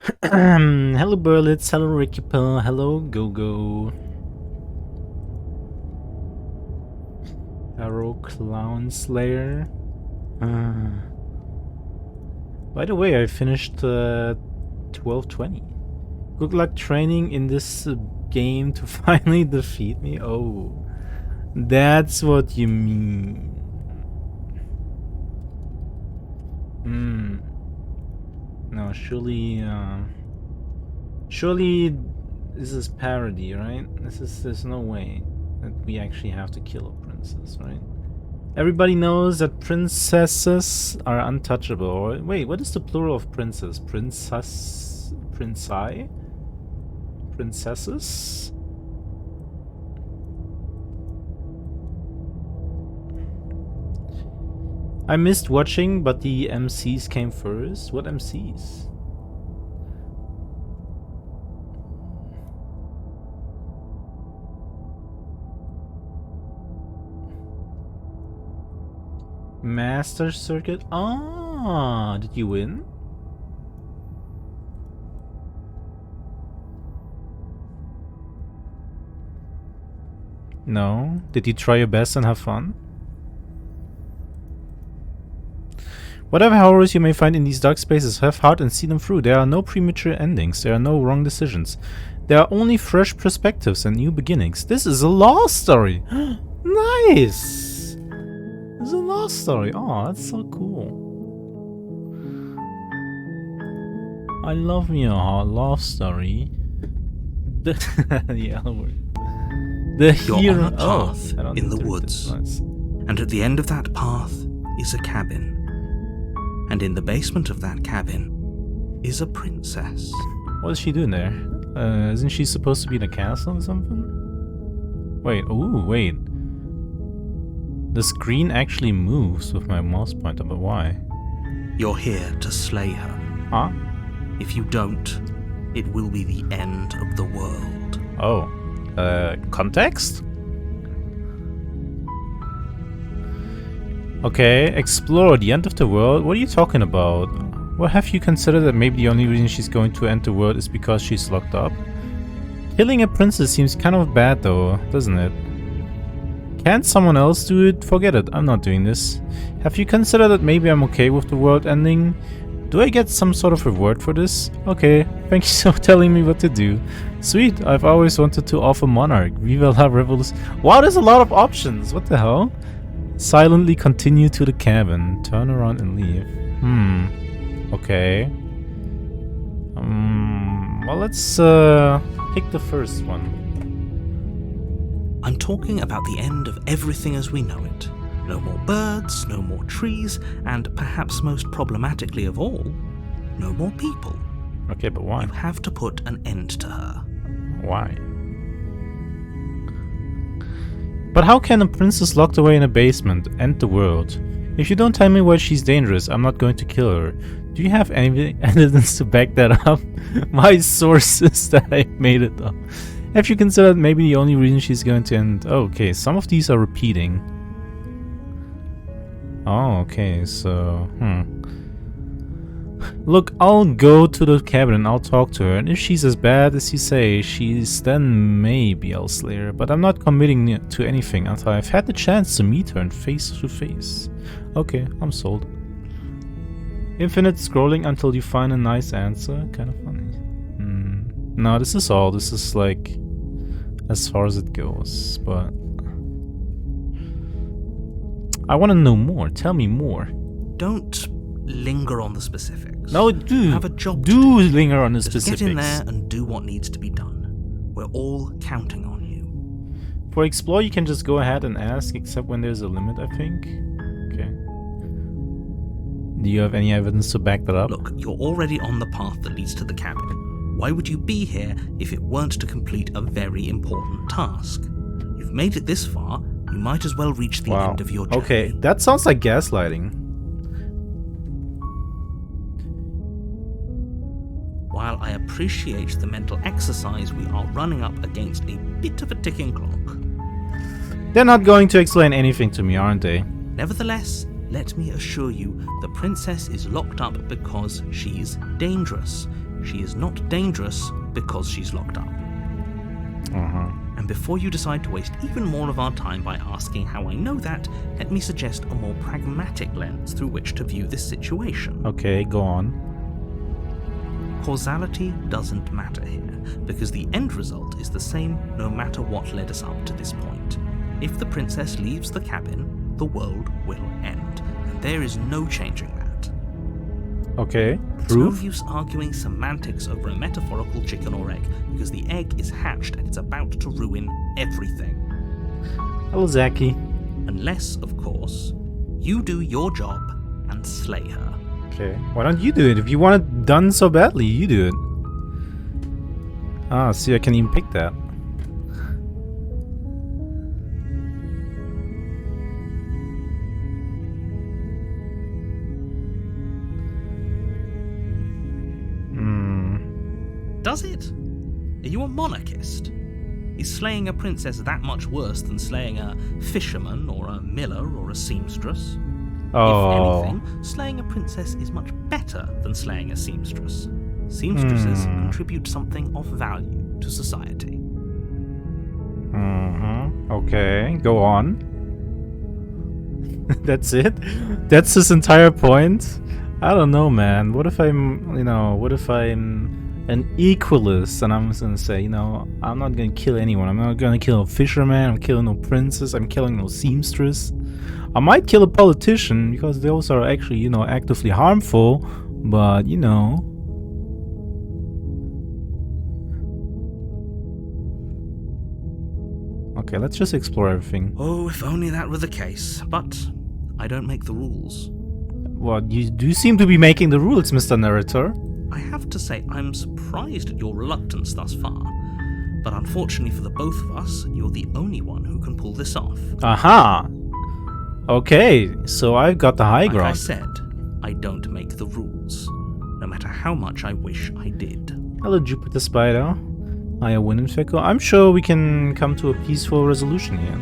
Hello Berlitz, hello Ricky Pill, hello Gogo. Arrow Clown Slayer. By the way, I finished 1220. Good luck training in this game to finally defeat me. Oh, that's what you mean. No, surely this is parody, right? There's no way that we actually have to kill a princess, right? Everybody knows that princesses are untouchable. Wait, what is the plural of princess? Princess? Princai? Princesses? I missed watching, but the MCs came first. What MCs? Master Circuit? Ah, did you win? No? Did you try your best and have fun? Whatever horrors you may find in these dark spaces, have heart and see them through. There are no premature endings, there are no wrong decisions. There are only fresh perspectives and new beginnings. This is a love story! Nice! It's a love story. Oh, that's so cool. I love me a love story. Yeah, the hero. You're on a path in the internet. woods, Nice. and at the end of that path is a cabin. And in the basement of that cabin is a princess. What is she doing there? Isn't she supposed to be in a castle or something? Wait, ooh, wait. The screen actually moves with my mouse pointer, but why? You're here to slay her. Huh? If you don't, it will be the end of the world. Oh. Context? Okay, explore the end of the world? What are you talking about? Well, have you considered that maybe the only reason she's going to end the world is because she's locked up? Killing a princess seems kind of bad though, doesn't it? Can't someone else do it? Forget it, I'm not doing this. Have you considered that maybe I'm okay with the world ending? Do I get some sort of reward for this? Okay, thank you for telling me what to do. Sweet, I've always wanted to offer Monarch. Viva la Revolution. Wow, there's a lot of options, what the hell? Silently continue to the cabin. Turn around and leave. Okay. Well, let's pick the first one. I'm talking about the end of everything as we know it. No more birds, no more trees, and perhaps most problematically of all, no more people. Okay, but why? You have to put an end to her. Why? But how can a princess locked away in a basement end the world? If you don't tell me why she's dangerous, I'm not going to kill her. Do you have any evidence to back that up? My source is that I made it up. Have you considered maybe the only reason she's going to end... Oh, okay, some of these are repeating. Oh, okay, so... Look, I'll go to the cabin and I'll talk to her, and if she's as bad as you say then maybe I'll slay her, but I'm not committing to anything until I've had the chance to meet her and face to face. Okay, I'm sold. Infinite scrolling until you find a nice answer? Kind of funny. No, this is all. This is like as far as it goes, but I want to know more. Tell me more. Don't linger on the specifics. No, do. You have a job to do do. linger on the Just specifics. get in there and do what needs to be done. We're all counting on you. For explore, you can just go ahead and ask, except when there's a limit, I think. Okay. Do you have any evidence to back that up? Look, you're already on the path that leads to the cabin. Why would you be here if it weren't to complete a very important task? You've made it this far, you might as well reach the end of your journey. Okay, that sounds like gaslighting. While I appreciate the mental exercise, we are running up against a bit of a ticking clock. They're not going to explain anything to me, aren't they? Nevertheless, let me assure you, the princess is locked up because she's dangerous. she is not dangerous because she's locked up. And before you decide to waste even more of our time by asking how I know that, let me suggest a more pragmatic lens through which to view this situation. Okay, go on. Causality doesn't matter here, because the end result is the same no matter what led us up to this point. If the princess leaves the cabin, the world will end, and there is no changing that. Okay, It's no proof? use arguing semantics over a metaphorical chicken or egg, because the egg is hatched and it's about to ruin everything. Hello, Zaki. Unless, of course, you do your job and slay her. Okay, why don't you do it? If you want it done so badly, you do it. Ah, see, I can even pick that. Does it? Are you a monarchist? Is slaying a princess that much worse than slaying a fisherman or a miller or a seamstress? Oh. If anything, slaying a princess is much better than slaying a seamstress. Seamstresses contribute something of value to society. Okay, go on. That's it? That's his entire point? I don't know, man. What if I'm, what if I'm an equalist and I'm just gonna say, I'm not gonna kill anyone. I'm not gonna kill a fisherman, I'm killing no princess, I'm killing no seamstress. I might kill a politician because those are actually, actively harmful, but Okay, let's just explore everything. Oh, if only that were the case. But I don't make the rules. Well, you do seem to be making the rules, Mr. Narrator. I have to say, I'm surprised at your reluctance thus far. But unfortunately for the both of us, you're the only one who can pull this off. Aha! Okay, so I've got the high Like I ground. said, I don't make the rules, no matter how much I wish I did. Hello, Jupiter Spider. Hiya, Winninfeco. I'm sure we can come to a peaceful resolution here.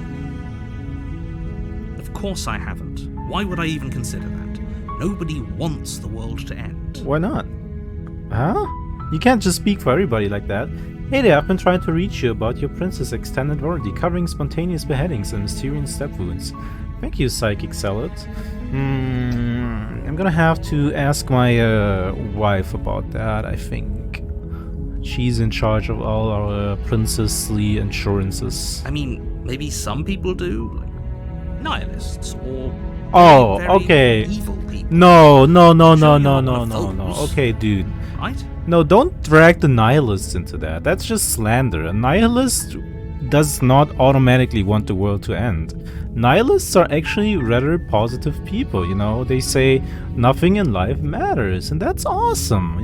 Of course I haven't. Why would I even consider that? Nobody wants the world to end. Why not? Huh? You can't just speak for everybody like that. Hey there, I've been trying to reach you about your princess extended warranty covering spontaneous beheadings and mysterious stab wounds. Thank you, Psychic Salad. I'm gonna have to ask my wife about that, I think. She's in charge of all our princessly insurances. I mean, maybe some people do, like nihilists or Oh, very okay. evil people. No. Sure, you're one of those. Okay, dude. Right? No, don't drag the nihilists into that. That's just slander. A nihilist does not automatically want the world to end. Nihilists are actually rather positive people, They say nothing in life matters, and that's awesome,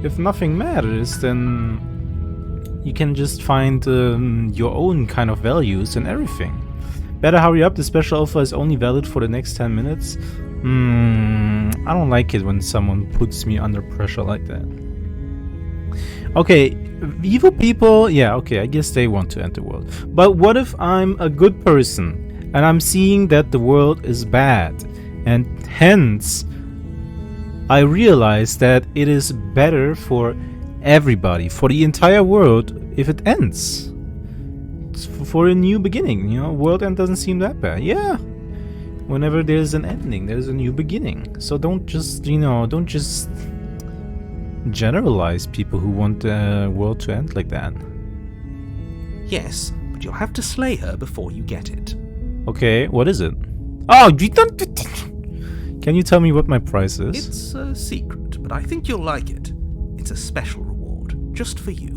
If nothing matters, then you can just find your own kind of values and everything. Better hurry up, the special offer is only valid for the next 10 minutes. I don't like it when someone puts me under pressure like that. Okay, evil people, yeah, okay, I guess they want to end the world. But what if I'm a good person and I'm seeing that the world is bad, and hence I realize that it is better for everybody, for the entire world, if it ends. It's for a new beginning, world end doesn't seem that bad. Yeah. Whenever there's an ending, there's a new beginning. So don't just, don't just generalize people who want the world to end like that. Yes, but you'll have to slay her before you get it. Okay, what is it? Oh, you don't... Can you tell me what my price is? It's a secret, but I think you'll like it. It's a special reward, just for you.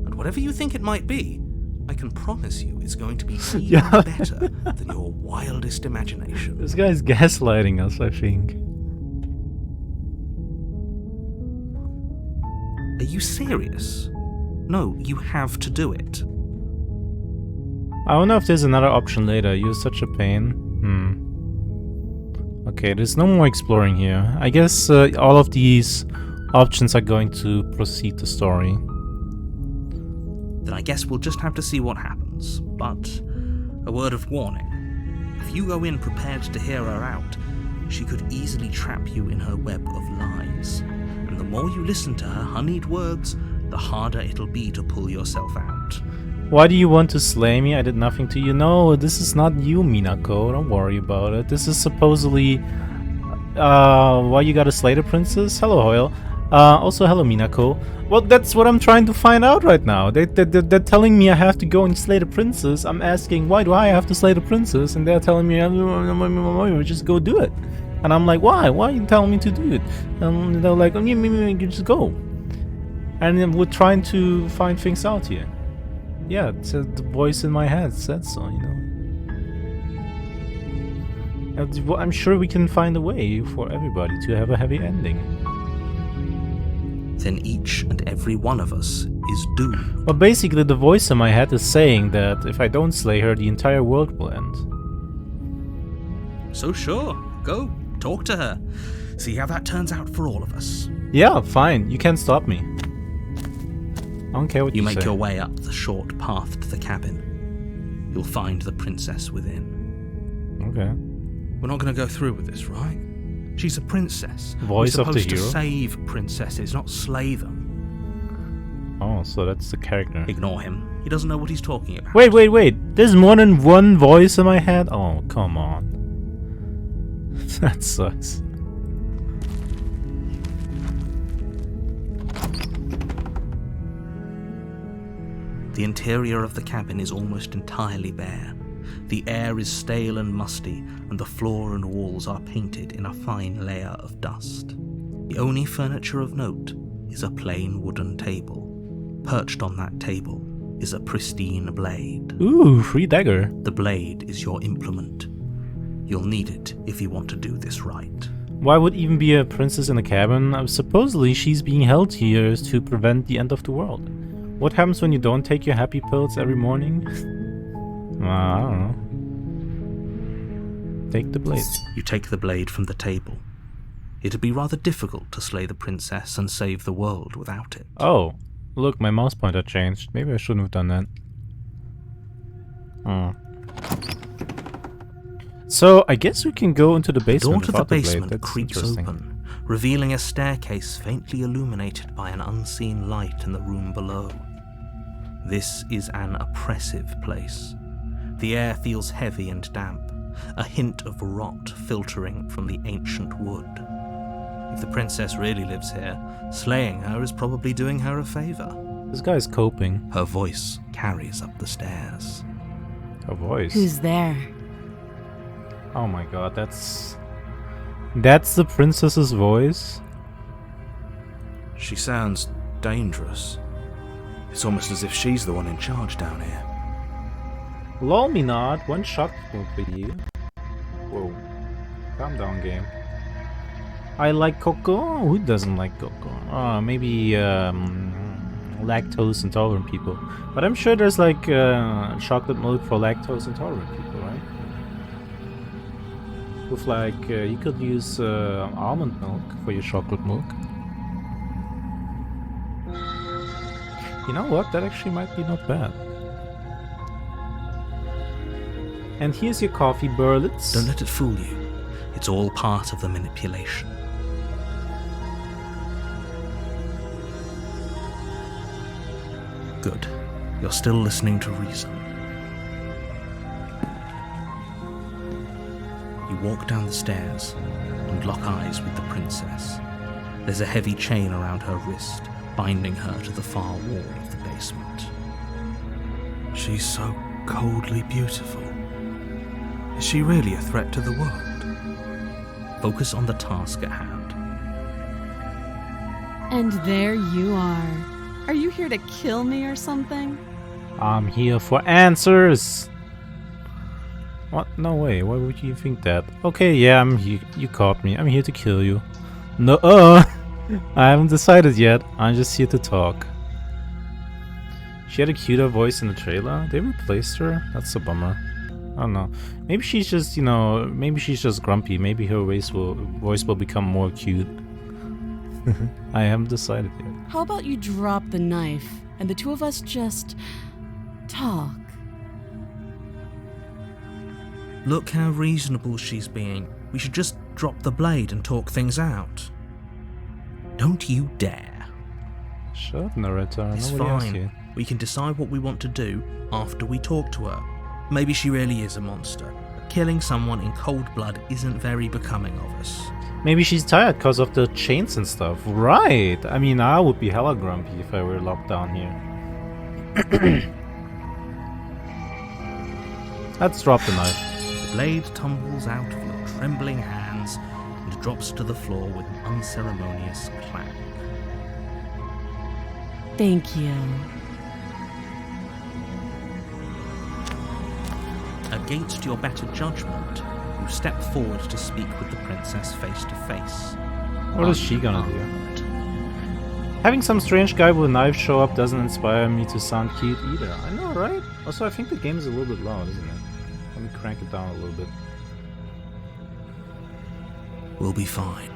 And whatever you think it might be, I can promise you it's going to be even better than your wildest imagination. This guy's gaslighting us, I think. Are you serious? No, you have to do it. I don't know if there's another option later. You're such a pain. Okay, there's no more exploring here. I guess all of these options are going to proceed the story. Then I guess we'll just have to see what happens. But a word of warning. If you go in prepared to hear her out, she could easily trap you in her web of lies. And And the more you listen to her honeyed words, the harder it'll be to pull yourself out. Why do you want to slay me? I did nothing to you. No, this is not you, Minako. Don't worry about it. This is supposedly... why you gotta slay the princess? Hello, Hoyle. Also, hello, Minako. Well, that's what I'm trying to find out right now. They're telling me I have to go and slay the princess. I'm asking, why do I have to slay the princess? And they're telling me, just go do it. And I'm like, why? Why are you telling me to do it? And they're like, you just go. And then we're trying to find things out here. Yeah, the voice in my head said so, you know. I'm sure we can find a way for everybody to have a happy ending. Then each and every one of us is doomed. Well, basically the voice in my head is saying that if I don't slay her, the entire world will end. So sure, go, talk to her. See how that turns out for all of us. Yeah, fine, you can't stop me. I don't care what you say. You make your way up the short path to the cabin. You'll find the princess within. Okay. We're not going to go through with this, right? She's a princess. Voice of the hero? We're supposed to save princesses, not slay them. Oh, so that's the character. Ignore him. He doesn't know what he's talking about. Wait. There's more than one voice in my head? Oh, come on. That sucks. The interior of the cabin is almost entirely bare. The air is stale and musty, and the floor and walls are painted in a fine layer of dust. The only furniture of note is a plain wooden table. Perched on that table is a pristine blade. Ooh, free dagger. The blade is your implement. You'll need it if you want to do this right. Why would even be a princess in a cabin? Supposedly she's being held here to prevent the end of the world. What happens when you don't take your happy pills every morning? I don't know. Take the blade. You take the blade from the table. It'd be rather difficult to slay the princess and save the world without it. Oh, look, my mouse pointer changed. Maybe I shouldn't have done that. So, I guess we can go into the basement. The door to the basement creaks open, revealing a staircase faintly illuminated by an unseen light in the room below. This is an oppressive place. The air feels heavy and damp, a hint of rot filtering from the ancient wood. If the princess really lives here, slaying her is probably doing her a favor. This guy's coping. Her voice carries up the stairs. Her voice? Who's there? Oh my god, that's the princess's voice? She sounds dangerous. It's almost as if she's the one in charge down here. Lol me not, one shot will be you. Whoa. Calm down, game. I like cocoa? Who doesn't like cocoa? Maybe lactose intolerant people. But I'm sure there's like chocolate milk for lactose intolerant people, right? With like, you could use almond milk for your chocolate milk. You know what? That actually might be not bad. And here's your coffee, Berlitz. Don't let it fool you. It's all part of the manipulation. Good. You're still listening to reason. You walk down the stairs and lock eyes with the princess. There's a heavy chain around her wrist, binding her to the far wall of the basement. She's so coldly beautiful. Is she really a threat to the world? Focus on the task at hand. And there you are. Are you here to kill me or something? I'm here for answers. What? No way. Why would you think that? Okay, yeah, I'm here. You caught me. I'm here to kill you. No, I haven't decided yet. I'm just here to talk. She had a cuter voice in the trailer. They replaced her? That's a bummer. I don't know. Maybe she's just, maybe she's just grumpy. Maybe her voice will become more cute. I haven't decided yet. How about you drop the knife and the two of us just talk? Look how reasonable she's being. We should just drop the blade and talk things out. Don't you dare. Sure, narrator. It's Nobody asked fine. you. We can decide what we want to do after we talk to her. Maybe she really is a monster. But killing someone in cold blood isn't very becoming of us. Maybe she's tired because of the chains and stuff. Right. I mean, I would be hella grumpy if I were locked down here. Let's drop the knife. The blade tumbles out of your trembling hands and drops to the floor with an unceremonious clang. Thank you. Against your better judgment, you step forward to speak with the princess face to face. What is she gonna do? Having some strange guy with a knife show up doesn't inspire me to sound cute either. I know, right? Also, I think the game is a little bit loud, isn't it? Let me crank it down a little bit. We'll be fine.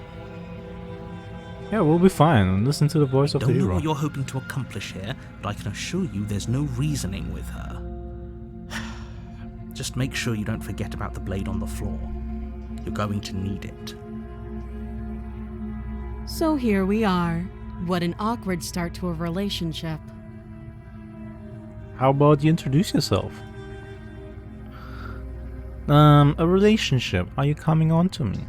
Yeah, we'll be fine. Listen to the voice of the Don't know hero. what you're hoping to accomplish here, but I can assure you there's no reasoning with her. Just make sure you don't forget about the blade on the floor. You're going to need it. So here we are. What an awkward start to a relationship. How about you introduce yourself? A relationship. Are you coming on to me?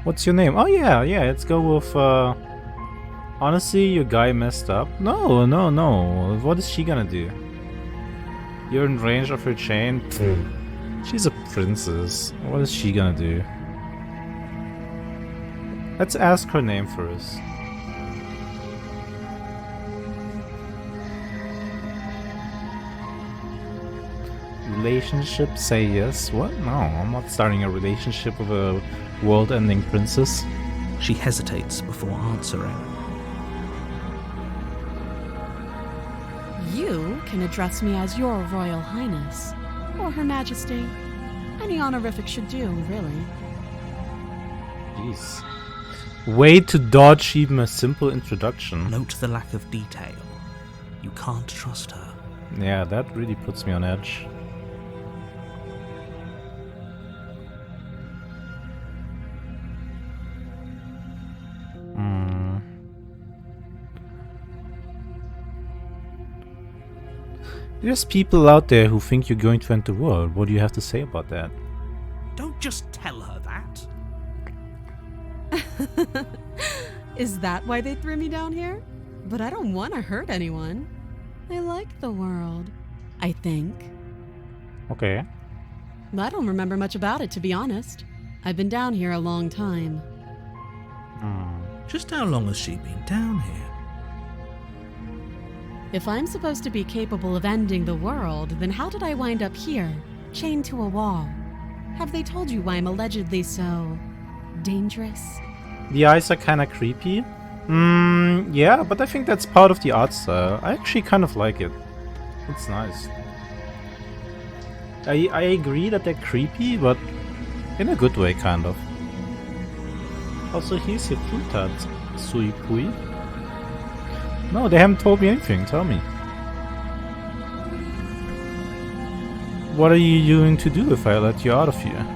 What's your name? Oh yeah, let's go with honestly, your guy messed up. No. What is she gonna do? You're in range of her chain. She's a princess. What is she gonna do? Let's ask her name first. Relationship, say yes. What? No, I'm not starting a relationship with a world-ending princess. She hesitates before answering. You can address me as your Royal Highness, or Her Majesty. Any honorific should do, really. Jeez. Way to dodge even a simple introduction. Note the lack of detail. You can't trust her. Yeah, that really puts me on edge. There's people out there who think you're going to end the world. What do you have to say about that? Don't just tell her that. Is that why they threw me down here? But I don't want to hurt anyone. I like the world, I think. Okay. I don't remember much about it, to be honest. I've been down here a long time. Just how long has she been down here? If I'm supposed to be capable of ending the world, then how did I wind up here, chained to a wall? Have they told you why I'm allegedly so dangerous? The eyes are kind of creepy. Yeah, but I think that's part of the art style. I actually kind of like it. It's nice. I agree that they're creepy, but in a good way, kind of. Also, here's your frutat, Suipui. No, they haven't told me anything. Tell me. What are you going to do if I let you out of here?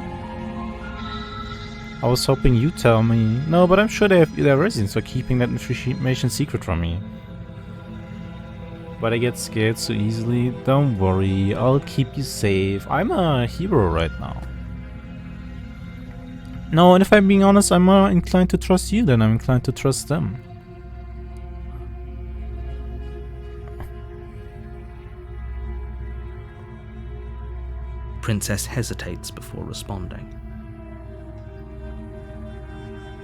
I was hoping you'd tell me. No, but I'm sure they have their reasons for keeping that information secret from me. But I get scared so easily. Don't worry, I'll keep you safe. I'm a hero right now. No, and if I'm being honest, I'm more inclined to trust you than I'm inclined to trust them. Princess hesitates before responding.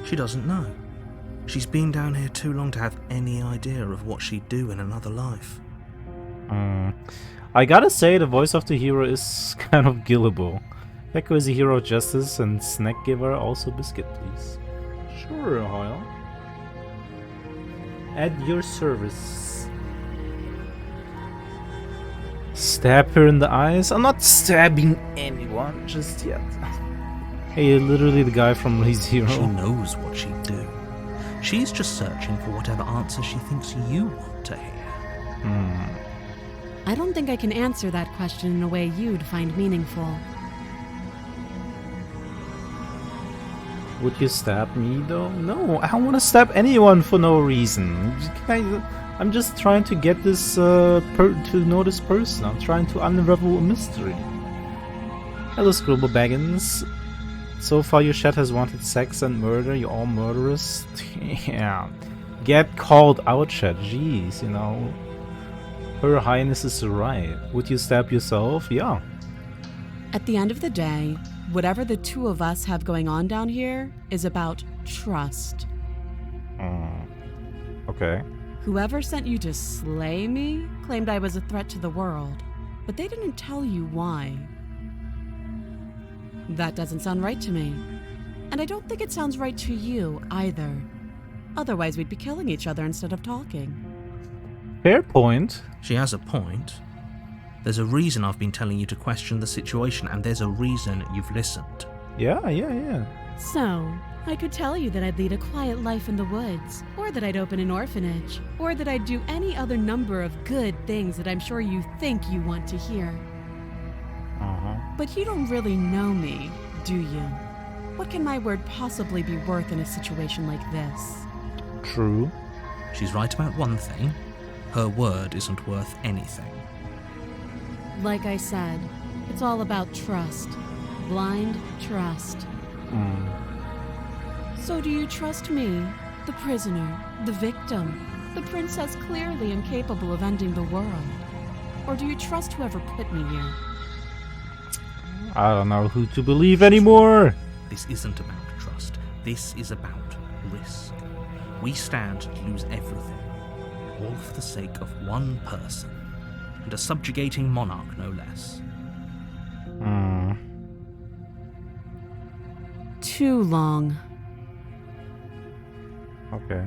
She doesn't know. She's been down here too long to have any idea of what she'd do in another life. I gotta say, the voice of the hero is kind of gillable. Peko is a hero of justice and snack giver, also biscuit, please. Sure, Hoyle. At your service. Stab her in the eyes? I'm not stabbing anyone just yet. Hey, you're literally the guy from ReZero. She knows what she'd do. She's just searching for whatever answer she thinks you want to hear. I don't think I can answer that question in a way you'd find meaningful. Would you stab me though? No, I don't want to stab anyone for no reason. I'm just trying to get this to know this person. I'm trying to unravel a mystery. Hello, Scribble Baggins. So far, your chat has wanted sex and murder. You're all murderers. Yeah, get called out, chat. Jeez, you know. Her Highness is right. Would you stab yourself? Yeah. At the end of the day, whatever the two of us have going on down here is about trust. Okay. Whoever sent you to slay me claimed I was a threat to the world, but they didn't tell you why. That doesn't sound right to me. And I don't think it sounds right to you either. Otherwise, we'd be killing each other instead of talking. Fair point. She has a point. There's a reason I've been telling you to question the situation, and there's a reason you've listened. Yeah. So, I could tell you that I'd lead a quiet life in the woods, or that I'd open an orphanage, or that I'd do any other number of good things that I'm sure you think you want to hear. But you don't really know me, do you? What can my word possibly be worth in a situation like this? True. She's right about one thing. Her word isn't worth anything. Like I said, it's all about trust. Blind trust. So do you trust me, the prisoner, the victim, the princess clearly incapable of ending the world? Or do you trust whoever put me here? I don't know who to believe anymore. This isn't about trust. This is about risk. We stand to lose everything, all for the sake of one person, and a subjugating monarch, no less. Too long. Okay.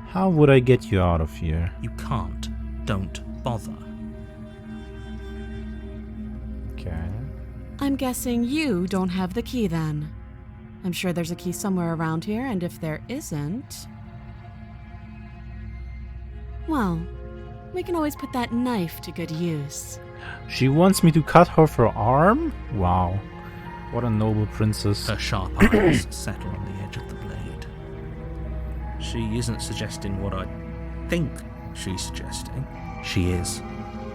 How would I get you out of here? You can't. Don't bother. Okay. I'm guessing you don't have the key then. I'm sure there's a key somewhere around here, and if there isn't... well, we can always put that knife to good use. She wants me to cut off her arm? Wow. What a noble princess. Her sharp eyes settle on the edge of the blade. She isn't suggesting what I think she's suggesting. She is.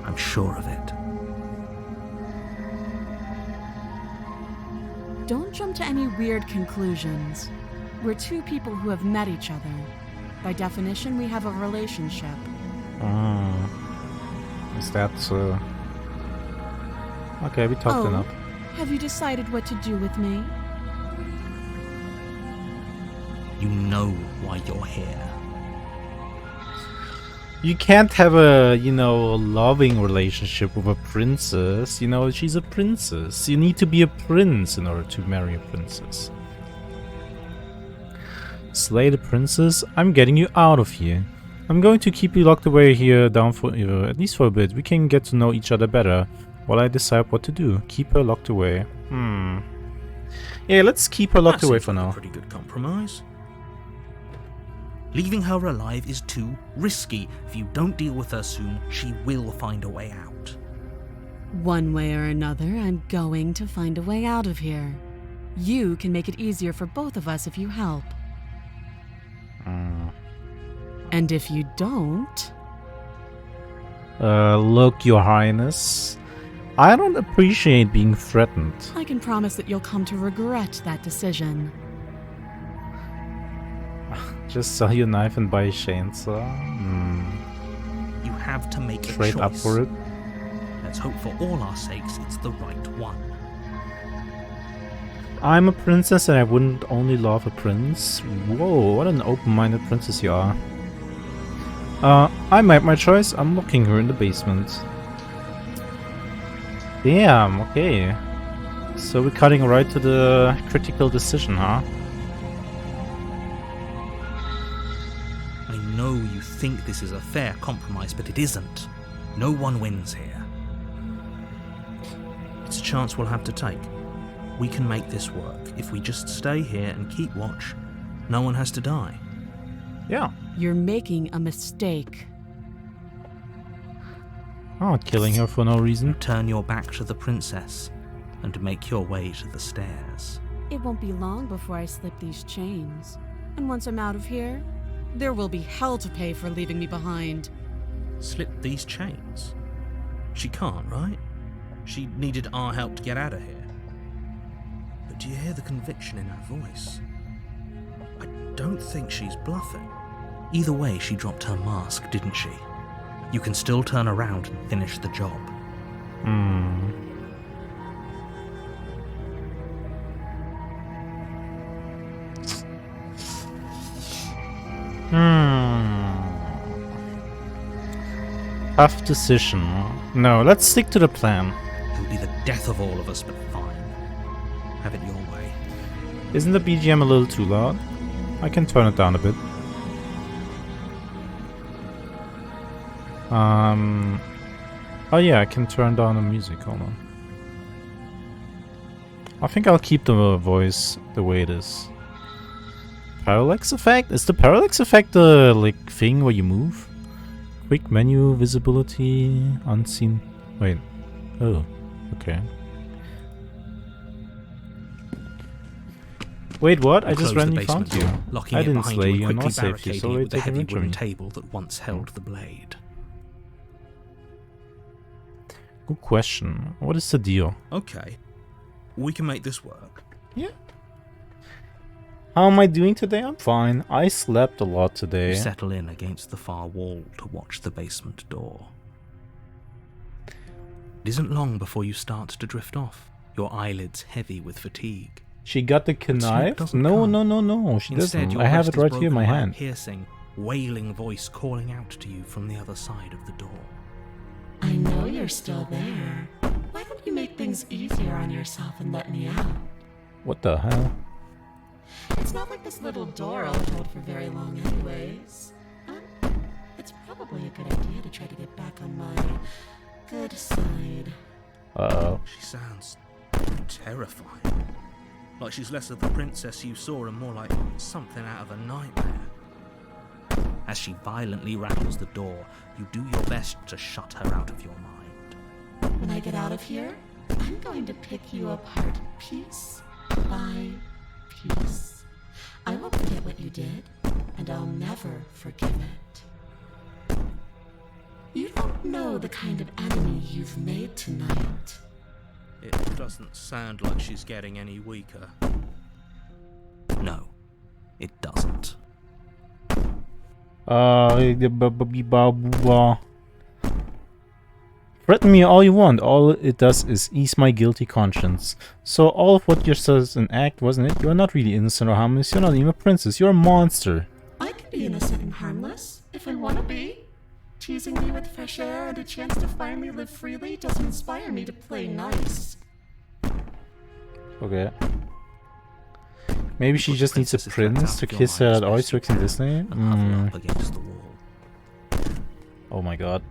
I'm sure of it. Don't jump to any weird conclusions. We're two people who have met each other. By definition, we have a relationship. Is that okay, we talked enough. Have you decided what to do with me? You know why you're here. You can't have a, loving relationship with a princess. She's a princess. You need to be a prince in order to marry a princess. Slay the princess? I'm getting you out of here. I'm going to keep you locked away here down for at least for a bit. We can get to know each other better while I decide what to do. Keep her locked away. Yeah, let's keep her locked away for now. A pretty good compromise. Leaving her alive is too risky. If you don't deal with her soon, she will find a way out. One way or another, I'm going to find a way out of here. You can make it easier for both of us if you help. And if you don't... Look, Your Highness. I don't appreciate being threatened. I can promise that you'll come to regret that decision. Just sell your knife and buy a chainsaw? You have to make a choice. Trade up for it? Let's hope for all our sakes it's the right one. I'm a princess and I wouldn't only love a prince. Whoa, what an open-minded princess you are. I made my choice. I'm locking her in the basement. Damn, okay. So we're cutting right to the critical decision, huh? I know you think this is a fair compromise, but it isn't. No one wins here. It's a chance we'll have to take. We can make this work. If we just stay here and keep watch, no one has to die. Yeah. You're making a mistake. Oh, killing her for no reason. Turn your back to the princess. and make your way to the stairs. It won't be long before I slip these chains. And once I'm out of here, there will be hell to pay for leaving me behind. Slip these chains? She can't, right? She needed our help to get out of here. But do you hear the conviction in her voice? I don't think she's bluffing. Either way, she dropped her mask, didn't she? You can still turn around and finish the job. Tough decision. No, let's stick to the plan. It'll be the death of all of us, but fine. Have it your way. Isn't the BGM a little too loud? I can turn it down a bit. Oh yeah, I can turn down the music. Hold on. I think I'll keep the voice the way it is. Parallax effect? Is the parallax effect the like thing where you move? Quick menu visibility unseen. Wait. Oh. Okay. Wait, what? I just randomly found you. Locking I it didn't behind slay you you, and nor quickly saved you, barricading so it wait, with the take heavy adventure wooden me. table that once held the blade. Good question. What is the deal? Okay. We can make this work. Yeah. How am I doing today? I'm fine. I slept a lot today. You settle in against the far wall to watch the basement door. It isn't long before you start to drift off, your eyelids heavy with fatigue. She got the Sleep knife? doesn't No, come. no, no, no. She Instead, doesn't. your I have rest it is right here in my broken by a hand. piercing, wailing voice calling out to you from the other side of the door. I know you're still there. Why don't you make things easier on yourself and let me out? What the hell? It's not like this little door I'll hold for very long anyways. It's probably a good idea to try to get back on my good side. Uh-oh. She sounds terrifying. Like she's less of the princess you saw and more like something out of a nightmare. As she violently rattles the door, you do your best to shut her out of your mind. When I get out of here, I'm going to pick you apart piece by piece. I won't forget what you did, and I'll never forgive it. You don't know the kind of enemy you've made tonight. It doesn't sound like she's getting any weaker. No, it doesn't. Threaten me all you want. All it does is ease my guilty conscience. So all of what you said is an act, wasn't it? You're not really innocent or harmless. You're not even a princess. You're a monster. I can be innocent and harmless, if I want to be. Teasing me with fresh air and a chance to finally live freely doesn't inspire me to play nice. Okay. Maybe she just needs a prince to kiss her at Oysterix in Disney? And hover up against the wall. Oh my god.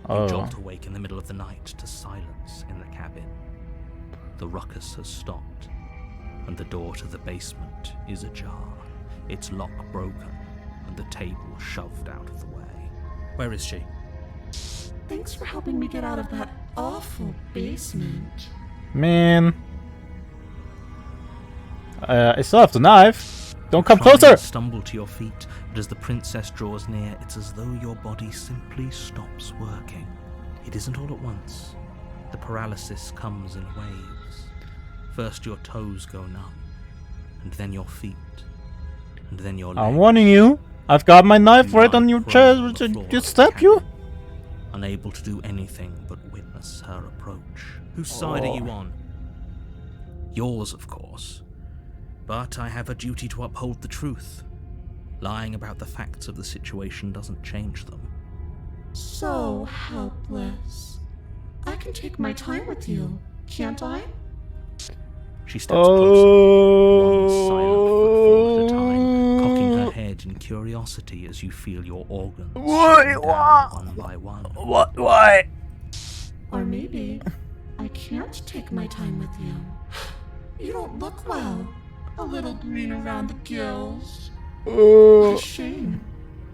You Oh. jolt awake in the middle of the night to silence in the cabin. The ruckus has stopped, and the door to the basement is ajar, its lock broken, and the table shoved out of the way. Where is she? Thanks for helping me get out of that awful basement. Man. I still have the knife. Don't come Try and closer! stumble to your feet, but as the princess draws near, it's as though your body simply stops working. It isn't all at once. The paralysis comes in waves. First your toes go numb, and then your feet, and then your legs. I'm warning you. I've got my knife right on your Prone on chest. the floor To of the stab you? cabin, unable to do anything but witness her approach. Whose side are you on? Yours, of course. But I have a duty to uphold the truth. Lying about the facts of the situation doesn't change them. So helpless. I can take my time with you, can't I? She steps closer, one silent footfall at a time, cocking her head in curiosity as you feel your organs shutting down one by one. What? Why? Or maybe I can't take my time with you. You don't look well. A little green around the gills. What a shame.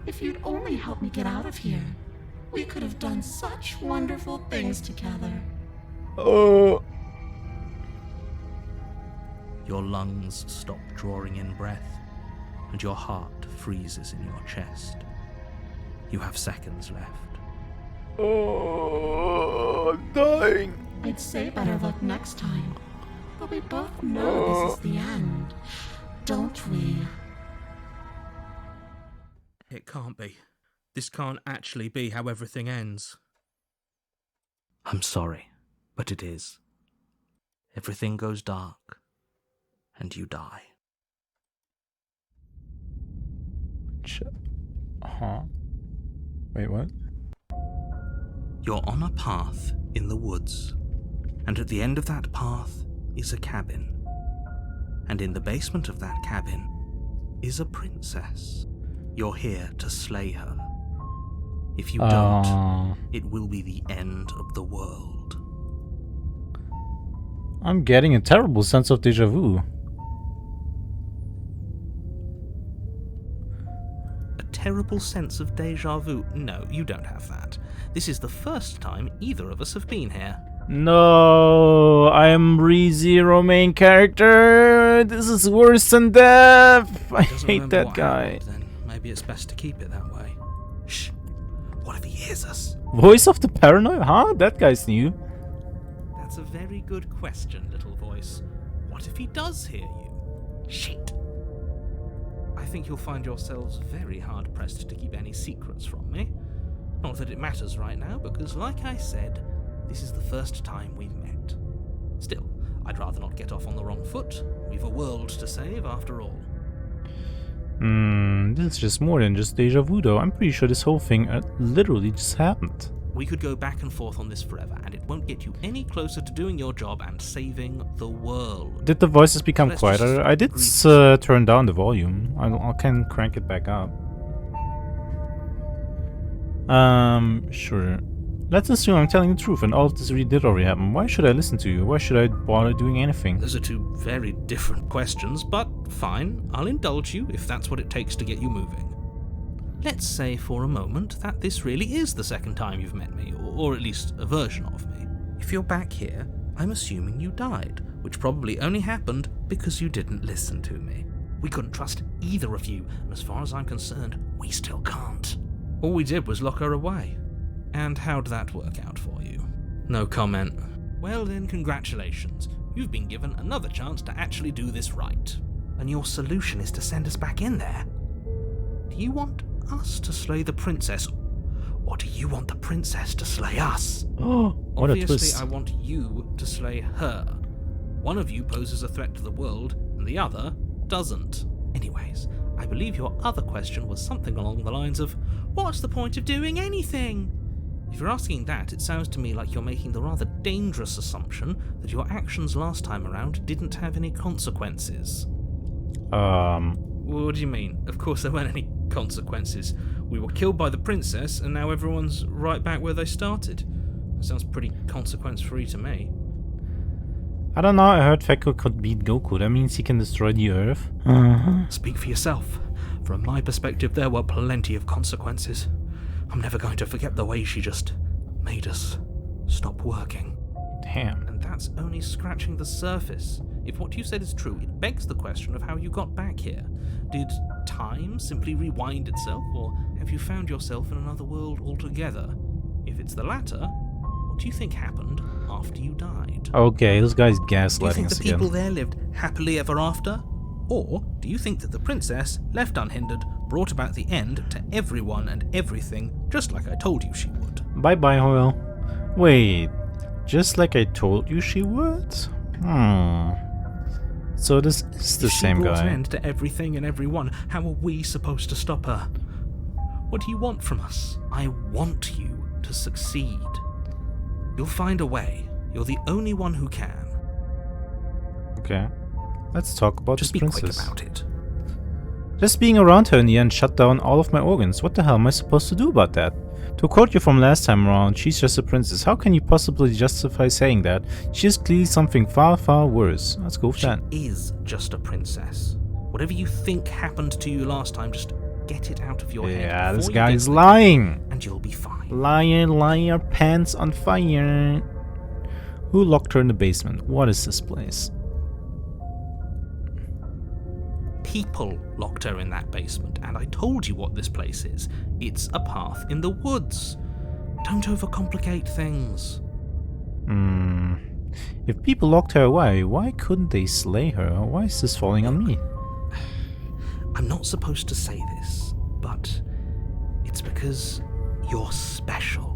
If you'd only help me get out of here, we could have done such wonderful things together. Your lungs stop drawing in breath, and your heart freezes in your chest. You have seconds left. Oh, I'm dying. I'd say better luck next time. But we both know this is the end, don't we? It can't be. This can't actually be how everything ends. I'm sorry, but it is. Everything goes dark, and you die. Huh? Wait, what? You're on a path in the woods, and at the end of that path is a cabin. And in the basement of that cabin is a princess. You're here to slay her. If you don't, it will be the end of the world. I'm getting a terrible sense of déjà vu. A terrible sense of déjà vu? No, you don't have that. This is the first time either of us have been here. No, I am ReZero main character. This is worse than death. I hate that guy. Then maybe it's best to keep it that way. Shh. What if he hears us? Voice of the Paranoid? Huh? That guy's new. That's a very good question, little voice. What if he does hear you? Shit. I think you'll find yourselves very hard-pressed to keep any secrets from me. Not that it matters right now, because like I said, this is the first time we've met. Still, I'd rather not get off on the wrong foot. We've a world to save, after all. This is just more than just déjà vu, though. I'm pretty sure this whole thing literally just happened. We could go back and forth on this forever, and it won't get you any closer to doing your job and saving the world. Did the voices become Let's quieter? just I did turn down the volume. I can crank it back up. Sure. Let's assume I'm telling the truth and all of this really did already happen. Why should I listen to you? Why should I bother doing anything? Those are two very different questions, but fine, I'll indulge you if that's what it takes to get you moving. Let's say for a moment that this really is the second time you've met me, or at least a version of me. If you're back here, I'm assuming you died, which probably only happened because you didn't listen to me. We couldn't trust either of you, and as far as I'm concerned, we still can't. All we did was lock her away. And how'd that work out for you? No comment. Well then, congratulations. You've been given another chance to actually do this right. And your solution is to send us back in there. Do you want us to slay the princess? Or do you want the princess to slay us? Oh, what a twist. Obviously, I want you to slay her. One of you poses a threat to the world, and the other doesn't. Anyways, I believe your other question was something along the lines of, what's the point of doing anything? If you're asking that, it sounds to me like you're making the rather dangerous assumption that your actions last time around didn't have any consequences. What do you mean? Of course there weren't any consequences. We were killed by the princess, and now everyone's right back where they started. That sounds pretty consequence-free to me. I don't know, I heard Fekko could beat Goku. That means he can destroy the Earth. Speak for yourself. From my perspective, there were plenty of consequences. I'm never going to forget the way she just made us stop working. Damn. And that's only scratching the surface. If what you said is true, it begs the question of how you got back here. Did time simply rewind itself, or have you found yourself in another world altogether? If it's the latter, what do you think happened after you died? Okay, this guy's Do you gaslighting think us the people again. there lived happily ever after? Or do you think that the princess, left unhindered, brought about the end to everyone and everything, just like I told you she would? Bye-bye, Hoyle. Wait, just like I told you she would? So this is the same If she brought an guy. end to everything and everyone, how are we supposed to stop her? What do you want from us? I want you to succeed. You'll find a way. You're the only one who can. Okay. Let's talk about Just this be princess. quick about it. Just being around her in the end shut down all of my organs. What the hell am I supposed to do about that? To quote you from last time around, she's just a princess. How can you possibly justify saying that? She is clearly something far, far worse. Let's go with that. She is just a princess. Whatever you think happened to you last time, just get it out of your head. Yeah, this before you guy get is to the lying. king, and you'll be fine. Liar, liar, pants on fire. Who locked her in the basement? What is this place? people locked her in that basement, and I told you what this place is. It's a path in the woods. Don't overcomplicate things. If people locked her away, why couldn't they slay her? Why is this falling on me? I'm not supposed to say this, but it's because you're special.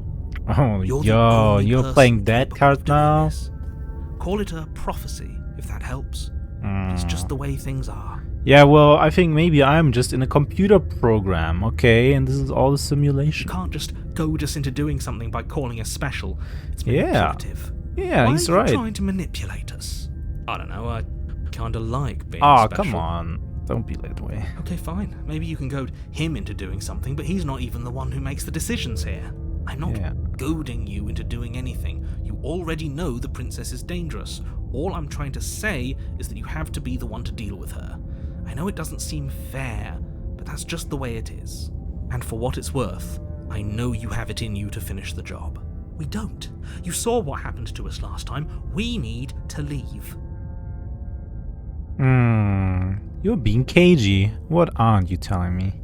Oh, You're the yo, only you're person playing that capable card of doing now? this. Call it a prophecy, if that helps. It's just the way things are. Yeah, well, I think maybe I'm just in a computer program, okay? And this is all a You simulation. can't just goad us into doing something by calling us special. It's Yeah. manipulative. Yeah, Why he's are you right. trying to manipulate us? I don't know, I kinda like being Ah, special. come on. Don't be that way. Okay, fine. Maybe you can goad him into doing something, but he's not even the one who makes the decisions here. I'm not Yeah. goading you into doing anything. You already know the princess is dangerous. All I'm trying to say is that you have to be the one to deal with her. I know it doesn't seem fair, but that's just the way it is. And for what it's worth, I know you have it in you to finish the job. We don't. You saw what happened to us last time. We need to leave. You're being cagey. What aren't you telling me?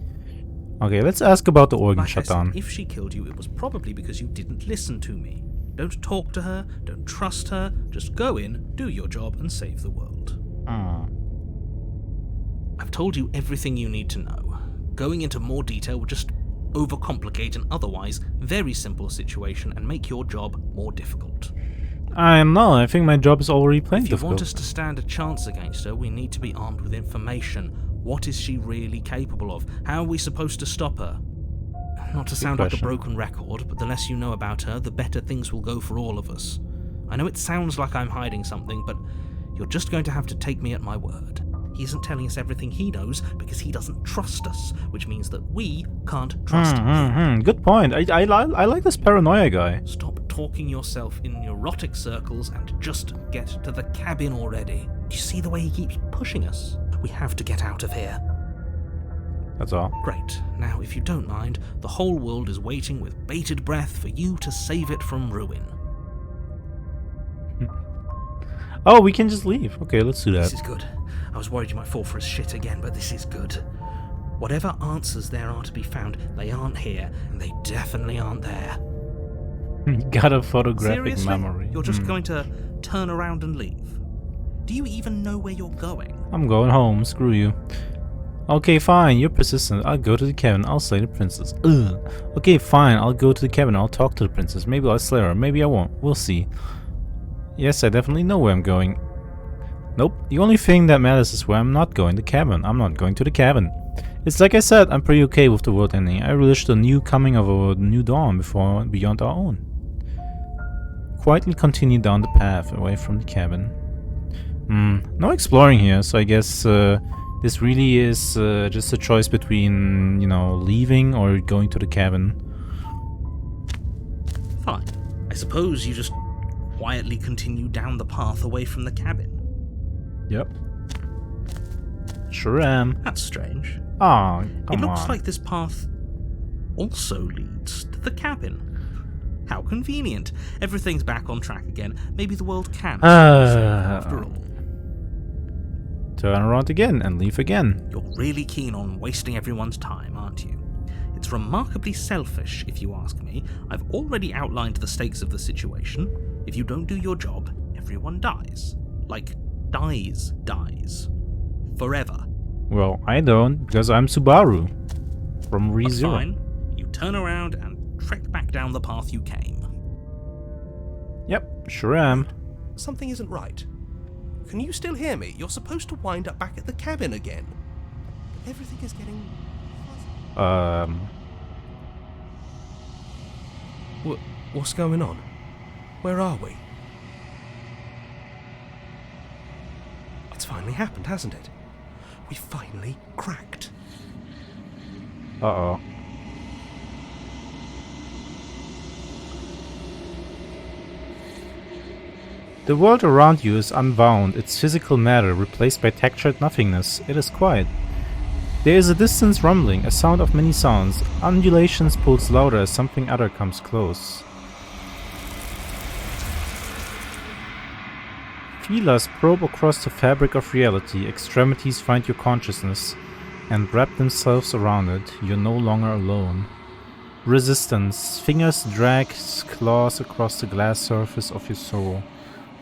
Okay, let's ask about the organ Like I shutdown. said, if she killed you, it was probably because you didn't listen to me. Don't talk to her, don't trust her, just go in, do your job, and save the world. I've told you everything you need to know. Going into more detail would just overcomplicate an otherwise very simple situation and make your job more difficult. I know, I think my job is already playing If you difficult. want us to stand a chance against her, we need to be armed with information. What is she really capable of? How are we supposed to stop her? Not to sound like a question. broken record, but the less you know about her, the better things will go for all of us. I know it sounds like I'm hiding something, but you're just going to have to take me at my word. He isn't telling us everything he knows because he doesn't trust us, which means that we can't trust him. Good point. I like this paranoia guy. Stop talking yourself in neurotic circles and just get to the cabin already. Do you see the way he keeps pushing us? We have to get out of here. That's all. Great. Now, if you don't mind, the whole world is waiting with bated breath for you to save it from ruin. Oh, we can just leave. Okay, let's do This that. is good. I was worried you might fall for his shit again, but this is good. Whatever answers there are to be found, they aren't here, and they definitely aren't there. Got a photographic Seriously? memory. You're just going to turn around and leave? Do you even know where you're going? I'm going home. Screw you. Okay, fine. You're persistent. I'll go to the cabin. I'll slay the princess. Ugh. Okay, fine. I'll go to the cabin. I'll talk to the princess. Maybe I'll slay her. Maybe I won't. We'll see. Yes, I definitely know where I'm going. Nope. The only thing that matters is where I'm not going. The cabin. I'm not going to the cabin. It's like I said, I'm pretty okay with the world ending. I relish the new coming of a new dawn beyond our own. Quietly continue down the path away from the cabin. No exploring here, so I guess this really is just a choice between, you know, leaving or going to the cabin. Fine. I suppose you just quietly continue down the path away from the cabin. Yep. Sure am. That's strange. Ah, It come looks on. like this path also leads to the cabin. How convenient. Everything's back on track again. Maybe the world can after all. Turn around again and leave again. You're really keen on wasting everyone's time, aren't you? It's remarkably selfish, if you ask me. I've already outlined the stakes of the situation. If you don't do your job, everyone dies. Like, dies. Forever. Well, I don't, because I'm Subaru. From But ReZero. fine, you turn around and trek back down the path you came. Yep, sure am. Something isn't right. Can you still hear me? You're supposed to wind up back at the cabin again. But everything is getting What's going on? Where are we? It's finally happened, hasn't it? We finally cracked. Uh-oh. The world around you is unbound, its physical matter replaced by textured nothingness. It is quiet. There is a distant rumbling, a sound of many sounds. Undulations pulse louder as something other comes close. Feelers probe across the fabric of reality. Extremities find your consciousness and wrap themselves around it. You're no longer alone. Resistance. Fingers drag claws across the glass surface of your soul.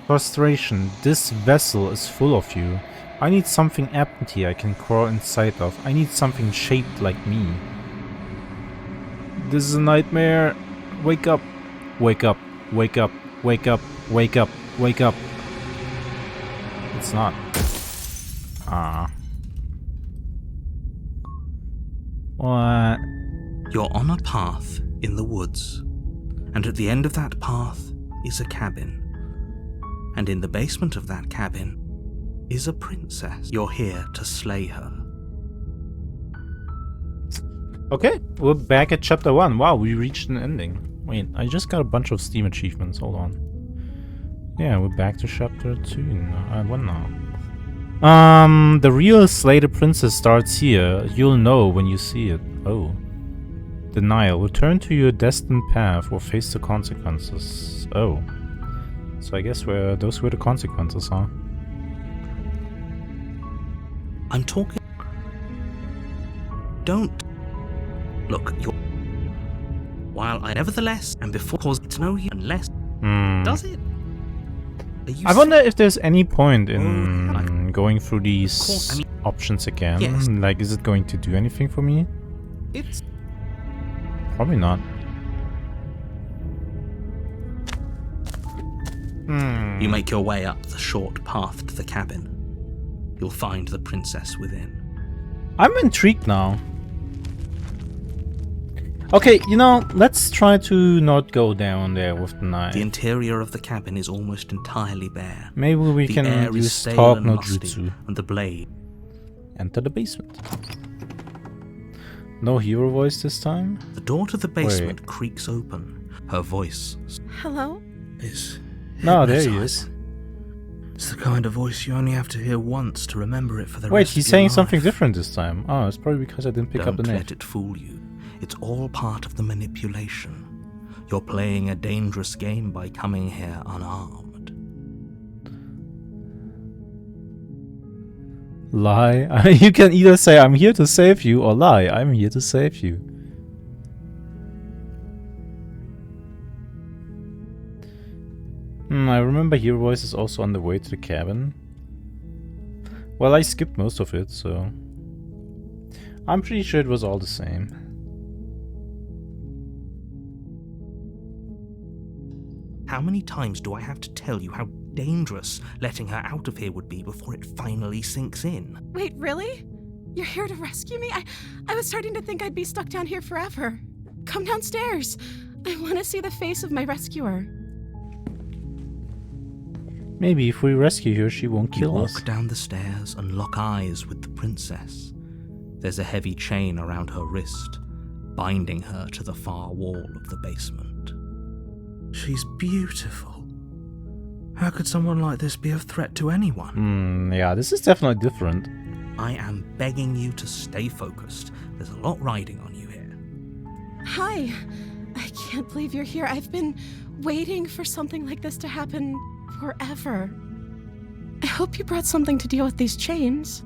Frustration. This vessel is full of you. I need something empty I can crawl inside of. I need something shaped like me. This is a nightmare. Wake up. Wake up. Wake up. Wake up. Wake up. Wake up. It's not. Ah. What? You're on a path in the woods, and at the end of that path is a cabin. And in the basement of that cabin is a princess. You're here to slay her. Okay, we're back at chapter 1. Wow, we reached an ending. Wait, I just got a bunch of Steam achievements. Hold on. Yeah, we're back to chapter 2. 1 now. The real Slay the Princess starts here. You'll know when you see it. Oh. Denial. Return to your destined path or face the consequences. Oh. So I guess those were the consequences, huh? I'm talking... Don't... Look, you're... While I nevertheless am before cause it's no use unless... Does it? I wonder if there's any point in going through these options again. Yes. Like, is it going to do anything for me? It's... Probably not. You make your way up the short path to the cabin. You'll find the princess within. I'm intrigued now. Okay, you know, let's try to not go down there with the knife. The interior of the cabin is almost entirely bare. Maybe we The can air is use stale talk and no musty, jutsu. and the blade. Enter the basement. No hero voice this time? The door to the basement creaks open. Her voice Hello? is... No, there he is. It's the kind of voice you only have to hear once to remember it for the Wait, rest he's of your saying life. something different this time. Oh, it's probably because I didn't pick up the Don't name. let it fool you. It's all part of the manipulation. You're playing a dangerous game by coming here unarmed. Lie. You can either say I'm here to save you or lie. I'm here to save you. I remember Hero Voice is also on the way to the cabin. Well, I skipped most of it, so... I'm pretty sure it was all the same. How many times do I have to tell you how dangerous letting her out of here would be before it finally sinks in? Wait, really? You're here to rescue me? I was starting to think I'd be stuck down here forever. Come downstairs. I want to see the face of my rescuer. Maybe if we rescue her, she won't You kill walk us. down the stairs and lock eyes with the princess. There's a heavy chain around her wrist, binding her to the far wall of the basement. She's beautiful. How could someone like this be a threat to anyone? Yeah, this is definitely different. I am begging you to stay focused. There's a lot riding on you here. Hi. I can't believe you're here. I've been waiting for something like this to happen forever. I hope you brought something to deal with these chains.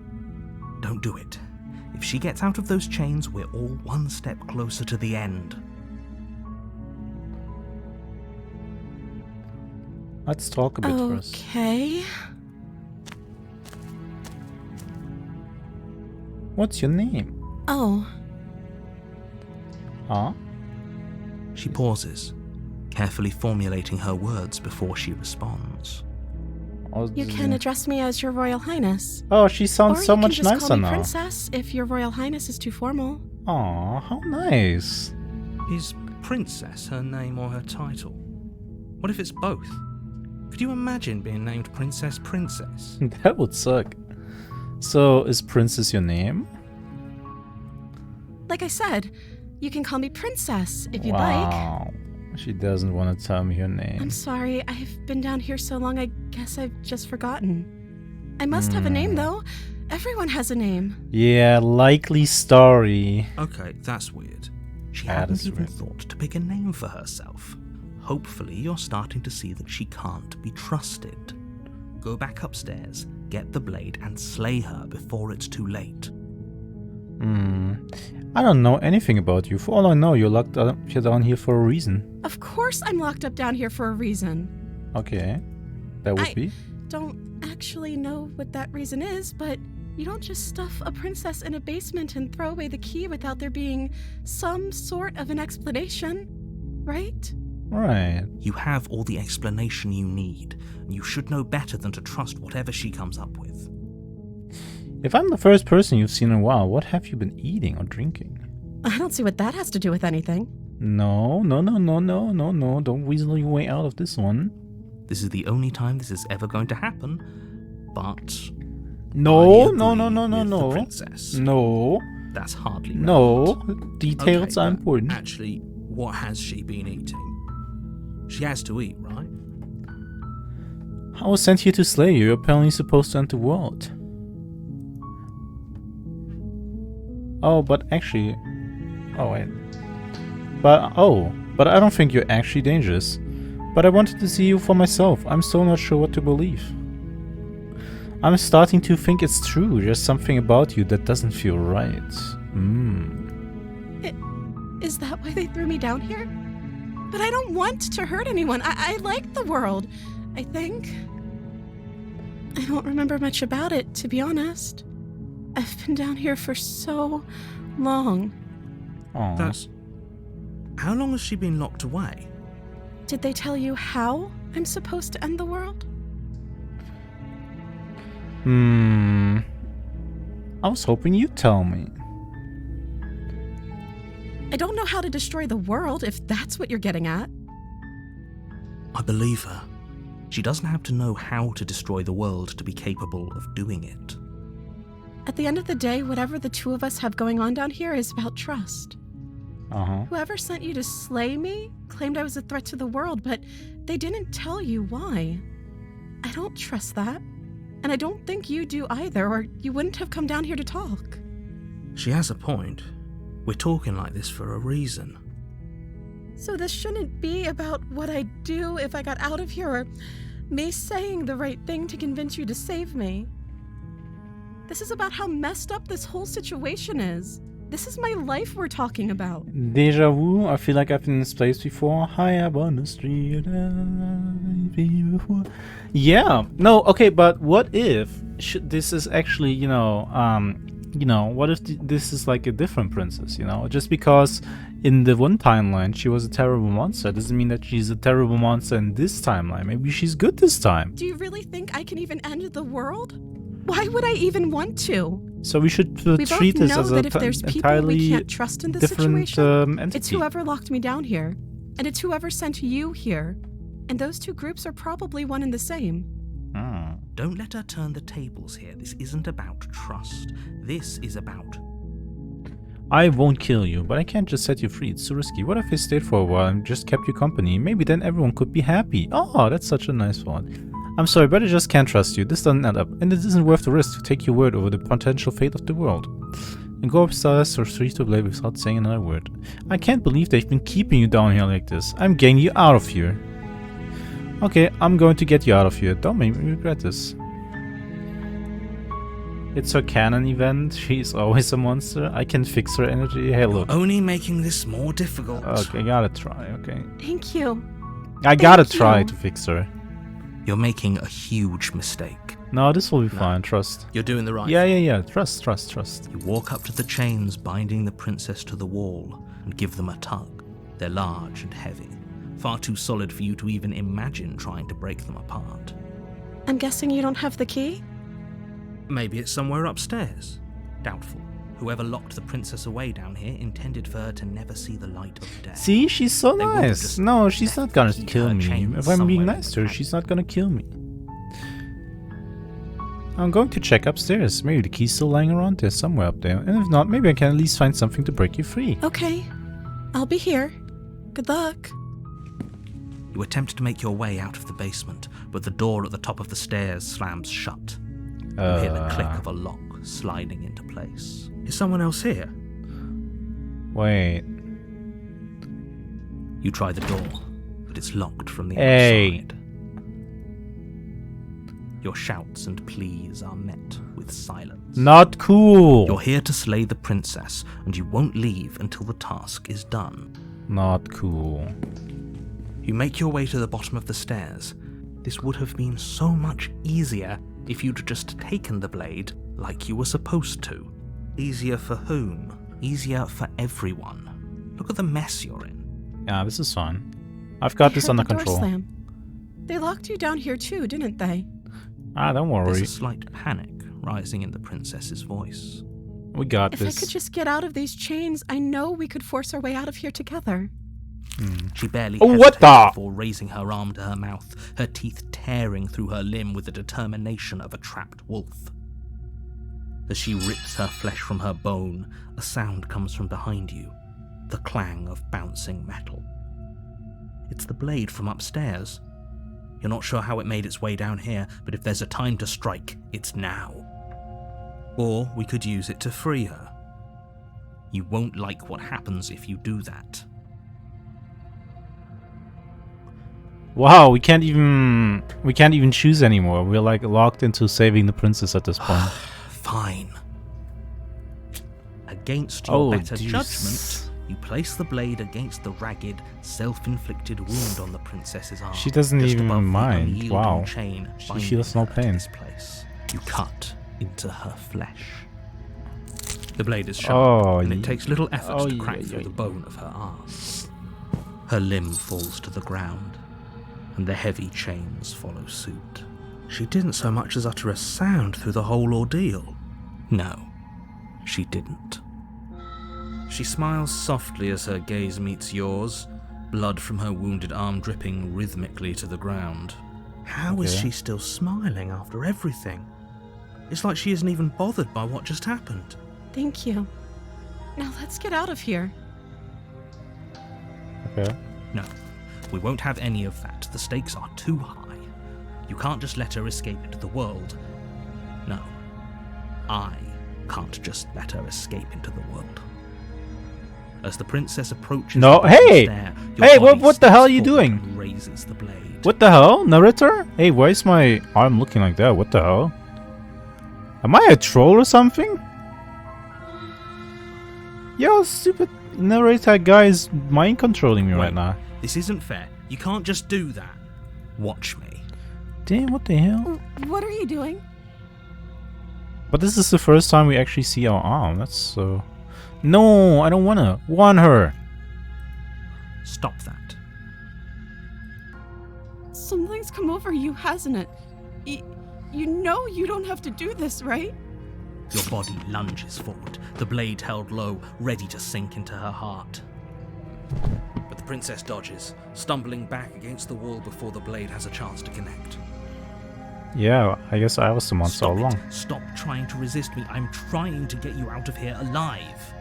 Don't do it. If she gets out of those chains, we're all one step closer to the end. Let's talk a bit first. Okay. What's your name? Oh, Huh? She pauses, carefully formulating her words before she responds. you can address me as Your Royal Highness. Oh, she sounds Or so you much can just nicer call me now. Princess if Your Royal Highness is too formal. Aw, how nice. Is Princess her name or her title? What if it's both? Could you imagine being named Princess Princess? That would suck. So, is Princess your name? Like I said, you can call me Princess if you'd like. Wow. She doesn't want to tell me her name. I'm sorry, I've been down here so long I guess I've just forgotten. I must have a name though. Everyone has a name. Yeah, likely story. Okay, that's weird. She That hadn't is even weird. thought to pick a name for herself. Hopefully you're starting to see that she can't be trusted. Go back upstairs, get the blade, and slay her before it's too late. I don't know anything about you. For all I know, you're locked up here down here for a reason. Of course I'm locked up down here for a reason. Okay. That would be? Don't actually know what that reason is, but you don't just stuff a princess in a basement and throw away the key without there being some sort of an explanation, right? Right. You have all the explanation you need, and you should know better than to trust whatever she comes up with. If I'm the first person you've seen in a while, what have you been eating or drinking? I don't see what that has to do with anything. No. Don't weasel your way out of this one. This is the only time this is ever going to happen, but... No. The princess. No. That's hardly No. relevant. Details Okay, are but important. Actually, what has she been eating? She has to eat, right? I was sent here to slay you. You're apparently supposed to end the world. Oh, but actually... Oh, wait. But I don't think you're actually dangerous. But I wanted to see you for myself. I'm still not sure what to believe. I'm starting to think it's true. There's something about you that doesn't feel right. Is that why they threw me down here? But I don't want to hurt anyone. I like the world, I think. I don't remember much about it, to be honest. I've been down here for so long. Aw. That's... How long has she been locked away? Did they tell you how I'm supposed to end the world? I was hoping you'd tell me. I don't know how to destroy the world, if that's what you're getting at. I believe her. She doesn't have to know how to destroy the world to be capable of doing it. At the end of the day, whatever the two of us have going on down here is about trust. Whoever sent you to slay me claimed I was a threat to the world, but they didn't tell you why. I don't trust that. And I don't think you do either, or you wouldn't have come down here to talk. She has a point. We're talking like this for a reason. So this shouldn't be about what I'd do if I got out of here, or me saying the right thing to convince you to save me. This is about how messed up this whole situation is. This is my life we're talking about. Deja vu. I feel like I've been in this place before. High up on the street. Yeah. No. Okay. But what if this is actually, what if this is like a different princess? Just because in the one timeline she was a terrible monster doesn't mean that she's a terrible monster in this timeline. Maybe she's good this time. Do you really think I can even end the world? Why would I even want to? So we should We treat both this know as that if there's people we entirely can't trust in this different situation, entity. it's whoever locked me down here, and it's whoever sent you here. And those two groups are probably one and the same. Don't let her turn the tables here. This isn't about trust. This is about... I won't kill you, but I can't just set you free. It's too risky. What if I stayed for a while and just kept you company? Maybe then everyone could be happy. Oh, that's such a nice thought. I'm sorry, but I just can't trust you. This doesn't add up, and it isn't worth the risk to take your word over the potential fate of the world. And go upstairs or street to blade without saying another word. I can't believe they've been keeping you down here like this. I'm getting you out of here. Okay, I'm going to get you out of here. Don't make me regret this. It's her canon event. She's always a monster. I can fix her energy. Hey, look. Only making this more difficult. Okay, gotta try, okay. Thank you. I gotta Thank try you. to fix her. You're making a huge mistake. No, this will be fine, trust. You're doing the right Yeah. Trust. You walk up to the chains binding the princess to the wall and give them a tug. They're large and heavy, far too solid for you to even imagine trying to break them apart. I'm guessing you don't have the key? Maybe it's somewhere upstairs. Doubtful. Whoever locked the princess away down here intended for her to never see the light of day. See, she's so They would've nice. just No, she's not gonna keyed kill her me. chains If I'm being somewhere nice in to her, the she's not gonna kill me. I'm going to check upstairs. Maybe the key's still lying around there, somewhere up there. And if not, maybe I can at least find something to break you free. Okay. I'll be here. Good luck. You attempt to make your way out of the basement, but the door at the top of the stairs slams shut. You hear the click of a lock sliding into place. Is someone else here? Wait. You try the door, but it's locked from the Hey. outside. Your shouts and pleas are met with silence. Not cool. You're here to slay the princess, and you won't leave until the task is done. Not cool. You make your way to the bottom of the stairs. This would have been so much easier if you'd just taken the blade like you were supposed to. Easier for whom? Easier for everyone. Look at the mess you're in. Yeah, this is fine. I've got this Heard under the door control. slam. They locked you down here too, didn't they? Ah, don't There's worry. a slight panic rising in the princess's voice. We got If I this. could just get out of these chains, I know we could force our way out of here together. She barely Oh, what hesitates the? before raising her arm to her mouth, her teeth tearing through her limb with the determination of a trapped wolf. As she rips her flesh from her bone, a sound comes from behind you, the clang of bouncing metal. It's the blade from upstairs. You're not sure how it made its way down here, but if there's a time to strike, it's now. Or we could use it to free her. You won't like what happens if you do that. Wow, we can't even choose anymore. We're like locked into saving the princess at this point. Fine. Against your Oh, better deuce. judgment, you place the blade against the ragged, self-inflicted wound on the princess's arm. She doesn't just even above the mind. unyielding Wow. chain She binding feels no her to pain. this place. You cut into her flesh. The blade is sharp, Oh, and ye- it takes little effort oh, to crack ye- through ye- the bone of her arm. Her limb falls to the ground, and the heavy chains follow suit. She didn't so much as utter a sound through the whole ordeal. No, she didn't. She smiles softly as her gaze meets yours, blood from her wounded arm dripping rhythmically to the ground. How is Okay. she still smiling after everything? It's like she isn't even bothered by what just happened. Thank you. Now let's get out of here. Okay. No, we won't have any of that. The stakes are too high. You can't just let her escape into the world. No, I can't just let her escape into the world. As the princess approaches No, the hey! stair, your Hey, body what the hell are steps you forward doing? and raises the blade. What the hell, narrator? Hey, why is my arm looking like that? What the hell? Am I a troll or something? Yo, stupid narrator guy is mind controlling me right Wait. now. This isn't fair. You can't just do that. Watch me. Damn, what the hell? What are you doing? But this is the first time we actually see our arm. That's so... No, I don't wanna. Want her. Stop that. Something's come over you, hasn't it? You know you don't have to do this, right? Your body lunges forward, the blade held low, ready to sink into her heart. But the princess dodges, stumbling back against the wall before the blade has a chance to connect. Yeah, I guess I was the monster all Stop along. it. Stop trying to resist me. I'm trying to get you out of here alive.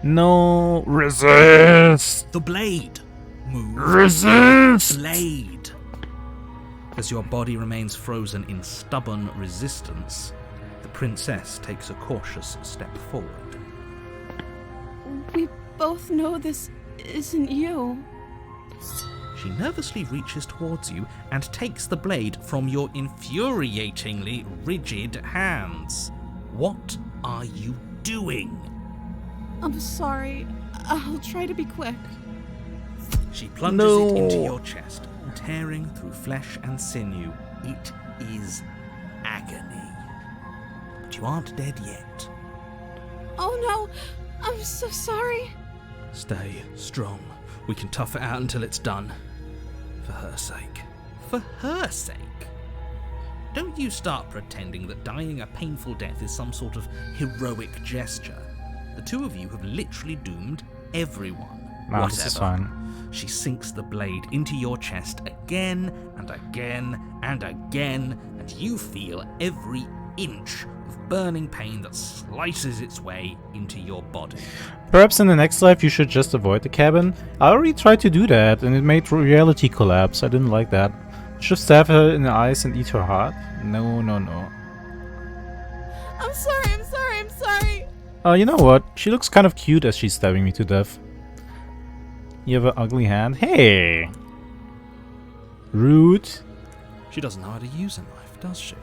No, resist! The blade! Move. Resist! Blade! As your body remains frozen in stubborn resistance, the princess takes a cautious step forward. We both know this isn't you. She nervously reaches towards you and takes the blade from your infuriatingly rigid hands. What are you doing? I'm sorry. I'll try to be quick. She plunges it into your chest, tearing through flesh and sinew. It is agony. But you aren't dead yet. Oh no! I'm so sorry. Stay strong. We can tough it out until it's done. For her sake. For her sake? Don't you start pretending that dying a painful death is some sort of heroic gesture. The two of you have literally doomed everyone. Nah, this is Whatever. fine. She sinks the blade into your chest again and again and again, and you feel every inch of burning pain that slices its way into your body. Perhaps in the next life you should just avoid the cabin. I already tried to do that and it made reality collapse. I didn't like that. Should stab her in the eyes and eat her heart? No, no, no. I'm sorry, I'm sorry, I'm sorry. You know what? She looks kind of cute as she's stabbing me to death. You have an ugly hand? Hey! Rude. She doesn't know how to use a knife. Does she?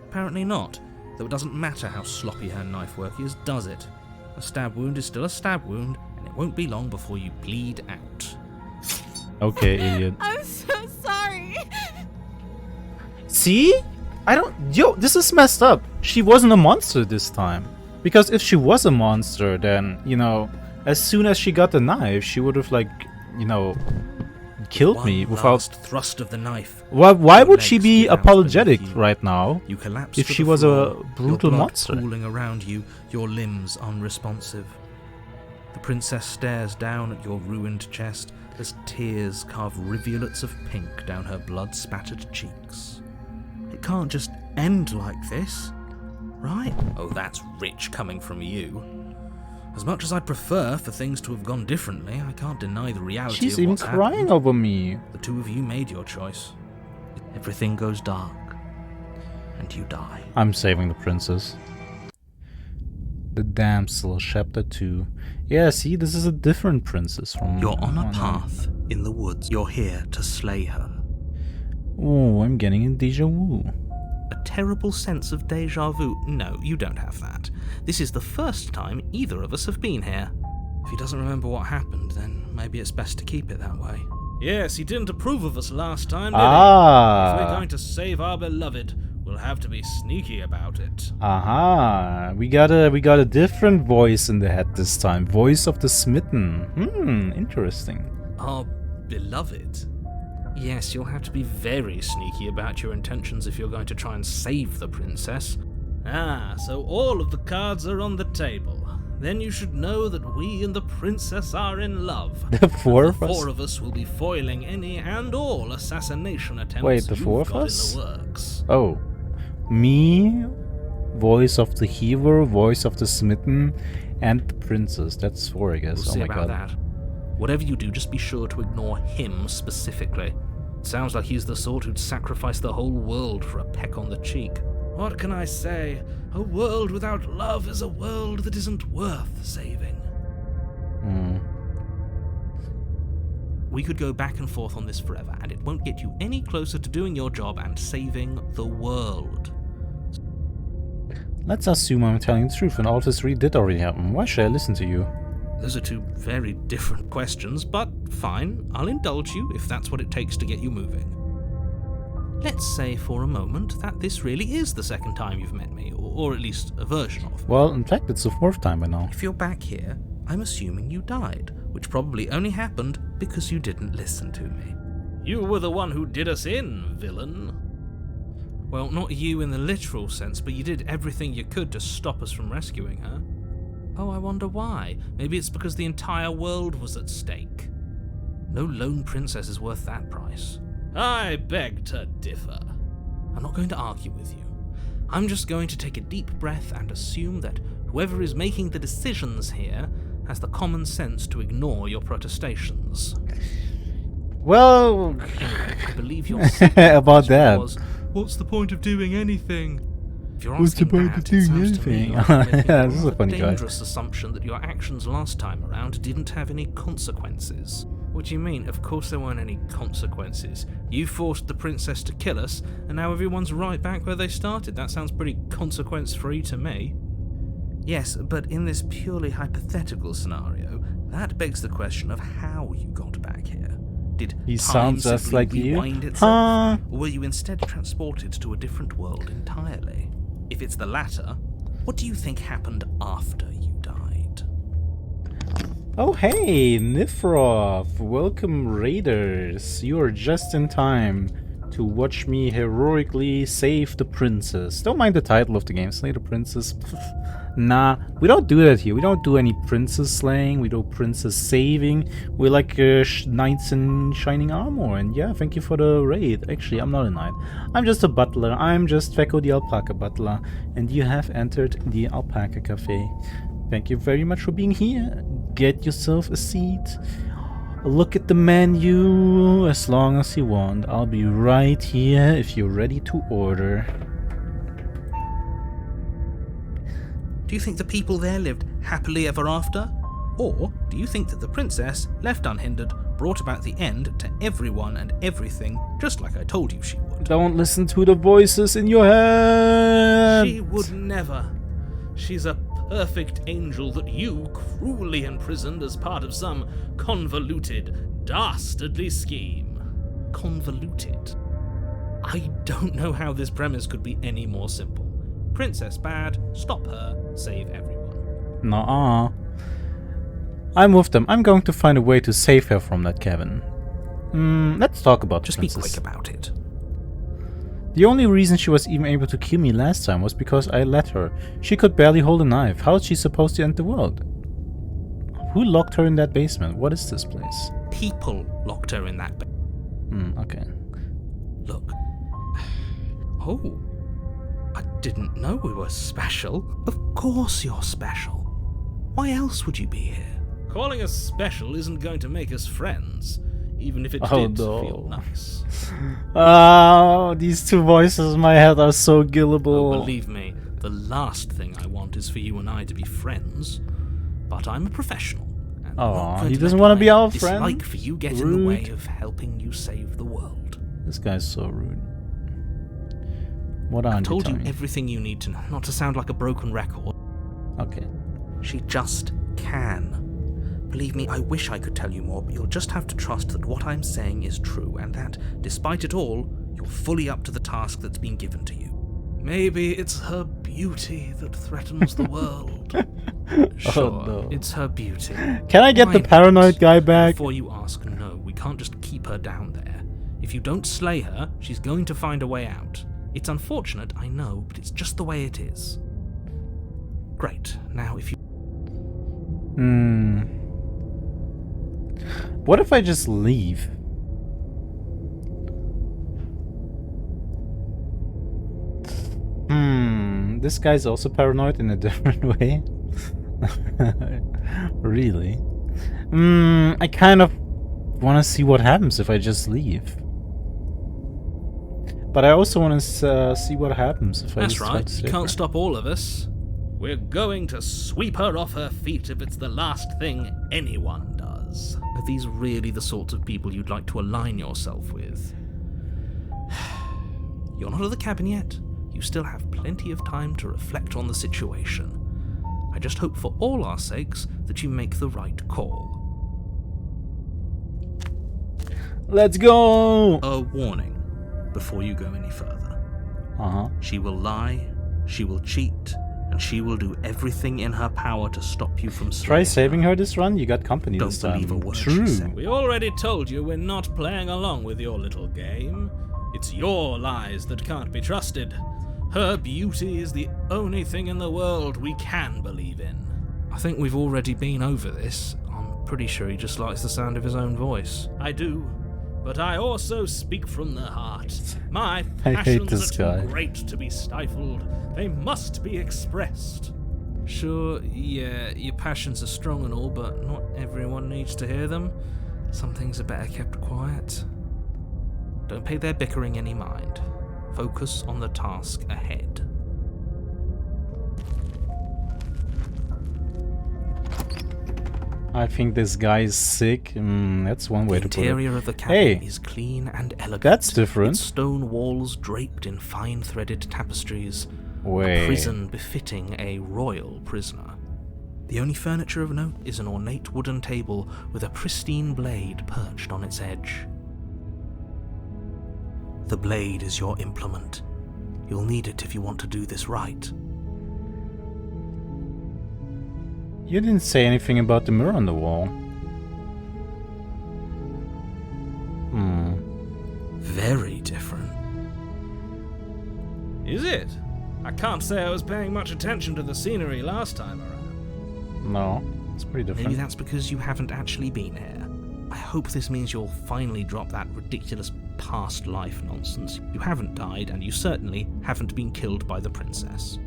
Apparently not, though it doesn't matter how sloppy her knife work is, does it? A stab wound is still a stab wound, and it won't be long before you bleed out. Okay, idiot. I'm so sorry. See? Yo, this is messed up. She wasn't a monster this time. Because if she was a monster, then, you know, as soon as she got the knife, she would have, like, you know, killed me One without... last thrust of the knife. Why Your would she legs be give out apologetic beneath you. right now? You collapse if to she the was floor, a brutal your blood monster? pooling around you, your limbs unresponsive. The princess stares down at your ruined chest as tears carve rivulets of pink down her blood-spattered cheeks. It can't just end like this, right? Oh, that's rich coming from you. As much as I'd prefer for things to have gone differently, I can't deny the reality She's of even what's crying happened. over me. The two of you made your choice. Everything goes dark, and you die. I'm saving the princess. The Damsel, Chapter 2. Yeah, see, this is a different princess from... You're on a one. path in the woods. You're here to slay her. Oh, I'm getting a deja vu. A terrible sense of deja vu. No, you don't have that. This is the first time either of us have been here. If he doesn't remember what happened, then maybe it's best to keep it that way. Yes, he didn't approve of us last time, did he? If we're going to save our beloved, we'll have to be sneaky about it. Aha, we got a different voice in the head this time. Voice of the smitten. Interesting. Our beloved? Yes, you'll have to be very sneaky about your intentions if you're going to try and save the princess. Ah, so all of the cards are on the table. Then you should know that we and the princess are in love. The four of The us? four of us will be foiling any and all assassination attempts Wait, the you've four of got us? in the works. Oh. Me, voice of the hero, voice of the smitten, and the princess. That's four, I guess. We'll see oh my about god. that. Whatever you do, just be sure to ignore him specifically. It sounds like he's the sort who'd sacrifice the whole world for a peck on the cheek. What can I say? A world without love is a world that isn't worth saving. We could go back and forth on this forever, and it won't get you any closer to doing your job and saving the world. Let's assume I'm telling the truth and all this really did already happen. Why should I listen to you? Those are two very different questions, but fine, I'll indulge you if that's what it takes to get you moving. Let's say for a moment that this really is the second time you've met me, or at least a version of me. Well, in fact, it's the fourth time by now. If you're back here, I'm assuming you died, which probably only happened because you didn't listen to me. You were the one who did us in, villain. Well, not you in the literal sense, but you did everything you could to stop us from rescuing her. Oh, I wonder why. Maybe it's because the entire world was at stake. No lone princess is worth that price. I beg to differ. I'm not going to argue with you. I'm just going to take a deep breath and assume that whoever is making the decisions here has the common sense to ignore your protestations. Well, Anyway, I believe your about that. was, what's the point of doing anything? If you're What's the asking point of that, doing it sounds to me anything? like you're making Yeah, a this is a rather funny guy. dangerous assumption that your actions last time around didn't have any consequences. What do you mean? Of course there weren't any consequences. You forced the princess to kill us, and now everyone's right back where they started. That sounds pretty consequence-free to me. Yes, but in this purely hypothetical scenario, that begs the question of how you got back here. Did He time sounds just simply like you. rewind itself, Huh? or were you instead transported to a different world entirely? If it's the latter, what do you think happened after you died? Oh hey, Nifroth! Welcome Raiders! You are just in time to watch me heroically save the princess. Don't mind the title of the game, Slay the Princess. Nah, we don't do that here. We don't do any princess slaying, we do princess saving. We're like knights in shining armor. And yeah, thank you for the raid. Actually, I'm not a knight. I'm just a butler. I'm just Feko the Alpaca Butler. And you have entered the Alpaca Cafe. Thank you very much for being here. Get yourself a seat. Look at the menu as long as you want. I'll be right here if you're ready to order. Do you think the people there lived happily ever after? Or do you think that the princess, left unhindered, brought about the end to everyone and everything, just like I told you she would. Don't listen to the voices in your head. She would never. She's a perfect angel that you cruelly imprisoned as part of some convoluted, dastardly scheme. Convoluted? I don't know how this premise could be any more simple. Princess bad, stop her, save everyone. Nuh-uh. I'm with them. I'm going to find a way to save her from that cabin. Let's talk about Just Princess. be quick about it. The only reason she was even able to kill me last time was because I let her. She could barely hold a knife. How is she supposed to end the world? Who locked her in that basement? What is this place? People locked her in that Okay. Look. Oh. I didn't know we were special. Of course you're special. Why else would you be here? Calling us special isn't going to make us friends, even if it did feel nice. Oh, these two voices in my head are so gullible. Oh, believe me, the last thing I want is for you and I to be friends. But I'm a professional. And he doesn't want to be our friend. friend? Dislike for you get in the way of helping you save the world. This guy's so rude. What aren't I told you telling me? everything you need to know, not to sound like a broken record. Okay. She just can. Believe me, I wish I could tell you more, but you'll just have to trust that what I'm saying is true, and that, despite it all, you're fully up to the task that's been given to you. Maybe it's her beauty that threatens the world. Sure, no. It's her beauty. Can I get Why the paranoid not? guy back? Before you ask, no, we can't just keep her down there. If you don't slay her, she's going to find a way out. It's unfortunate, I know, but it's just the way it is. Great. Now, if you... What if I just leave? This guy's also paranoid in a different way. Really? I kind of want to see what happens if I just leave. But I also want to see what happens if I That's just try right, to you save can't her. stop all of us. We're going to sweep her off her feet if it's the last thing anyone does. Are these really the sorts of people you'd like to align yourself with? You're not at the cabin yet. You still have plenty of time to reflect on the situation. I just hope for all our sakes that you make the right call. Let's go! A warning before you go any further. She will lie, she will cheat, and she will do everything in her power to stop you from Try slaying saving her. her this run, you got company Don't this time. believe a word she True. said. We already told you we're not playing along with your little game. It's your lies that can't be trusted. Her beauty is the only thing in the world we can believe in. I think we've already been over this. I'm pretty sure he just likes the sound of his own voice. I do. But I also speak from the heart. My I hate passions this are guy. too great to be stifled. They must be expressed. Sure, yeah, your passions are strong and all, but not everyone needs to hear them. Some things are better kept quiet. Don't pay their bickering any mind. Focus on the task ahead. I think this guy is sick. That's one way The to put it. interior of the cabin Hey, is clean and elegant. that's different. Its stone walls draped in fine threaded tapestries. A Wait. prison befitting a royal prisoner. The only furniture of note is an ornate wooden table with a pristine blade perched on its edge. The blade is your implement. You'll need it if you want to do this right. You didn't say anything about the mirror on the wall. Very different. Is it? I can't say I was paying much attention to the scenery last time around. No, it's pretty different. Maybe that's because you haven't actually been here. I hope this means you'll finally drop that ridiculous past life nonsense. You haven't died, and you certainly haven't been killed by the princess.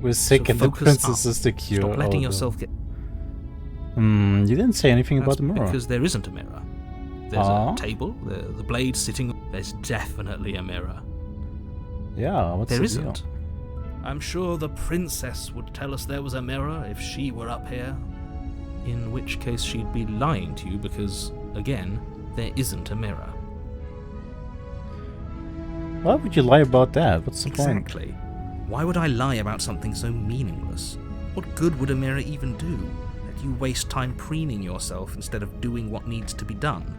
We're sick So and the focus princess up. is the cure. Stop letting Oh, yourself get... You didn't say anything about That's the mirror. because there isn't a mirror. There's Ah. a table, the blade sitting... There's definitely a mirror. Yeah, what's There the isn't. deal? I'm sure the princess would tell us there was a mirror if she were up here. In which case she'd be lying to you because Again, there isn't a mirror. Why would you lie about that? What's the point? Exactly. Why would I lie about something so meaningless? What good would a mirror even do? That you waste time preening yourself instead of doing what needs to be done.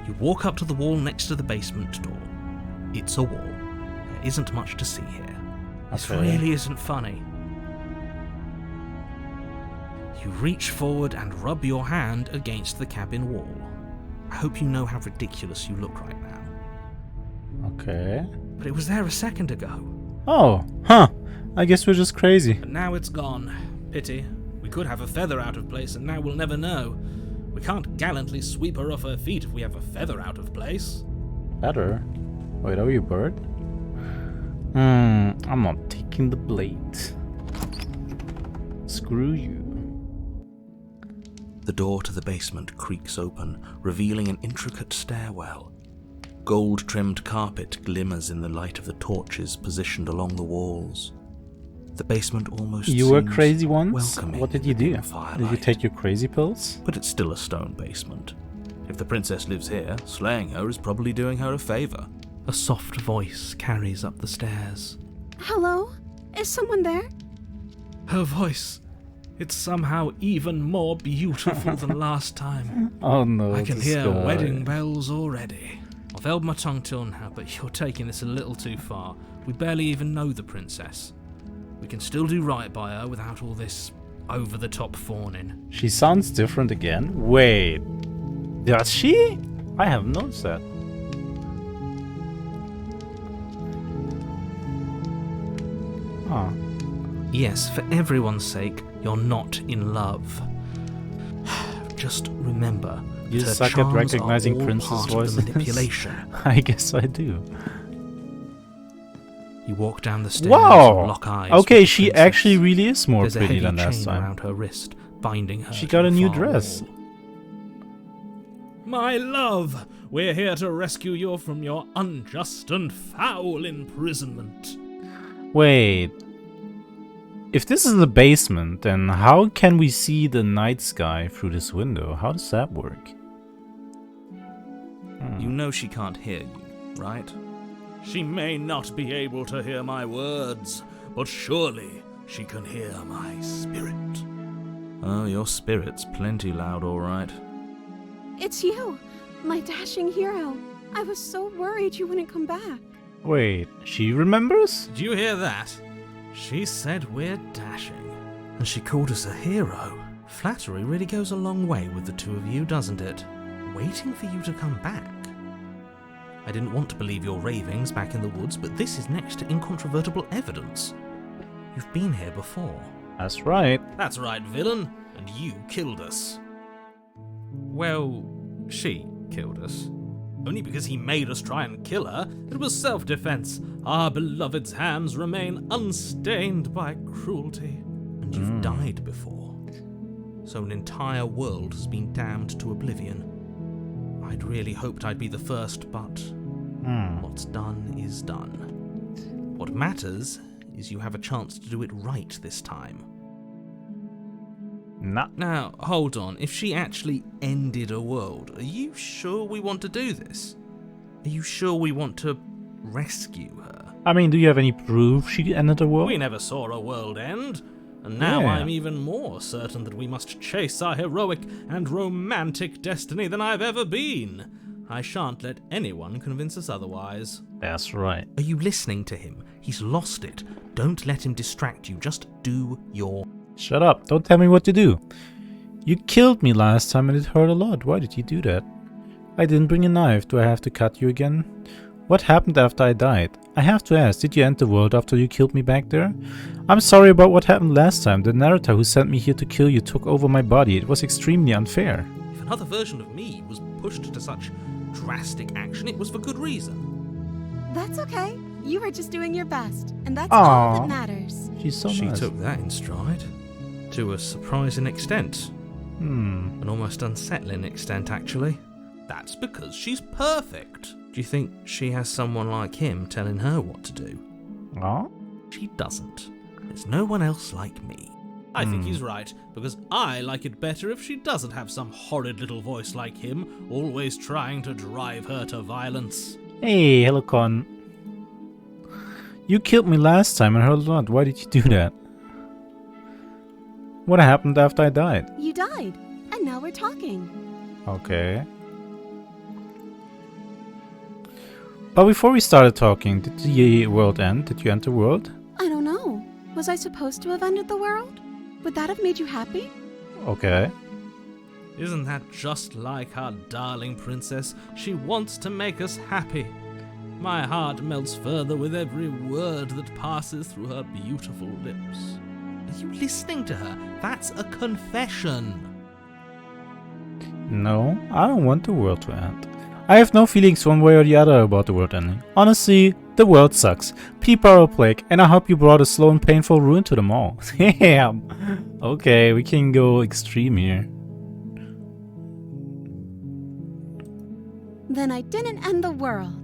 You walk up to the wall next to the basement door. It's a wall. There isn't much to see here. This Okay. really isn't funny. You reach forward and rub your hand against the cabin wall. I hope you know how ridiculous you look right now. Okay. But it was there a second ago. Oh, huh. I guess we're just crazy. But now it's gone. Pity. We could have a feather out of place and now we'll never know. We can't gallantly sweep her off her feet if we have a feather out of place. Better. Wait, are you a bird? I'm not taking the blade. Screw you. The door to the basement creaks open, revealing an intricate stairwell. Gold-trimmed carpet glimmers in the light of the torches positioned along the walls. The basement almost You were seems crazy once? welcoming What did you in the do? firelight. Did you take your crazy pills? But it's still a stone basement. If the princess lives here, slaying her is probably doing her a favor. A soft voice carries up the stairs. Hello? Is someone there? Her voice. It's somehow even more beautiful than last time. Oh no, I can this hear guy. wedding bells already. I've held my tongue till now, but you're taking this a little too far. We barely even know the princess. We can still do right by her without all this over-the-top fawning. She sounds different again. Wait. Does she? I haven't noticed that. Huh. Yes, for everyone's sake, you're not in love. Just remember, You that her suck at charms recognizing are all princess part of voices. the manipulation. I guess I do. You walk down the stairs Wow! and lock eyes. Okay, with the she princess. actually really is more There's a pretty heavy than last chain time. around her wrist, binding her. She to got a the new far dress. wall. My love, we're here to rescue you from your unjust and foul imprisonment. Wait. If this is the basement, then how can we see the night sky through this window? How does that work? You know she can't hear you, right? She may not be able to hear my words, but surely she can hear my spirit. Oh, your spirit's plenty loud, all right. It's you, my dashing hero. I was so worried you wouldn't come back. Wait, she remembers? Did you hear that? She said we're dashing, and she called us a hero. Flattery really goes a long way with the two of you, doesn't it? Waiting for you to come back. I didn't want to believe your ravings back in the woods, but this is next to incontrovertible evidence. You've been here before. That's right. That's right, villain, and you killed us. Well, she killed us. Only because he made us try and kill her. It was self-defense. Our beloved's hands remain unstained by cruelty. And you've died before. So an entire world has been damned to oblivion. I'd really hoped I'd be the first, but what's done is done. What matters is you have a chance to do it right this time. Nah. Now, hold on. If she actually ended a world, are you sure we want to do this? Are you sure we want to rescue her? I mean, do you have any proof she ended the world? We never saw a world end. And now Yeah. I'm even more certain that we must chase our heroic and romantic destiny than I've ever been. I shan't let anyone convince us otherwise. That's right. Are you listening to him? He's lost it. Don't let him distract you. Just do your... Shut up. Don't tell me what to do. You killed me last time and it hurt a lot. Why did you do that? I didn't bring a knife. Do I have to cut you again? What happened after I died? I have to ask, did you end the world after you killed me back there? I'm sorry about what happened last time. The narrator who sent me here to kill you took over my body. It was extremely unfair. If another version of me was pushed to such drastic action, it was for good reason. That's okay. You were just doing your best, and that's Aw. all that matters. She's so She nice. took that in stride. To a surprising extent. Hmm. An almost unsettling extent, actually. That's because she's perfect. Do you think she has someone like him telling her what to do? Oh? She doesn't. There's no one else like me. I think he's right, because I like it better if she doesn't have some horrid little voice like him, always trying to drive her to violence. Hey, Helicon. You killed me last time and hurt a lot. Why did you do that? What happened after I died? You died, and now we're talking. Okay. But before we started talking, did the world end? Did you end the world? I don't know. Was I supposed to have ended the world? Would that have made you happy? Okay. Isn't that just like our darling princess? She wants to make us happy. My heart melts further with every word that passes through her beautiful lips. Are you listening to her? That's a confession. No, I don't want the world to end. I have no feelings one way or the other about the world ending. Honestly, the world sucks. People are a plague, and I hope you brought a slow and painful ruin to them all. Damn. Okay, we can go extreme here. Then I didn't end the world.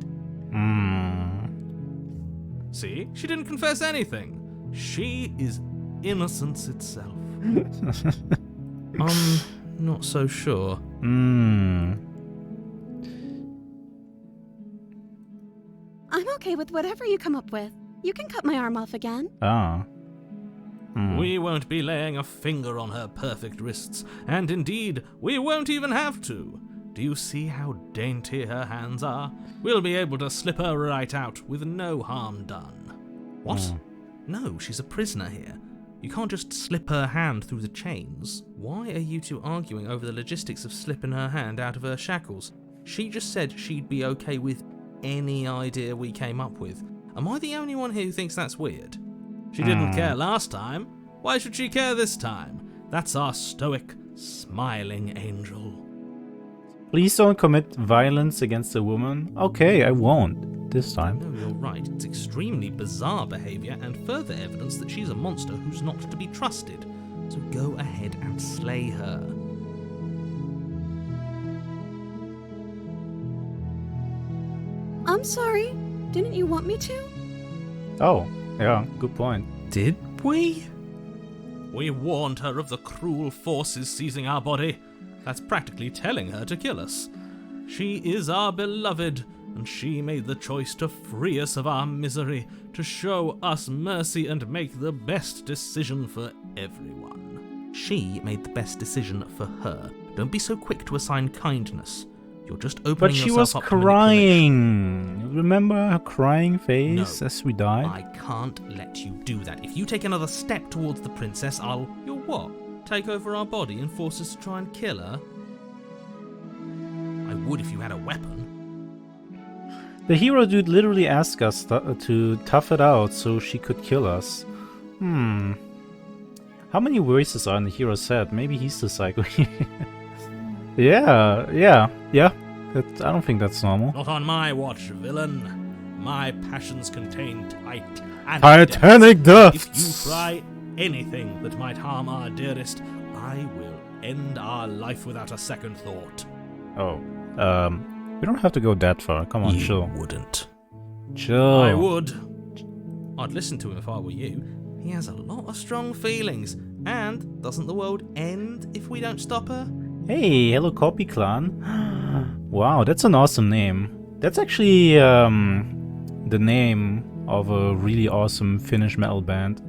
See? She didn't confess anything. She is innocence itself. I'm not so sure. I'm okay with whatever you come up with. You can cut my arm off again. Ah. We won't be laying a finger on her perfect wrists, and indeed, we won't even have to. Do you see how dainty her hands are? We'll be able to slip her right out with no harm done. What? No, she's a prisoner here. You can't just slip her hand through the chains. Why are you two arguing over the logistics of slipping her hand out of her shackles? She just said she'd be okay with any idea we came up with. Am I the only one here who thinks that's weird? She didn't care last time. Why should she care this time? That's our stoic, smiling angel. Please don't commit violence against a woman. Okay, I won't. This time. No, you're right. It's extremely bizarre behaviour and further evidence that she's a monster who's not to be trusted. So go ahead and slay her. I'm sorry. Didn't you want me to? Oh, yeah, good point. Did we? We warned her of the cruel forces seizing our body. That's practically telling her to kill us. She is our beloved, and she made the choice to free us of our misery, to show us mercy and make the best decision for everyone. She made the best decision for her. Don't be so quick to assign kindness. You're just opening But she yourself was up to manipulation. crying. Remember her crying face as we died? I can't let you do that. If you take another step towards the princess, You'll what? Take over our body and force us to try and kill her? I would if you had a weapon. The hero dude literally asked us to tough it out so she could kill us. How many voices are in the hero's head? Maybe he's the psycho. Yeah. I don't think that's normal. Not on my watch, villain. My passions contain Titanic depths! If you try anything that might harm our dearest, I will end our life without a second thought. Oh, we don't have to go that far. Come on, chill. You wouldn't. Chill. I would. I'd listen to him if I were you. He has a lot of strong feelings. And doesn't the world end if we don't stop her? Hey, hello Copy Clan. Wow, that's an awesome name. That's actually the name of a really awesome Finnish metal band.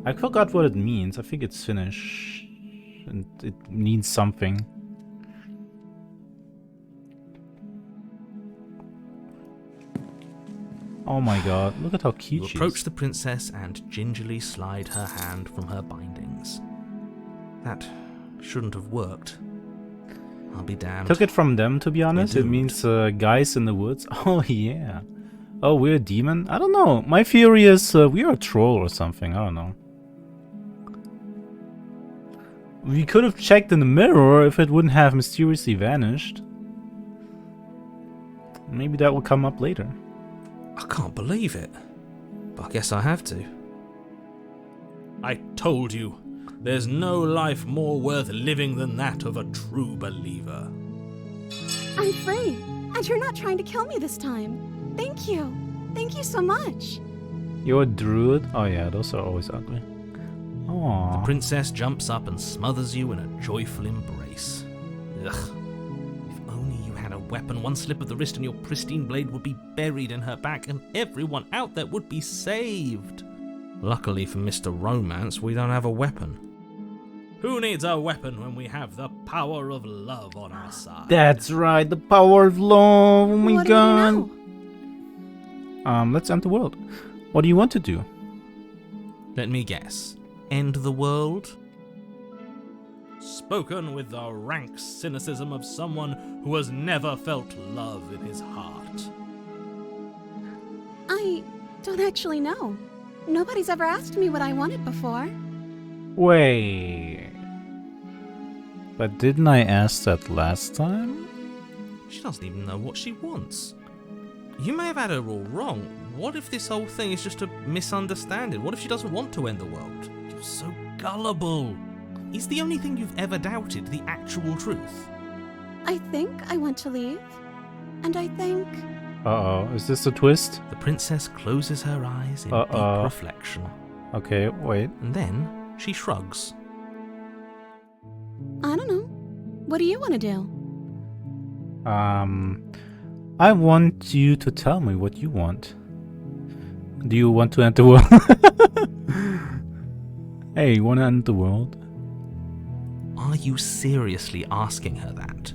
I forgot what it means. I think it's Finnish. And it means something. Oh my god, look at how cute You she approach is. the princess and gingerly slide her hand from her bindings. That shouldn't have worked. I'll be damned. Took it from them, to be honest. It doomed. means guys in the woods. Oh, yeah. Oh, we're a demon? I don't know. My theory is we're a troll or something. I don't know. We could have checked in the mirror if it wouldn't have mysteriously vanished. Maybe that will come up later. I can't believe it. But I guess I have to. I told you, there's no life more worth living than that of a true believer. I'm free, and you're not trying to kill me this time. Thank you. Thank you so much. You're a druid? Oh yeah, those are always ugly. The Aww. princess jumps up and smothers you in a joyful embrace. Ugh. If only you had a weapon, one slip of the wrist and your pristine blade would be buried in her back and everyone out there would be saved. Luckily for Mr. Romance, we don't have a weapon. Who needs a weapon when we have the power of love on our side? That's right, the power of love. Oh my What god. do you know? Let's end the world. What do you want to do? Let me guess. End the world? Spoken with the rank cynicism of someone who has never felt love in his heart. I don't actually know. Nobody's ever asked me what I wanted before. Wait. But didn't I ask that last time? She doesn't even know what she wants. You may have had her all wrong. What if this whole thing is just a misunderstanding? What if she doesn't want to end the world? You're so gullible. Is the only thing you've ever doubted the actual truth? I think I want to leave. And I think... Uh-oh, is this a twist? The princess closes her eyes in Uh-oh. deep reflection. Okay, wait. And then she shrugs. I don't know. What do you want to do? I want you to tell me what you want. Do you want to end the world? Hey, you want to end the world? Are you seriously asking her that?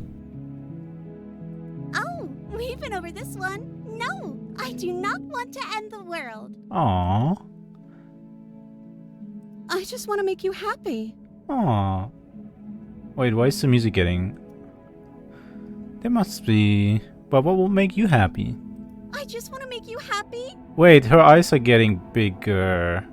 Oh, we've been over this one. No, I do not want to end the world. Aww. I just want to make you happy. Aww. Wait, why is the music getting... There must be... But what will make you happy? I just want to make you happy. Wait, her eyes are getting bigger.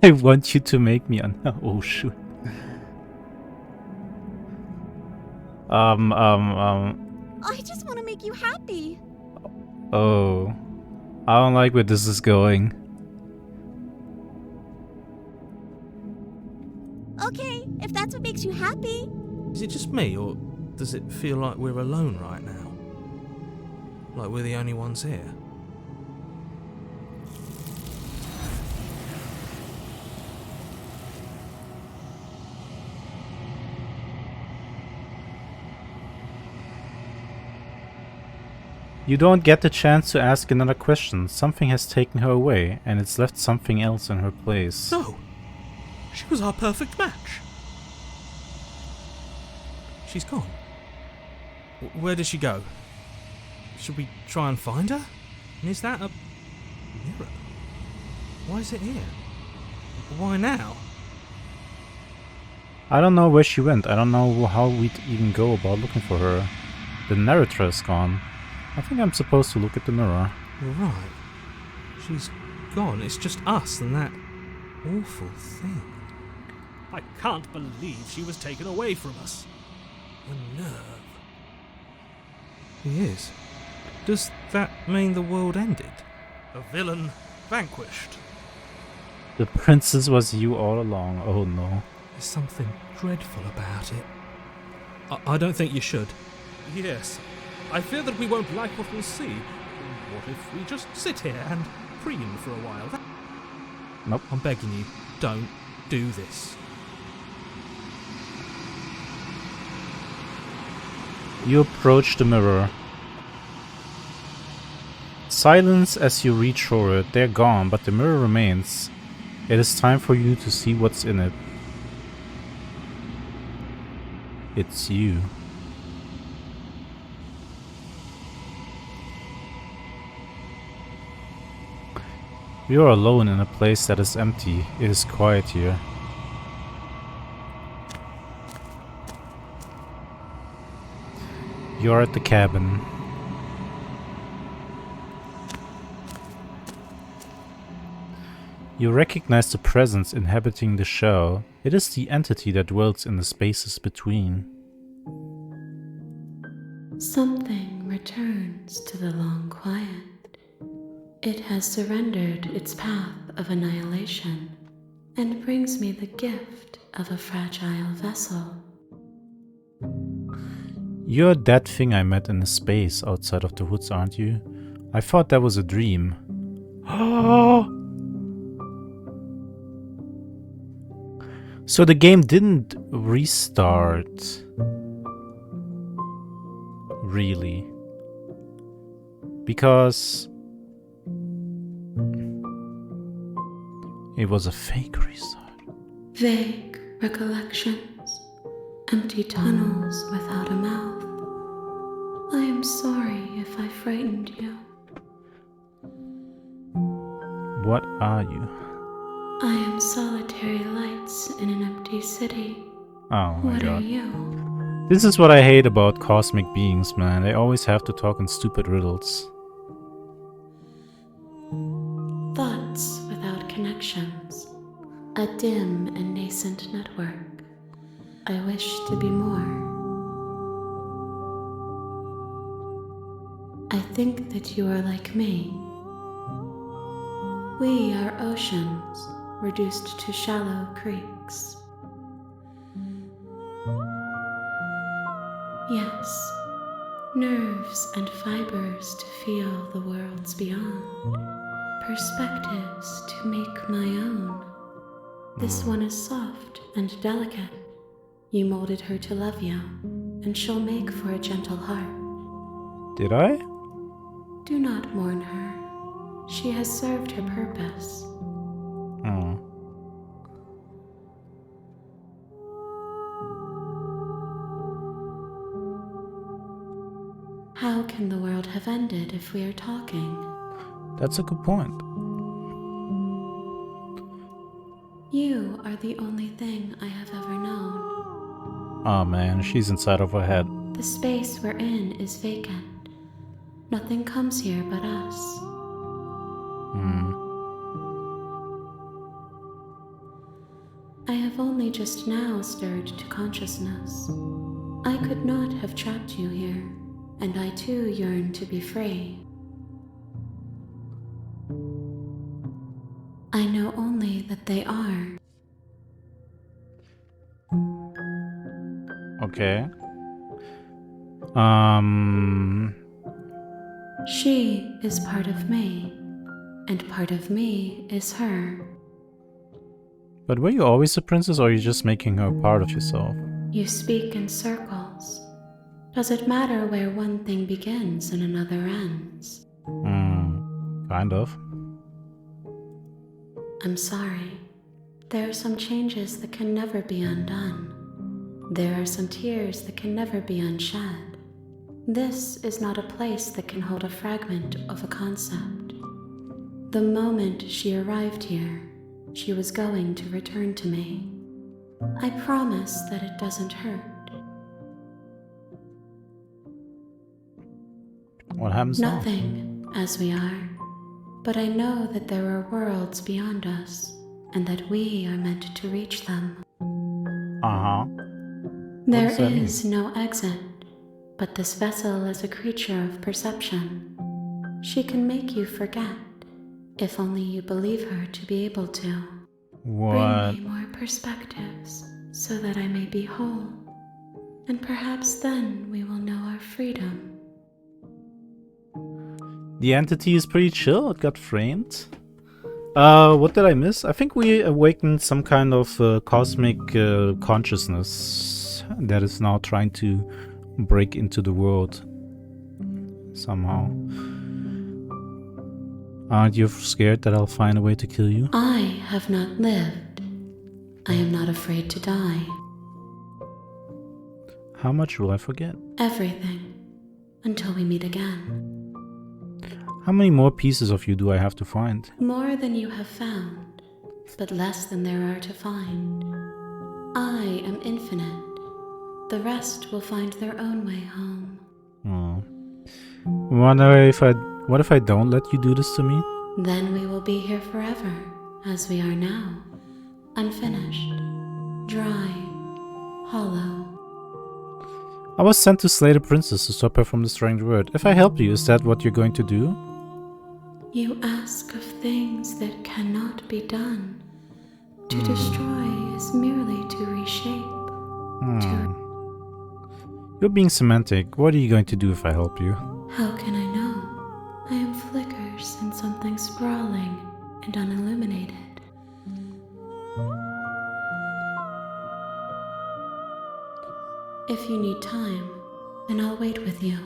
I want you to make me oh shoot. I just want to make you happy. Oh. I don't like where this is going. Okay, if that's what makes you happy. Is it just me, or does it feel like we're alone right now? Like we're the only ones here? You don't get the chance to ask another question. Something has taken her away, and it's left something else in her place. No! She was our perfect match! She's gone. Where did she go? Should we try and find her? And is that a mirror? Why is it here? Why now? I don't know where she went. I don't know how we'd even go about looking for her. The narrator is gone. I think I'm supposed to look at the mirror. You're right. She's gone. It's just us and that awful thing. I can't believe she was taken away from us. The nerve. He is. Does that mean the world ended? A villain vanquished. The princess was you all along. Oh no. There's something dreadful about it. I don't think you should. Yes. I fear that we won't like what we'll see. What if we just sit here and preen for a while? Nope. I'm begging you, don't do this. You approach the mirror. Silence as you reach for it. They're gone, but the mirror remains. It is time for you to see what's in it. It's you. You are alone in a place that is empty. It is quiet here. You are at the cabin. You recognize the presence inhabiting the shell. It is the entity that dwells in the spaces between. Something returns to the long quiet. It has surrendered its path of annihilation and brings me the gift of a fragile vessel. You're that thing I met in the space outside of the woods, aren't you? I thought that was a dream. So the game didn't restart. Really. Because it was a fake restart. Vague recollections, empty tunnels without a mouth. I am sorry if I frightened you. What are you? I am solitary lights in an empty city. Oh my What are god. you? This is what I hate about cosmic beings, man. They always have to talk in stupid riddles. Thoughts without connections. A dim and nascent network. I wish to be more. I think that you are like me. We are oceans, reduced to shallow creeks. Yes, nerves and fibers to feel the worlds beyond, perspectives to make my own. This one is soft and delicate. You molded her to love you, and she'll make for a gentle heart. Did I? Do not mourn her. She has served her purpose. Oh. How can the world have ended if we are talking? That's a good point. You are the only thing I have ever known. Oh man, she's inside of her head. The space we're in is vacant. Nothing comes here but us. I have only just now stirred to consciousness. I could not have trapped you here, and I too yearn to be free. I know only that they are. Okay. She is part of me, and part of me is her. But were you always a princess, or are you just making her a part of yourself? You speak in circles. Does it matter where one thing begins and another ends? Kind of. I'm sorry. There are some changes that can never be undone. There are some tears that can never be unshed. This is not a place that can hold a fragment of a concept. The moment she arrived here, she was going to return to me. I promise that it doesn't hurt. What happens now? Nothing, as we are. But I know that there are worlds beyond us, and that we are meant to reach them. Uh-huh. There does that mean? is no exit, but this vessel is a creature of perception. She can make you forget, if only you believe her to be able to. What? Bring me more perspectives, so that I may be whole, and perhaps then we will know our freedom. The entity is pretty chill. It got framed. What did I miss? I think we awakened some kind of cosmic consciousness that is now trying to break into the world somehow. Aren't you scared that I'll find a way to kill you? I have not lived. I am not afraid to die. How much will I forget? Everything, until we meet again. How many more pieces of you do I have to find? More than you have found, but less than there are to find. I am infinite. The rest will find their own way home. Oh. What if I don't let you do this to me? Then we will be here forever, as we are now. Unfinished, dry, hollow. I was sent to slay the princess to stop her from destroying the world. If I help you, is that what you're going to do? You ask of things that cannot be done. To destroy is merely to reshape. You're being semantic. What are you going to do if I help you? How can I know? I am flickers in something sprawling and unilluminated. If you need time, then I'll wait with you.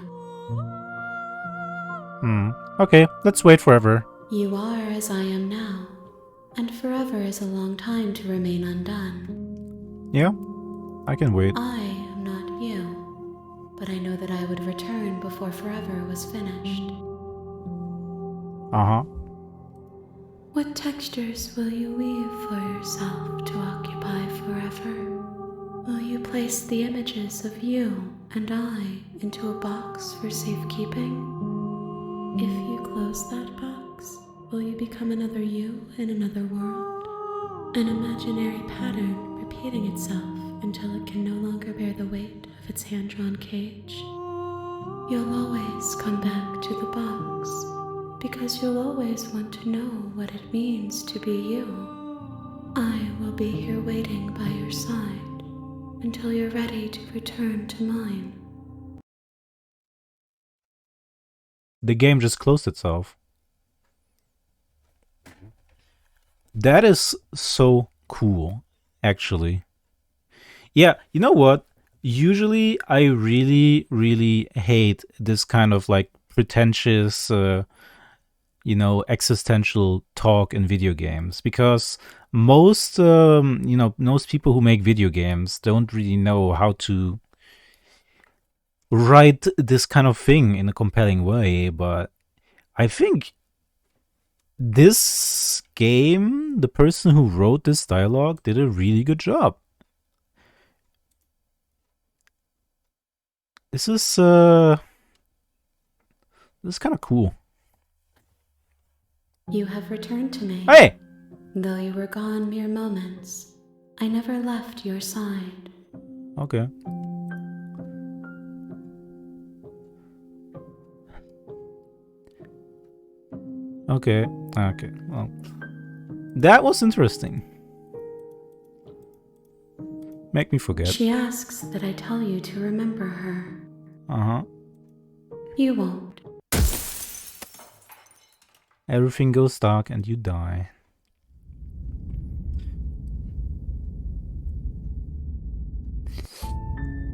Okay, let's wait forever. You are as I am now, and forever is a long time to remain undone. Yeah, I can wait. I am not you, but I know that I would return before forever was finished. Uh-huh. What textures will you weave for yourself to occupy forever? Will you place the images of you and I into a box for safekeeping? If you close that box, will you become another you in another world? An imaginary pattern repeating itself until it can no longer bear the weight of its hand-drawn cage? You'll always come back to the box, because you'll always want to know what it means to be you. I will be here waiting by your side until you're ready to return to mine. The game just closed itself. That is so cool, actually. Yeah, you know what? Usually I really, really hate this kind of like pretentious, existential talk in video games, because most people who make video games don't really know how to write this kind of thing in a compelling way. But I think this game, the person who wrote this dialogue did a really good job. This is kind of cool. You have returned to me. Hey! Though you were gone mere moments, I never left your side. Okay. Okay. Well, that was interesting. Make me forget. She asks that I tell you to remember her. Uh-huh. You won't. Everything goes dark and you die.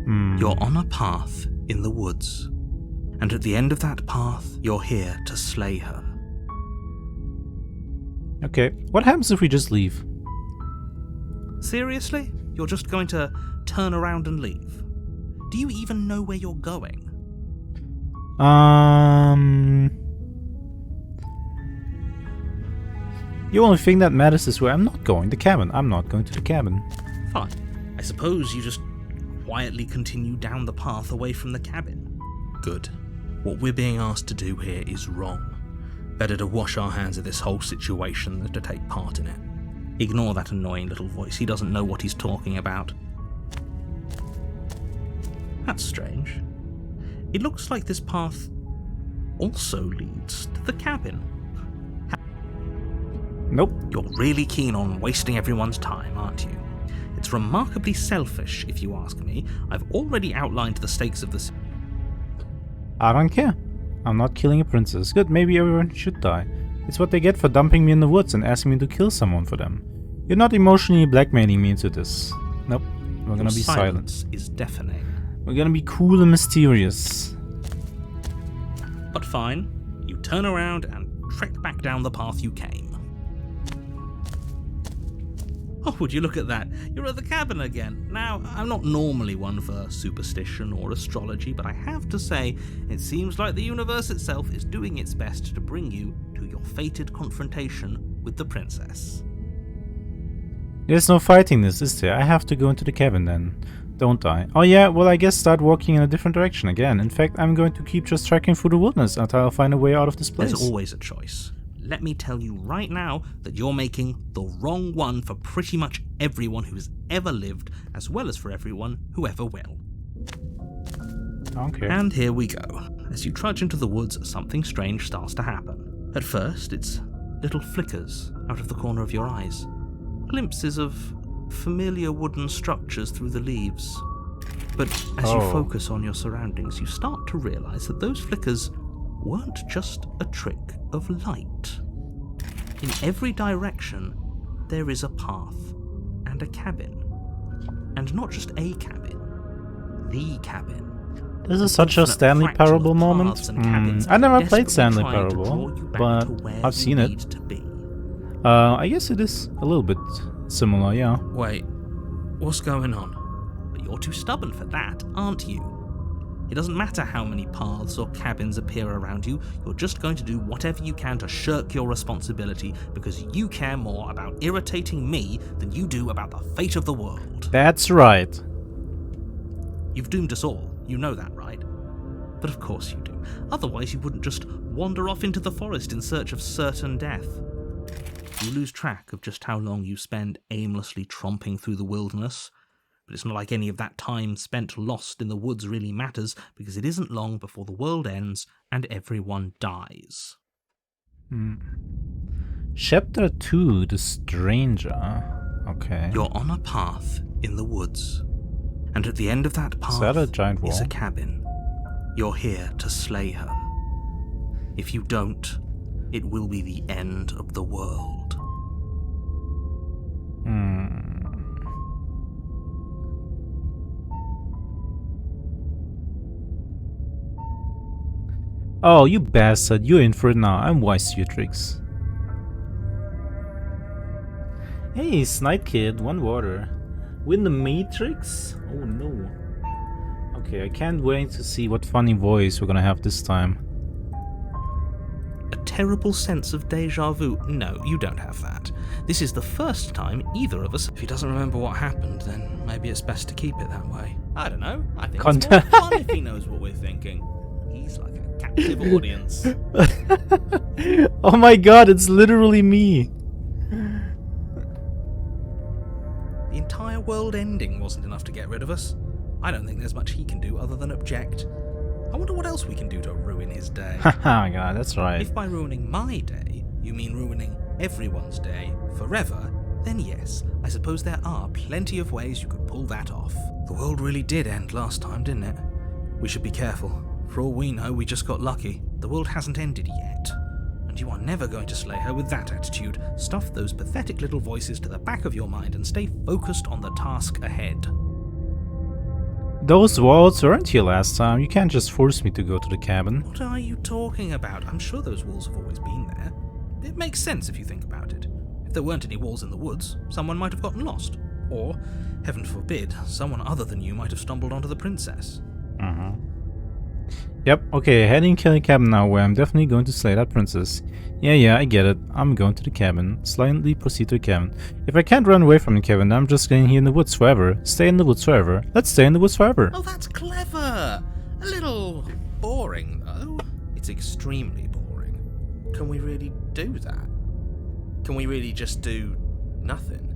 You're on a path in the woods, and at the end of that path, you're here to slay her. Okay, what happens if we just leave? Seriously? You're just going to turn around and leave? Do you even know where you're going? The only thing that matters is where I'm not going. The cabin. I'm not going to the cabin. Fine. I suppose you just quietly continue down the path away from the cabin. Good. What we're being asked to do here is wrong. Better to wash our hands of this whole situation than to take part in it. Ignore that annoying little voice. He doesn't know what he's talking about. That's strange. It looks like this path also leads to the cabin. Nope. You're really keen on wasting everyone's time, aren't you? It's remarkably selfish, if you ask me. I've already outlined the stakes of this. I don't care. I'm not killing a princess. Good, maybe everyone should die. It's what they get for dumping me in the woods and asking me to kill someone for them. You're not emotionally blackmailing me into this. Nope. We're gonna be silent. Silence is deafening. We're gonna be cool and mysterious. But fine. You turn around and trek back down the path you came. Oh, would you look at that? You're at the cabin again. Now, I'm not normally one for superstition or astrology, but I have to say, it seems like the universe itself is doing its best to bring you to your fated confrontation with the princess. There's no fighting this, is there? I have to go into the cabin then, don't I? Oh yeah, well I guess start walking in a different direction again. In fact, I'm going to keep just trekking through the wilderness until I find a way out of this place. There's always a choice. Let me tell you right now that you're making the wrong one for pretty much everyone who's ever lived, as well as for everyone who ever will. Okay. And here we go. As you trudge into the woods, something strange starts to happen. At first, it's little flickers out of the corner of your eyes. glimpses of familiar wooden structures through the leaves. But as you focus on your surroundings, you start to realize that those flickers weren't just a trick of light. In every direction, there is a path and a cabin. And not just a cabin, the cabin. This is such a Stanley Fractal Parable of moment. paths and cabins I never played desperately Stanley trying to draw Parable, you back but to where I've you seen it. need to be. I guess it is a little bit similar, yeah. Wait, what's going on? But you're too stubborn for that, aren't you? It doesn't matter how many paths or cabins appear around you, you're just going to do whatever you can to shirk your responsibility because you care more about irritating me than you do about the fate of the world. That's right. You've doomed us all, you know that, right? But of course you do. Otherwise you wouldn't just wander off into the forest in search of certain death. You lose track of just how long you spend aimlessly tromping through the wilderness. But it's not like any of that time spent lost in the woods really matters, because it isn't long before the world ends and everyone dies. Chapter 2, The Stranger. Okay. You're on a path in the woods. And at the end of that path that a giant is a wall? cabin. You're here to slay her. If you don't, it will be the end of the world. Oh, you bastard, you're in for it now. I'm wise to your tricks. Hey, Snipe Kid, one water. Win the Matrix? Oh no. Okay, I can't wait to see what funny voice we're gonna have this time. A terrible sense of deja vu? No, you don't have that. This is the first time either of us... If he doesn't remember what happened, then maybe it's best to keep it that way. I don't know. I think Conte- it's more fun if he knows what we're thinking. He's like a captive audience. Oh my god, it's literally me. The entire world ending wasn't enough to get rid of us. I don't think there's much he can do other than object. I wonder what else we can do to ruin his day. Oh my god, that's right. If by ruining my day, you mean ruining everyone's day forever, then yes, I suppose there are plenty of ways you could pull that off. The world really did end last time, didn't it? We should be careful. For all we know, we just got lucky. The world hasn't ended yet. And you are never going to slay her with that attitude. Stuff those pathetic little voices to the back of your mind and stay focused on the task ahead. Those walls weren't here last time. You can't just force me to go to the cabin. What are you talking about? I'm sure those walls have always been there. It makes sense if you think about it. If there weren't any walls in the woods, someone might have gotten lost. Or, heaven forbid, someone other than you might have stumbled onto the princess. Yep, okay, heading to the cabin now, where I'm definitely going to slay that princess. Yeah, I get it. I'm going to the cabin. Slightly proceed to the cabin. If I can't run away from the cabin, I'm just staying here in the woods forever. Stay in the woods forever. Let's stay in the woods forever. Oh, that's clever! A little boring, though. It's extremely boring. Can we really do that? Can we really just do nothing?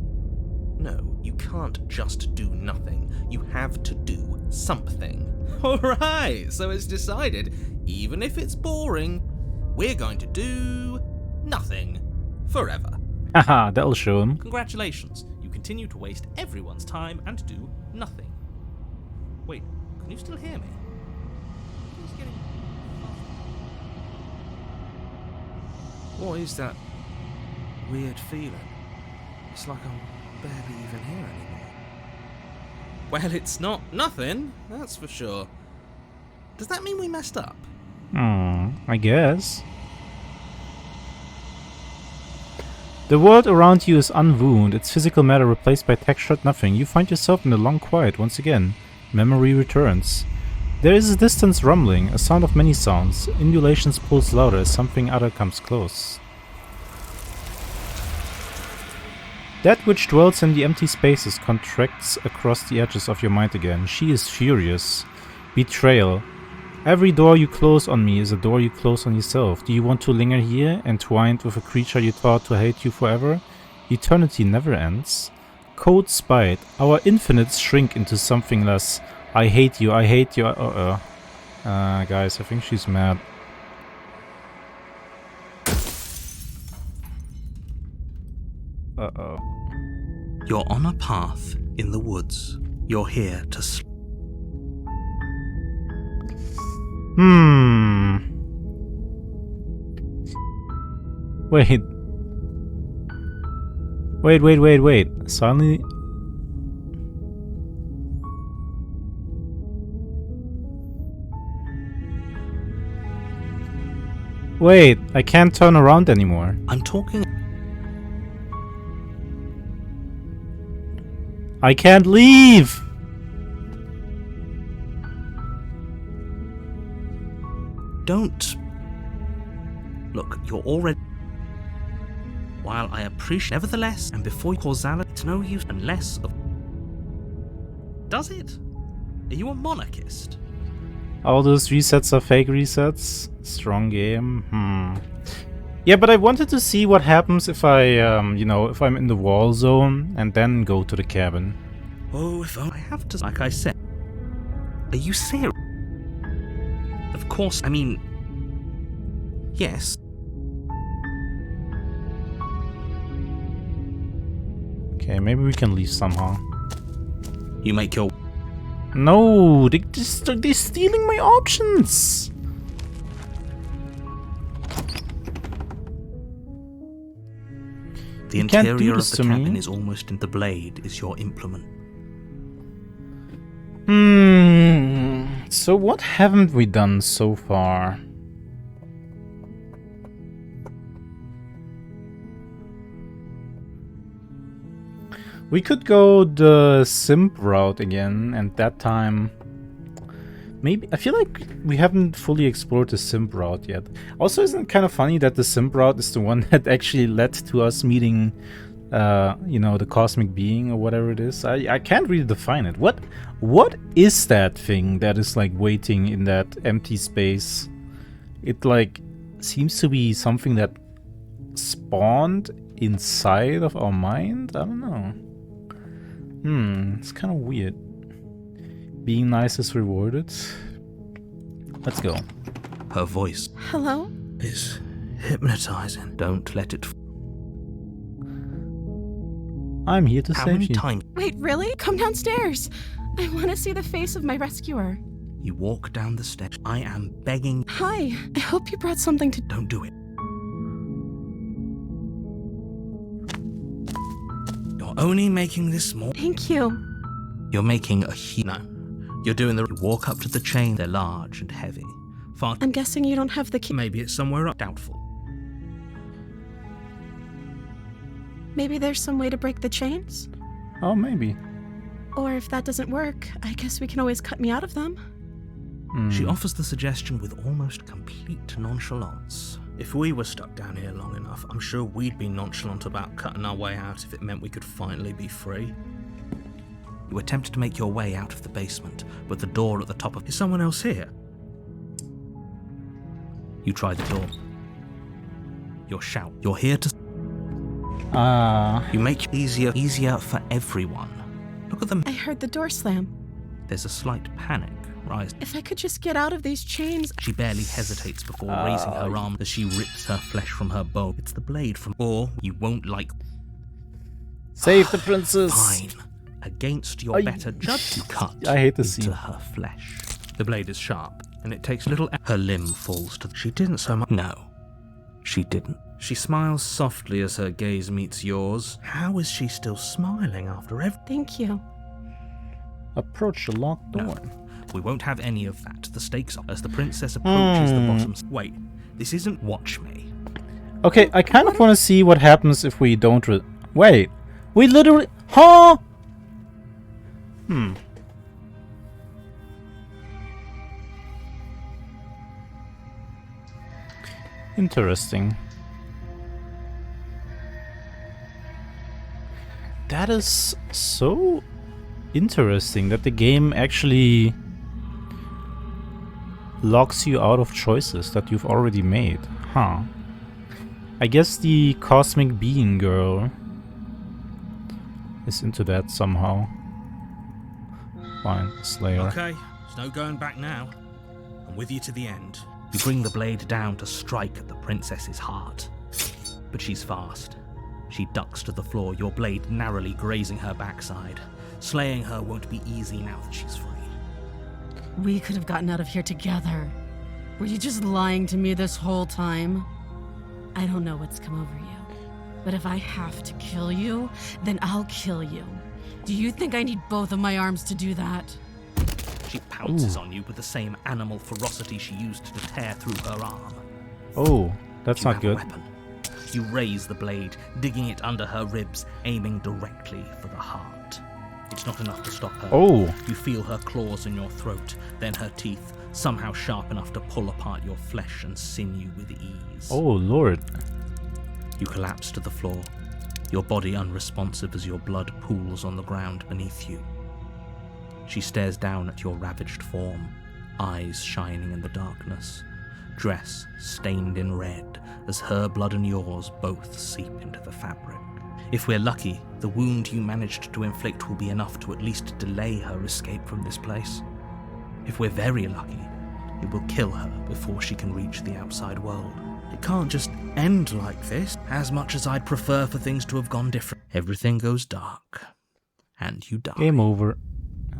No, you can't just do nothing. You have to do something. Alright, so it's decided. Even if it's boring, we're going to do nothing. Forever. Haha, that'll show him. Congratulations, you continue to waste everyone's time and do nothing. Wait, can you still hear me? Who's getting... What is that weird feeling? It's like I'm barely even here anymore. Well, it's not nothing, that's for sure. Does that mean we messed up? I guess. The world around you is unwound, its physical matter replaced by textured nothing. You find yourself in the long quiet once again. Memory returns. There is a distant rumbling, a sound of many sounds. Undulations pulse louder as something other comes close. That which dwells in the empty spaces contracts across the edges of your mind again. She is furious. Betrayal. Every door you close on me is a door you close on yourself. Do you want to linger here, entwined with a creature you taught to hate you forever? Eternity never ends. Cold spite. Our infinites shrink into something less. I hate you, I hate you. Guys, I think she's mad. Uh-oh. You're on a path in the woods. You're here to Wait. Wait. Suddenly... Wait, I can't turn around anymore. I'm talking... I can't leave! Don't... Look, you're already... While I appreciate... Nevertheless, and before causality, it's no use unless... Does it? Are you a monarchist? All those resets are fake resets. Strong game. Yeah, but I wanted to see what happens if I, if I'm in the wall zone and then go to the cabin. Oh, if I have to... Like I said... Are you serious? Of course, I mean... Yes. Okay, maybe we can leave somehow. You make your... No, they're stealing my options. The interior of the cabin is almost in the blade is your implement. So what haven't we done so far? We could go the simp route again, and that time... Maybe... I feel like we haven't fully explored the simp route yet. Also, isn't it kind of funny that the simp route is the one that actually led to us meeting, the cosmic being or whatever it is? I can't really define it. What is that thing that is, like, waiting in that empty space? It, like, seems to be something that spawned inside of our mind? I don't know. It's kind of weird. Being nice is rewarded. Let's go. Her voice Hello? is hypnotizing. Don't let it... I'm here to How save many you. times Wait, really? Come downstairs. I want to see the face of my rescuer. you walk down the steps? I am begging... Hi, I hope you brought something to... Don't do it. You're only making this more... Thank you. You're making a No. You're doing the... You walk up to the chain. They're large and heavy. Far... I'm guessing you don't have the key. Maybe it's somewhere up. Doubtful. Maybe there's some way to break the chains? Oh, maybe. Or if that doesn't work, I guess we can always cut me out of them. She offers the suggestion with almost complete nonchalance. If we were stuck down here long enough, I'm sure we'd be nonchalant about cutting our way out if it meant we could finally be free. You attempt to make your way out of the basement, but the door at the top of... Is someone else here? You try the door. You're shout. You're here to... You make it easier for everyone. Look at them. I heard the door slam. There's a slight panic rise. If I could just get out of these chains... She barely hesitates before raising her arm as she rips her flesh from her bow. It's the blade from... Or you won't like... Save the princess! Fine. Against your better judge, you cut I hate to into see. her flesh. The blade is sharp, and it takes little... Her limb falls to... She didn't so much... No. She didn't. She smiles softly as her gaze meets yours. How is she still smiling after every... Thank you. Approach the locked door. No. We won't have any of that. The stakes are as the princess approaches the bottom... Wait, this isn't Watch Me. Okay, I kind of want to see what happens if we don't... Wait, we literally... Huh? Interesting. That is so interesting that the game actually locks you out of choices that you've already made. Huh. I guess the cosmic being girl is into that somehow. Fine, Slayer. Okay, there's no going back now. I'm with you to the end. You bring the blade down to strike at the princess's heart. But she's fast. She ducks to the floor, your blade narrowly grazing her backside. Slaying her won't be easy now that she's free. We could have gotten out of here together. Were you just lying to me this whole time? I don't know what's come over you, but if I have to kill you, then I'll kill you. Do you think I need both of my arms to do that? She pounces on you with the same animal ferocity she used to tear through her arm. Oh, that's You not have good. a weapon. You raise the blade, digging it under her ribs, aiming directly for the heart. It's not enough to stop her. Oh, You feel her claws in your throat, then her teeth, somehow sharp enough to pull apart your flesh and sinew with ease. oh Lord. You collapse to the floor, your body unresponsive as your blood pools on the ground beneath you. She stares down at your ravaged form, eyes shining in the darkness, dress stained in red as her blood and yours both seep into the fabric. If we're lucky, the wound you managed to inflict will be enough to at least delay her escape from this place. If we're very lucky, it will kill her before she can reach the outside world. It can't just end like this, as much as I'd prefer for things to have gone different. Everything goes dark, and you die. Game over.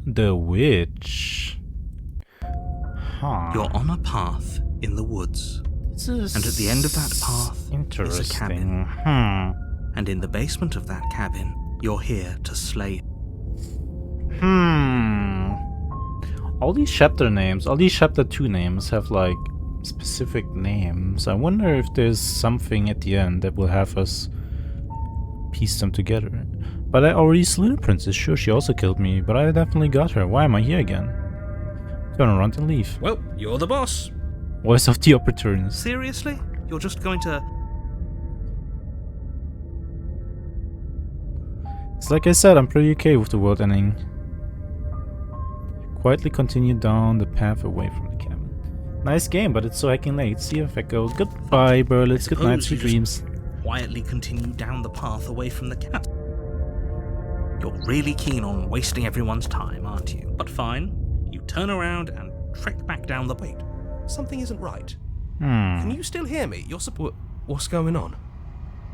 The witch. Huh. You're on a path in the woods, This is and at the end of that path interesting. is a cabin. And in the basement of that cabin, you're here to slay. All these chapter names, all these chapter 2 names have like specific names. I wonder if there's something at the end that will have us piece them together. But I already slew the princess. Sure, she also killed me, but I definitely got her. Why am I here again? Gonna run and leave. Well, you're the boss. Voice of the opportunist. Seriously? You're just going to... It's like I said, I'm pretty okay with the world ending. Quietly continue down the path away from the cabin. Nice game, but it's so heckin' late. See you if it goes. Goodbye, Burlitz. Good night, Suppose sweet you just dreams. quietly continue down the path away from the cat. You're really keen on wasting everyone's time, aren't you? But fine. You turn around and trek back down the... Wait, something isn't right. Can you still hear me? What's going on?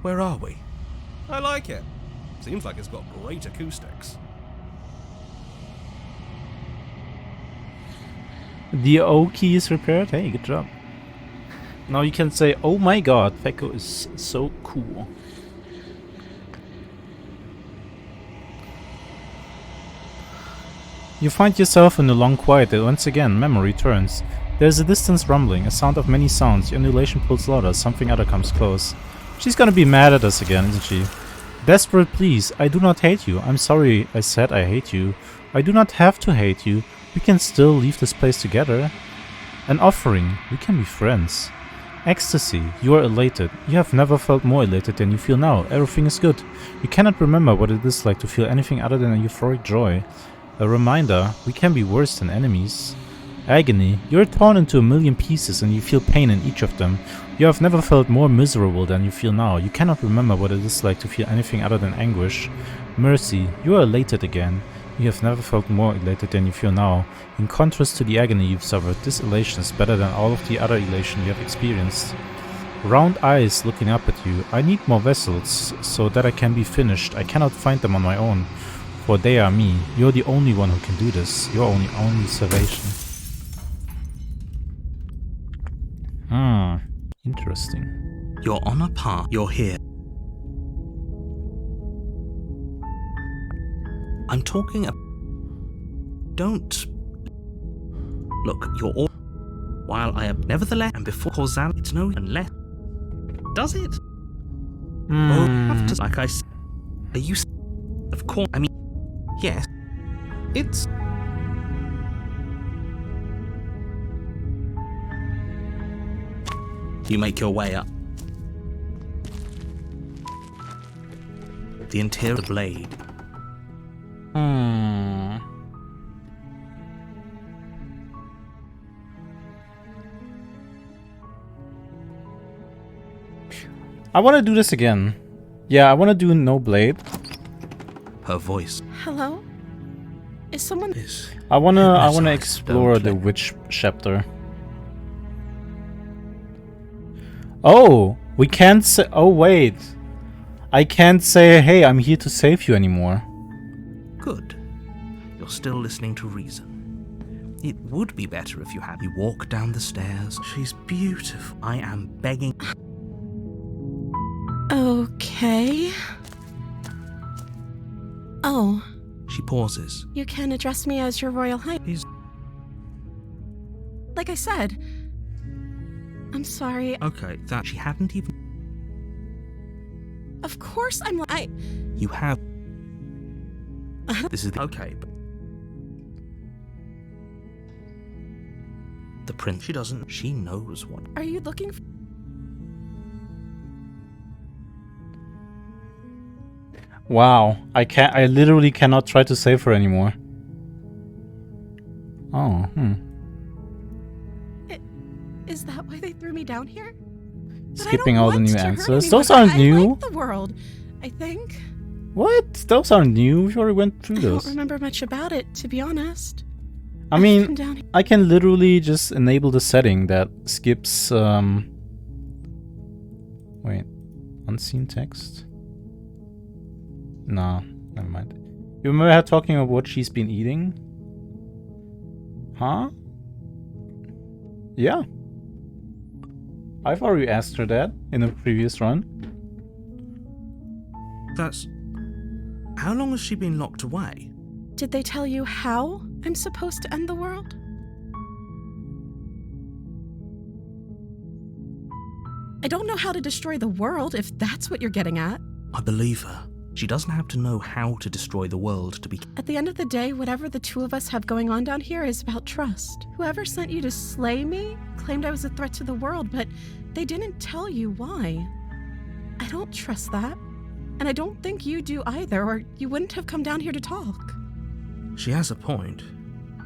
Where are we? I like it. Seems like it's got great acoustics. The O key is repaired. Hey, good job. Now you can say, oh my god, Feko is so cool. You find yourself in a long quiet that once again memory turns. There's a distant rumbling, a sound of many sounds, your undulation pulls louder, something other comes close. She's gonna be mad at us again, isn't she? Desperate please, I do not hate you. I'm sorry I said I hate you. I do not have to hate you. We can still leave this place together. An offering, we can be friends. Ecstasy, you are elated. You have never felt more elated than you feel now. Everything is good. You cannot remember what it is like to feel anything other than a euphoric joy. A reminder, we can be worse than enemies. Agony, you are torn into a million pieces and you feel pain in each of them. You have never felt more miserable than you feel now. You cannot remember what it is like to feel anything other than anguish. Mercy, you are elated again. You have never felt more elated than you feel now. In contrast to the agony you've suffered, this elation is better than all of the other elation you have experienced. Round eyes looking up at you. I need more vessels so that I can be finished. I cannot find them on my own. For they are me. You're the only one who can do this. Your only salvation. Interesting. You're on a path. You're here. I'm talking about... Don't... Look, you're all... While I am nevertheless, and before causal, it's no unless... Does it? Or have to, like I said... Are you... Of course, I mean... Yes. It's... You make your way up. The interior of the blade. I want to do this again. Yeah, I want to do no blade. Her voice. Hello? Is someone... I wanna Hypnotized, explore don't the you? witch chapter. Oh, we can't say. Oh wait, I can't say, hey, I'm here to save you anymore. Good. You're still listening to reason. It would be better if you had. You walk down the stairs. She's beautiful. I am begging. Okay. Oh, She pauses. you can address me as your Royal Highness. Like I said, I'm sorry. Okay, that she hadn't even. Of course You have. This is okay, but the prince. She doesn't. She knows what. Are you looking for... Wow, I literally cannot try to save her anymore. Oh, Is that why they threw me down here? But I Skipping don't all the want new to hurt answers. anyone. Those aren't I new. like the world, I think. What? Those aren't new. We already went through I don't those. remember much about it, to be honest. I I've mean, come down here. I can literally just enable the setting that skips, wait, unseen text? No, never mind. You remember her talking about what she's been eating? Huh? Yeah. I've already asked her that in a previous run. That's. How long has she been locked away? Did they tell you how I'm supposed to end the world? I don't know how to destroy the world, if that's what you're getting at. I believe her. She doesn't have to know how to destroy the world to be. At the end of the day, whatever the two of us have going on down here is about trust. Whoever sent you to slay me claimed I was a threat to the world, but they didn't tell you why. I don't trust that. And I don't think you do either, or you wouldn't have come down here to talk. She has a point.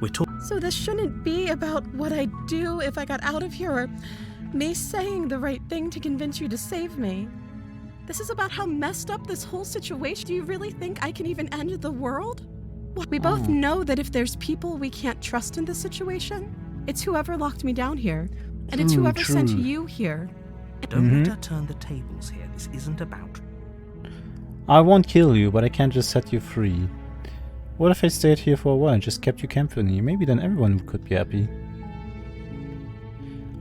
We're talking. So this shouldn't be about what I'd do if I got out of here, or me saying the right thing to convince you to save me. This is about how messed up this whole situation. Do you really think I can even end the world? We both know that if there's people we can't trust in this situation, it's whoever locked me down here. And it's True, whoever sent true. you here. Don't let her turn the tables here. This isn't about. I won't kill you, but I can't just set you free. What if I stayed here for a while and just kept you company? Maybe then everyone could be happy.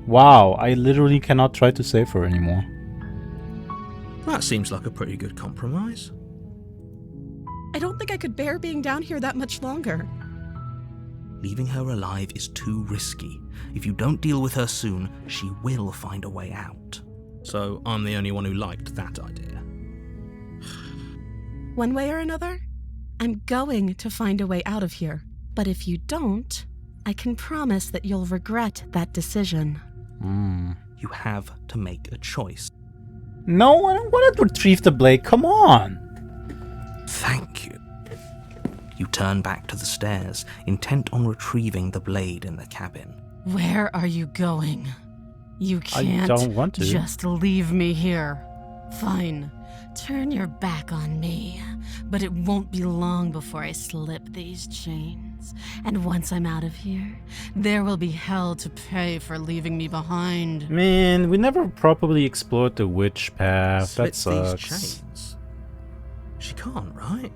Wow, I literally cannot try to save her anymore. That seems like a pretty good compromise. I don't think I could bear being down here that much longer. Leaving her alive is too risky. If you don't deal with her soon, she will find a way out. So I'm the only one who liked that idea. One way or another, I'm going to find a way out of here. But if you don't, I can promise that you'll regret that decision. You have to make a choice. No, I don't want to retrieve the blade. Come on. Thank you. You turn back to the stairs, intent on retrieving the blade in the cabin. Where are you going? You can't don't want to. just leave me here. Fine. Turn your back on me. But it won't be long before I slip these chains. And once I'm out of here, there will be hell to pay for leaving me behind. Man, we never properly explored the witch path. That Slip these sucks. chains. She can't, right?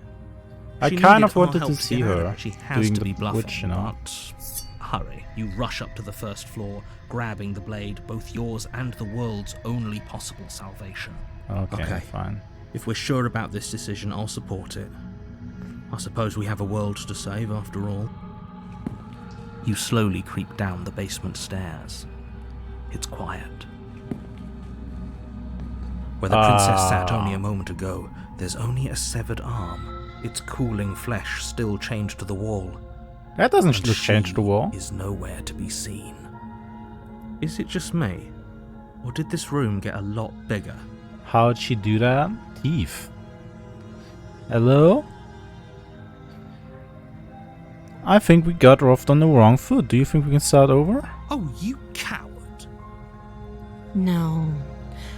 I She kind needed of wanted our to help see get out of her it. She has doing to the be bluffing, witch, you know. but hurry. You rush up to the first floor, grabbing the blade, both yours and the world's only possible salvation. Okay, fine. If we're sure about this decision, I'll support it. I suppose we have a world to save after all. You slowly creep down the basement stairs. It's quiet. Where the princess sat only a moment ago, there's only a severed arm, its cooling flesh still chained to the wall. That doesn't And just change the wall. Is nowhere to be seen. Is it just me? Or did this room get a lot bigger? How'd she do that? Thief. Hello? I think we got off on the wrong foot. Do you think we can start over? Oh, you coward! No,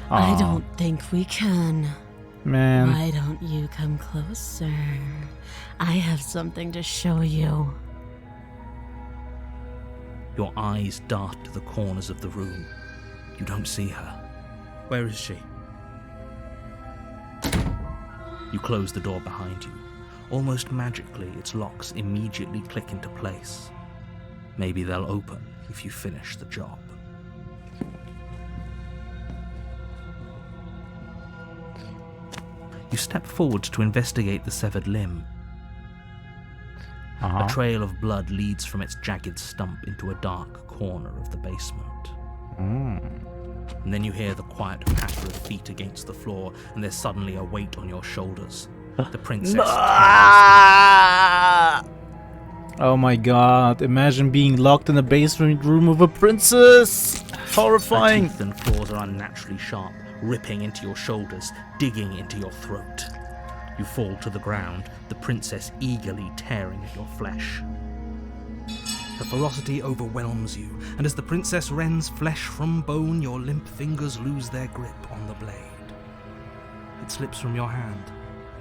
Aw, I don't think we can. Man. Why don't you come closer? I have something to show you. Your eyes dart to the corners of the room. You don't see her. Where is she? You close the door behind you. Almost magically, its locks immediately click into place. Maybe they'll open if you finish the job. You step forward to investigate the severed limb. A trail of blood leads from its jagged stump into a dark corner of the basement. And then you hear the quiet patter of feet against the floor, and there's suddenly a weight on your shoulders. The princess... Oh my god, imagine being locked in a basement room with a princess! Horrifying! Her teeth and claws are unnaturally sharp, ripping into your shoulders, digging into your throat. You fall to the ground, the princess eagerly tearing at your flesh. Her ferocity overwhelms you, and as the princess rends flesh from bone, your limp fingers lose their grip on the blade. It slips from your hand,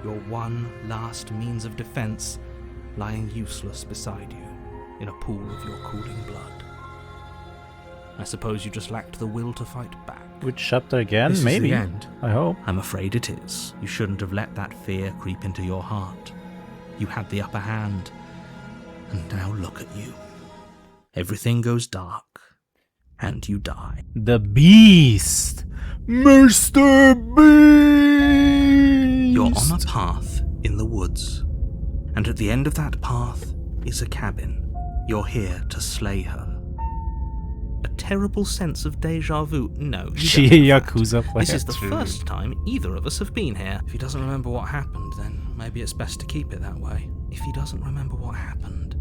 your one last means of defense, lying useless beside you in a pool of your cooling blood. I suppose you just lacked the will to fight back. Which chapter again? This Maybe. is the end. I hope. I'm afraid it is. You shouldn't have let that fear creep into your heart. You had the upper hand, and now look at you. Everything goes dark, and you die. The Beast! Mr. Beast! You're on a path in the woods, and at the end of that path is a cabin. You're here to slay her. A terrible sense of deja vu. No, She a Yakuza player. this is the first time either of us have been here. If he doesn't remember what happened, then maybe it's best to keep it that way. If he doesn't remember what happened,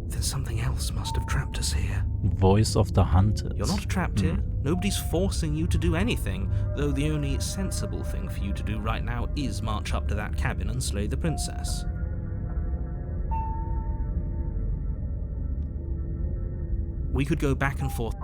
then something else must have trapped us here. Voice of the Hunted. You're not trapped here. Nobody's forcing you to do anything, though the only sensible thing for you to do right now is march up to that cabin and slay the princess. We could go back and forth.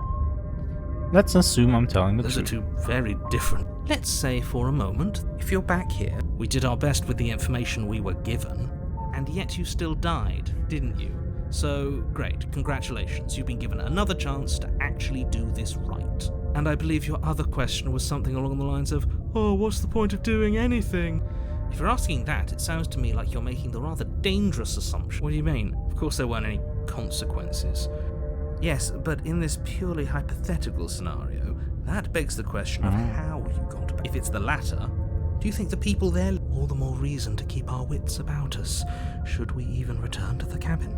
Let's assume I'm telling the Those are truth. two very different. Let's say for a moment, if you're back here, we did our best with the information we were given, and yet you still died, didn't you? So, great, congratulations, you've been given another chance to actually do this right. And I believe your other question was something along the lines of, oh, what's the point of doing anything? If you're asking that, it sounds to me like you're making the rather dangerous assumption. What do you mean? Of course there weren't any consequences. Yes, but in this purely hypothetical scenario, that begs the question of how you got back. If it's the latter, do you think the people there... All the more reason to keep our wits about us, should we even return to the cabin.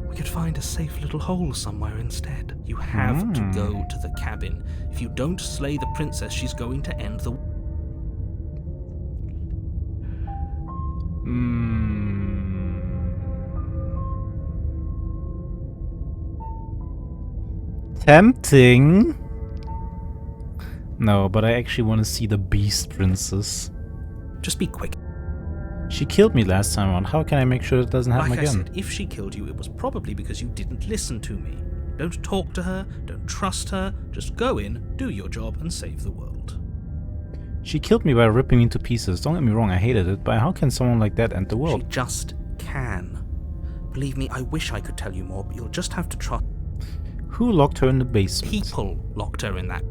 We could find a safe little hole somewhere instead. You have to go to the cabin. If you don't slay the princess, she's going to end the... Tempting. No, but I actually want to see the Beast Princess. Just be quick. She killed me last time around. How can I make sure it doesn't happen Like I again? said, if she killed you, it was probably because you didn't listen to me. Don't talk to her, don't trust her, just go in, do your job, and save the world. She killed me by ripping me into pieces. Don't get me wrong, I hated it, but how can someone like that end the She world? just can. Believe me, I wish I could tell you more, but you'll just have to trust. Who locked her in the basement? People locked her in that.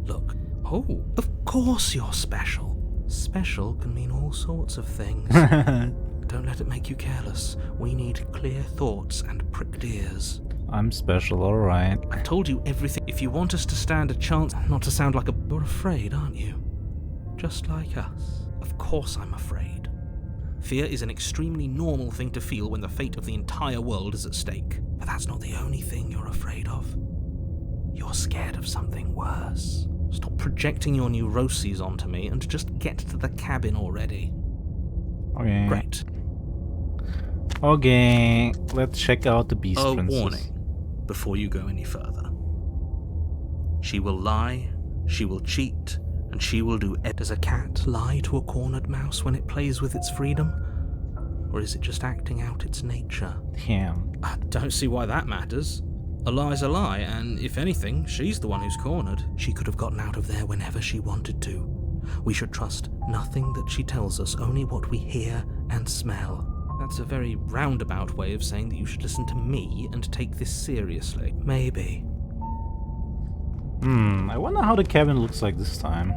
Look. Oh, of course you're special. Special can mean all sorts of things. Don't let it make you careless. We need clear thoughts and pricked ears. I'm special, alright. I've told you everything. If you want us to stand a chance, not to sound like a... You're afraid, aren't you? Just like us. Of course I'm afraid. Fear is an extremely normal thing to feel when the fate of the entire world is at stake. But that's not the only thing you're afraid of. You're scared of something worse. Stop projecting your neuroses onto me and just get to the cabin already. Okay. Great. Okay, let's check out the Beast A Princess. warning before you go any further. She will lie, she will cheat, and she will do it. Does a cat lie to a cornered mouse when it plays with its freedom? Or is it just acting out its nature? Damn. I don't see why that matters. A lie's a lie, and if anything, she's the one who's cornered. She could have gotten out of there whenever she wanted to. We should trust nothing that she tells us, only what we hear and smell. That's a very roundabout way of saying that you should listen to me and take this seriously. Maybe. I wonder how the cabin looks like this time.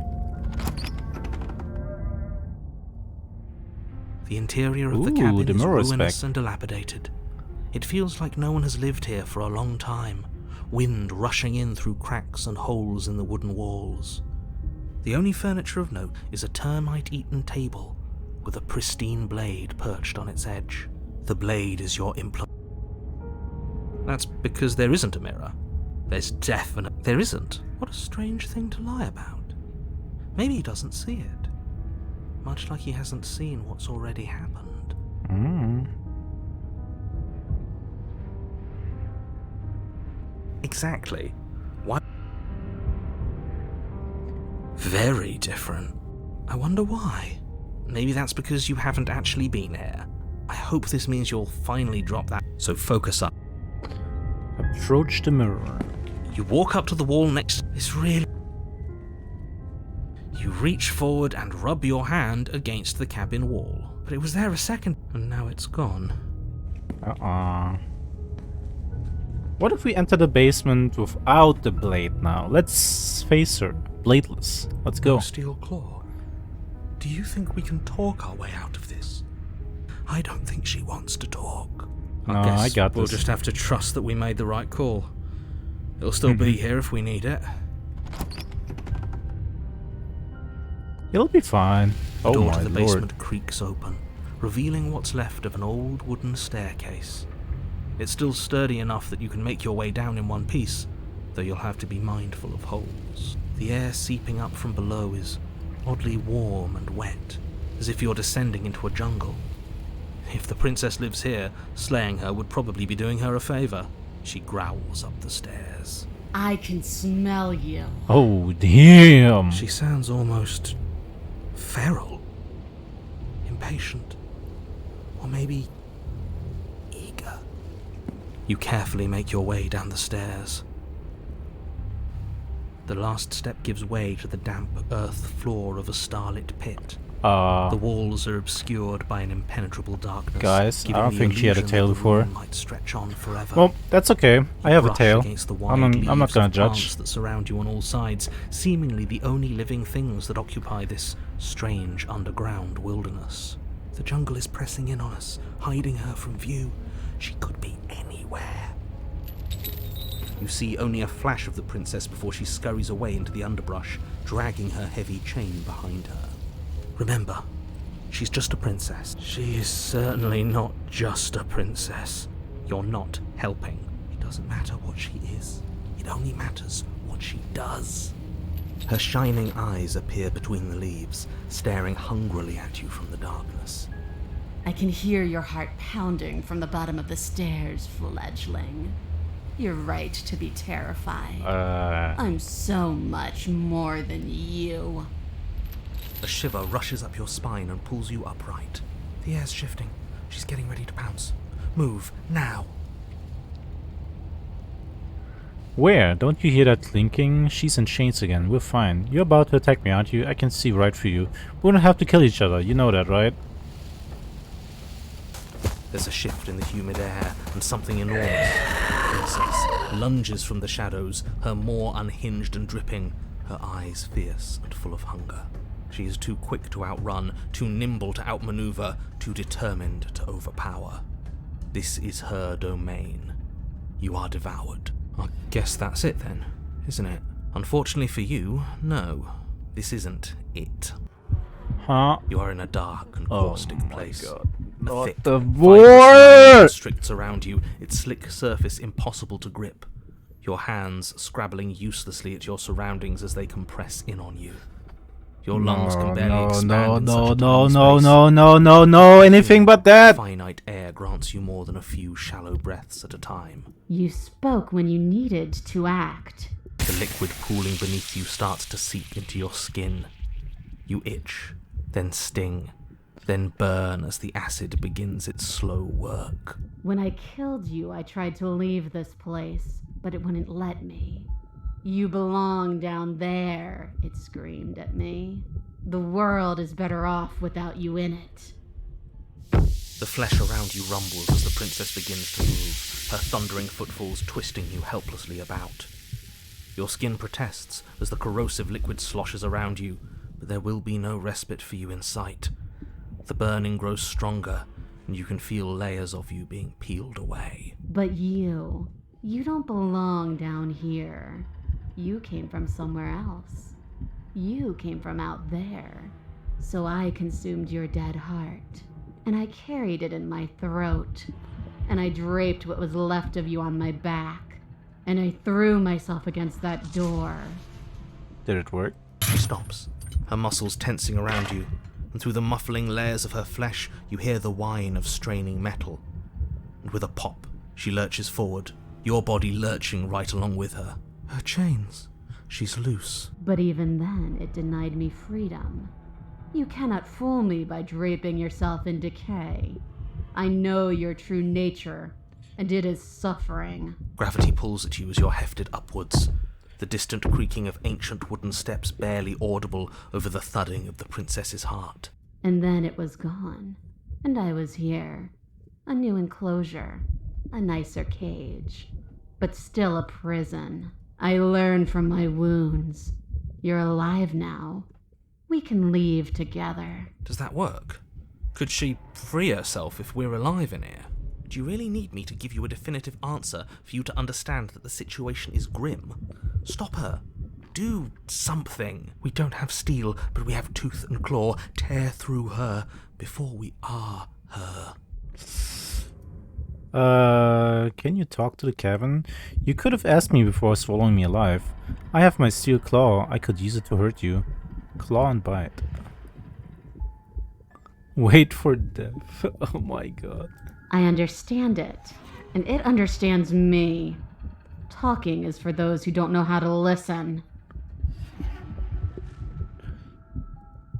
The interior of the Ooh, cabin the is mirror ruinous respect. and dilapidated. It feels like no one has lived here for a long time, wind rushing in through cracks and holes in the wooden walls. The only furniture of note is a termite-eaten table with a pristine blade perched on its edge. The blade is your implement. That's because there isn't a mirror. There's definite... There isn't. What a strange thing to lie about. Maybe he doesn't see it. Much like he hasn't seen what's already happened. Exactly. Why? Very different. I wonder why. Maybe that's because you haven't actually been here. I hope this means you'll finally drop that. So focus up. Approach the mirror. You walk up to the wall next. It's really... You reach forward and rub your hand against the cabin wall. But it was there a second, and now it's gone. What if we enter the basement without the blade now? Let's face her. Bladeless. Let's go. Steel claw. Do you think we can talk our way out of this? I don't think she wants to talk. No, I got We'll this. just have to trust that we made the right call. It'll still be here if we need it. It'll be fine. The Oh door my to the lord. basement creaks open, revealing what's left of an old wooden staircase. It's still sturdy enough that you can make your way down in one piece, though you'll have to be mindful of holes. The air seeping up from below is oddly warm and wet, as if you're descending into a jungle. If the princess lives here, slaying her would probably be doing her a favor. She growls up the stairs. I can smell you. Oh damn. She sounds almost feral, impatient, or maybe eager. You carefully make your way down the stairs. The last step gives way to the damp earth floor of a starlit pit. The walls are obscured by an impenetrable darkness. Guys, I giving don't the think she had a illusion tail that the before. room might stretch on forever. Well, that's okay. I have a Brush tail. against the I'm wide not leaves gonna of judge. plants that surround you on all sides, seemingly the only living things that occupy this strange underground wilderness. The jungle is pressing in on us, hiding her from view. She could be anywhere. You see only a flash of the princess before she scurries away into the underbrush, dragging her heavy chain behind her. Remember, she's just a princess. She is certainly not just a princess. You're not helping. It doesn't matter what she is. It only matters what she does. Her shining eyes appear between the leaves, staring hungrily at you from the darkness. I can hear your heart pounding from the bottom of the stairs, fledgling. You're right to be terrified. I'm so much more than you. A shiver rushes up your spine and pulls you upright. The air's shifting. She's getting ready to pounce. Move, now. Where? Don't you hear that clinking? She's in chains again. We're fine. You're about to attack me, aren't you? I can see right through you. We don't have to kill each other. You know that, right? There's a shift in the humid air, and something enormous, the princess, lunges from the shadows, her maw unhinged and dripping, her eyes fierce and full of hunger. She is too quick to outrun, too nimble to outmaneuver, too determined to overpower. This is her domain. You are devoured. I guess that's it then, isn't it? Unfortunately for you, no. This isn't it. Huh? You are in a dark and caustic place. God. A thick, the fibrous war! line constricts around you, its slick surface impossible to grip. Your hands scrabbling uselessly at your surroundings as they compress in on you. Your lungs can barely expand in such a tiny space. No, anything but that! Finite air grants you more than a few shallow breaths at a time. You spoke when you needed to act. The liquid pooling beneath you starts to seep into your skin. You itch, then sting, then burn as the acid begins its slow work. When I killed you, I tried to leave this place, but it wouldn't let me. You belong down there, it screamed at me. The world is better off without you in it. The flesh around you rumbles as the princess begins to move, her thundering footfalls twisting you helplessly about. Your skin protests as the corrosive liquid sloshes around you, but there will be no respite for you in sight. The burning grows stronger, and you can feel layers of you being peeled away. But you don't belong down here. You came from somewhere else. You came from out there. So I consumed your dead heart, and I carried it in my throat, and I draped what was left of you on my back, and I threw myself against that door. Did it work? She stops, her muscles tensing around you, and through the muffling layers of her flesh, you hear the whine of straining metal. And with a pop, she lurches forward, your body lurching right along with her. Her chains. She's loose. But even then, it denied me freedom. You cannot fool me by draping yourself in decay. I know your true nature, and it is suffering. Gravity pulls at you as you're hefted upwards, the distant creaking of ancient wooden steps barely audible over the thudding of the princess's heart. And then it was gone, and I was here. A new enclosure, a nicer cage, but still a prison. I learned from my wounds. You're alive now. We can leave together. Does that work? Could she free herself if we're alive in here? Do you really need me to give you a definitive answer for you to understand that the situation is grim? Stop her. Do something. We don't have steel, but we have tooth and claw. Tear through her before we are her. Can you talk to the cabin? You could have asked me before swallowing me alive. I have my steel claw. I could use it to hurt you. Claw and bite. Wait for death. Oh my god. I understand it, and it understands me. Talking is for those who don't know how to listen.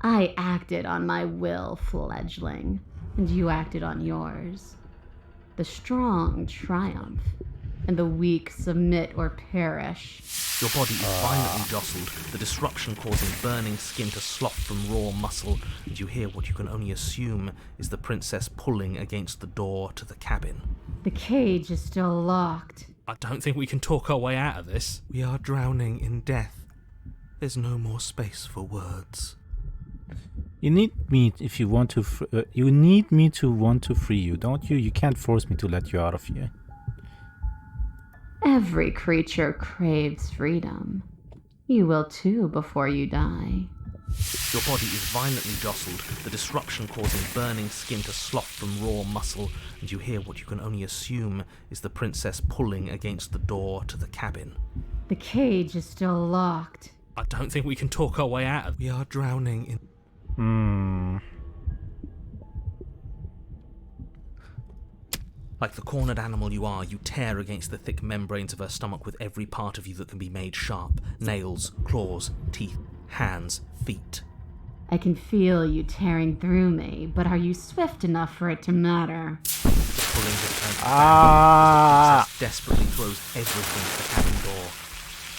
I acted on my will, fledgling, and you acted on yours. The strong triumph, and the weak submit or perish. Your body is violently jostled, the disruption causing burning skin to slough from raw muscle, and you hear what you can only assume is the princess pulling against the door to the cabin. The cage is still locked. I don't think we can talk our way out of this. We are drowning in death. There's no more space for words. You need me if you want to. You need me to want to free you, don't you? You can't force me to let you out of here. Every creature craves freedom. You will too before you die. Your body is violently jostled, the disruption causing burning skin to slough from raw muscle, and you hear what you can only assume is the princess pulling against the door to the cabin. The cage is still locked. I don't think we can talk our way out of. We are drowning in. Like the cornered animal you are, you tear against the thick membranes of her stomach with every part of you that can be made sharp. Nails, claws, teeth, hands, feet. I can feel you tearing through me, but are you swift enough for it to matter? Pulling his hand, the princess desperately throws everything at the cabin door.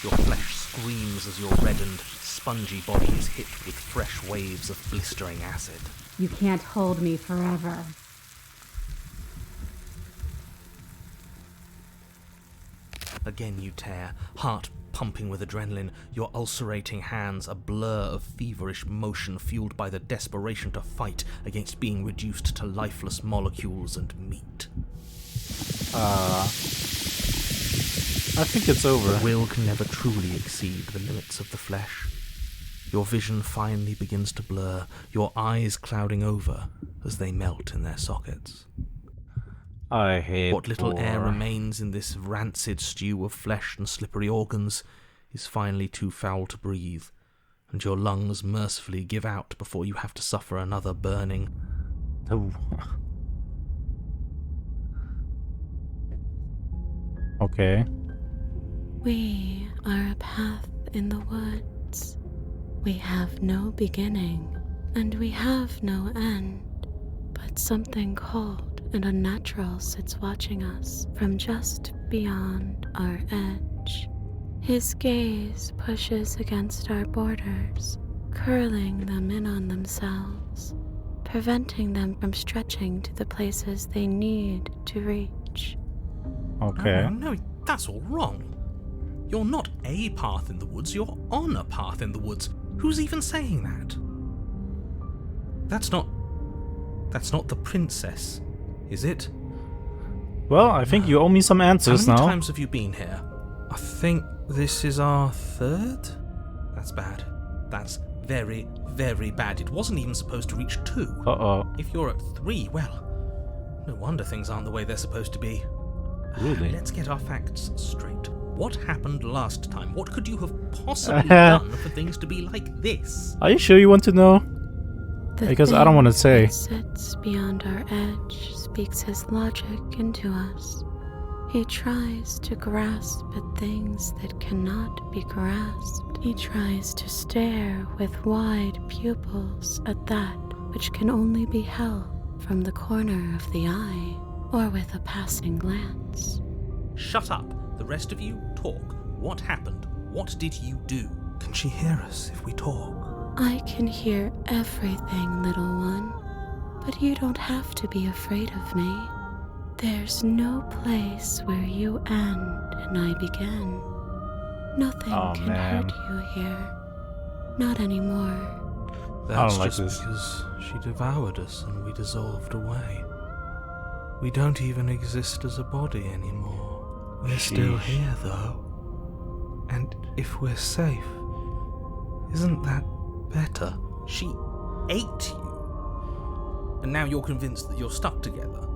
Your flesh screams as your reddened, spongy body is hit with fresh waves of blistering acid. You can't hold me forever. Again you tear, heart pumping with adrenaline, your ulcerating hands a blur of feverish motion fueled by the desperation to fight against being reduced to lifeless molecules and meat. I think it's over. The will can never truly exceed the limits of the flesh. Your vision finally begins to blur, your eyes clouding over as they melt in their sockets. I hate what little air war. remains in this rancid stew of flesh and slippery organs is finally too foul to breathe, and your lungs mercifully give out before you have to suffer another burning. Okay. We are a path in the woods. We have no beginning, and we have no end, but something cold and unnatural sits watching us from just beyond our edge. His gaze pushes against our borders, curling them in on themselves, preventing them from stretching to the places they need to reach. Okay. No, that's all wrong. You're not a path in the woods, you're on a path in the woods. Who's even saying that? That's not... That's not the princess, is it? Well, I think you owe me some answers How many now. times have you been here? I think this is our third? That's bad. That's very, very bad. It wasn't even supposed to reach 2. Uh-oh. If you're at 3, well, no wonder things aren't the way they're supposed to be. Really? Let's get our facts straight. What happened last time? What could you have possibly done for things to be like this? Are you sure you want to know? The Because I don't thing want to say. that sits beyond our edge speaks his logic into us. He tries to grasp at things that cannot be grasped. He tries to stare with wide pupils at that which can only be held from the corner of the eye or with a passing glance. Shut up. The rest of you, talk. What happened? What did you do? Can she hear us if we talk? I can hear everything, little one, but you don't have to be afraid of me. There's no place where you end and I begin. Nothing Oh, can man. hurt you here. Not anymore. That's like just this. because she devoured us and we dissolved away. We don't even exist as a body anymore. We're still Sheesh. here, though. And if we're safe, isn't that better? She ate you. And now you're convinced that you're stuck together.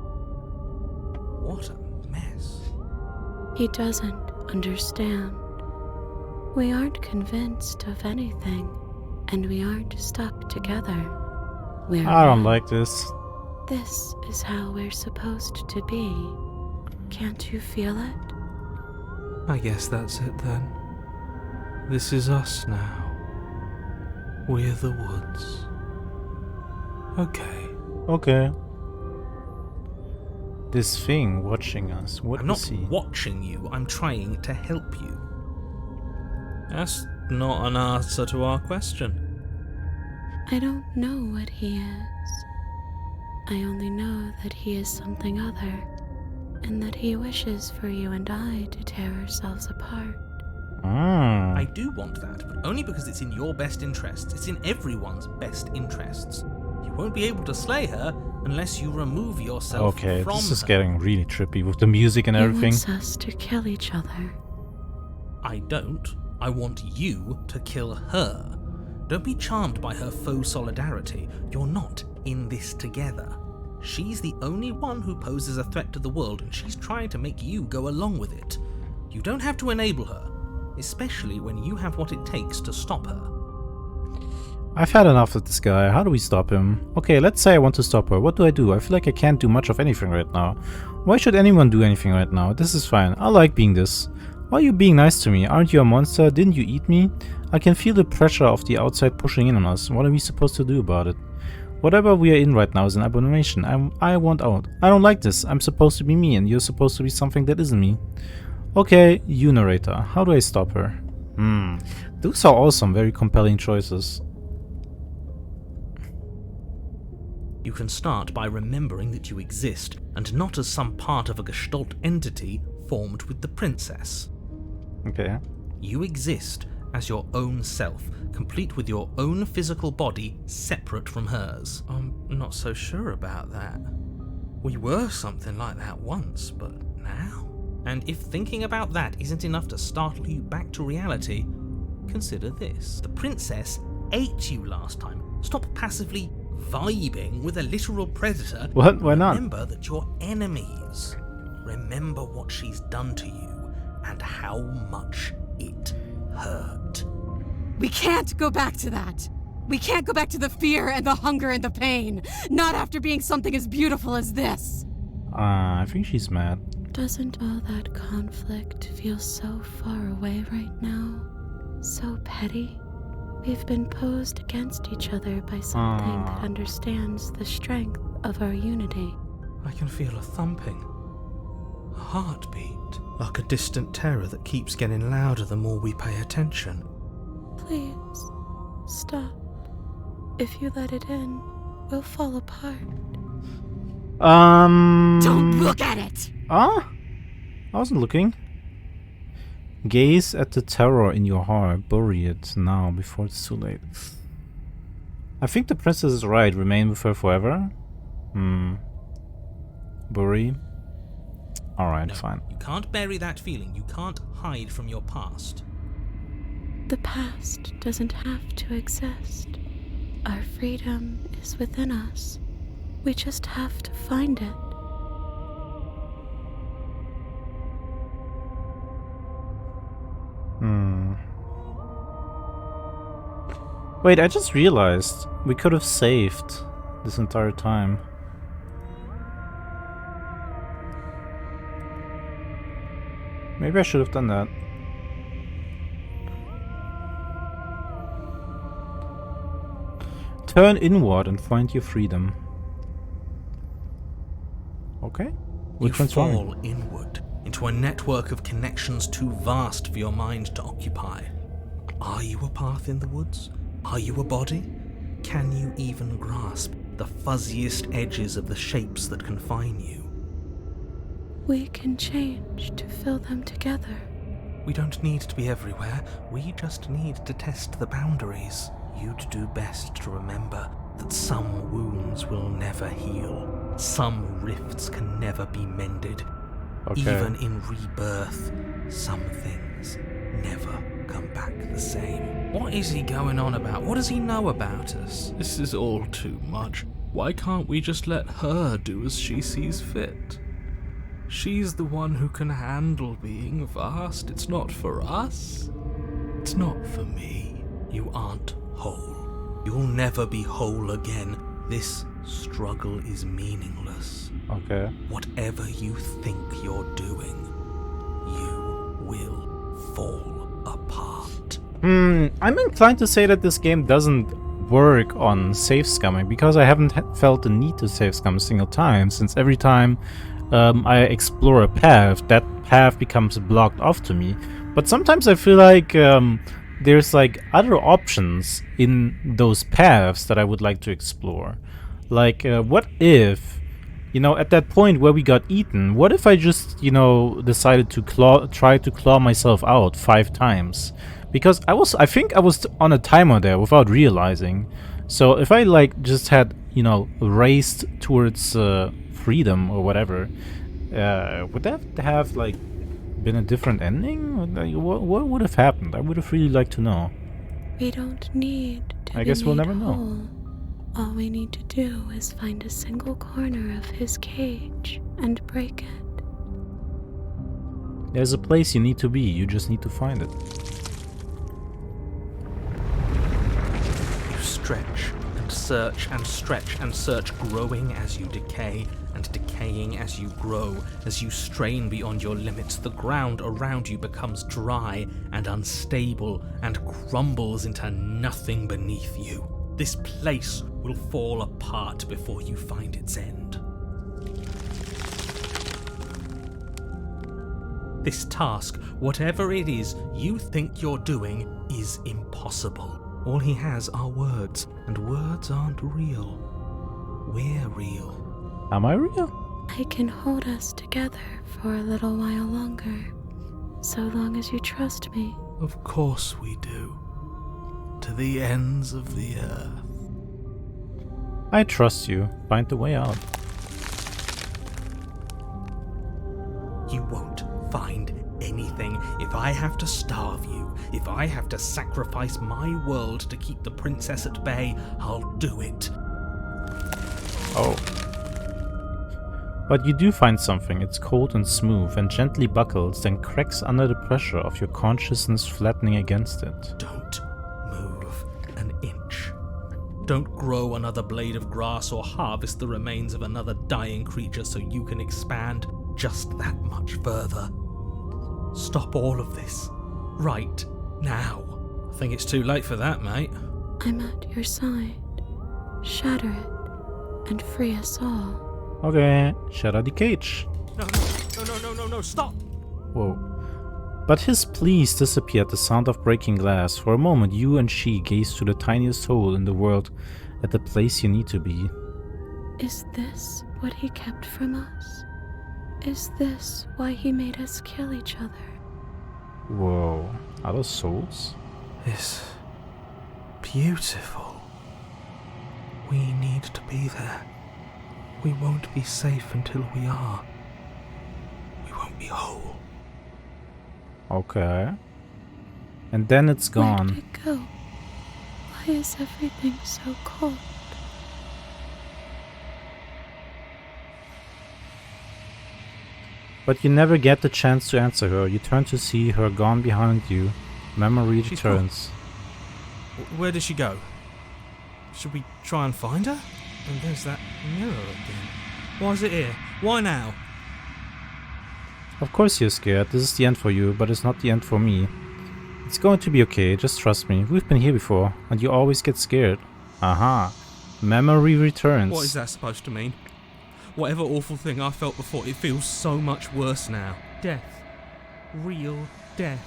What a mess. He doesn't understand. We aren't convinced of anything, and we aren't stuck together. We're I don't one. like this. This is how we're supposed to be. Can't you feel it? I guess that's it then. This is us now. We're the woods. Okay. Okay. This thing watching us. What I'm not is he? watching you, I'm trying to help you. That's not an answer to our question. I don't know what he is. I only know that he is something other, and that he wishes for you and I to tear ourselves apart. Mm. I do want that, but only because it's in your best interests. It's in everyone's best interests. You won't be able to slay her unless you remove yourself Okay, from this is her. getting really trippy with the music and He everything. wants us to kill each other. I don't. I want you to kill her. Don't be charmed by her faux solidarity. You're not in this together. She's the only one who poses a threat to the world, and she's trying to make you go along with it. You don't have to enable her, especially when you have what it takes to stop her. I've had enough of this guy. How do we stop him? Okay, let's say I want to stop her. What do? I feel like I can't do much of anything right now. Why should anyone do anything right now? This is fine. I like being this. Why are you being nice to me? Aren't you a monster? Didn't you eat me? I can feel the pressure of the outside pushing in on us. What are we supposed to do about it? Whatever we are in right now is an abomination. I want out. I don't like this. I'm supposed to be me and you're supposed to be something that isn't me. Okay, you narrator. How do I stop her? Those are all some very compelling choices. You can start by remembering that you exist, and not as some part of a Gestalt entity formed with the princess. Okay. You exist as your own self, complete with your own physical body separate from hers. I'm not so sure about that. We were something like that once, but now? And if thinking about that isn't enough to startle you back to reality, consider this. The princess ate you last time. Stop passively vibing with a literal predator. What? Why not? Remember that you're enemies. Remember what she's done to you and how much it hurt. We can't go back to that. We can't go back to the fear and the hunger and the pain. Not after being something as beautiful as this. I think she's mad. Doesn't all that conflict feel so far away right now? So petty? We've been posed against each other by something that understands the strength of our unity. I can feel a thumping, a heartbeat, like a distant terror that keeps getting louder the more we pay attention. Please, stop. If you let it in, we'll fall apart. Don't look at it! I wasn't looking. Gaze at the terror in your heart. Bury it now before it's too late. I think the princess is right. Remain with her forever. Bury? Alright, No, fine. you can't bury that feeling. You can't hide from your past. The past doesn't have to exist. Our freedom is within us. We just have to find it. Wait, I just realized we could have saved this entire time. Maybe I should have done that. Turn inward and find your freedom. Okay. Which You one's fall wrong? inward into a network of connections too vast for your mind to occupy. Are you a path in the woods? Are you a body? Can you even grasp the fuzziest edges of the shapes that confine you? We can change to fill them together. We don't need to be everywhere. We just need to test the boundaries. You'd do best to remember that some wounds will never heal. Some rifts can never be mended. Okay. Even in rebirth, some things never come back the same. What is he going on about? What does he know about us? This is all too much. Why can't we just let her do as she sees fit? She's the one who can handle being vast. It's not for us. It's not for me. You aren't whole. You'll never be whole again. This struggle is meaningless. Okay. Whatever you think you're doing, you will fall apart. I'm inclined to say that this game doesn't work on save scumming because I haven't felt the need to save scum a single time, since every time I explore a path, that path becomes blocked off to me. But sometimes I feel like there's like other options in those paths that I would like to explore. Like, what if, you know, at that point where we got eaten, what if I just, you know, decided to try to claw myself out 5 times? Because I think I was on a timer there without realizing. So if I like just had, you know, raced towards freedom or whatever, would that have like been a different ending? What would have happened? I would have really liked to know. We don't need to I be guess we'll made never know. whole. All we need to do is find a single corner of his cage and break it. There's a place you need to be, you just need to find it. You stretch and search and stretch and search, growing as you decay and decaying as you grow. As you strain beyond your limits, the ground around you becomes dry and unstable and crumbles into nothing beneath you. This place will fall apart before you find its end. This task, whatever it is you think you're doing, is impossible. All he has are words, and words aren't real. We're real. Am I real? I can hold us together for a little while longer, so long as you trust me. Of course we do. To the ends of the earth. I trust you. Find the way out. You won't find anything. If I have to starve you, if I have to sacrifice my world to keep the princess at bay, I'll do it. Oh. But you do find something. It's cold and smooth and gently buckles, then cracks under the pressure of your consciousness flattening against it. Don't move an inch. Don't grow another blade of grass or harvest the remains of another dying creature so you can expand just that much further. Stop all of this. Right now. I think it's too late for that, mate. I'm at your side. Shatter it and free us all. Okay, shatter the cage. No, stop! Whoa. But his pleas disappear at the sound of breaking glass. For a moment, you and she gaze through the tiniest hole in the world at the place you need to be. Is this what he kept from us? Is this why he made us kill each other? Whoa. Are those souls? It's beautiful. We need to be there. We won't be safe until we are. We won't be whole. Okay. And then it's Where gone. did it go? Why is everything so cold? But you never get the chance to answer her. You turn to see her gone behind you. Memory She's returns. Where did she go? Should we try and find her? And there's that mirror again. Why is it here? Why now? Of course you're scared. This is the end for you, but it's not the end for me. It's going to be okay, just trust me. We've been here before, and you always get scared. Aha. Memory returns. What is that supposed to mean? Whatever awful thing I felt before, it feels so much worse now. Death. Real death.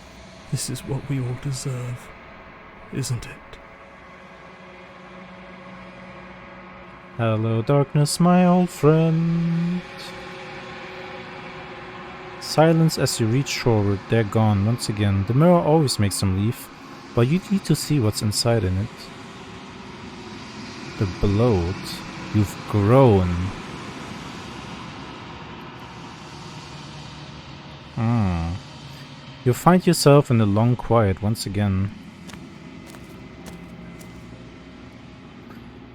This is what we all deserve, isn't it? Hello darkness, my old friend. Silence as you reach shoreward. They're gone once again. The mirror always makes them leave, but you need to see what's inside in it. The bloat. You've grown. You find yourself in the long quiet once again.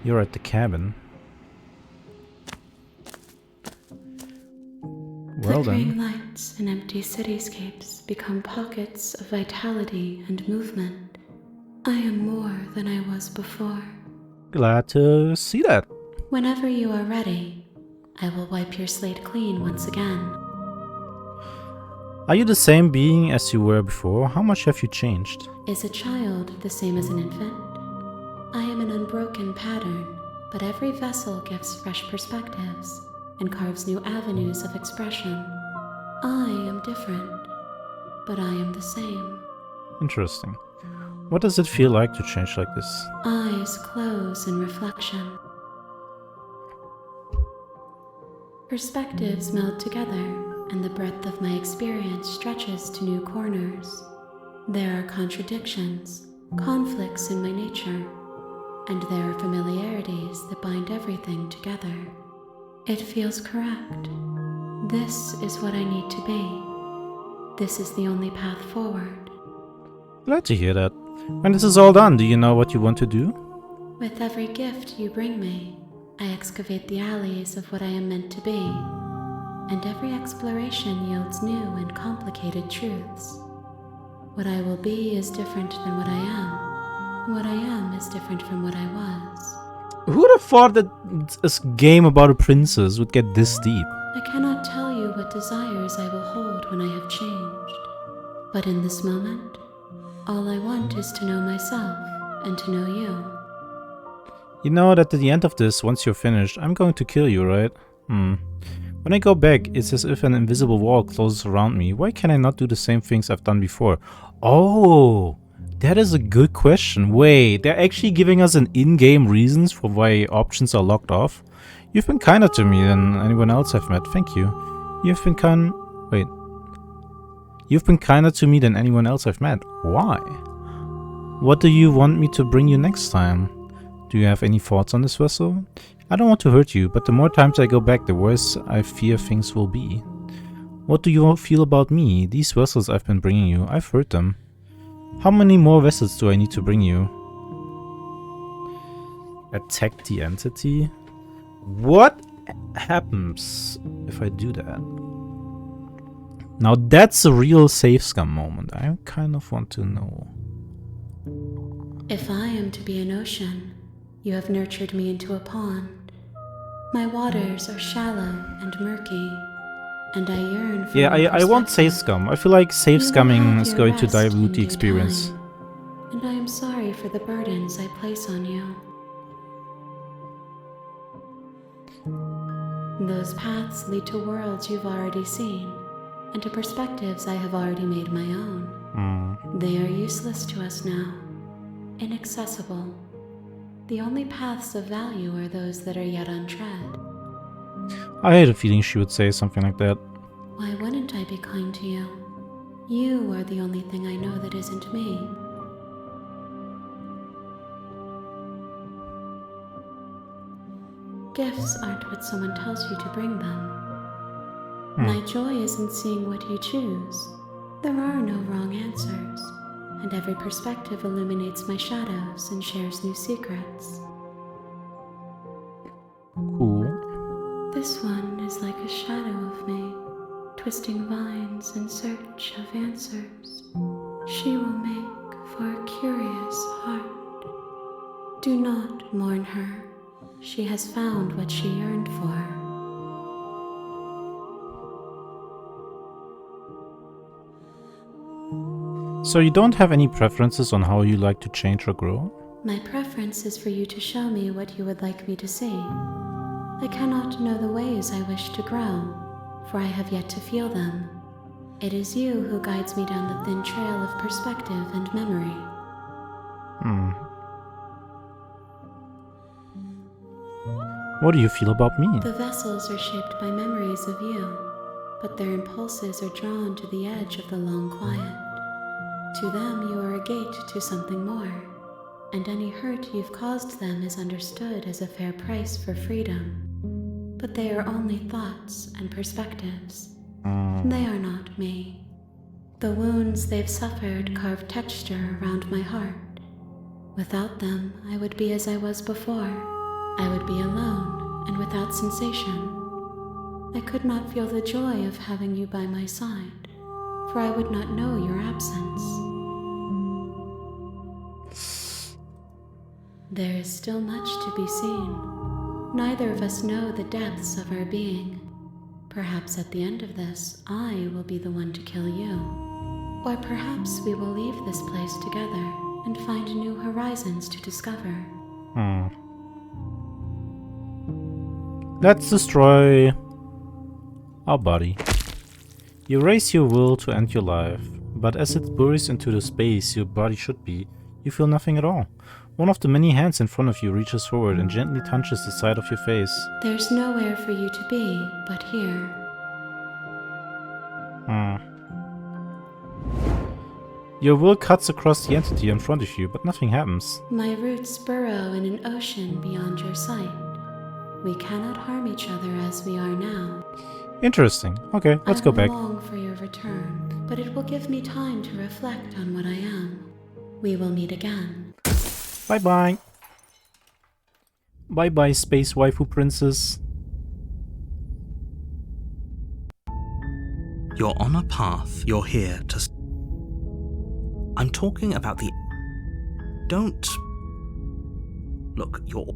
You're at the cabin. Well Flickering then. lights and empty cityscapes become pockets of vitality and movement. I am more than I was before. Glad to see that. Whenever you are ready, I will wipe your slate clean once again. Are you the same being as you were before? How much have you changed? Is a child the same as an infant? I am an unbroken pattern, but every vessel gives fresh perspectives and carves new avenues of expression. I am different, but I am the same. Interesting. What does it feel like to change like this? Eyes close in reflection. Perspectives meld together, and the breadth of my experience stretches to new corners. There are contradictions, conflicts in my nature, and there are familiarities that bind everything together. It feels correct. This is what I need to be. This is the only path forward. Glad to hear that. When this is all done, do you know what you want to do? With every gift you bring me, I excavate the alleys of what I am meant to be, and every exploration yields new and complicated truths. What I will be is different than what I am, and what I am is different from what I was. Who would have thought that a game about a princess would get this deep? I cannot tell you what desires I will hold when I have changed, but in this moment, all I want is to know myself and to know you. You know that at the end of this, once you're finished, I'm going to kill you, right? When I go back, it's as if an invisible wall closes around me. Why can I not do the same things I've done before? Oh, that is a good question. Wait, they're actually giving us an in-game reasons for why options are locked off? You've been kinder to me than anyone else I've met. Thank you. You've been kinder to me than anyone else I've met. Why? What do you want me to bring you next time? Do you have any thoughts on this vessel? I don't want to hurt you, but the more times I go back, the worse I fear things will be. What do you feel about me? These vessels I've been bringing you, I've heard them. How many more vessels do I need to bring you? Attack the entity? What happens if I do that? Now that's a real save scum moment. I kind of want to know. If I am to be an ocean, you have nurtured me into a pond. My waters are shallow and murky, and I yearn for Yeah, more I want save perspective. scum. I feel like save You will scumming have is your going to rest in dilute the due experience. time, and I am sorry for the burdens I place on you. Those paths lead to worlds you've already seen, and to perspectives I have already made my own. They are useless to us now, inaccessible. The only paths of value are those that are yet untread. I had a feeling she would say something like that. Why wouldn't I be kind to you? You are the only thing I know that isn't me. Gifts aren't what someone tells you to bring them. My joy is in seeing what you choose. There are no wrong answers, and every perspective illuminates my shadows and shares new secrets. Cool. This one is like a shadow of me, twisting vines in search of answers. She will make for a curious heart. Do not mourn her. She has found what she yearned for. So you don't have any preferences on how you like to change or grow? My preference is for you to show me what you would like me to see. I cannot know the ways I wish to grow, for I have yet to feel them. It is you who guides me down the thin trail of perspective and memory. What do you feel about me? The vessels are shaped by memories of you, but their impulses are drawn to the edge of the long quiet. To them, you are a gate to something more, and any hurt you've caused them is understood as a fair price for freedom. But they are only thoughts and perspectives. They are not me. The wounds they've suffered carve texture around my heart. Without them, I would be as I was before. I would be alone and without sensation. I could not feel the joy of having you by my side, for I would not know your absence. There is still much to be seen. Neither of us know the depths of our being. Perhaps at the end of this, I will be the one to kill you. Or perhaps we will leave this place together and find new horizons to discover. Let's destroy our body. You raise your will to end your life, but as it buries into the space your body should be, you feel nothing at all. One of the many hands in front of you reaches forward and gently touches the side of your face. There's nowhere for you to be but here. Your will cuts across the entity in front of you, but nothing happens. My roots burrow in an ocean beyond your sight. We cannot harm each other as we are now. Interesting. Okay, let's go back. I long for your return, but it will give me time to reflect on what I am. We will meet again. Bye-bye. Bye-bye, space waifu princess. You're on a path. You're here to... I'm talking about the... Don't... Look, you're...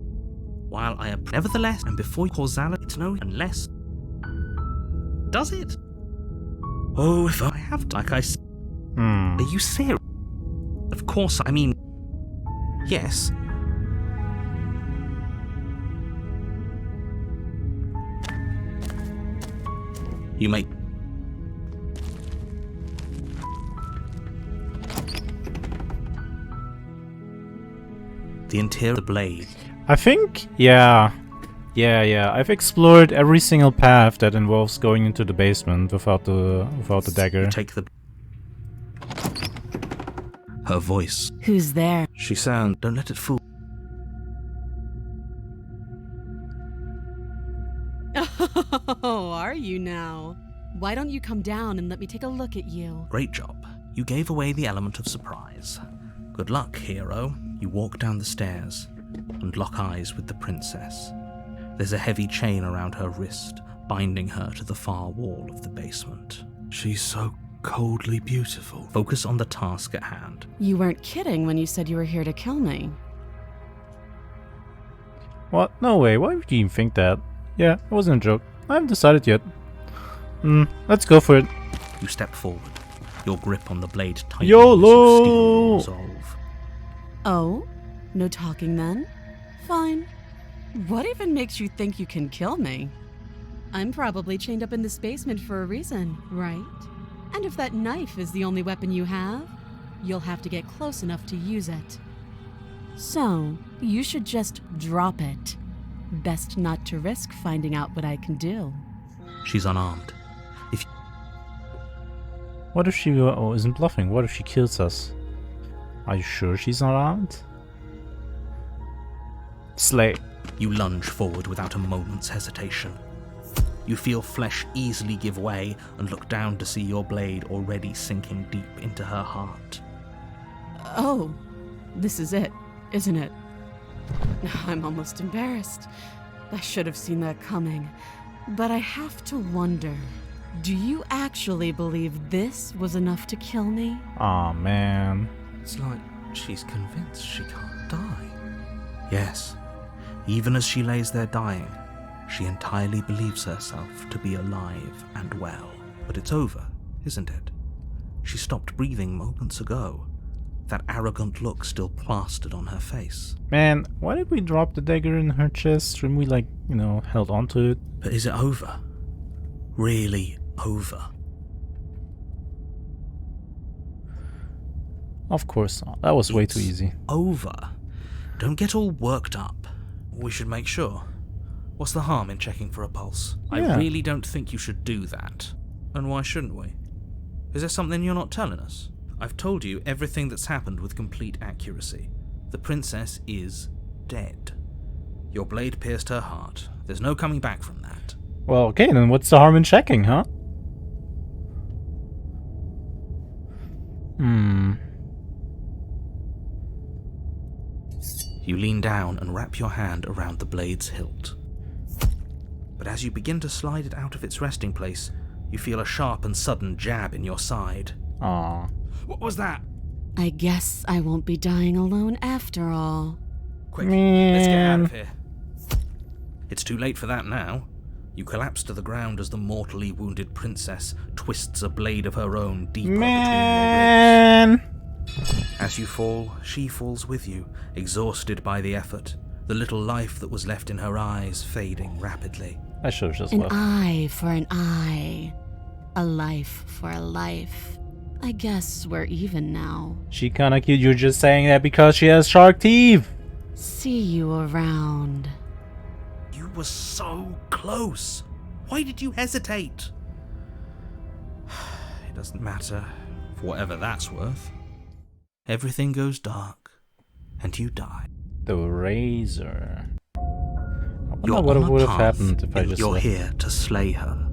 While I am... Nevertheless, and before causality, it's no unless... Does it? Oh, if I have... Like I said... Are you serious? Of course, I mean... Yes. You may... The interior of the blade. I think, yeah. I've explored every single path that involves going into the basement without the dagger. Take the... Her voice. Who's there? She sounds... Don't let it fool... Oh, are you now? Why don't you come down and let me take a look at you? Great job. You gave away the element of surprise. Good luck, hero. You walk down the stairs and lock eyes with the princess. There's a heavy chain around her wrist, binding her to the far wall of the basement. She's so coldly beautiful. Focus on the task at hand. You weren't kidding when you said you were here to kill me. What? No way. Why would you even think that? Yeah, it wasn't a joke. I haven't decided yet. Let's go for it. You step forward. Your grip on the blade tightens YOLO! as you steel resolve. Oh? No talking then? Fine. What even makes you think you can kill me? I'm probably chained up in this basement for a reason, right? And if that knife is the only weapon you have, you'll have to get close enough to use it. So, you should just drop it. Best not to risk finding out what I can do. She's unarmed. What if she isn't bluffing? What if she kills us? Are you sure she's not armed? Slay. You lunge forward without a moment's hesitation. You feel flesh easily give way and look down to see your blade already sinking deep into her heart. Oh, this is it, isn't it? I'm almost embarrassed. I should have seen that coming. But I have to wonder, do you actually believe this was enough to kill me? Aw, man. It's like she's convinced she can't die. Yes, even as she lays there dying, she entirely believes herself to be alive and well. But it's over, isn't it? She stopped breathing moments ago. That arrogant look still plastered on her face. Man, why did we drop the dagger in her chest? Shouldn't we, like, held onto it? But is it over? Really over? Of course not. That was way too easy. Over. Don't get all worked up. We should make sure. What's the harm in checking for a pulse? Yeah. I really don't think you should do that. And why shouldn't we? Is there something you're not telling us? I've told you everything that's happened with complete accuracy. The princess is dead. Your blade pierced her heart. There's no coming back from that. Well, okay, then what's the harm in checking, huh? You lean down and wrap your hand around the blade's hilt. But as you begin to slide it out of its resting place, you feel a sharp and sudden jab in your side. Aw. What was that? I guess I won't be dying alone after all. Quick, let's get out of here. It's too late for that now. You collapse to the ground as the mortally wounded princess twists a blade of her own deeper between your ribs. As you fall, she falls with you, exhausted by the effort, the little life that was left in her eyes fading rapidly. I should have just An left. eye for an eye. A life for a life. I guess we're even now. She kinda cute. You're just saying that because she has shark teeth. See you around. You were so close. Why did you hesitate? It doesn't matter, for whatever that's worth. Everything goes dark, and you die. The razor. I You're wonder what on a would have path, happened if I and just you're left. here to slay her.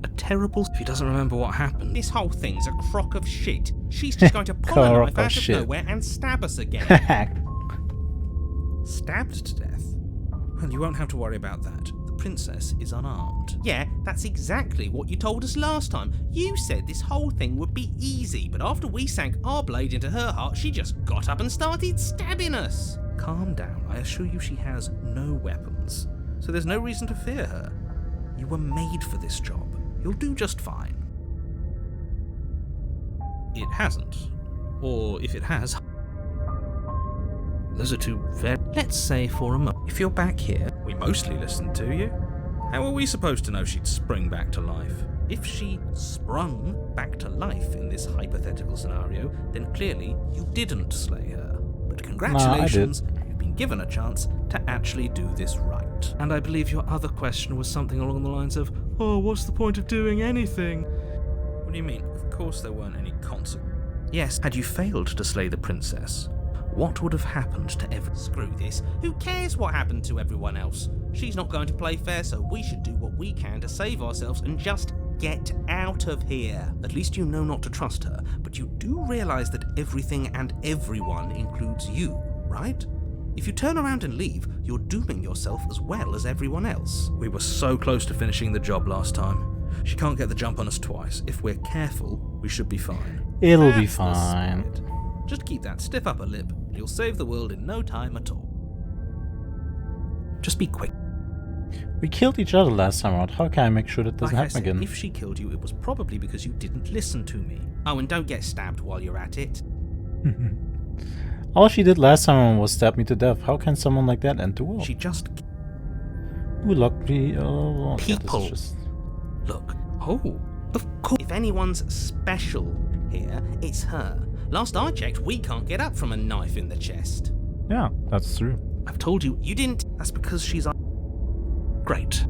A terrible... If he doesn't remember what happened... This whole thing's a crock of shit. She's just going to pull a Crock knife of out of shit. nowhere and stab us again. Stabbed to death? Well, you won't have to worry about that. The princess is unarmed. Yeah, that's exactly what you told us last time. You said this whole thing would be easy, but after we sank our blade into her heart, she just got up and started stabbing us. Calm down. I assure you she has no weapons, so there's no reason to fear her. You were made for this job. You'll do just fine. It hasn't. Or if it has... Those are two very... Let's say for a moment, if you're back here, we mostly listened to you. How are we supposed to know she'd spring back to life? If she sprung back to life in this hypothetical scenario, then clearly you didn't slay her. But congratulations, you've been given a chance to actually do this right. And I believe your other question was something along the lines of, oh, what's the point of doing anything? What do you mean? Of course there weren't any consequences. Yes, had you failed to slay the princess, what would have happened to everyone? Screw this. Who cares what happened to everyone else? She's not going to play fair, so we should do what we can to save ourselves and just get out of here. At least you know not to trust her, but you do realize that everything and everyone includes you, right? If you turn around and leave, you're dooming yourself as well as everyone else. We were so close to finishing the job last time. She can't get the jump on us twice. If we're careful, we should be fine. It'll be That's the fine. spirit. Just keep that stiff upper lip. You'll save the world in no time at all. Just be quick. We killed each other last time out. How can I make sure that doesn't Like I happen said, again? if she killed you, it was probably because you didn't listen to me. Oh, and don't get stabbed while you're at it. All she did last time was stab me to death. How can someone like that end the world? She just... Who locked me? Oh, okay, this is People. just... Look. Oh, of course. If anyone's special here, it's her. Last I checked, we can't get up from a knife in the chest. Yeah, that's true. I've told you. You didn't... That's because she's... Great.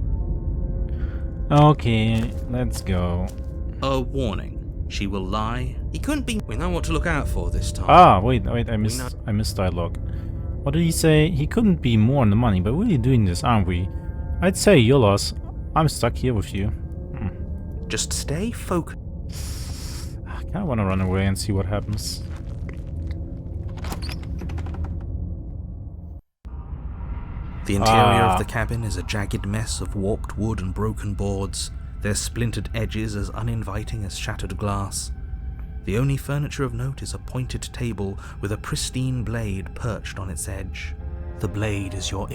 Okay, let's go. A warning. She will lie. He couldn't be... We know what to look out for this time. Ah, wait, I missed dialogue. What did he say? He couldn't be more on the money, but we're really doing this, aren't we? I'd say your loss. I'm stuck here with you. Just stay focused. I kinda wanna run away and see what happens. The interior of the cabin is a jagged mess of warped wood and broken boards, their splintered edges as uninviting as shattered glass. The only furniture of note is a pointed table with a pristine blade perched on its edge. The blade is your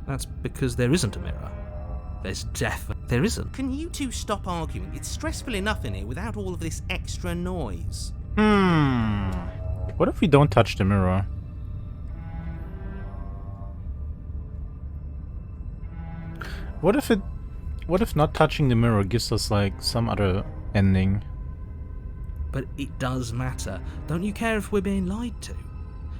That's because there isn't a mirror. There's there isn't. Can you two stop arguing? It's stressful enough in here without all of this extra noise. What if we don't touch the mirror? What if not touching the mirror gives us like some other ending? But it does matter. Don't you care if we're being lied to?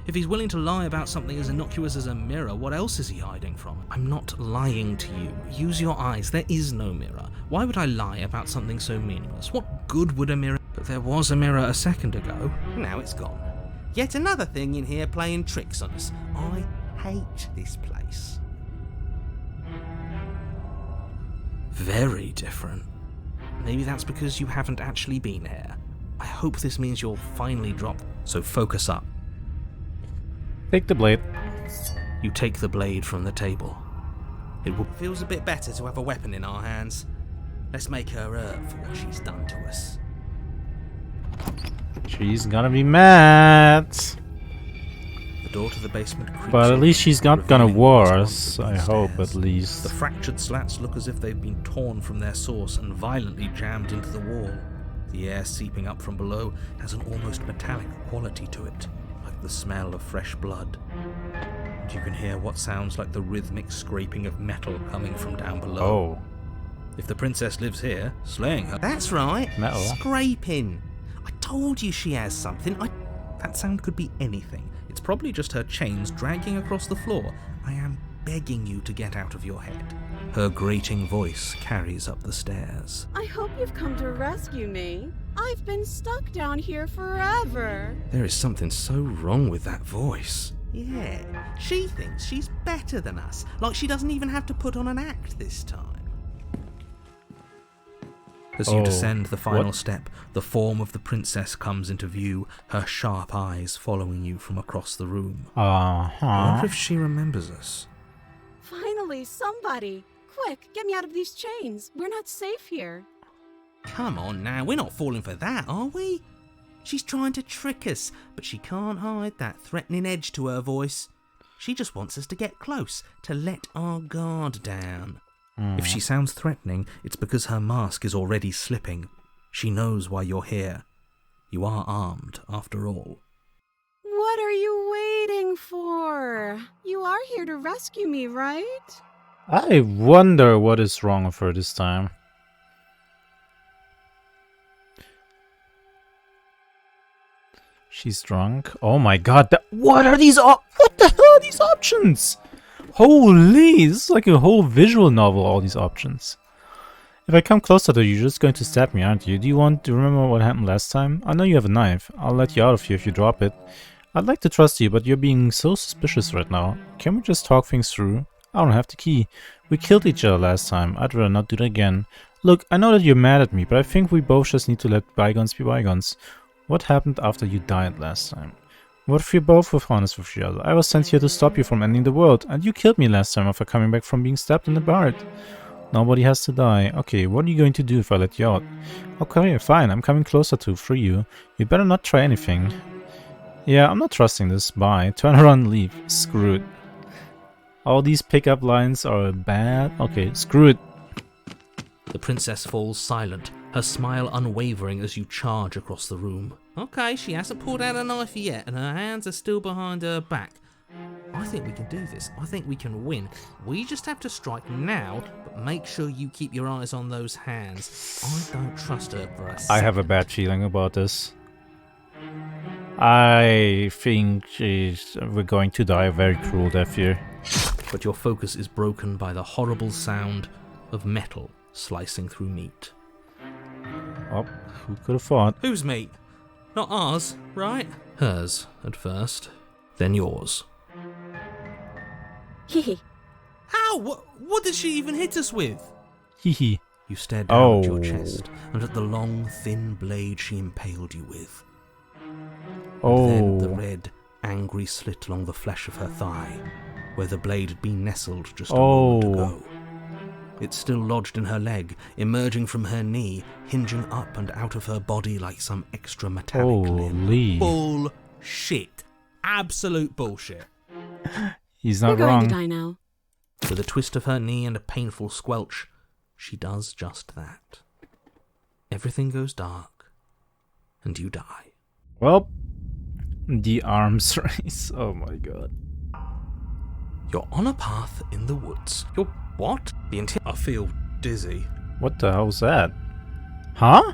If he's willing to lie about something as innocuous as a mirror, what else is he hiding from? I'm not lying to you. Use your eyes. There is no mirror. Why would I lie about something so meaningless? What good would a mirror... But there was a mirror a second ago. Now it's gone. Yet another thing in here playing tricks on us. I hate this place. Very different. Maybe that's because you haven't actually been here. I hope this means you'll finally drop. So focus up. Take the blade. You take the blade from the table. Feels a bit better to have a weapon in our hands. Let's make her hurt for what she's done to us. She's gonna be mad. The door to the basement creaks. But at least she's not gonna revealing war what's us, on I the hope stairs. at least. The fractured slats look as if they've been torn from their source and violently jammed into the wall. The air seeping up from below has an almost metallic quality to it, like the smell of fresh blood. And you can hear what sounds like the rhythmic scraping of metal coming from down below. Oh. If the princess lives here, slaying her... That's right, Metal. scraping. I told you she has something. That sound could be anything. It's probably just her chains dragging across the floor. I am begging you to get out of your head. Her grating voice carries up the stairs. I hope you've come to rescue me. I've been stuck down here forever. There is something so wrong with that voice. Yeah, she thinks she's better than us, like she doesn't even have to put on an act this time. As you descend the final step, the form of the princess comes into view, her sharp eyes following you from across the room. I wonder if she remembers us. Finally, somebody. Quick, get me out of these chains. We're not safe here. Come on now, we're not falling for that, are we? She's trying to trick us, but she can't hide that threatening edge to her voice. She just wants us to get close, to let our guard down. If she sounds threatening, it's because her mask is already slipping. She knows why you're here. You are armed, after all. What are you waiting for? You are here to rescue me, right? I wonder what is wrong with her this time. She's drunk. Oh my god, what are these what the hell are these options? Holy, this is like a whole visual novel, all these options. If I come closer to you, you're just going to stab me, aren't you? Do you want to remember what happened last time? I know you have a knife. I'll let you out of here if you drop it. I'd like to trust you, but you're being so suspicious right now. Can we just talk things through? I don't have the key. We killed each other last time. I'd rather not do that again. Look, I know that you're mad at me, but I think we both just need to let bygones be bygones. What happened after you died last time? What if we both were honest with each other? I was sent here to stop you from ending the world, and you killed me last time after coming back from being stabbed in the heart. Nobody has to die. Okay, what are you going to do if I let you out? Okay, fine, I'm coming closer to free you. You better not try anything. Yeah, I'm not trusting this. Bye. Turn around and leave. Screw it. All these pickup lines are bad. Okay, screw it. The princess falls silent, her smile unwavering as you charge across the room. Okay, she hasn't pulled out a knife yet, and her hands are still behind her back. I think we can do this. I think we can win. We just have to strike now, but make sure you keep your eyes on those hands. I don't trust her for a second. I have a bad feeling about this. I think we're going to die a very cruel death here. But your focus is broken by the horrible sound of metal slicing through meat. Oh, who could have thought? Whose meat? Not ours, right? Hers, at first. then yours. Hehe. Ow! What did she even hit us with? Hee. You stare down at your Oh. chest and at the long, thin blade she impaled you with. Oh. Then the red, angry slit along the flesh of her thigh, where the blade had been nestled just a moment ago. It's still lodged in her leg, emerging from her knee, hinging up and out of her body like some extra metallic limb. Holy. Bullshit. Absolute bullshit. He's You're not going wrong. to die now. With a twist of her knee and a painful squelch, she does just that. Everything goes dark, and you die. Well, the arms race. Oh my god. You're on a path in the woods. You're what? I feel dizzy. What the hell was that? Huh?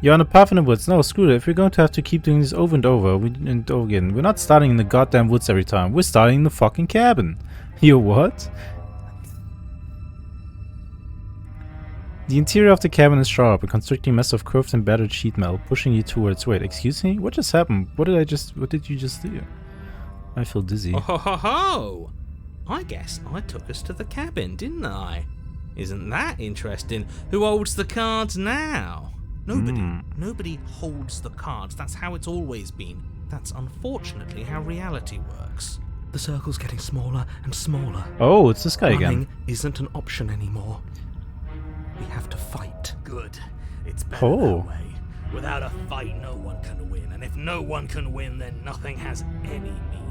You're on a path in the woods. No, screw it. If we're going to have to keep doing this over and over and over again, we're not starting in the goddamn woods every time. We're starting in the fucking cabin. You what? The interior of the cabin is sharp, a constricting mess of curved and battered sheet metal, pushing you towards. Wait, excuse me? What just happened? What did you just do? I feel dizzy. Oh ho ho ho! I guess I took us to the cabin, didn't I? Isn't that interesting? Who holds the cards now? Nobody. Nobody holds the cards. That's how it's always been. That's unfortunately how reality works. The circle's getting smaller and smaller. Oh, it's this guy again. Running isn't an option anymore. We have to fight. Good. It's better Oh. that way. Without a fight, no one can win. And if no one can win, then nothing has any meaning.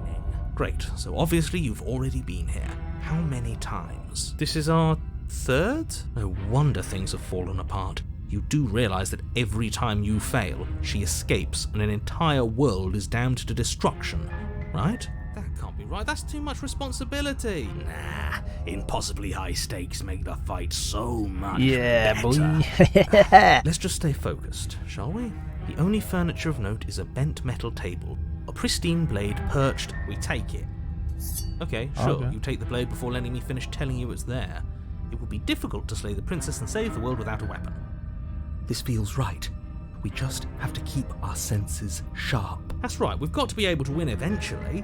Great, so obviously you've already been here. How many times? This is our third? No wonder things have fallen apart. You do realise that every time you fail, she escapes and an entire world is damned to destruction, right? That can't be right. That's too much responsibility. Nah, impossibly high stakes make the fight so much Yeah, better. Let's just stay focused, shall we? The only furniture of note is a bent metal table, a pristine blade perched. We take it. Okay, sure. Okay. You take the blade before letting me finish telling you it's there. It would be difficult to slay the princess and save the world without a weapon. This feels right. We just have to keep our senses sharp. That's right. We've got to be able to win eventually.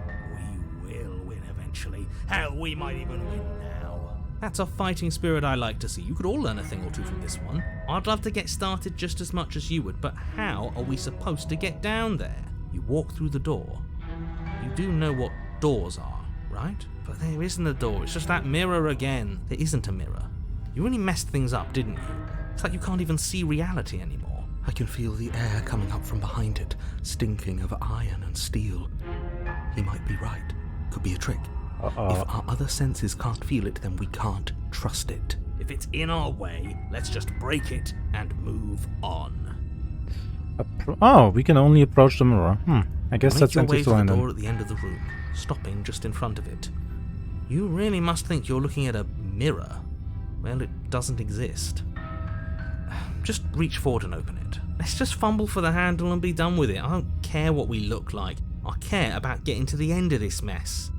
We will win eventually. Hell, we might even win now. That's a fighting spirit I like to see. You could all learn a thing or two from this one. I'd love to get started just as much as you would, but how are we supposed to get down there? You walk through the door. You do know what doors are, right? But there isn't a door. It's just that mirror again. There isn't a mirror. You really messed things up, didn't you? It's like you can't even see reality anymore. I can feel the air coming up from behind it, stinking of iron and steel. He might be right. Could be a trick. If our other senses can't feel it, then we can't trust it. If it's in our way, let's just break it and move on. Oh, we can only approach the mirror. I guess Make that's your empty way to to the line door then. at the end of the room, stopping just in front of it. You really must think you're looking at a mirror. Well, it doesn't exist. Just reach forward and open it. Let's just fumble for the handle and be done with it. I don't care what we look like. I care about getting to the end of this mess.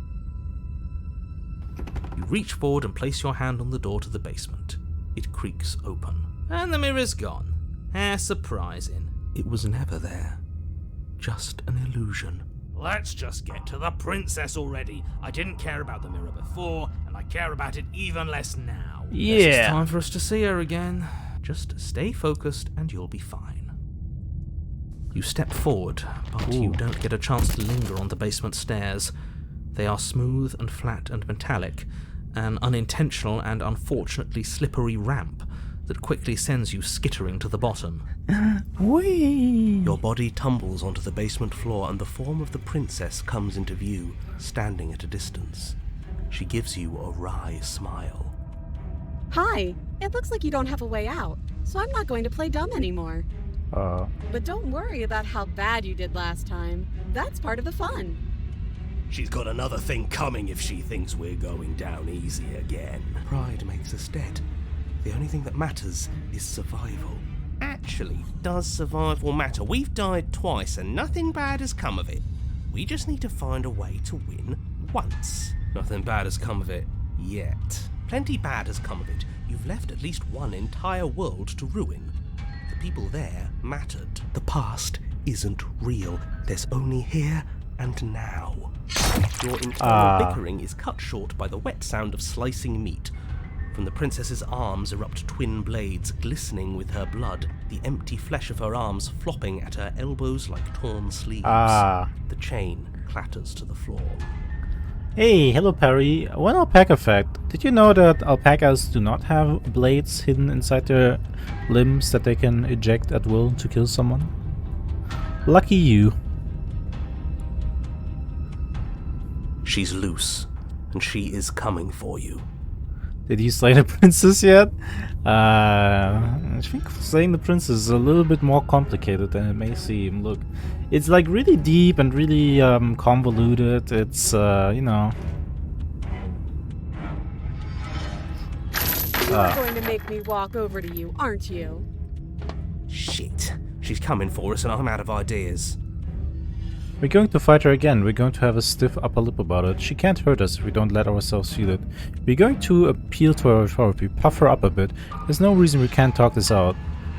You reach forward and place your hand on the door to the basement. It creaks open. And the mirror's gone. How surprising. It was never there. Just an illusion. Let's just get to the princess already. I didn't care about the mirror before, and I care about it even less now. It's time for us to see her again. Just stay focused and you'll be fine. You step forward, but you don't get a chance to linger on the basement stairs. They are smooth and flat and metallic, an unintentional and unfortunately slippery ramp that quickly sends you skittering to the bottom. Whee! Your body tumbles onto the basement floor and the form of the princess comes into view, standing at a distance. She gives you a wry smile. Hi, it looks like you don't have a way out, so I'm not going to play dumb anymore. But don't worry about how bad you did last time. That's part of the fun. She's got another thing coming if she thinks we're going down easy again. Pride makes us dead. The only thing that matters is survival. Actually, does survival matter? We've died twice and nothing bad has come of it. We just need to find a way to win once. Nothing bad has come of it yet. Plenty bad has come of it. You've left at least one entire world to ruin. The people there mattered. The past isn't real. There's only here and now. Your internal bickering is cut short by the wet sound of slicing meat. From the princess's arms erupt twin blades, glistening with her blood, the empty flesh of her arms flopping at her elbows like torn sleeves. The chain clatters to the floor. Hey, hello Perry. One alpaca fact. Did you know that alpacas do not have blades hidden inside their limbs that they can eject at will to kill someone? Lucky you. She's loose, and she is coming for you. Did you slay the princess yet? I think slaying the princess is a little bit more complicated than it may seem. Look, it's like really deep and really convoluted. It's, you know... You're going to make me walk over to you, aren't you? Shit. She's coming for us and I'm out of ideas. We're going to fight her again. We're going to have a stiff upper lip about it. She can't hurt us if we don't let ourselves feel it. We're going to appeal to her authority, puff her up a bit. There's no reason we can't talk this out.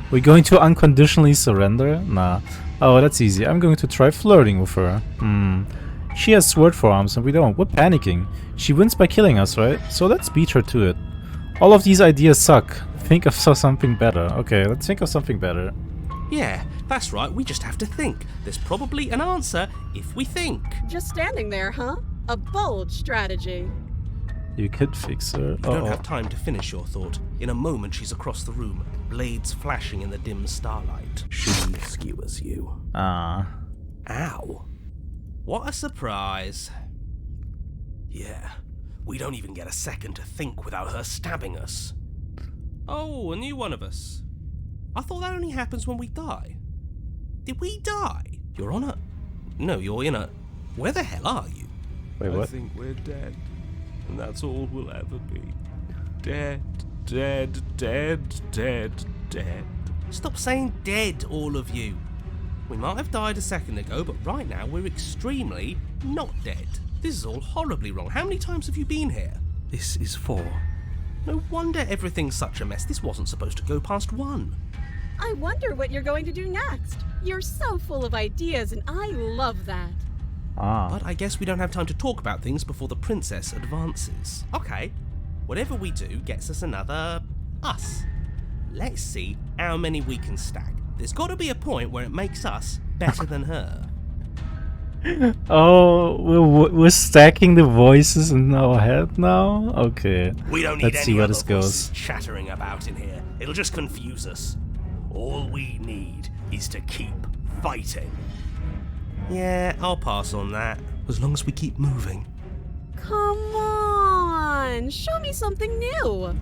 We're going to unconditionally surrender? Nah. Oh, that's easy. I'm going to try flirting with her. She has sword forearms and we don't. We're panicking. She wins by killing us, right? So let's beat her to it. All of these ideas suck. Think of something better. Okay, let's think of something better. Yeah, that's right, we just have to think. There's probably an answer if we think. Just standing there, huh? A bold strategy. You could fix her. You don't have time to finish your thought. In a moment she's across the room, blades flashing in the dim starlight. She skewers you. Ow. What a surprise. Yeah, we don't even get a second to think without her stabbing us. Oh, a new one of us. I thought that only happens when we die. Did we die? You're on a... No, you're in a... Where the hell are you? Wait, what? I think we're dead. And that's all we'll ever be. Dead, dead, dead, dead, dead. Stop saying dead, all of you. We might have died a second ago, but right now we're extremely not dead. This is all horribly wrong. How many times have you been here? This is 4. No wonder everything's such a mess. This wasn't supposed to go past 1. I wonder what you're going to do next. You're so full of ideas, and I love that. But I guess we don't have time to talk about things before the princess advances. Okay, whatever we do gets us another... us. Let's see how many we can stack. There's got to be a point where it makes us better than her. Oh, we're stacking the voices in our head now? Okay. We don't need Let's see where this goes. Chattering about in here. It'll just confuse us. All we need is to keep fighting. Yeah, I'll pass on that. As long as we keep moving. Come on, show me something new.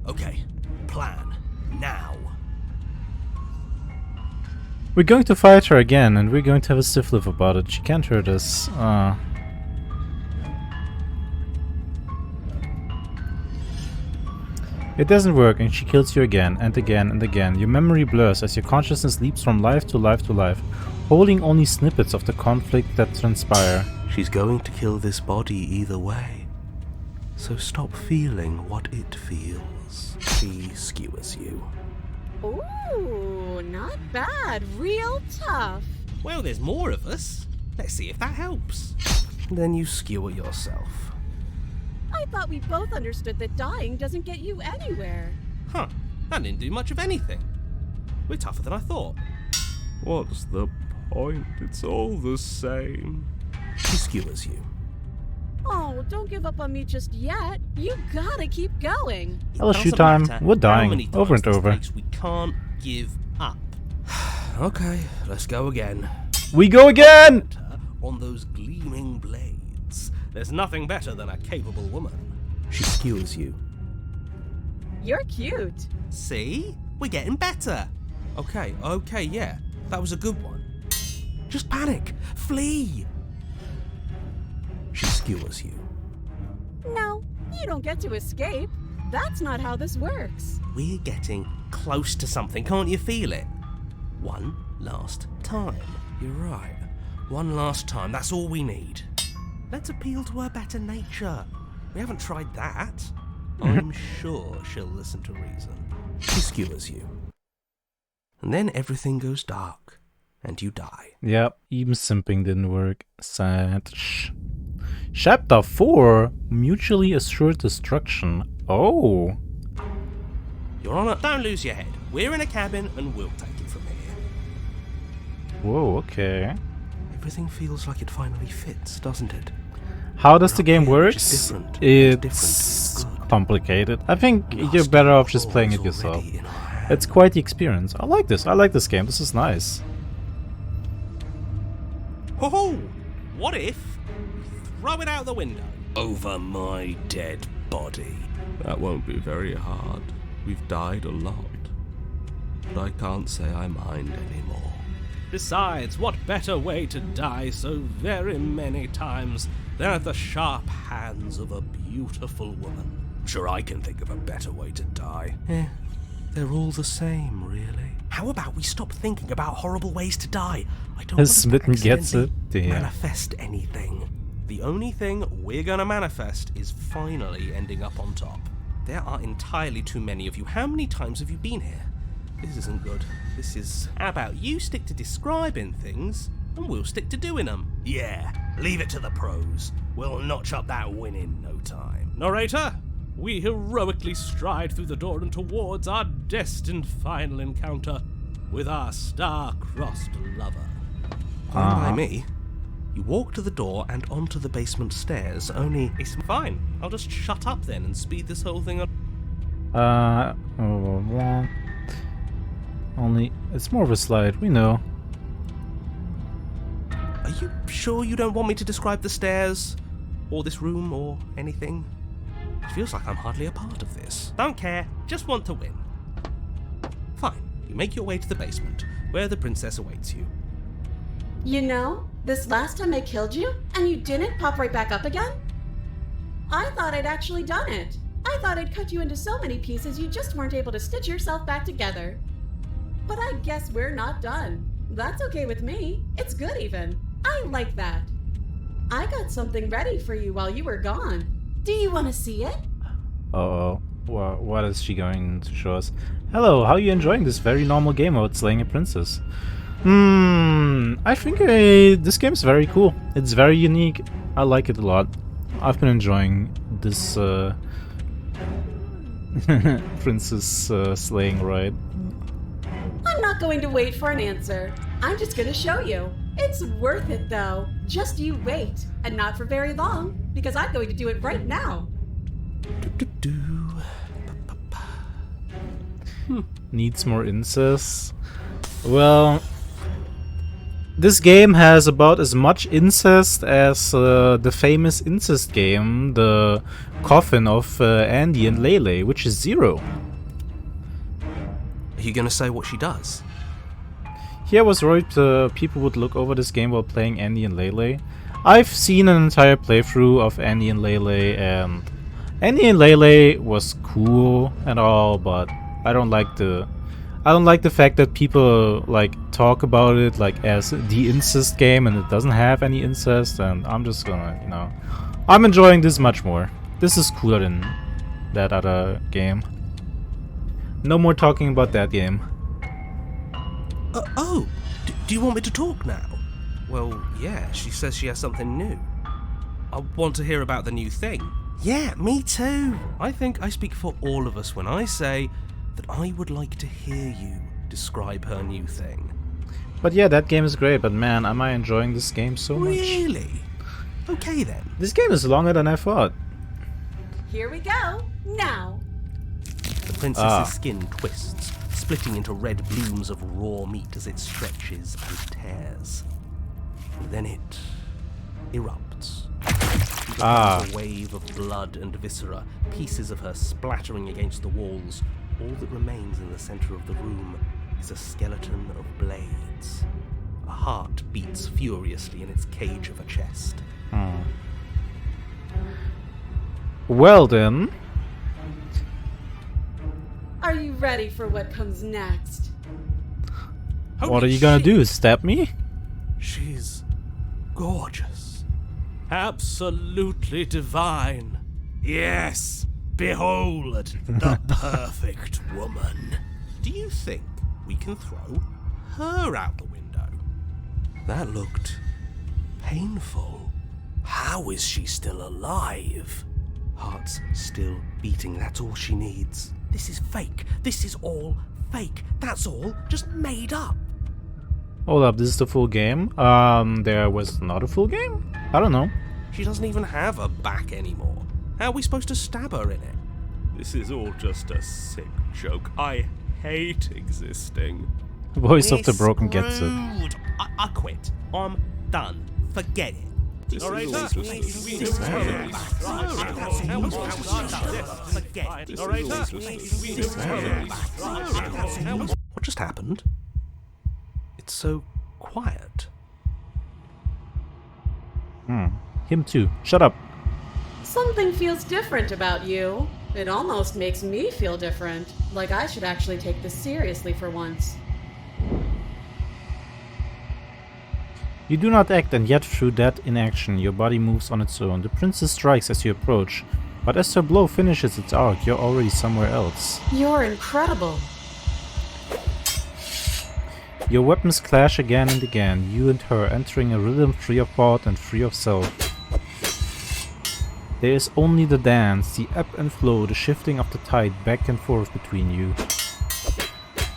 Okay, plan. Now. We're going to fight her again, and we're going to have a stiff lip about it. She can't hurt us. It doesn't work, and she kills you again, and again, and again. Your memory blurs as your consciousness leaps from life to life to life, holding only snippets of the conflict that transpire. She's going to kill this body either way. So stop feeling what it feels. She skewers you. Ooh, not bad. Real tough. Well, there's more of us. Let's see if that helps. Then you skewer yourself. I thought we both understood that dying doesn't get you anywhere. Huh, that didn't do much of anything. We're tougher than I thought. What's the point? It's all the same. She skewers you. Oh, don't give up on me just yet. You gotta keep going. LSU time. We're dying. Over and over. We can't give up. Okay, let's go again. We go again! On those gleaming blades. There's nothing better than a capable woman. She skewers you. You're cute. See? We're getting better. Okay, yeah. That was a good one. Just panic. Flee. She skewers you. No, you don't get to escape. That's not how this works. We're getting close to something. Can't you feel it? One last time. You're right. One last time. That's all we need. Let's appeal to her better nature. We haven't tried that. I'm sure she'll listen to reason. She skewers you. And then everything goes dark. and you die. Yep, even simping didn't work. Sad. Chapter 4, Mutually Assured Destruction. Oh. Your Honor, don't lose your head. We're in a cabin and we'll take it from here. Whoa, okay. Everything feels like it finally fits, doesn't it? How does the game work? Different. It's complicated. I think you're better off just playing it yourself. It's quite the experience. I like this. I like this game. This is nice. Ho-ho! What if we throw it out the window? Over my dead body. That won't be very hard. We've died a lot. But I can't say I mind anymore. Besides, what better way to die so very many times than at the sharp hands of a beautiful woman? Sure, I can think of a better way to die. They're all the same, really. How about we stop thinking about horrible ways to die? I don't want Smitten to gets it. manifest anything. The only thing we're gonna manifest is finally ending up on top. There are entirely too many of you. How many times have you been here? This isn't good. This is... How about you stick to describing things, and we'll stick to doing them? Yeah, leave it to the pros. We'll notch up that win in no time. Narrator, we heroically stride through the door and towards our destined final encounter with our star-crossed lover. By me, you walk to the door and onto the basement stairs, only... It's fine. I'll just shut up then and speed this whole thing up. Only, it's more of a slide, we know. Are you sure you don't want me to describe the stairs? Or this room, or anything? It feels like I'm hardly a part of this. Don't care, just want to win. Fine, you make your way to the basement, where the princess awaits you. You know, this last time I killed you, and you didn't pop right back up again? I thought I'd actually done it. I thought I'd cut you into so many pieces you just weren't able to stitch yourself back together. But I guess we're not done. That's okay with me. It's good even. I like that. I got something ready for you while you were gone. Do you want to see it? Uh-oh. What is she going to show us? Hello, how are you enjoying this very normal game about slaying a princess? I think this game is very cool. It's very unique. I like it a lot. I've been enjoying this princess slaying ride. I'm not going to wait for an answer. I'm just going to show you. It's worth it, though. Just you wait. And not for very long, because I'm going to do it right now. Needs more incest. Well, this game has about as much incest as the famous incest game, The Coffin of Andy and Lele, which is 0. Are you gonna say what she does? Here was worried people would look over this game while playing Andy and Lele. I've seen an entire playthrough of Andy and Lele, and Andy and Lele was cool and all, but I don't like the fact that people like talk about it like as the incest game and it doesn't have any incest, and I'm just gonna, you know, I'm enjoying this much more. This is cooler than that other game. No more talking about that game. Do you want me to talk now? Well, yeah, she says she has something new. I want to hear about the new thing. Yeah, me too. I think I speak for all of us when I say that I would like to hear you describe her new thing. But yeah, that game is great, but man, am I enjoying this game so much. Really? Okay then. This game is longer than I thought. Here we go. Now. The princess's skin twists, splitting into red blooms of raw meat as it stretches and tears. And then it erupts. A wave of blood and viscera, pieces of her splattering against the walls. All that remains in the center of the room is a skeleton of blades. A heart beats furiously in its cage of a chest. Well then. Are you ready for what comes next? What are you gonna do? Stab me? She's gorgeous. Absolutely divine. Yes, behold the perfect woman. Do you think we can throw her out the window? That looked painful. How is she still alive? Heart's still beating, that's all she needs. This is fake. This is all fake. That's all just made up. Hold up, this is the full game? There was not a full game? I don't know. She doesn't even have a back anymore. How are we supposed to stab her in it? This is all just a sick joke. I hate existing. Voice of the Broken gets it. I quit. I'm done. Forget it. What just happened? It's so quiet. Him too. Shut up. Something feels different about you. It almost makes me feel different. Like I should actually take this seriously for once. You do not act, and yet through that inaction, your body moves on its own. The princess strikes as you approach, but as her blow finishes its arc, you're already somewhere else. You're incredible. Your weapons clash again and again, you and her entering a rhythm free of thought and free of self. There is only the dance, the ebb and flow, the shifting of the tide back and forth between you.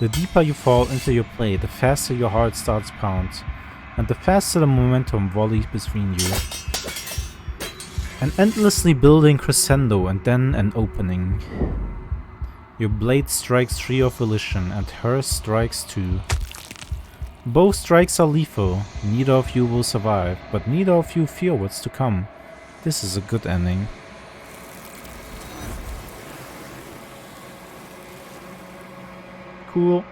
The deeper you fall into your play, the faster your heart starts pound, and the faster the momentum volleys between you. An endlessly building crescendo and then an opening. Your blade strikes free of volition and hers strikes too. Both strikes are lethal, neither of you will survive, but neither of you fear what's to come. This is a good ending. Cool.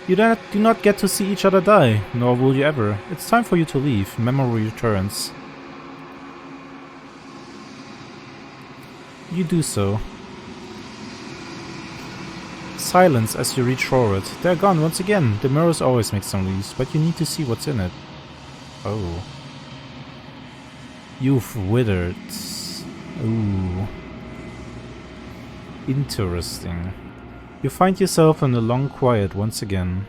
You do not get to see each other die, nor will you ever. It's time for you to leave. Memory returns. You do so. Silence as you reach for it. They're gone once again. The mirrors always make some leaves, but you need to see what's in it. Oh. You've withered. Ooh. Interesting. You find yourself in the long quiet once again.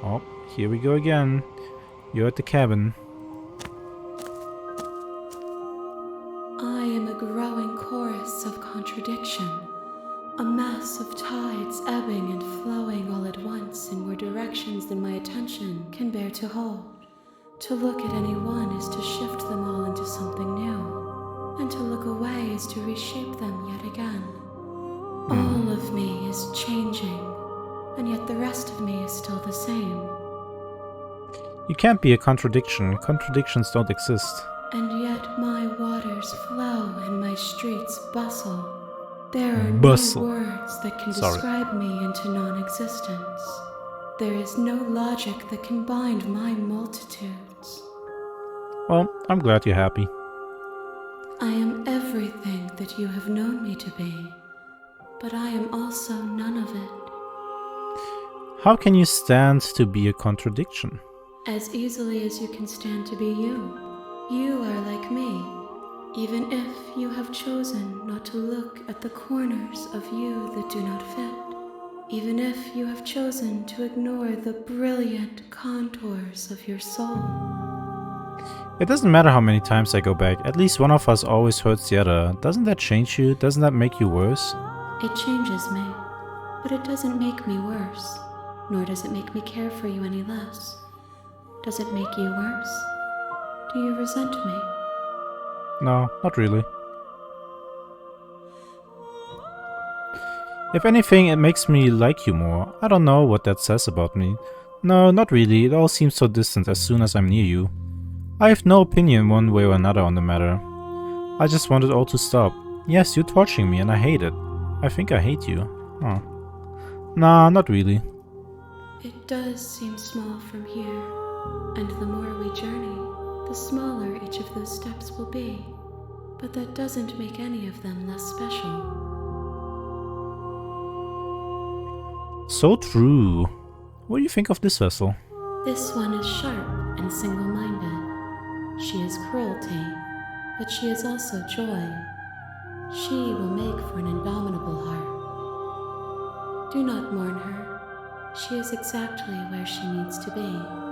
Oh, here we go again. You're at the cabin. I am a growing chorus of contradiction. A mass of tides ebbing and flowing all at once in more directions than my attention can bear to hold. To look at any one is to shift them all into something new, and to look away is to reshape them yet again. All of me is changing, and yet the rest of me is still the same. You can't be a contradiction. Contradictions don't exist. And yet my waters flow and my streets bustle. There are Bustle. no words that can describe me into non-existence. There is no logic that can bind my multitudes. Well, I'm glad you're happy. I am everything that you have known me to be, but I am also none of it. How can you stand to be a contradiction? As easily as you can stand to be you. You are like me, even if you have chosen not to look at the corners of you that do not fit. Even if you have chosen to ignore the brilliant contours of your soul. It doesn't matter how many times I go back, at least one of us always hurts the other. Doesn't that change you? Doesn't that make you worse? It changes me, but it doesn't make me worse, nor does it make me care for you any less. Does it make you worse? Do you resent me? No, not really. If anything, it makes me like you more. I don't know what that says about me. No, not really. It all seems so distant as soon as I'm near you. I have no opinion one way or another on the matter. I just want it all to stop. Yes, you're torturing me and I hate it. I think I hate you. Oh. Nah, not really. It does seem small from here, and the more we journey, the smaller each of those steps will be. But that doesn't make any of them less special. So true. What do you think of this vessel? This one is sharp and single-minded. She is cruelty, but she is also joy. She will make for an indomitable heart. Do not mourn her. She is exactly where she needs to be.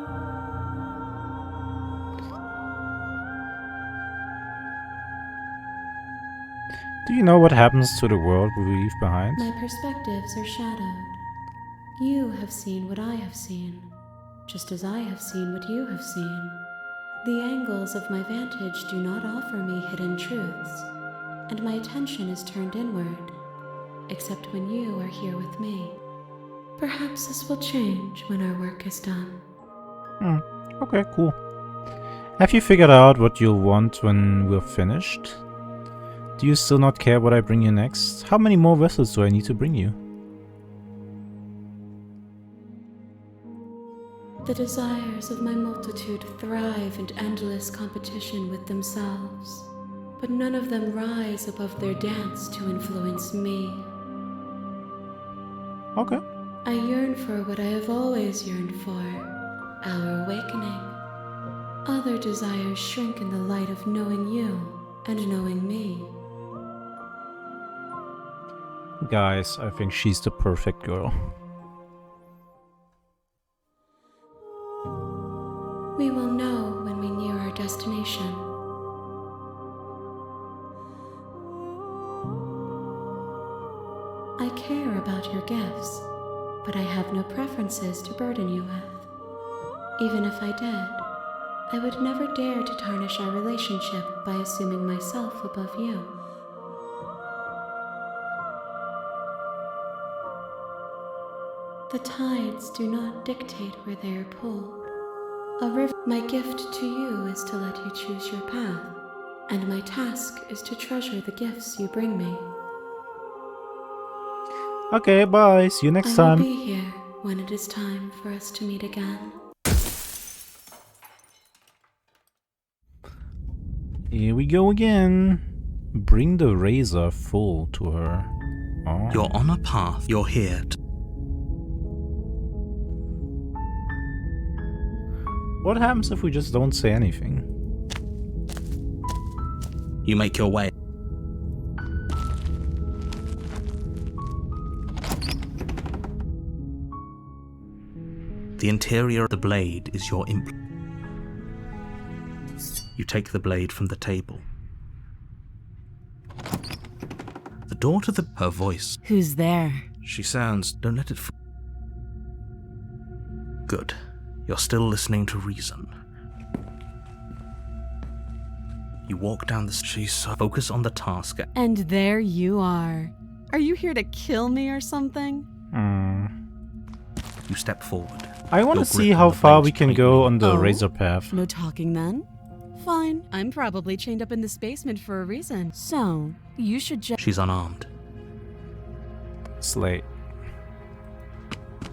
Do you know what happens to the world we leave behind? My perspectives are shadowed. You have seen what I have seen, just as I have seen what you have seen. The angles of my vantage do not offer me hidden truths, and my attention is turned inward, except when you are here with me. Perhaps this will change when our work is done. Okay, cool. Have you figured out what you'll want when we're finished? Do you still not care what I bring you next? How many more vessels do I need to bring you? The desires of my multitude thrive in endless competition with themselves, but none of them rise above their dance to influence me. Okay. I yearn for what I have always yearned for, our awakening. Other desires shrink in the light of knowing you and knowing me. Guys, I think she's the perfect girl. We will know when we near our destination. I care about your gifts, but I have no preferences to burden you with. Even if I did, I would never dare to tarnish our relationship by assuming myself above you. The tides do not dictate where they are pulled. My gift to you is to let you choose your path, and my task is to treasure the gifts you bring me. Okay, bye. See you next I will time. be here when it is time for us to meet again. Here we go again. Bring the razor full to her. Oh. You're on a path. You're here to... What happens if we just don't say anything? You make your way. The interior of the blade is your You take the blade from the table. The door to her voice. Who's there? She sounds... Don't let it... Good. You're still listening to reason. You walk down the street, focus on the task. And there you are. Are you here to kill me or something? You step forward. I want to see how far we can go on the razor path. No talking then? Fine. I'm probably chained up in this basement for a reason. So, you should just... She's unarmed. It's late.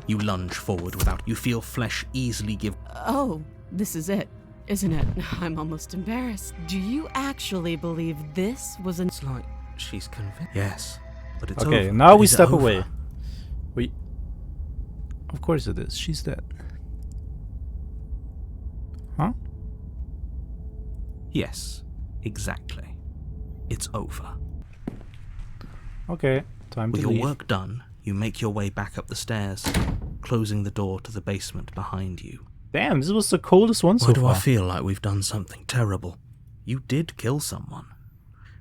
You lunge forward without... You feel flesh easily give... Oh, this is it, isn't it? I'm almost embarrassed. Do you actually believe this was an... It's like she's convinced. Yes, but it's okay, over. now we step away. Of course it is. She's dead. Huh? Yes, exactly. It's over. Okay, time to leave. With your work done, you make your way back up the stairs, closing the door to the basement behind you. Damn, this was the coldest one so far. Why do I feel like we've done something terrible? You did kill someone.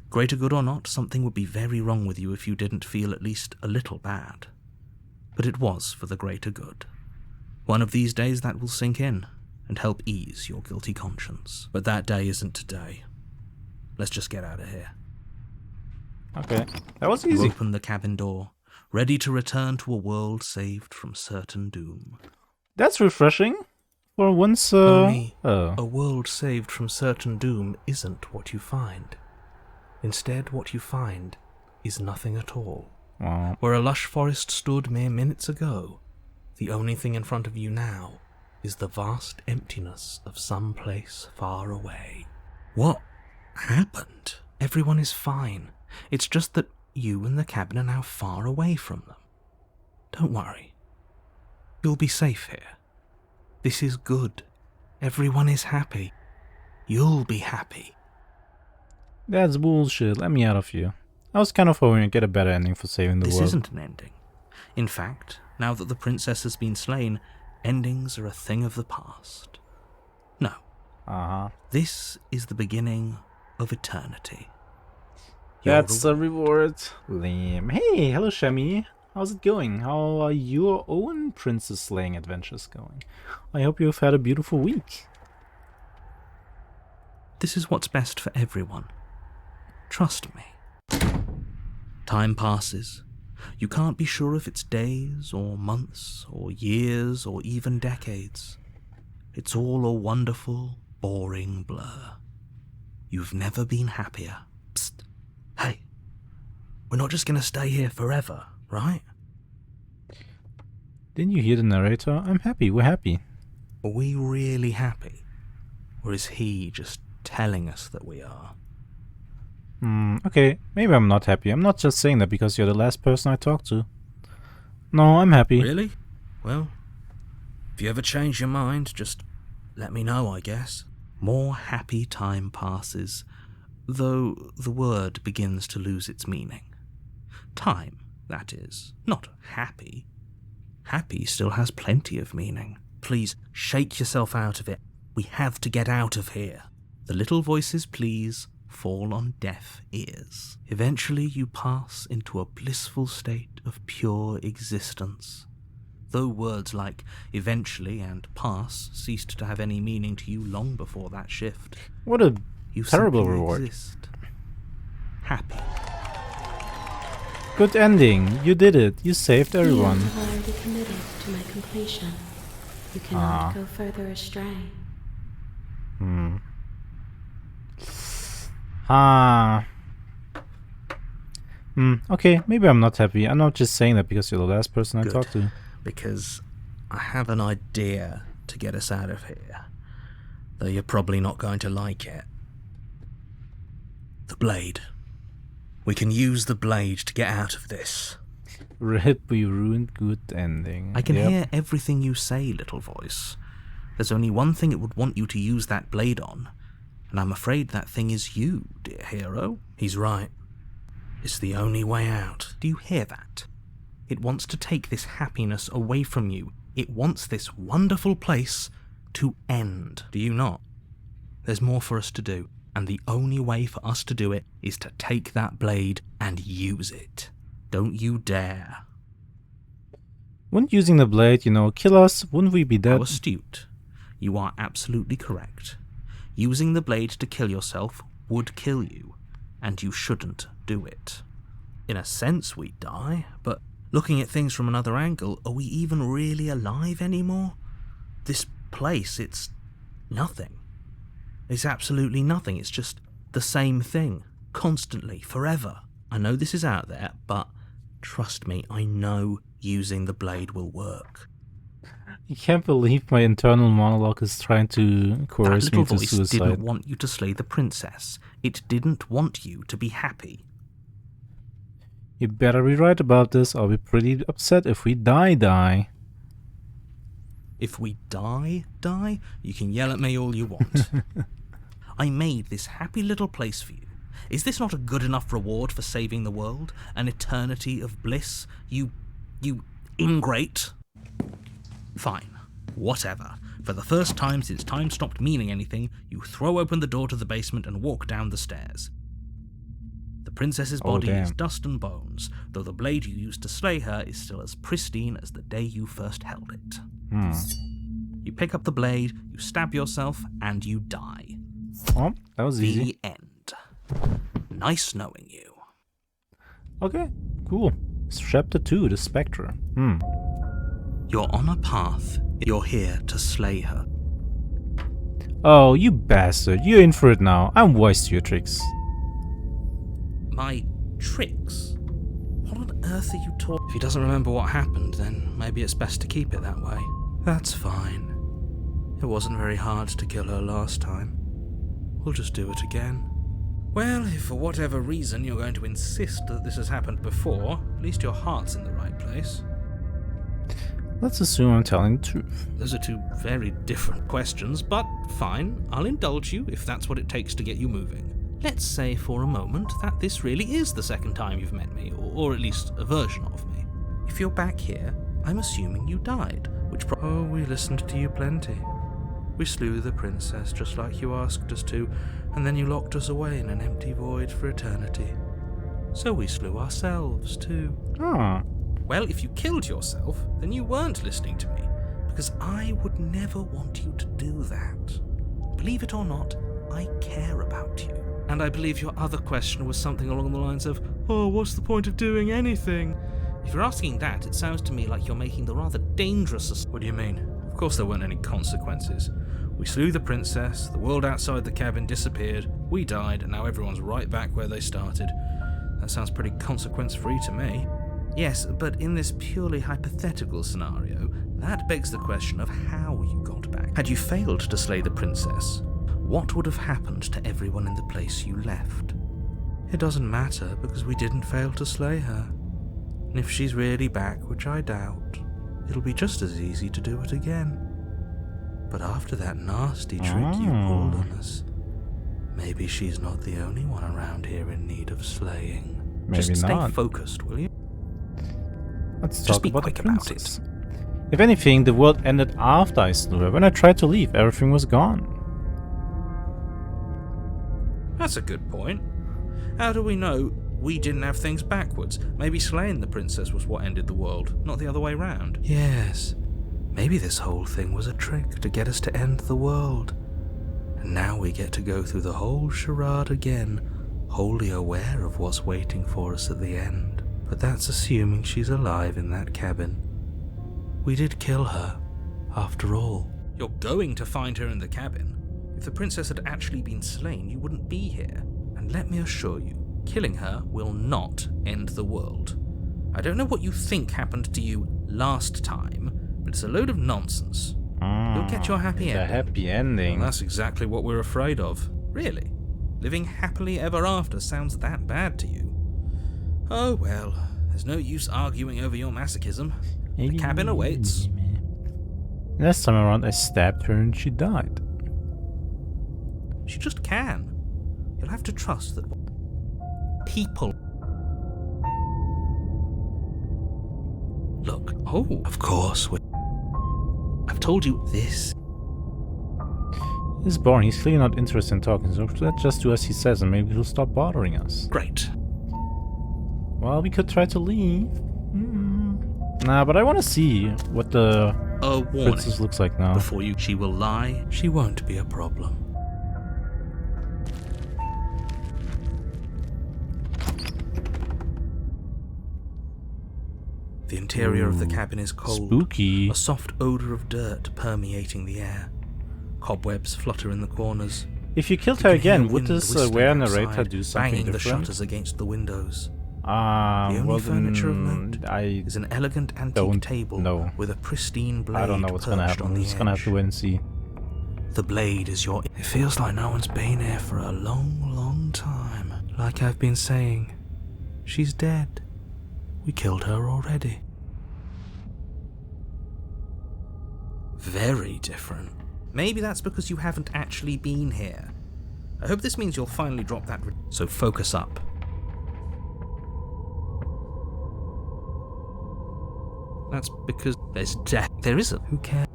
Greater good or not, something would be very wrong with you if you didn't feel at least a little bad. But it was for the greater good. One of these days that will sink in and help ease your guilty conscience. But that day isn't today. Let's just get out of here. Okay, that was easy. You open the cabin door, ready to return to a world saved from certain doom. That's refreshing. For once, Only a world saved from certain doom isn't what you find. Instead, what you find is nothing at all. Wow. Where a lush forest stood mere minutes ago, the only thing in front of you now is the vast emptiness of some place far away. What happened? Everyone is fine. It's just that you and the cabin are now far away from them. Don't worry. You'll be safe here. This is good. Everyone is happy. You'll be happy. That's bullshit. Let me out of here. I was kind of hoping to get a better ending for saving the world. This isn't an ending. In fact, now that the princess has been slain, endings are a thing of the past. No. This is the beginning of eternity. That's the reward. Lame. Hey, hello Shami. How's it going? How are your own princess slaying adventures going? I hope you've had a beautiful week. This is what's best for everyone. Trust me. Time passes. You can't be sure if it's days or months or years or even decades. It's all a wonderful, boring blur. You've never been happier. Psst. Hey, we're not just gonna stay here forever, right? Didn't you hear the narrator? I'm happy, we're happy. Are we really happy? Or is he just telling us that we are? Okay, maybe I'm not happy. I'm not just saying that because you're the last person I talked to. No, I'm happy. Really? Well, if you ever change your mind, just let me know, I guess. More happy time passes, though the word begins to lose its meaning. Time, that is, not happy. Happy still has plenty of meaning. Please, shake yourself out of it. We have to get out of here. The little voices, please, fall on deaf ears. Eventually you pass into a blissful state of pure existence. Though words like eventually and pass ceased to have any meaning to you long before that shift. What a You terrible simply reward. exist. Happy. Good ending. You did it. You saved everyone. You have already committed to my completion. You cannot go further astray. Okay, maybe I'm not happy. I'm not just saying that because you're the last person I Good. talked to. Because I have an idea to get us out of here. Though you're probably not going to like it. The blade. We can use the blade to get out of this. Rip, we ruined good ending. I can hear everything you say, little voice. There's only one thing it would want you to use that blade on, and I'm afraid that thing is you, dear hero. He's right. It's the only way out. Do you hear that? It wants to take this happiness away from you. It wants this wonderful place to end. Do you not? There's more for us to do, and the only way for us to do it is to take that blade and use it. Don't you dare. Wouldn't using the blade, kill us? Wouldn't we be dead? How astute. You are absolutely correct. Using the blade to kill yourself would kill you, and you shouldn't do it. In a sense, we die, but looking at things from another angle, are we even really alive anymore? This place, it's nothing. It's absolutely nothing. It's just the same thing, constantly, forever. I know this is out there, but trust me, I know using the blade will work. I can't believe my internal monologue is trying to coerce That me little to voice suicide. didn't want you to slay the princess. It didn't want you to be happy. You better be right about this. I'll be pretty upset if we die. If we die, you can yell at me all you want. I made this happy little place for you. Is this not a good enough reward for saving the world? An eternity of bliss? You ingrate? Fine. Whatever. For the first time since time stopped meaning anything, you throw open the door to the basement and walk down the stairs. The princess's body is dust and bones, though the blade you used to slay her is still as pristine as the day you first held it. You pick up the blade, you stab yourself, and you die. Oh, that was easy. The end. Nice knowing you. Okay, cool. Chapter 2, The Spectre. You're on a path. You're here to slay her. Oh, you bastard. You're in for it now. I'm wise to your tricks. My tricks? What on earth are you talking? If he doesn't remember what happened, then maybe it's best to keep it that way. That's fine. It wasn't very hard to kill her last time. We'll just do it again. Well, if for whatever reason you're going to insist that this has happened before, at least your heart's in the right place. Let's assume I'm telling the truth. Those are two very different questions, but fine, I'll indulge you if that's what it takes to get you moving. Let's say for a moment that this really is the second time you've met me, or at least a version of me. If you're back here, I'm assuming you died, which Oh, we listened to you plenty. We slew the princess just like you asked us to, and then you locked us away in an empty void for eternity. So we slew ourselves too. Ah. Well, if you killed yourself, then you weren't listening to me, because I would never want you to do that. Believe it or not, I care about you. And I believe your other question was something along the lines of, oh, what's the point of doing anything? If you're asking that, it sounds to me like you're making the rather dangerous... What do you mean? Of course there weren't any consequences. We slew the princess, the world outside the cabin disappeared, we died, and now everyone's right back where they started. That sounds pretty consequence-free to me. Yes, but in this purely hypothetical scenario, that begs the question of how you got back. Had you failed to slay the princess, what would have happened to everyone in the place you left? It doesn't matter, because we didn't fail to slay her. And if she's really back, which I doubt, it'll be just as easy to do it again. But after that nasty trick you pulled on us, maybe she's not the only one around here in need of slaying. Maybe just not. Stay focused, will you? Let's Just talk be about the quick about princess. If anything, the world ended after I slew her. When I tried to leave, everything was gone. That's a good point. How do we know we didn't have things backwards? Maybe slaying the princess was what ended the world, not the other way round. Yes, maybe this whole thing was a trick to get us to end the world. And now we get to go through the whole charade again, wholly aware of what's waiting for us at the end. But that's assuming she's alive in that cabin. We did kill her, after all. You're going to find her in the cabin. If the princess had actually been slain, you wouldn't be here. And let me assure you, killing her will not end the world. I don't know what you think happened to you last time, but it's a load of nonsense. You'll get your happy ending. The happy ending. Well, that's exactly what we're afraid of. Really? Living happily ever after sounds that bad to you? Oh well, there's no use arguing over your masochism. The cabin awaits. Last time around I stabbed her and she died. She just can. You'll have to trust that people... Look, of course, I've told you this. He's boring, he's clearly not interested in talking, so let's just do as he says and maybe he'll stop bothering us. Great. Well, we could try to leave. Nah, but I want to see what the princess looks like now. Before she will lie. She won't be a problem. The interior of the cabin is cold. Spooky. A soft odor of dirt permeating the air. Cobwebs flutter in the corners. If you killed her again, would this aware narrator do something banging different? The shutters against the windows. The well only furniture of then note is an elegant antique table with a pristine blade. I don't know what's gonna happen. We're just gonna have to wait and see. The blade is your... It feels like no one's been here for a long, long time. Like I've been saying, she's dead. We killed her already. Very different. Maybe that's because you haven't actually been here. I hope this means you'll finally drop that... So focus up. That's because there's death. There isn't. Who cares?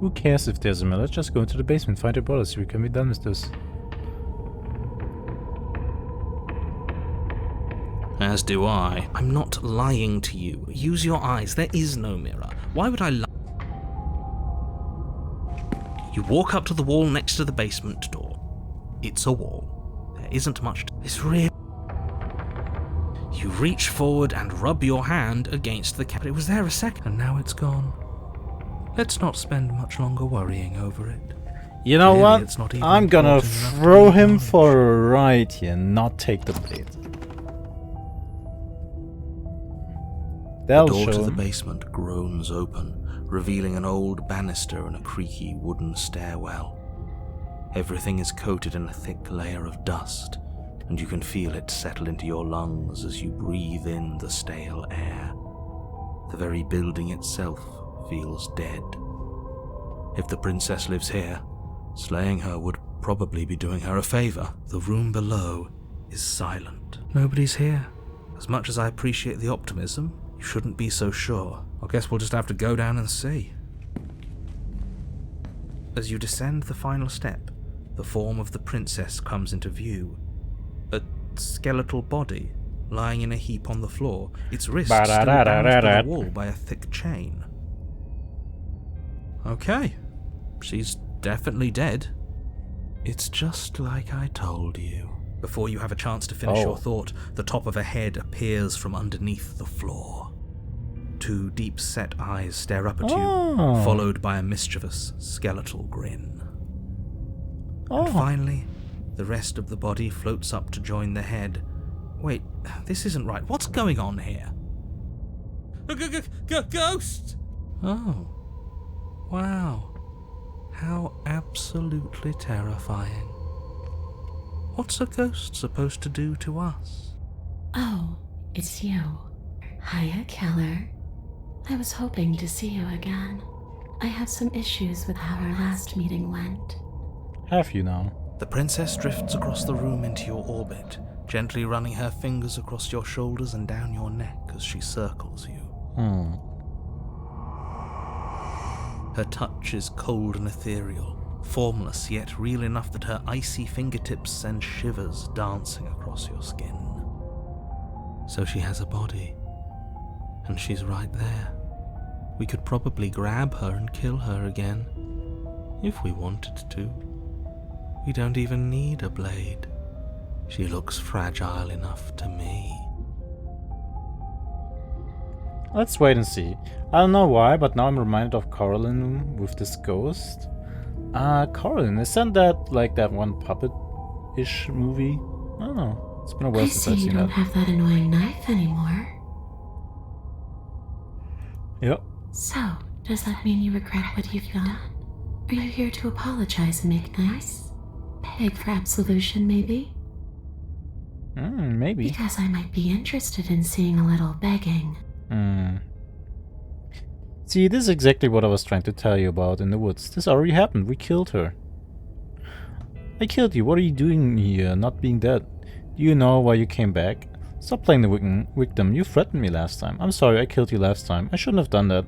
Who cares if there's a mill? Let's just go into the basement, find her brother, so we can be done with this. As do I. I'm not lying to you. Use your eyes. There is no mirror. Why would I lie? You walk up to the wall next to the basement door. It's a wall. There isn't much to... It's real. You reach forward and rub your hand against the cabin. It was there a second, and now it's gone. Let's not spend much longer worrying over it. You know what? I'm gonna throw him for a ride here, not take the blade. The door to the basement groans open, revealing an old banister and a creaky wooden stairwell. Everything is coated in a thick layer of dust, and you can feel it settle into your lungs as you breathe in the stale air. The very building itself feels dead. If the princess lives here, slaying her would probably be doing her a favor. The room below is silent. Nobody's here. As much as I appreciate the optimism, You shouldn't be so sure. I guess we'll just have to go down and see. As you descend the final step, the form of the princess comes into view. A skeletal body lying in a heap on the floor, its wrists still bound to the wall by a thick chain. Okay, she's definitely dead. It's just like I told you. Before you have a chance to finish your thought, the top of a head appears from underneath the floor. Two deep-set eyes stare up at you, followed by a mischievous, skeletal grin. And finally, the rest of the body floats up to join the head. Wait, this isn't right. What's going on here? Ghost! Oh. Wow. How absolutely terrifying. What's a ghost supposed to do to us? Oh, it's you. Hiya, Keller. I was hoping to see you again. I have some issues with how our last meeting went. Have you now? The princess drifts across the room into your orbit, gently running her fingers across your shoulders and down your neck as she circles you. Her touch is cold and ethereal, formless yet real enough that her icy fingertips send shivers dancing across your skin. So she has a body, and she's right there. We could probably grab her and kill her again, if we wanted to. We don't even need a blade. She looks fragile enough to me. Let's wait and see. I don't know why, but now I'm reminded of Coraline with this ghost. Coraline, isn't that like that one puppet-ish movie? I don't know. It's been a while since I've seen that. I see you don't have that annoying knife anymore. Yep. So, does that mean you regret what you've done? Are you here to apologize and make nice? Beg for absolution, maybe? Maybe. Because I might be interested in seeing a little begging. See, this is exactly what I was trying to tell you about in the woods. This already happened. We killed her. I killed you. What are you doing here, not being dead? Do you know why you came back? Stop playing the victim. You threatened me last time. I'm sorry, I killed you last time. I shouldn't have done that.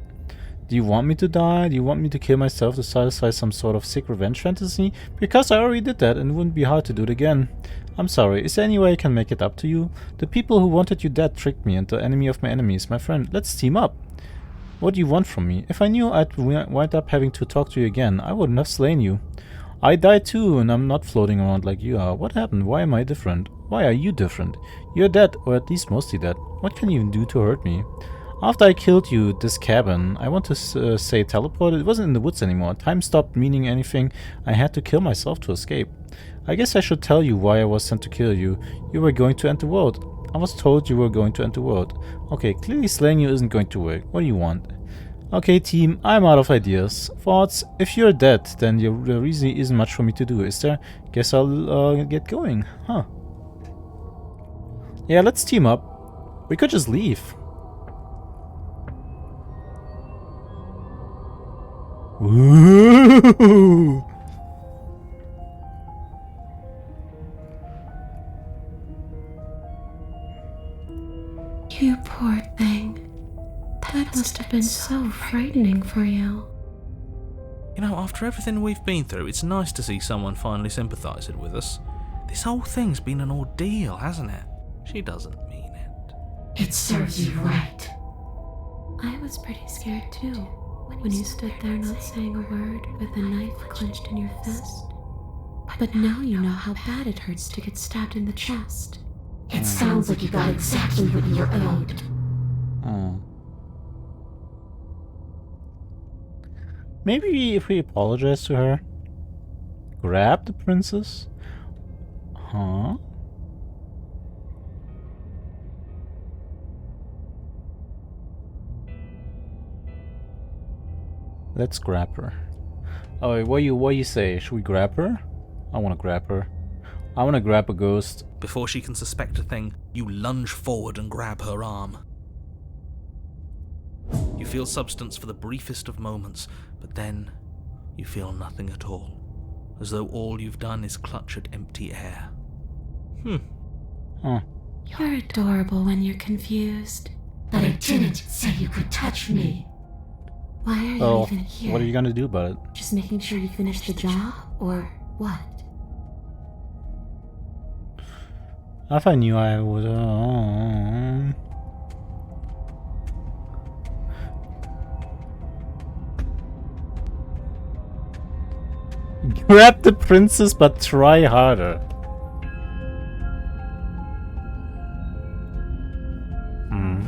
Do you want me to die? Do you want me to kill myself to satisfy some sort of sick revenge fantasy? Because I already did that and it wouldn't be hard to do it again. I'm sorry, is there any way I can make it up to you? The people who wanted you dead tricked me, and the enemy of my enemy is my friend. Let's team up. What do you want from me? If I knew I'd wind up having to talk to you again, I wouldn't have slain you. I died too, and I'm not floating around like you are. What happened? Why am I different? Why are you different? You're dead, or at least mostly dead. What can you do to hurt me? After I killed you, this cabin, I want to say teleported. It wasn't in the woods anymore. Time stopped meaning anything. I had to kill myself to escape. I guess I should tell you why I was sent to kill you. You were going to end the world. I was told you were going to end the world. Okay, clearly slaying you isn't going to work. What do you want? Okay, team, I'm out of ideas. Thoughts? If you're dead, then there really isn't much for me to do, is there? Guess I'll get going. Huh. Yeah, let's team up. We could just leave. Ooh. You poor thing. That must have been so frightening for you. You know, after everything we've been through, it's nice to see someone finally sympathising with us. This whole thing's been an ordeal, hasn't it? She doesn't mean it. It serves you right. I was pretty scared too, when you stood there not saying a word with a knife clenched in your fist. But now you know how bad it hurts to get stabbed in the chest. It sounds like you got exactly what you were owed. Maybe if we apologize to her, grab the princess? Huh? Let's grab her. Oh, wait, what you say? Should we grab her? I want to grab her. I want to grab a ghost. Before she can suspect a thing, you lunge forward and grab her arm. You feel substance for the briefest of moments, but then you feel nothing at all, as though all you've done is clutch at empty air. You're adorable when you're confused. But I didn't say you could touch me. Why are you even here? What are you gonna do about it? Just making sure you finish the job, or what? If I knew I would. Grab the princess, but try harder.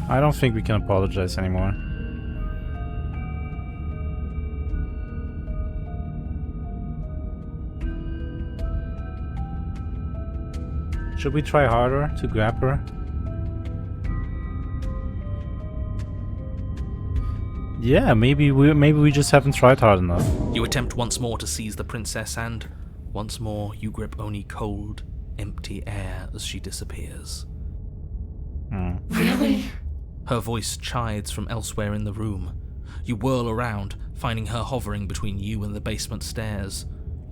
I don't think we can apologize anymore. Should we try harder to grab her? Yeah, maybe we just haven't tried hard enough. You attempt once more to seize the princess, and once more you grip only cold, empty air as she disappears. Really? Her voice chides from elsewhere in the room. You whirl around, finding her hovering between you and the basement stairs,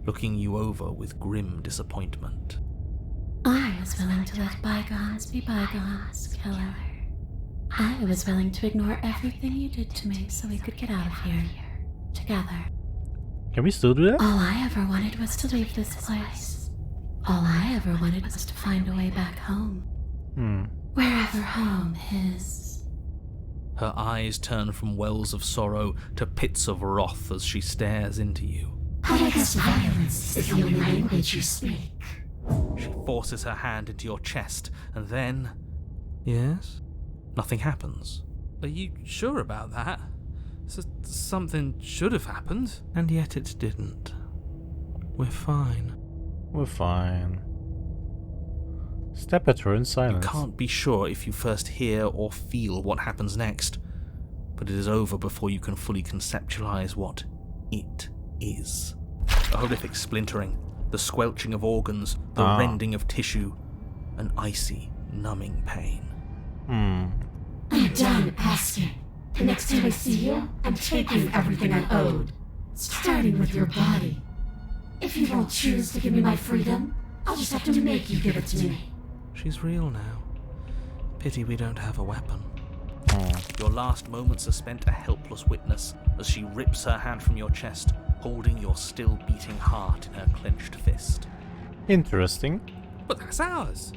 looking you over with grim disappointment. I was willing to let bygones be bygones, killer. I was willing to ignore everything you did to me so we could get out of here. Together. Can we still do that? All I ever wanted was to leave this place. All I ever wanted was to find a way back home. Wherever home is. Her eyes turn from wells of sorrow to pits of wrath as she stares into you. I guess violence is the only language you speak. She forces her hand into your chest, and then... Yes? Nothing happens. Are you sure about that? Something should have happened, and yet it didn't. We're fine. We're fine. Step at her in silence. You can't be sure if you first hear or feel what happens next, but it is over before you can fully conceptualize what it is. A horrific splintering, the squelching of organs, the rending of tissue, an icy, numbing pain. I'm done asking. The next time I see you, I'm taking everything I owed, starting with your body. If you won't choose to give me my freedom, I'll just have to make you give it to me. She's real now. Pity we don't have a weapon. Your last moments are spent a helpless witness as she rips her hand from your chest, holding your still beating heart in her clenched fist. Interesting. But that's ours.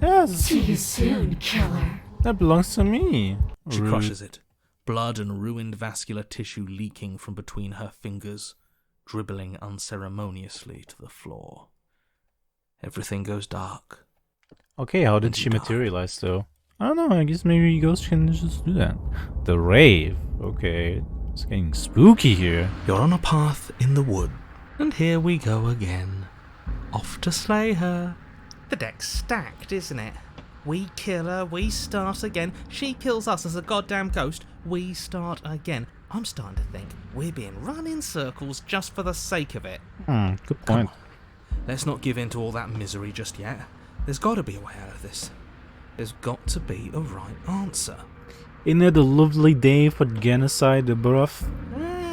Yes. See you soon, killer. That belongs to me. She crushes it, blood and ruined vascular tissue leaking from between her fingers, dribbling unceremoniously to the floor. Everything goes dark. Okay, how did she materialize though? I don't know, I guess maybe ghosts can just do that. The rave. Okay, it's getting spooky here. You're on a path in the wood, and here we go again. Off to slay her. The deck's stacked, isn't it? We kill her, we start again. She kills us as a goddamn ghost, we start again. I'm starting to think we're being run in circles just for the sake of it. Good point. Let's not give in to all that misery just yet. There's got to be a way out of this. There's got to be a right answer. Isn't it a lovely day for genocide, bruv?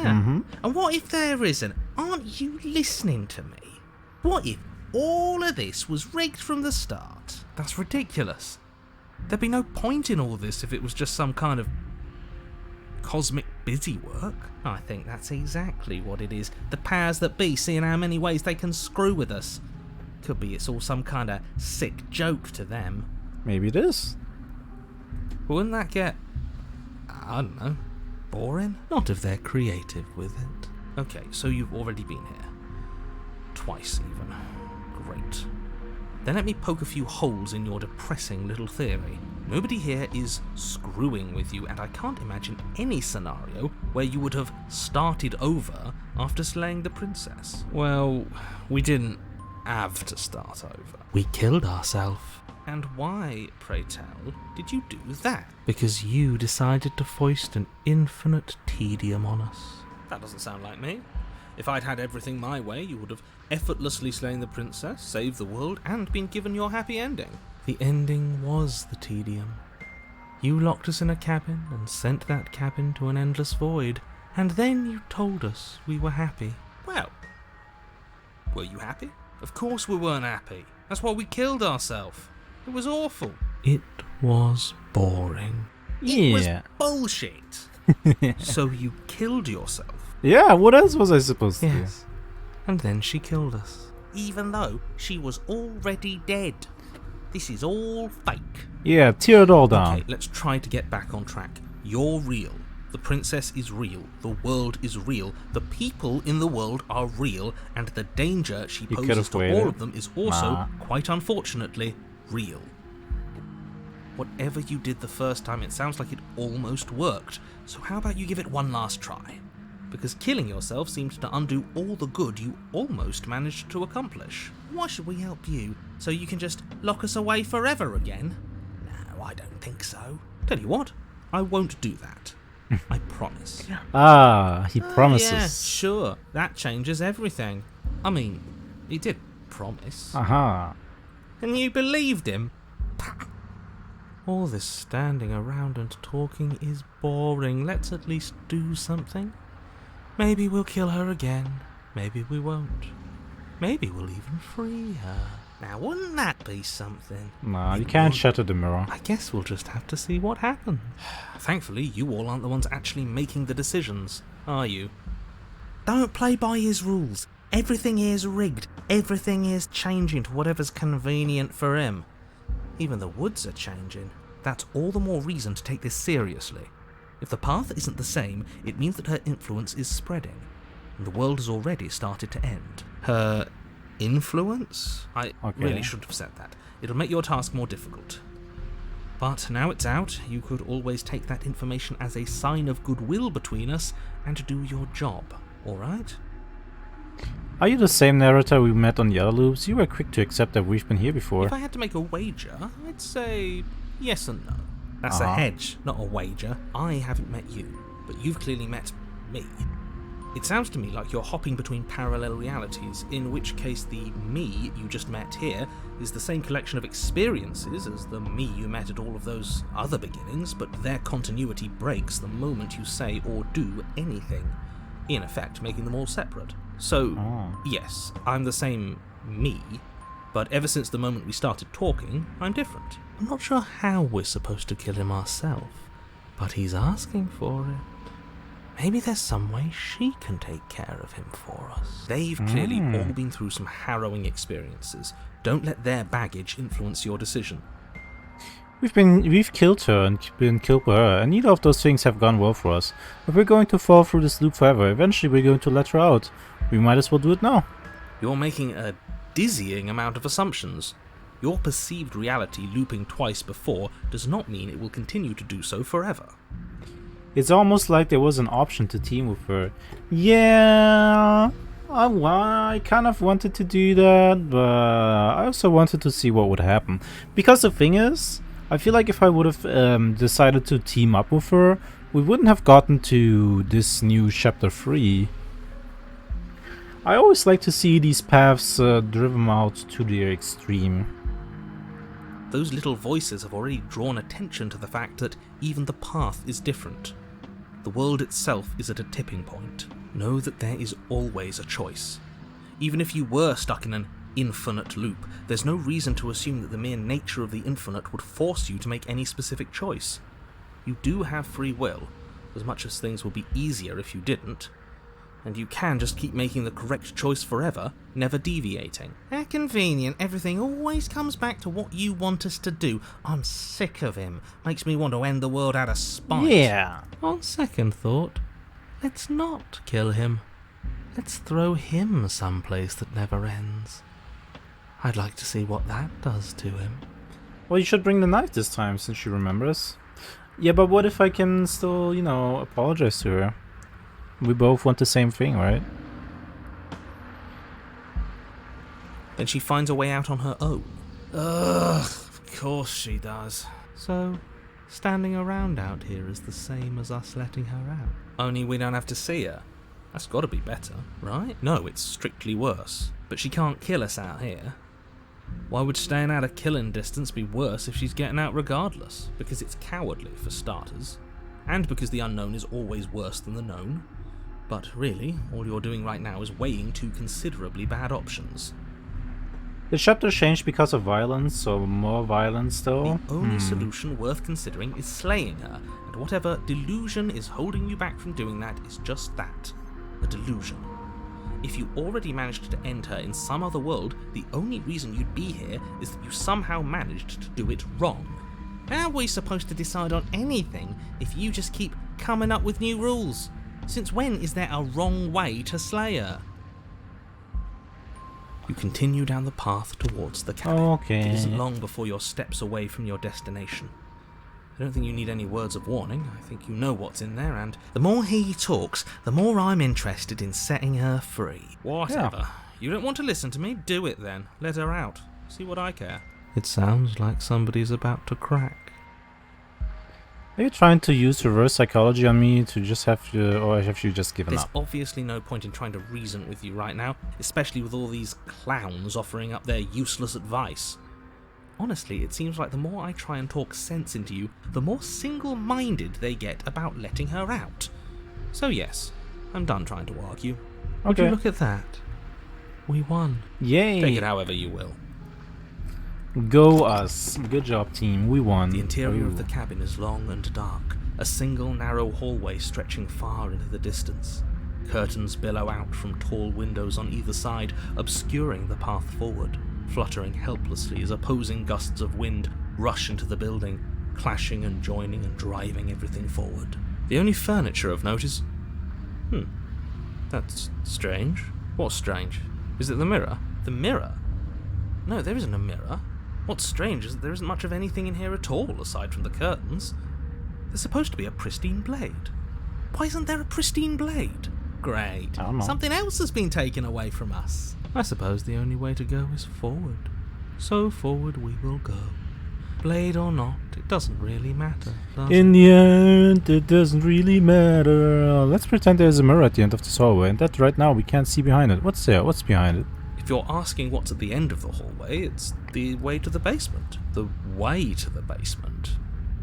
And what if there isn't? Aren't you listening to me? What if all of this was rigged from the start? That's ridiculous. There'd be no point in all this if it was just some kind of cosmic busy work. I think that's exactly what it is. The powers that be seeing how many ways they can screw with us. Could be it's all some kind of sick joke to them. Maybe it is. Wouldn't that get, I don't know, boring? Not if they're creative with it. Okay, so you've already been here. Twice even. Great. Then let me poke a few holes in your depressing little theory. Nobody here is screwing with you, and I can't imagine any scenario where you would have started over after slaying the princess. Well, we didn't have to start over. We killed ourselves. And why, pray tell, did you do that? Because you decided to foist an infinite tedium on us. That doesn't sound like me. If I'd had everything my way, you would have effortlessly slain the princess, saved the world, and been given your happy ending. The ending was the tedium. You locked us in a cabin and sent that cabin to an endless void, and then you told us we were happy. Well, were you happy? Of course we weren't happy. That's why we killed ourselves. It was awful. It was boring. It was Yeah. bullshit. So you killed yourself. Yeah, what else was I supposed to Yes. And then she killed us. Even though she was already dead. This is all fake. do? Yeah, tear it all down. Okay, let's try to get back on track. You're real. The princess is real. The world is real. The people in the world are real. And the danger she You poses could've to waited. all of them is also, Nah. quite unfortunately, real. Whatever you did the first time, it sounds like it almost worked. So how about you give it one last try? Because killing yourself seems to undo all the good you almost managed to accomplish. Why should we help you? So you can just lock us away forever again? No, I don't think so. Tell you what, I won't do that. I promise. Ah, he promises. Yeah, sure. That changes everything. I mean, he did promise. Aha. And you believed him? All this standing around and talking is boring. Let's at least do something. Maybe we'll kill her again. Maybe we won't. Maybe we'll even free her. Now, wouldn't that be something? Nah, you It can't would. shatter the mirror. I guess we'll just have to see what happens. Thankfully, you all aren't the ones actually making the decisions, are you? Don't play by his rules. Everything is rigged. Everything is changing to whatever's convenient for him. Even the woods are changing. That's all the more reason to take this seriously. If the path isn't the same, it means that her influence is spreading, and the world has already started to end. Her influence? I really shouldn't have said that. It'll make your task more difficult. But now it's out, you could always take that information as a sign of goodwill between us and do your job, alright? Are you the same narrator we met on the other loops? You were quick to accept that we've been here before. If I had to make a wager, I'd say yes and no. That's a Uh-huh. hedge, not a wager. I haven't met you, but you've clearly met me. It sounds to me like you're hopping between parallel realities, in which case the me you just met here is the same collection of experiences as the me you met at all of those other beginnings, but their continuity breaks the moment you say or do anything, in effect making them all separate. So, yes, I'm the same me, but ever since the moment we started talking, I'm different. I'm not sure how we're supposed to kill him ourselves, but he's asking for it. Maybe there's some way she can take care of him for us. They've clearly all been through some harrowing experiences. Don't let their baggage influence your decision. We've killed her and been killed by her, and neither of those things have gone well for us. If we're going to fall through this loop forever, eventually we're going to let her out. We might as well do it now. You're making a dizzying amount of assumptions. Your perceived reality looping twice before does not mean it will continue to do so forever. It's almost like there was an option to team with her. Yeah, I kind of wanted to do that, but I also wanted to see what would happen. Because the thing is, I feel like if I would have decided to team up with her, we wouldn't have gotten to this new chapter 3. I always like to see these paths driven out to their extreme. Those little voices have already drawn attention to the fact that even the path is different. The world itself is at a tipping point. Know that there is always a choice. Even if you were stuck in an infinite loop, there's no reason to assume that the mere nature of the infinite would force you to make any specific choice. You do have free will, as much as things would be easier if you didn't. And you can just keep making the correct choice forever, never deviating. How convenient, everything always comes back to what you want us to do. I'm sick of him. Makes me want to end the world out of spite. Yeah. On second thought, let's not kill him. Let's throw him someplace that never ends. I'd like to see what that does to him. Well, you should bring the knife this time, since she remembers. Yeah, but what if I can still, apologize to her? We both want the same thing, right? Then she finds a way out on her own. Ugh, of course she does. So, standing around out here is the same as us letting her out. Only we don't have to see her. That's gotta be better, right? No, it's strictly worse. But she can't kill us out here. Why would staying out of killing distance be worse if she's getting out regardless? Because it's cowardly, for starters. And because the unknown is always worse than the known. But really, all you're doing right now is weighing two considerably bad options. The chapter changed because of violence, so more violence though? The only solution worth considering is slaying her, and whatever delusion is holding you back from doing that is just that, a delusion. If you already managed to end her in some other world, the only reason you'd be here is that you somehow managed to do it wrong. How are we supposed to decide on anything if you just keep coming up with new rules? Since when is there a wrong way to slay her? You continue down the path towards the cabin. Okay. It isn't long before you're steps away from your destination. I don't think you need any words of warning. I think you know what's in there, and the more he talks, the more I'm interested in setting her free. Whatever. Yeah. You don't want to listen to me? Do it then. Let her out. See what I care. It sounds like somebody's about to crack. Are you trying to use reverse psychology on me to just have to, or have you just given There's up? obviously no point in trying to reason with you right now, especially with all these clowns offering up their useless advice. Honestly, it seems like the more I try and talk sense into you, the more single-minded they get about letting her out. So yes, I'm done trying to argue. Would you look at that? We won. Yay! Take it however you will. Go us. Good job, team. We won. The interior of the cabin is long and dark, a single narrow hallway stretching far into the distance. Curtains billow out from tall windows on either side, obscuring the path forward, fluttering helplessly as opposing gusts of wind rush into the building, clashing and joining and driving everything forward. The only furniture of note is... That's strange. What's strange? Is it the mirror? The mirror? No, there isn't a mirror. What's strange is that there isn't much of anything in here at all, aside from the curtains. There's supposed to be a pristine blade. Why isn't there a pristine blade? Great. I don't know. Something else has been taken away from us. I suppose the only way to go is forward. So forward we will go. Blade or not, it doesn't really matter, does In it? the end, it doesn't really matter. Let's pretend there's a mirror at the end of this hallway, and that right now we can't see behind it. What's there? What's behind it? If you're asking what's at the end of the hallway, it's the way to the basement. The way to the basement.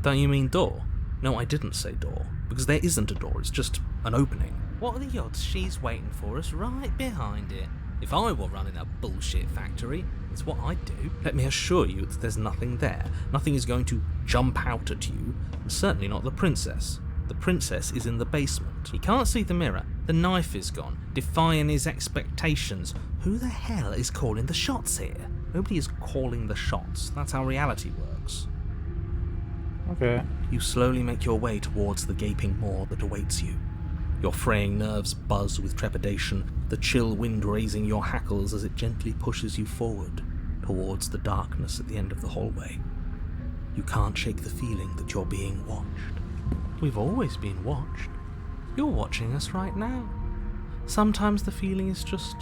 Don't you mean door? No, I didn't say door, because there isn't a door, it's just an opening. What are the odds she's waiting for us right behind it? If I were running a bullshit factory, it's what I'd do. Let me assure you that there's nothing there. Nothing is going to jump out at you, and certainly not the princess. The princess is in the basement. He can't see the mirror. The knife is gone, defying his expectations. Who the hell is calling the shots here? Nobody is calling the shots. That's how reality works. Okay. You slowly make your way towards the gaping maw that awaits you. Your fraying nerves buzz with trepidation, the chill wind raising your hackles as it gently pushes you forward, towards the darkness at the end of the hallway. You can't shake the feeling that you're being watched. We've always been watched. You're watching us right now. Sometimes the feeling is just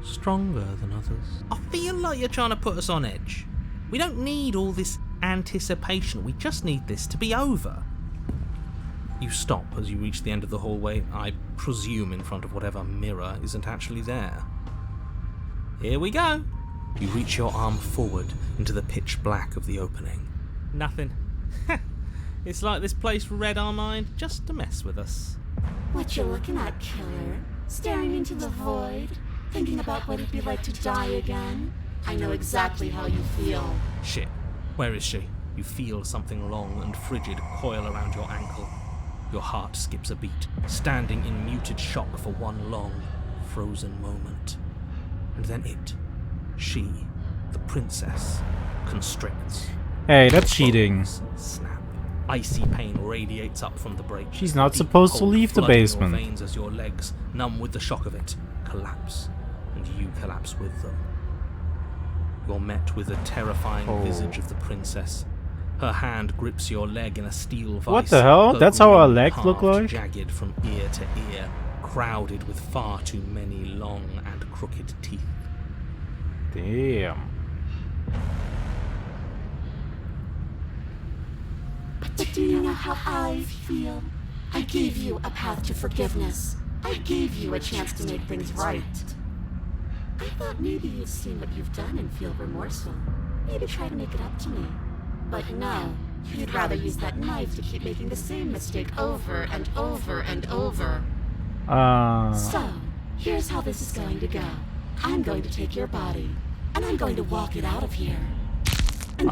stronger than others. I feel like you're trying to put us on edge. We don't need all this anticipation, we just need this to be over. You stop as you reach the end of the hallway, I presume in front of whatever mirror isn't actually there. Here we go! You reach your arm forward into the pitch black of the opening. Nothing. It's like this place read our mind just to mess with us. What you looking at, killer? Staring into the void? Thinking about what it'd be like to die again? I know exactly how you feel. Shit. Where is she? You feel something long and frigid coil around your ankle. Your heart skips a beat, standing in muted shock for one long, frozen moment. And then she, the princess, constricts. Hey, that's cheating. Bones snap. Icy pain radiates up from the break. She's not Deep supposed to cold leave the flooding basement. Your veins as your legs, numb with the shock of it, collapse, and you collapse with them. You're met with the terrifying visage of the princess. Her hand grips your leg in a steel vice. What the hell? Her That's how her green legs look heart like? Jagged from ear to ear, crowded with far too many long and crooked teeth. Damn. But do you know how I feel? I gave you a path to forgiveness. I gave you a chance to make things right. I thought maybe you'd seen what you've done and feel remorseful. Maybe try to make it up to me. But no, you'd rather use that knife to keep making the same mistake over and over and over. So, here's how this is going to go. I'm going to take your body. and I'm going to walk it out of here. And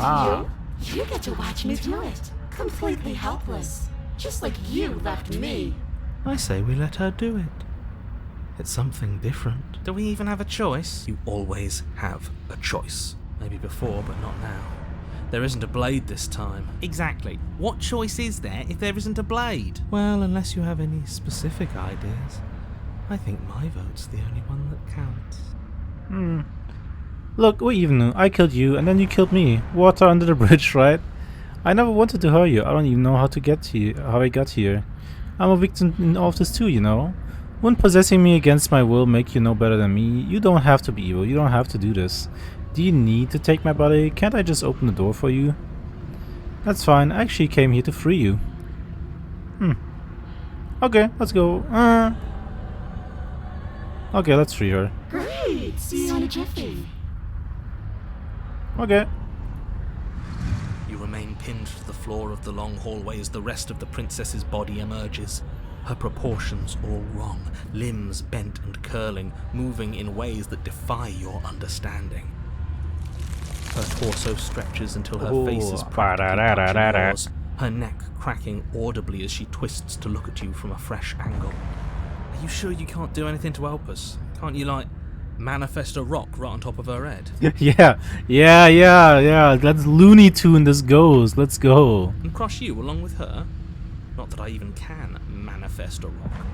you get to watch me do it, completely helpless, just like you left me. I say we let her do it. It's something different. Do we even have a choice? You always have a choice. Maybe before, but not now. There isn't a blade this time. Exactly. What choice is there if there isn't a blade? Well, unless you have any specific ideas, I think my vote's the only one that counts. Look, we even. I killed you, and then you killed me. Water under the bridge, right? I never wanted to hurt you. I don't even know how to get here. How I got here. I'm a victim in all of this too, you know. Wouldn't possessing me against my will make you no better than me? You don't have to be evil. You don't have to do this. Do you need to take my body? Can't I just open the door for you? That's fine. I actually came here to free you. Okay, let's go. Okay, let's free her. Great! See you in a jiffy. Okay. You remain pinned to the floor of the long hallway as the rest of the princess's body emerges. Her proportions all wrong, limbs bent and curling, moving in ways that defy your understanding. Her torso stretches until her face is practically touching yours, her neck cracking audibly as she twists to look at you from a fresh angle. Are you sure you can't do anything to help us? Can't you, like, manifest a rock right on top of her head? Yeah. Let's Looney Tune this goes. Let's go. And crush you along with her? Not that I even can manifest a rock.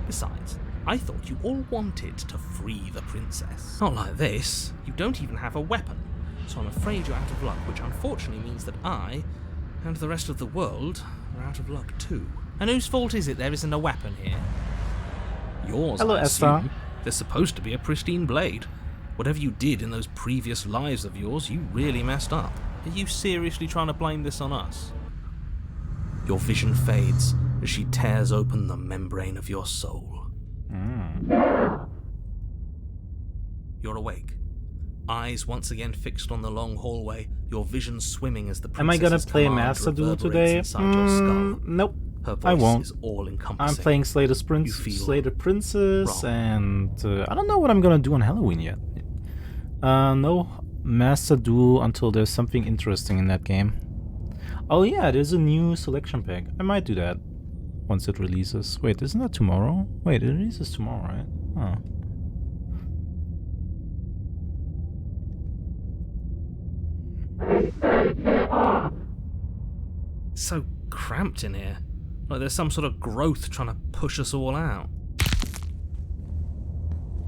Besides, I thought you all wanted to free the princess. Not like this. You don't even have a weapon. So I'm afraid you're out of luck, which unfortunately means that I, and the rest of the world, are out of luck too. And whose fault is it there isn't a weapon here? Yours, Hello, I Esther. assume. There's supposed to be a pristine blade. Whatever you did in those previous lives of yours, you really messed up. Are you seriously trying to blame this on us? Your vision fades as she tears open the membrane of your soul. You're awake. Eyes once again fixed on the long hallway, your vision swimming as the Am I gonna play Master Duel today? Your skull. Nope. Her voice I won't. is all-encompassing. I'm playing Slater Princess, and I don't know what I'm gonna do on Halloween yet. No Master Duel until there's something interesting in that game. Oh yeah, there's a new selection pack. I might do that once it releases. Wait, isn't that tomorrow? Wait, it releases tomorrow, right? Oh. So cramped in here. Like there's some sort of growth trying to push us all out.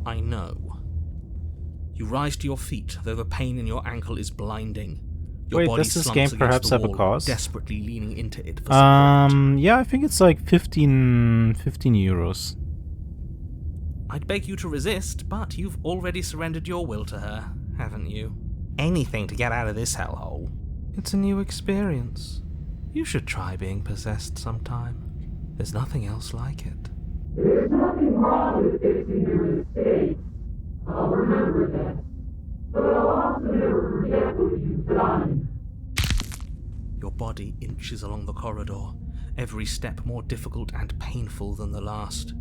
I know. You rise to your feet, though the pain in your ankle is blinding. Your Wait, body does this slumps game perhaps against the have a wall, cost? desperately leaning into it for support. Yeah, I think it's like 15 euros. I'd beg you to resist, but you've already surrendered your will to her, haven't you? Anything to get out of this hellhole. It's a new experience. You should try being possessed sometime. There's nothing else like it. There's nothing wrong with fixing your mistakes. I'll remember that. But I'll also never forget what you've done. Your body inches along the corridor, every step more difficult and painful than the last.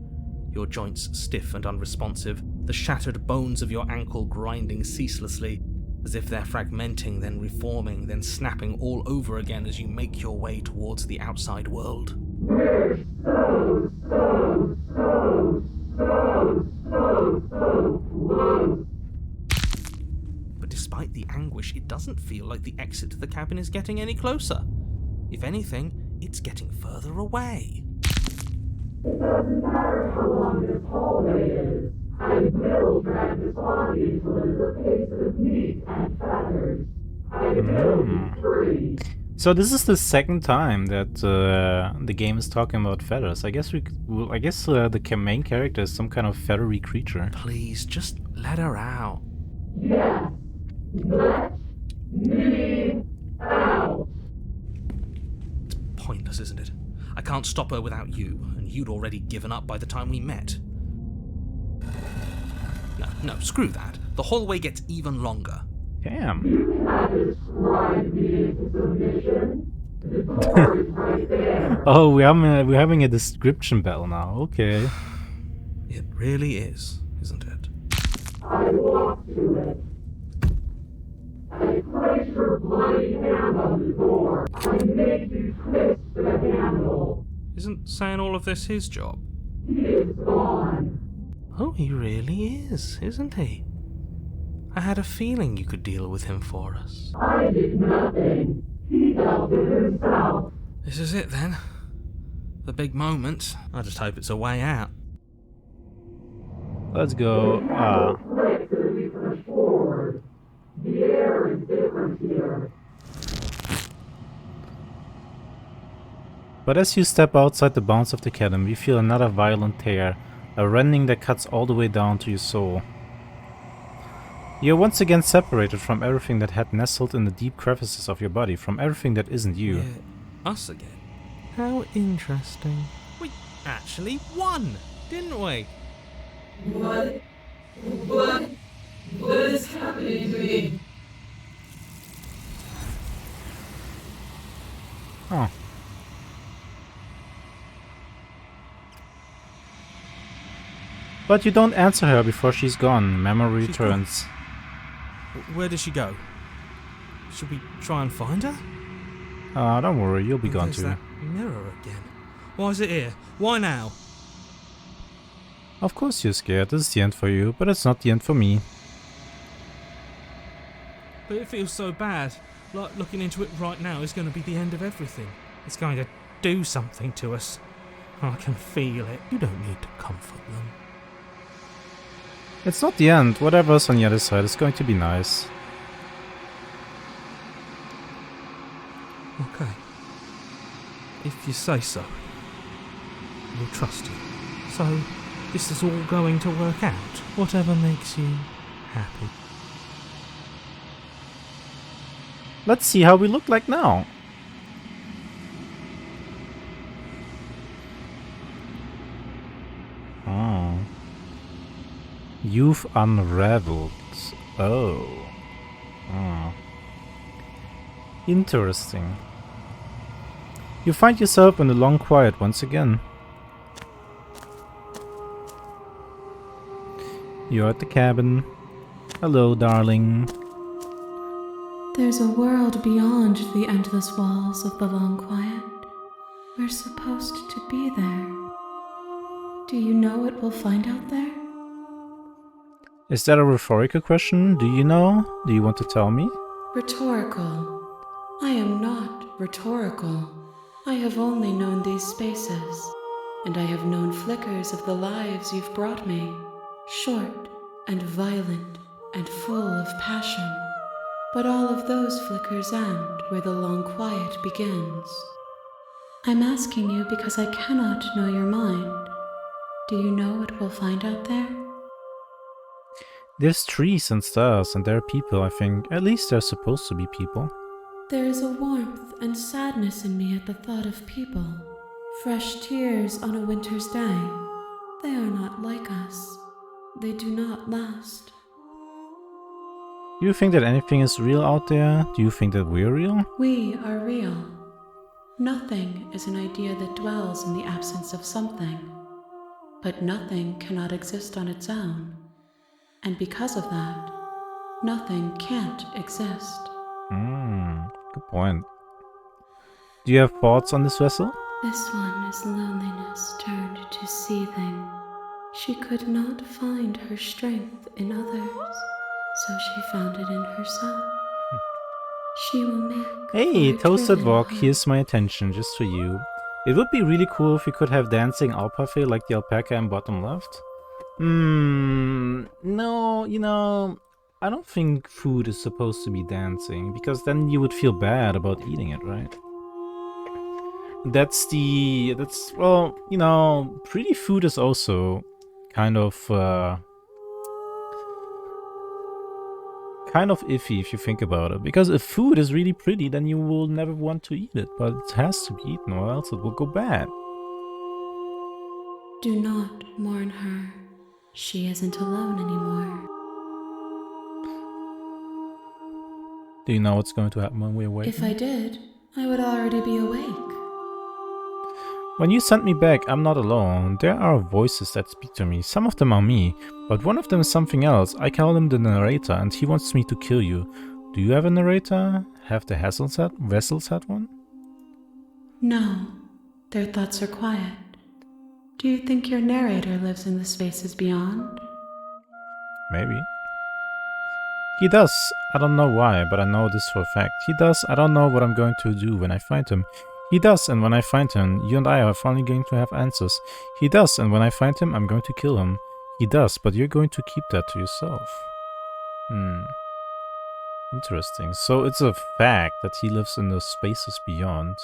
Your joints stiff and unresponsive, the shattered bones of your ankle grinding ceaselessly, as if they're fragmenting, then reforming, then snapping all over again as you make your way towards the outside world. We're so close. But despite the anguish, it doesn't feel like the exit to the cabin is getting any closer. If anything, it's getting further away. It doesn't matter how long this hallway is. I will drag this body until it is a piece of meat and feathers. I will be free. So this is the second time that the game is talking about feathers. I guess the main character is some kind of feathery creature. Please, just let her out. Yes, let me out. It's pointless, isn't it? I can't stop her without you, and you'd already given up by the time we met. No, screw that. The hallway gets even longer. Damn. You can't slide me into submission. The door is right there. Oh, we're having a description battle now. Okay. It really is, isn't it? I walk to it. I place your bloody hand on the door. I make you twist the handle. Isn't saying all of this his job? He is gone. Oh, he really is, isn't he? I had a feeling you could deal with him for us. I did nothing. He dealt with himself. This is it then. The big moment. I just hope it's a way out. Let's go. We push forward. The air is different here. But as you step outside the bounds of the cabin, you feel another violent tear, a rending that cuts all the way down to your soul. You are once again separated from everything that had nestled in the deep crevices of your body, from everything that isn't you. Yeah, us again. How interesting. We actually won, didn't we? What is happening to me? Oh. But you don't answer her before she's gone. Memory returns. Where did she go? Should we try and find her? Don't worry, you'll be gone too. That mirror again. Why is it here? Why now? Of course you're scared. This is the end for you, but it's not the end for me. But it feels so bad. Like looking into it right now is going to be the end of everything. It's going to do something to us. I can feel it. You don't need to comfort them. It's not the end. Whatever's on the other side is going to be nice. Okay. If you say so. We'll trust you. So, this is all going to work out. Whatever makes you happy. Let's see how we look like now. Oh. You've unraveled. Oh. Interesting. You find yourself in the long quiet once again. You're at the cabin. Hello, darling. There's a world beyond the endless walls of the long quiet. We're supposed to be there. Do you know what we'll find out there? Is that a rhetorical question? Do you know? Do you want to tell me? Rhetorical. I am not rhetorical. I have only known these spaces, and I have known flickers of the lives you've brought me. Short and violent and full of passion. But all of those flickers end where the long quiet begins. I'm asking you because I cannot know your mind. Do you know what we'll find out there? There's trees and stars, and there are people, I think. At least they're supposed to be people. There is a warmth and sadness in me at the thought of people. Fresh tears on a winter's day. They are not like us. They do not last. Do you think that anything is real out there? Do you think that we're real? We are real. Nothing is an idea that dwells in the absence of something. But nothing cannot exist on its own. And because of that, nothing can't exist. Good point. Do you have thoughts on this vessel? This one is loneliness turned to seething. She could not find her strength in others, so she found it in herself. She will make... Hey, Toasted Wok, here's my attention, just for you. It would be really cool if we could have dancing alpaca like the alpaca in bottom left. No, you know, I don't think food is supposed to be dancing, because then you would feel bad about eating it, right? Well, you know, pretty food is also kind of iffy if you think about it. Because if food is really pretty, then you will never want to eat it, but it has to be eaten or else it will go bad. Do not mourn her. She isn't alone anymore. Do you know what's going to happen when we awake? If I did, I would already be awake. When you sent me back, I'm not alone. There are voices that speak to me. Some of them are me, but one of them is something else. I call him the narrator, and he wants me to kill you. Do you have a narrator? Have the vessels had one? No, their thoughts are quiet. Do you think your narrator lives in the spaces beyond? Maybe. He does. I don't know why, but I know this for a fact. He does. I don't know what I'm going to do when I find him. He does, and when I find him, you and I are finally going to have answers. He does, and when I find him, I'm going to kill him. He does, but you're going to keep that to yourself. Interesting. So it's a fact that he lives in the spaces beyond.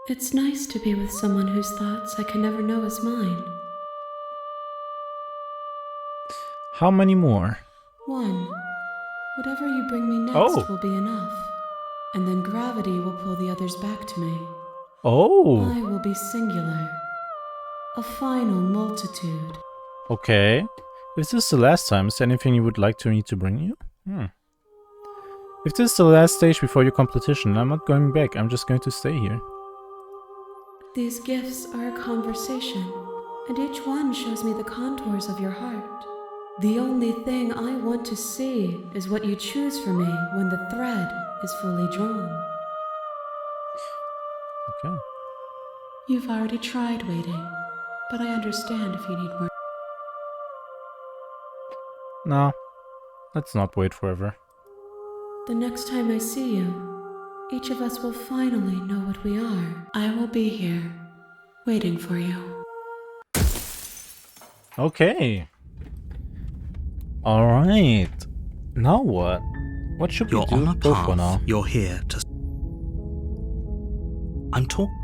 It's nice to be with someone whose thoughts I can never know as mine. How many more? One. Whatever you bring me next will be enough. And then gravity will pull the others back to me. Oh! I will be singular. A final multitude. Okay. If this is the last time, is there anything you would like me to bring you? If this is the last stage before your competition, I'm not going back. I'm just going to stay here. These gifts are a conversation, and each one shows me the contours of your heart. The only thing I want to see is what you choose for me when the thread is fully drawn. Okay. You've already tried waiting, but I understand if you need more. No, let's not wait forever. The next time I see you, each of us will finally know what we are. I will be here, waiting for you. Okay. Alright. Now what? What should we do? You're on a Go for now. path. You're here to... I'm talking...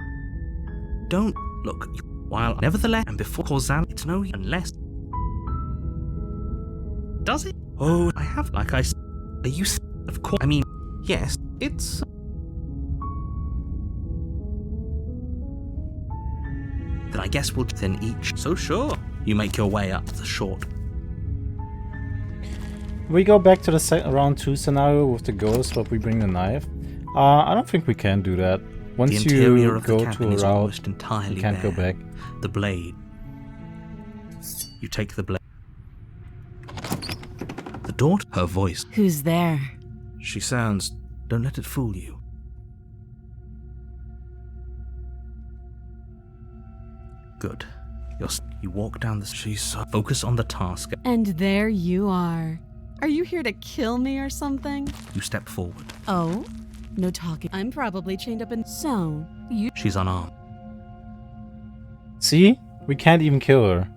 Don't look. While nevertheless, and before causality, it's no unless... Does it? Oh, I have, like I said... Are you... Of course, I mean, yes, it's... Then I guess we'll then each... So sure. You make your way up the short... We go back to the round 2 scenario with the ghost, but we bring the knife. I don't think we can do that. Once you go to a route, you can't go back. The blade. You take the blade. The daughter, her voice. Who's there? She sounds... Don't let it fool you. Good. You walk down the street. Focus on the task. And there you are. Are you here to kill me or something? You step forward. Oh? No talking. I'm probably chained up in... So, you... She's unarmed. See? We can't even kill her.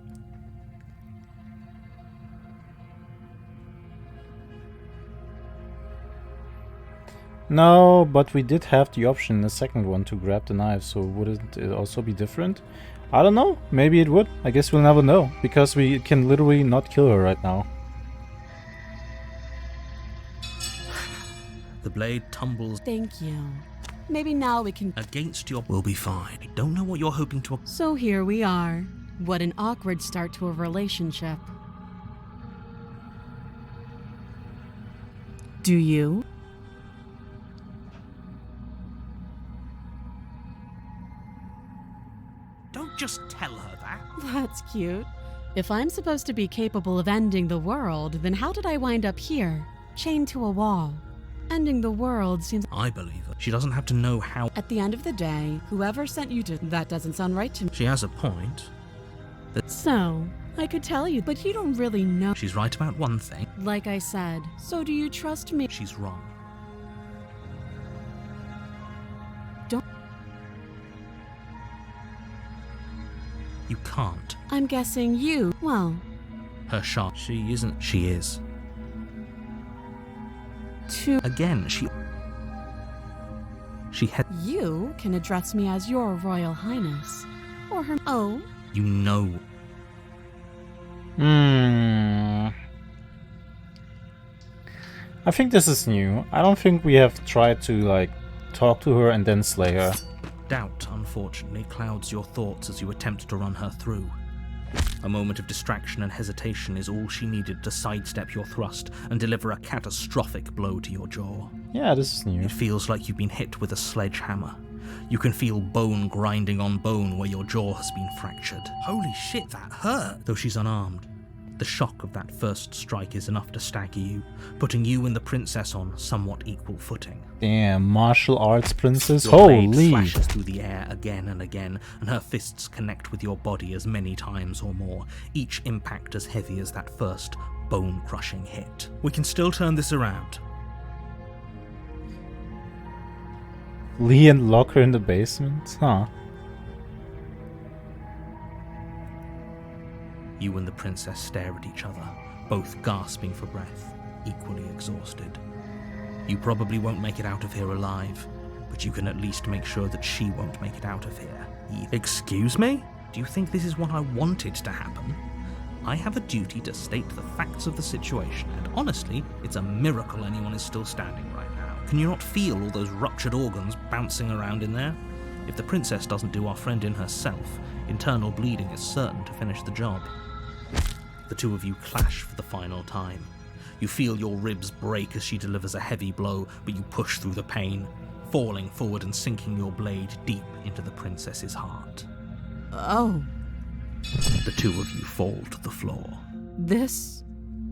No, but we did have the option in the second one to grab the knife, so wouldn't it also be different? I don't know. Maybe it would. I guess we'll never know, because we can literally not kill her right now. The blade tumbles. Thank you. Maybe now we can... Against your... We'll be fine. I don't know what you're hoping to... So here we are. What an awkward start to a relationship. Do you? Don't just tell her that. That's cute. If I'm supposed to be capable of ending the world, then how did I wind up here, chained to a wall? Ending the world seems... I believe her. She doesn't have to know how... At the end of the day, whoever sent you to... That doesn't sound right to me. She has a point. So, I could tell you, but you don't really know... She's right about one thing. Like I said, so do you trust me? She's wrong. Don't... You can't. I'm guessing you... Well... Her sharp... She isn't... She is. Again, she had... You can address me as your Royal Highness. Or her... Oh? You know. I think this is new. I don't think we have tried to, like, talk to her and then slay her. Doubt, unfortunately, clouds your thoughts as you attempt to run her through. A moment of distraction and hesitation is all she needed to sidestep your thrust and deliver a catastrophic blow to your jaw. Yeah, this is new. It feels like you've been hit with a sledgehammer. You can feel bone grinding on bone where your jaw has been fractured. Holy shit, that hurt! Though she's unarmed, the shock of that first strike is enough to stagger you, putting you and the princess on somewhat equal footing. Damn, martial arts princess. Your Holy! blade flashes through the air again and again, and her fists connect with your body as many times or more, each impact as heavy as that first bone-crushing hit. We can still turn this around. Lee and lock her in the basement? Huh. You and the princess stare at each other, both gasping for breath, equally exhausted. You probably won't make it out of here alive, but you can at least make sure that she won't make it out of here either. Excuse me? Do you think this is what I wanted to happen? I have a duty to state the facts of the situation, and honestly, it's a miracle anyone is still standing right now. Can you not feel all those ruptured organs bouncing around in there? If the princess doesn't do our friend in herself, internal bleeding is certain to finish the job. The two of you clash for the final time. You feel your ribs break as she delivers a heavy blow, but you push through the pain, falling forward and sinking your blade deep into the princess's heart. Oh. The two of you fall to the floor. This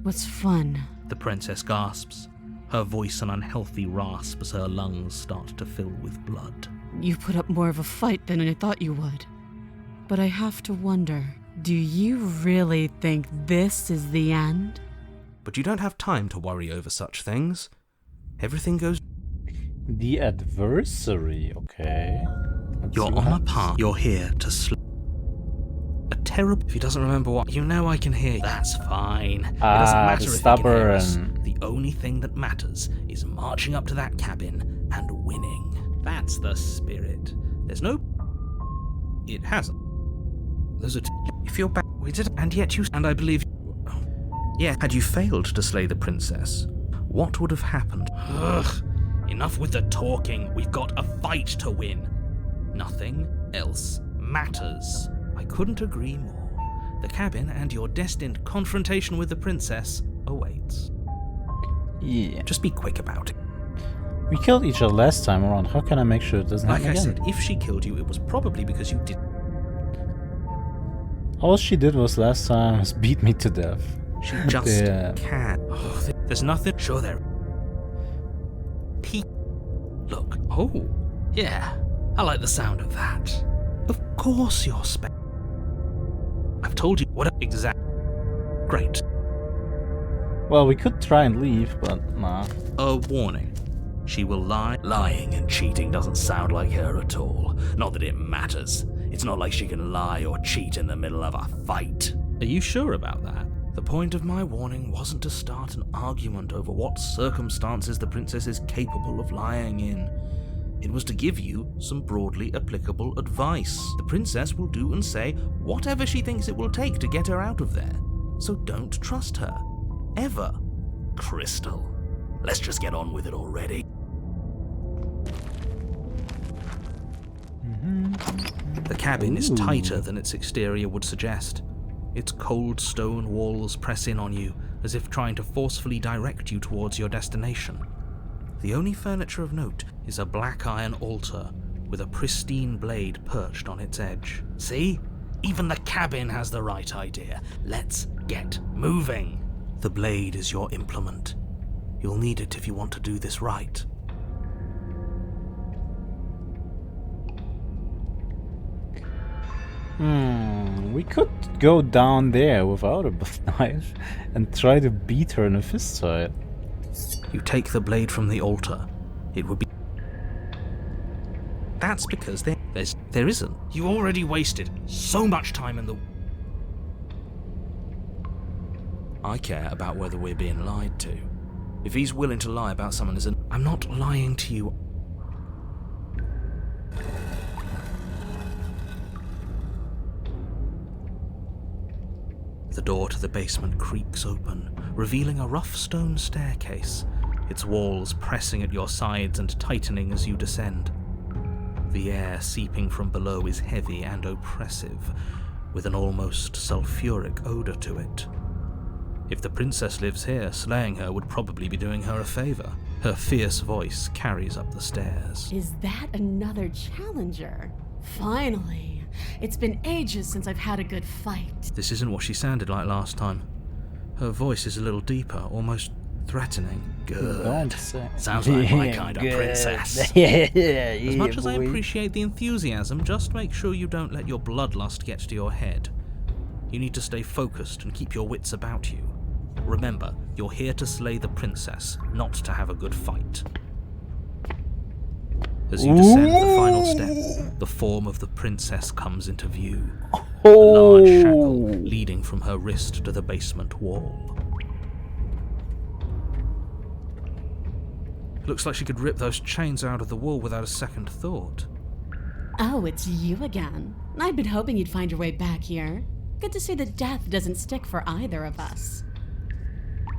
was fun. The princess gasps, her voice an unhealthy rasp as her lungs start to fill with blood. You put up more of a fight than I thought you would. But I have to wonder, do you really think this is the end? But you don't have time to worry over such things. Everything goes... The adversary, okay. You're on a path. You're here to a terrible... If he doesn't remember what... You know I can hear you. That's fine. It doesn't matter if he can hear us. The only thing that matters is marching up to that cabin and winning. That's the spirit. There's no... It hasn't. There's a... If you're back... We did... And yet you... And I believe... Yeah, had you failed to slay the princess, what would have happened? Ugh. Enough with the talking. We've got a fight to win. Nothing else matters. I couldn't agree more. The cabin and your destined confrontation with the princess awaits. Yeah. Just be quick about it. We killed each other last time around. How can I make sure it doesn't happen again? Like I said, if she killed you, it was probably because you did. All she did was last time was beat me to death. She just can't. Oh, there's nothing. Sure there. Look. Oh, yeah. I like the sound of that. Of course you're I've told you what exact. Great. Well, we could try and leave, but nah. A warning. She will lie. Lying and cheating doesn't sound like her at all. Not that it matters. It's not like she can lie or cheat in the middle of a fight. Are you sure about that? The point of my warning wasn't to start an argument over what circumstances the princess is capable of lying in. It was to give you some broadly applicable advice. The princess will do and say whatever she thinks it will take to get her out of there. So don't trust her. Ever. Crystal, let's just get on with it already. The cabin is tighter than its exterior would suggest. Its cold stone walls press in on you, as if trying to forcefully direct you towards your destination. The only furniture of note is a black iron altar with a pristine blade perched on its edge. See? Even the cabin has the right idea. Let's get moving. The blade is your implement. You'll need it if you want to do this right. We could go down there without a knife and try to beat her in a fist fight. You take the blade from the altar. It would be... That's because there isn't. You already wasted so much time in the... I care about whether we're being lied to. If he's willing to lie about someone as an... I'm not lying to you. The door to the basement creaks open, revealing a rough stone staircase, its walls pressing at your sides and tightening as you descend. The air seeping from below is heavy and oppressive, with an almost sulfuric odor to it. If the princess lives here, slaying her would probably be doing her a favor. Her fierce voice carries up the stairs. Is that another challenger? Finally. It's been ages since I've had a good fight. This isn't what she sounded like last time. Her voice is a little deeper, almost threatening. Good. Sounds like my kind of princess. As much as I appreciate the enthusiasm, just make sure you don't let your bloodlust get to your head. You need to stay focused and keep your wits about you. Remember, you're here to slay the princess, not to have a good fight. As you descend the final step, the form of the princess comes into view. A large shackle leading from her wrist to the basement wall. Looks like she could rip those chains out of the wall without a second thought. Oh, it's you again. I'd been hoping you'd find your way back here. Good to see that death doesn't stick for either of us.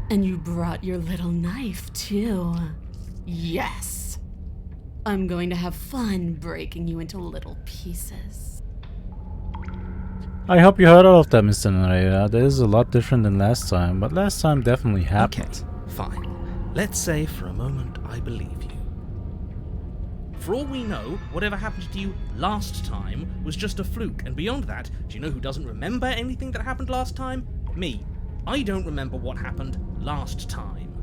And you brought your little knife, too. Yes! I'm going to have fun breaking you into little pieces. I hope you heard all of that, Mr. Narrator. That is a lot different than last time, but last time definitely happened. Okay, fine. Let's say for a moment I believe you. For all we know, whatever happened to you last time was just a fluke, and beyond that, do you know who doesn't remember anything that happened last time? Me. I don't remember what happened last time.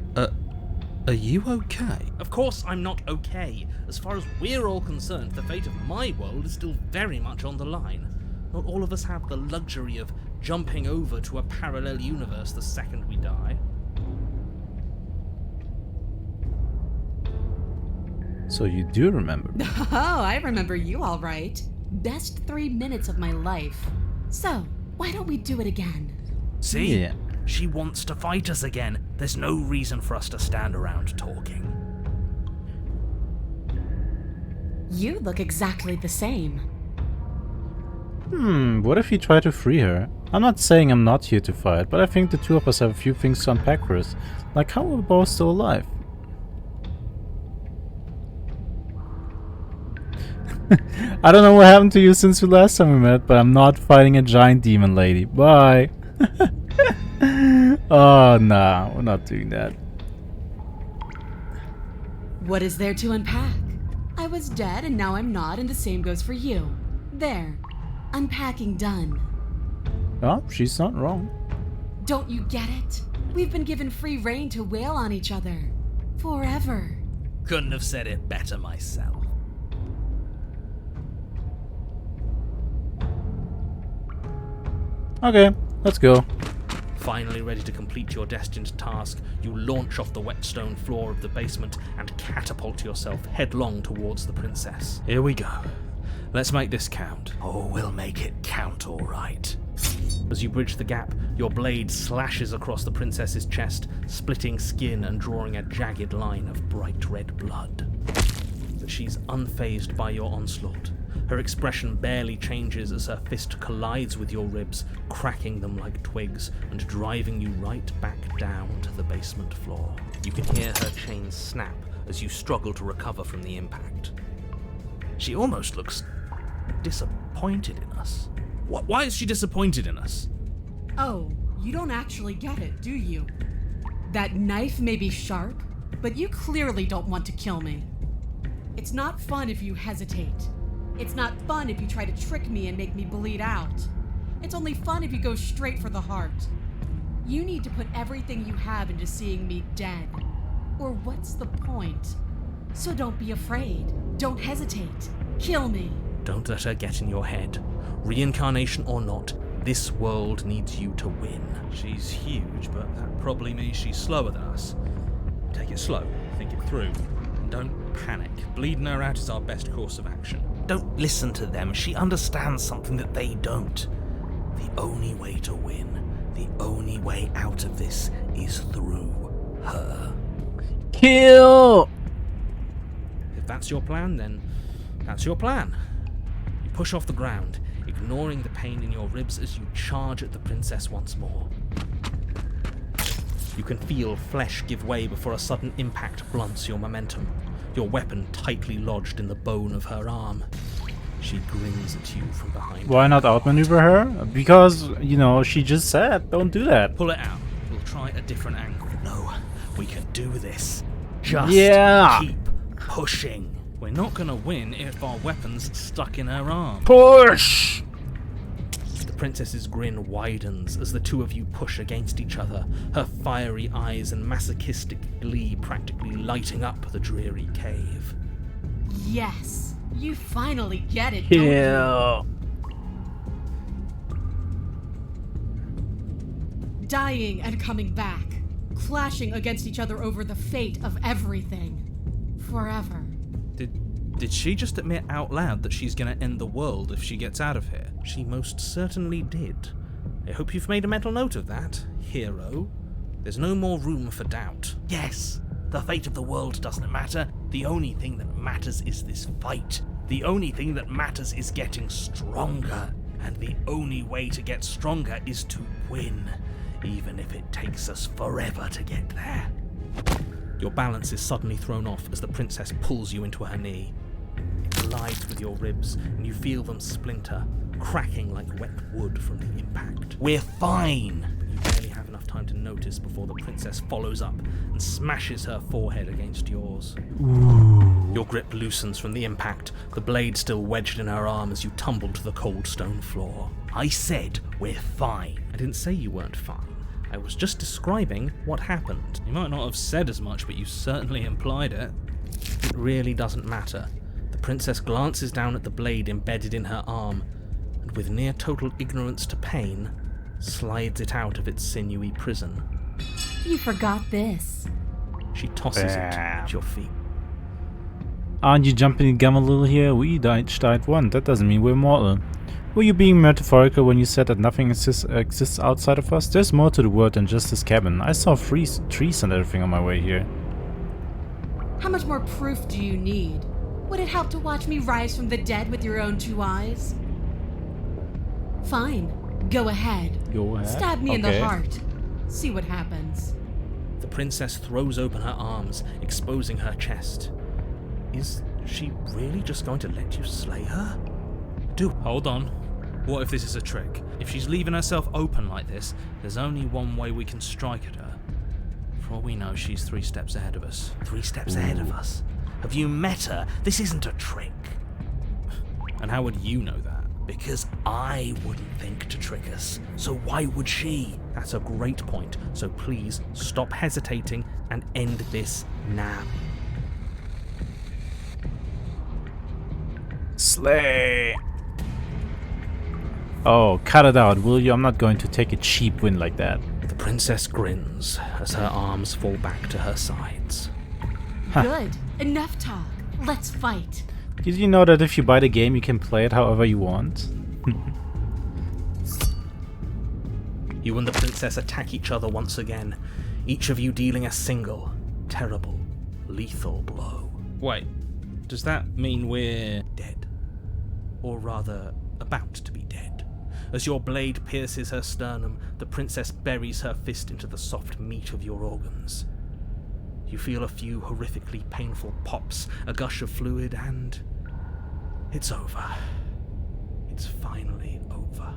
Are you okay? Of course I'm not okay. As far as we're all concerned, the fate of my world is still very much on the line. Not all of us have the luxury of jumping over to a parallel universe the second we die. So you do remember me. Oh, I remember you all right. Best 3 minutes of my life. So, why don't we do it again? See? Yeah. She wants to fight us again. There's no reason for us to stand around talking. You look exactly the same. What if you try to free her? I'm not saying I'm not here to fight, but I think the two of us have a few things to unpack first. Like how we're both still alive. I don't know what happened to you since the last time we met, but I'm not fighting a giant demon lady. Bye. Oh, nah, we're not doing that. What is there to unpack? I was dead and now I'm not, and the same goes for you. There. Unpacking done. Oh, she's not wrong. Don't you get it? We've been given free rein to wail on each other. Forever. Couldn't have said it better myself. Okay, let's go. Finally ready to complete your destined task, you launch off the wet stone floor of the basement and catapult yourself headlong towards the princess. Here we go. Let's make this count. Oh, we'll make it count, all right. As you bridge the gap, your blade slashes across the princess's chest, splitting skin and drawing a jagged line of bright red blood. But she's unfazed by your onslaught. Her expression barely changes as her fist collides with your ribs, cracking them like twigs and driving you right back down to the basement floor. You can hear her chains snap as you struggle to recover from the impact. She almost looks disappointed in us. Why is she disappointed in us? Oh, you don't actually get it, do you? That knife may be sharp, but you clearly don't want to kill me. It's not fun if you hesitate. It's not fun if you try to trick me and make me bleed out. It's only fun if you go straight for the heart. You need to put everything you have into seeing me dead. Or what's the point? So don't be afraid. Don't hesitate. Kill me. Don't let her get in your head. Reincarnation or not, this world needs you to win. She's huge, but that probably means she's slower than us. Take it slow, think it through, and don't panic. Bleeding her out is our best course of action. Don't listen to them. She understands something that they don't. The only way to win, the only way out of this is through her. Kill! If that's your plan, then that's your plan. You push off the ground, ignoring the pain in your ribs as you charge at the princess once more. You can feel flesh give way before a sudden impact blunts your momentum, your weapon tightly lodged in the bone of her arm. She grins at you from behind. Why not outmaneuver her? Because, you know, she just said, don't do that. Pull it out. We'll try a different angle. No, we can do this. Just keep pushing. We're not gonna win if our weapon's stuck in her arm. Push! The princess's grin widens as the two of you push against each other, her fiery eyes and masochistic glee practically lighting up the dreary cave. Yes, you finally get it, don't you? Dying and coming back, clashing against each other over the fate of everything. Forever. Did she just admit out loud that she's gonna end the world if she gets out of here? She most certainly did. I hope you've made a mental note of that, hero. There's no more room for doubt. Yes, the fate of the world doesn't matter. The only thing that matters is this fight. The only thing that matters is getting stronger. And the only way to get stronger is to win, even if it takes us forever to get there. Your balance is suddenly thrown off as the princess pulls you into her knee. It collides with your ribs, and you feel them splinter, cracking like wet wood from the impact. We're fine! But you barely have enough time to notice before the princess follows up and smashes her forehead against yours. Ooh. Your grip loosens from the impact, the blade still wedged in her arm as you tumble to the cold stone floor. I said we're fine. I didn't say you weren't fine. I was just describing what happened. You might not have said as much, but you certainly implied it. It really doesn't matter. The princess glances down at the blade embedded in her arm, and with near total ignorance to pain, slides it out of its sinewy prison. You forgot this. She tosses it at your feet. Aren't you jumping the gun a little here? We each died one. That doesn't mean we're mortal. Were you being metaphorical when you said that nothing exists outside of us? There's more to the world than just this cabin. I saw trees and everything on my way here. How much more proof do you need? Would it help to watch me rise from the dead with your own two eyes? Fine. Go ahead. Go ahead? Stab me in the heart. See what happens. The princess throws open her arms, exposing her chest. Is she really just going to let you slay her? Hold on. What if this is a trick? If she's leaving herself open like this, there's only one way we can strike at her. For all we know, she's 3 steps ahead of us. 3 steps ahead of us? Have you met her? This isn't a trick. And how would you know that? Because I wouldn't think to trick us. So why would she? That's a great point. So please stop hesitating and end this now. Slay! Oh, cut it out, will you? I'm not going to take a cheap win like that. The princess grins as her arms fall back to her sides. Good. Enough talk. Let's fight. Did you know that if you buy the game, you can play it however you want? You and the princess attack each other once again, each of you dealing a single, terrible, lethal blow. Wait, does that mean we're dead? Or rather, about to be dead? As your blade pierces her sternum, the princess buries her fist into the soft meat of your organs. You feel a few horrifically painful pops, a gush of fluid, and it's over. It's finally over.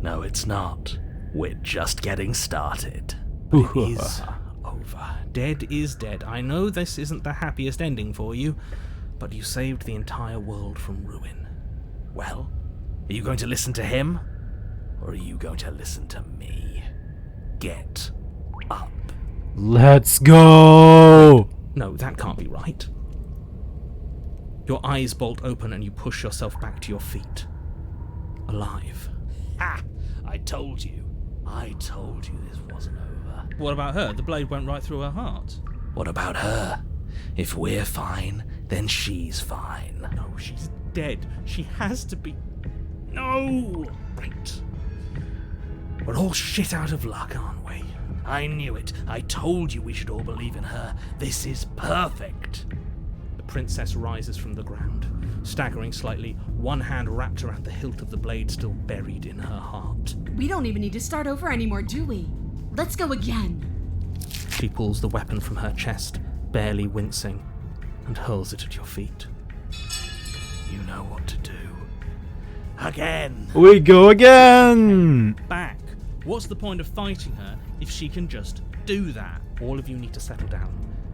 No, it's not. We're just getting started. But it is over. Dead is dead. I know this isn't the happiest ending for you, but you saved the entire world from ruin. Well, are you going to listen to him? Or are you going to listen to me? Get up. Let's go! No, that can't be right. Your eyes bolt open and you push yourself back to your feet. Alive. Ha! I told you. I told you this wasn't over. What about her? The blade went right through her heart. What about her? If we're fine, then she's fine. No, she's dead. She has to be... No! Right. We're all shit out of luck, aren't we? I knew it. I told you we should all believe in her. This is perfect. The princess rises from the ground, staggering slightly, one hand wrapped around the hilt of the blade still buried in her heart. We don't even need to start over anymore, do we? Let's go again. She pulls the weapon from her chest, barely wincing, and hurls it at your feet. You know what to do. Again! We go again! Back. What's the point of fighting her if she can just do that? All of you need to settle down.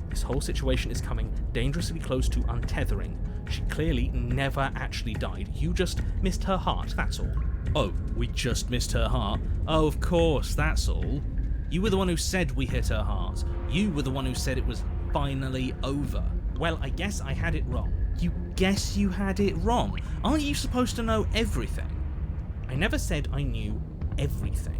This whole situation is coming dangerously close to untethering. She clearly never actually died. You just missed her heart, that's all. Oh, we just missed her heart? Oh, of course, that's all. You were the one who said we hit her heart. You were the one who said it was finally over. Well, I guess I had it wrong. You guess you had it wrong? Aren't you supposed to know everything? I never said I knew everything.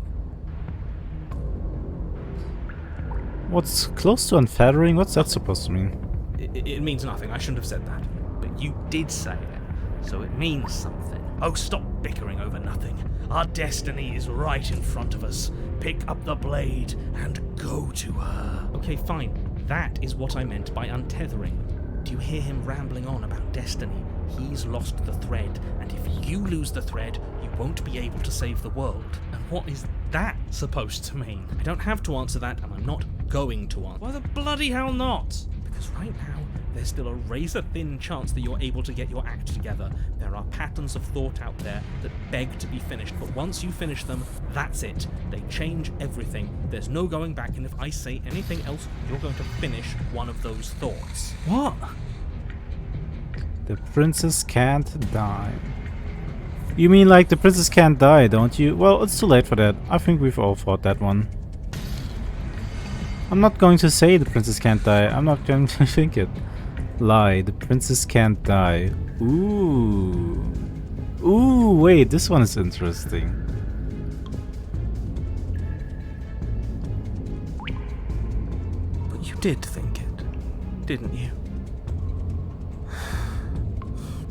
What's close to unfeathering? What's that supposed to mean? It means nothing. I shouldn't have said that. But you did say it, so it means something. Oh, stop bickering over nothing. Our destiny is right in front of us. Pick up the blade and go to her. Okay, fine. That is what I meant by untethering. Do you hear him rambling on about destiny? He's lost the thread, and if you lose the thread, you won't be able to save the world. And what is that supposed to mean? I don't have to answer that, and I'm not going to answer. Why the bloody hell not? Because right now, there's still a razor-thin chance that you're able to get your act together. There are patterns of thought out there that beg to be finished, but once you finish them, that's it. They change everything. There's no going back, and if I say anything else, you're going to finish one of those thoughts. What? The princess can't die. You mean like the princess can't die, don't you? Well, it's too late for that. I think we've all fought that one. I'm not going to say the princess can't die. I'm not going to think it. Lie. The princess can't die. Ooh. Ooh, wait. This one is interesting. But you did think it, didn't you?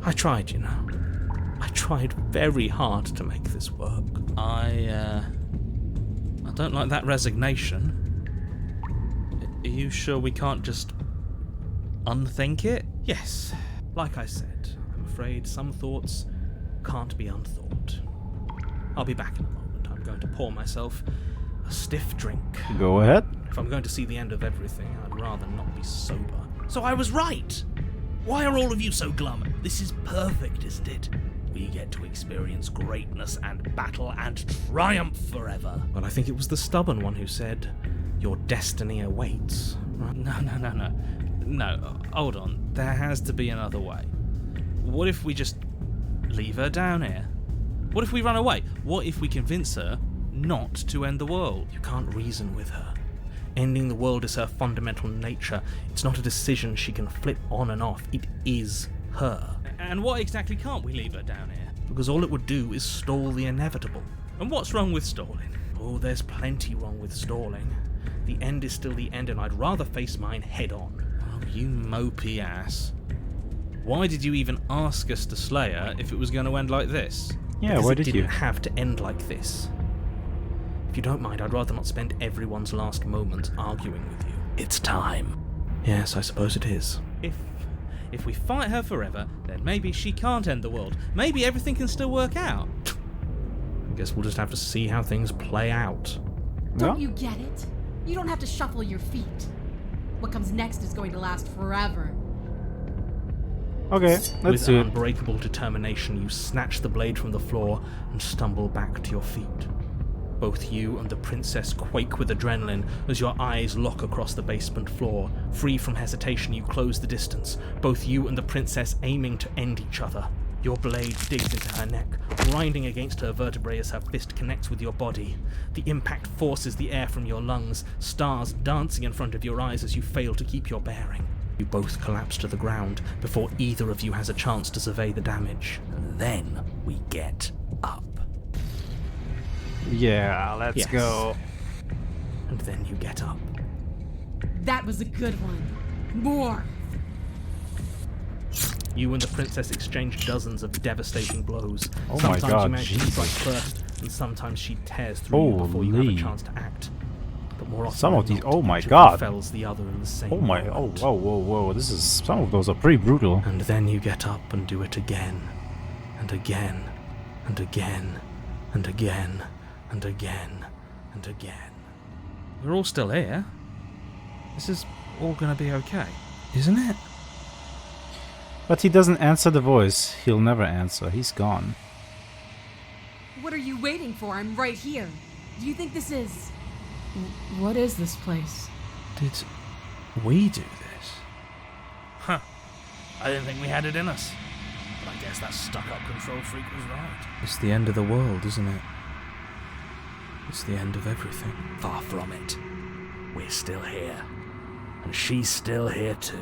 I tried, you know. I tried very hard to make this work. I don't like that resignation. Are you sure we can't just unthink it? Yes. Like I said, I'm afraid some thoughts can't be unthought. I'll be back in a moment. I'm going to pour myself a stiff drink. Go ahead. If I'm going to see the end of everything, I'd rather not be sober. So I was right! Why are all of you so glum? This is perfect, isn't it? We get to experience greatness and battle and triumph forever. Well, I think it was the stubborn one who said, your destiny awaits. No, hold on. There has to be another way. What if we just leave her down here? What if we run away? What if we convince her not to end the world? You can't reason with her. Ending the world is her fundamental nature. It's not a decision she can flip on and off. It is her. And why exactly can't we leave her down here? Because all it would do is stall the inevitable. And what's wrong with stalling? Oh, there's plenty wrong with stalling. The end is still the end, and I'd rather face mine head on. Oh, you mopey ass. Why did you even ask us to slay her if it was going to end like this? Yeah, because why did it you? didn't have to end like this. If you don't mind, I'd rather not spend everyone's last moments arguing with you. It's time. Yes, I suppose it is. If we fight her forever, then maybe she can't end the world. Maybe everything can still work out. I guess we'll just have to see how things play out. Don't you get it? You don't have to shuffle your feet. What comes next is going to last forever. Okay, let's do it. With unbreakable determination, you snatch the blade from the floor and stumble back to your feet. Both you and the princess quake with adrenaline as your eyes lock across the basement floor. Free from hesitation, you close the distance, both you and the princess aiming to end each other. Your blade digs into her neck, grinding against her vertebrae as her fist connects with your body. The impact forces the air from your lungs, stars dancing in front of your eyes as you fail to keep your bearing. You both collapse to the ground before either of you has a chance to survey the damage. And then we get up. Yeah, let's go. And then you get up. That was a good one. More. You and the princess exchange dozens of devastating blows. Oh sometimes my God, you manage to strike first, and sometimes she tears through you before you have a chance to act. But more often some of these, not, oh my each of you God, fells the other in the same oh my, moment. whoa, this is, some of those are pretty brutal. And then you get up and do it again, and again, and again, and again, and again, and again. We're all still here. This is all gonna be okay, isn't it? But he doesn't answer the voice. He'll never answer. He's gone. What are you waiting for? I'm right here. Do you think this is... What is this place? Did we do this? Huh. I didn't think we had it in us. But I guess that stuck-up control freak was right. It's the end of the world, isn't it? It's the end of everything. Far from it. We're still here. And she's still here too.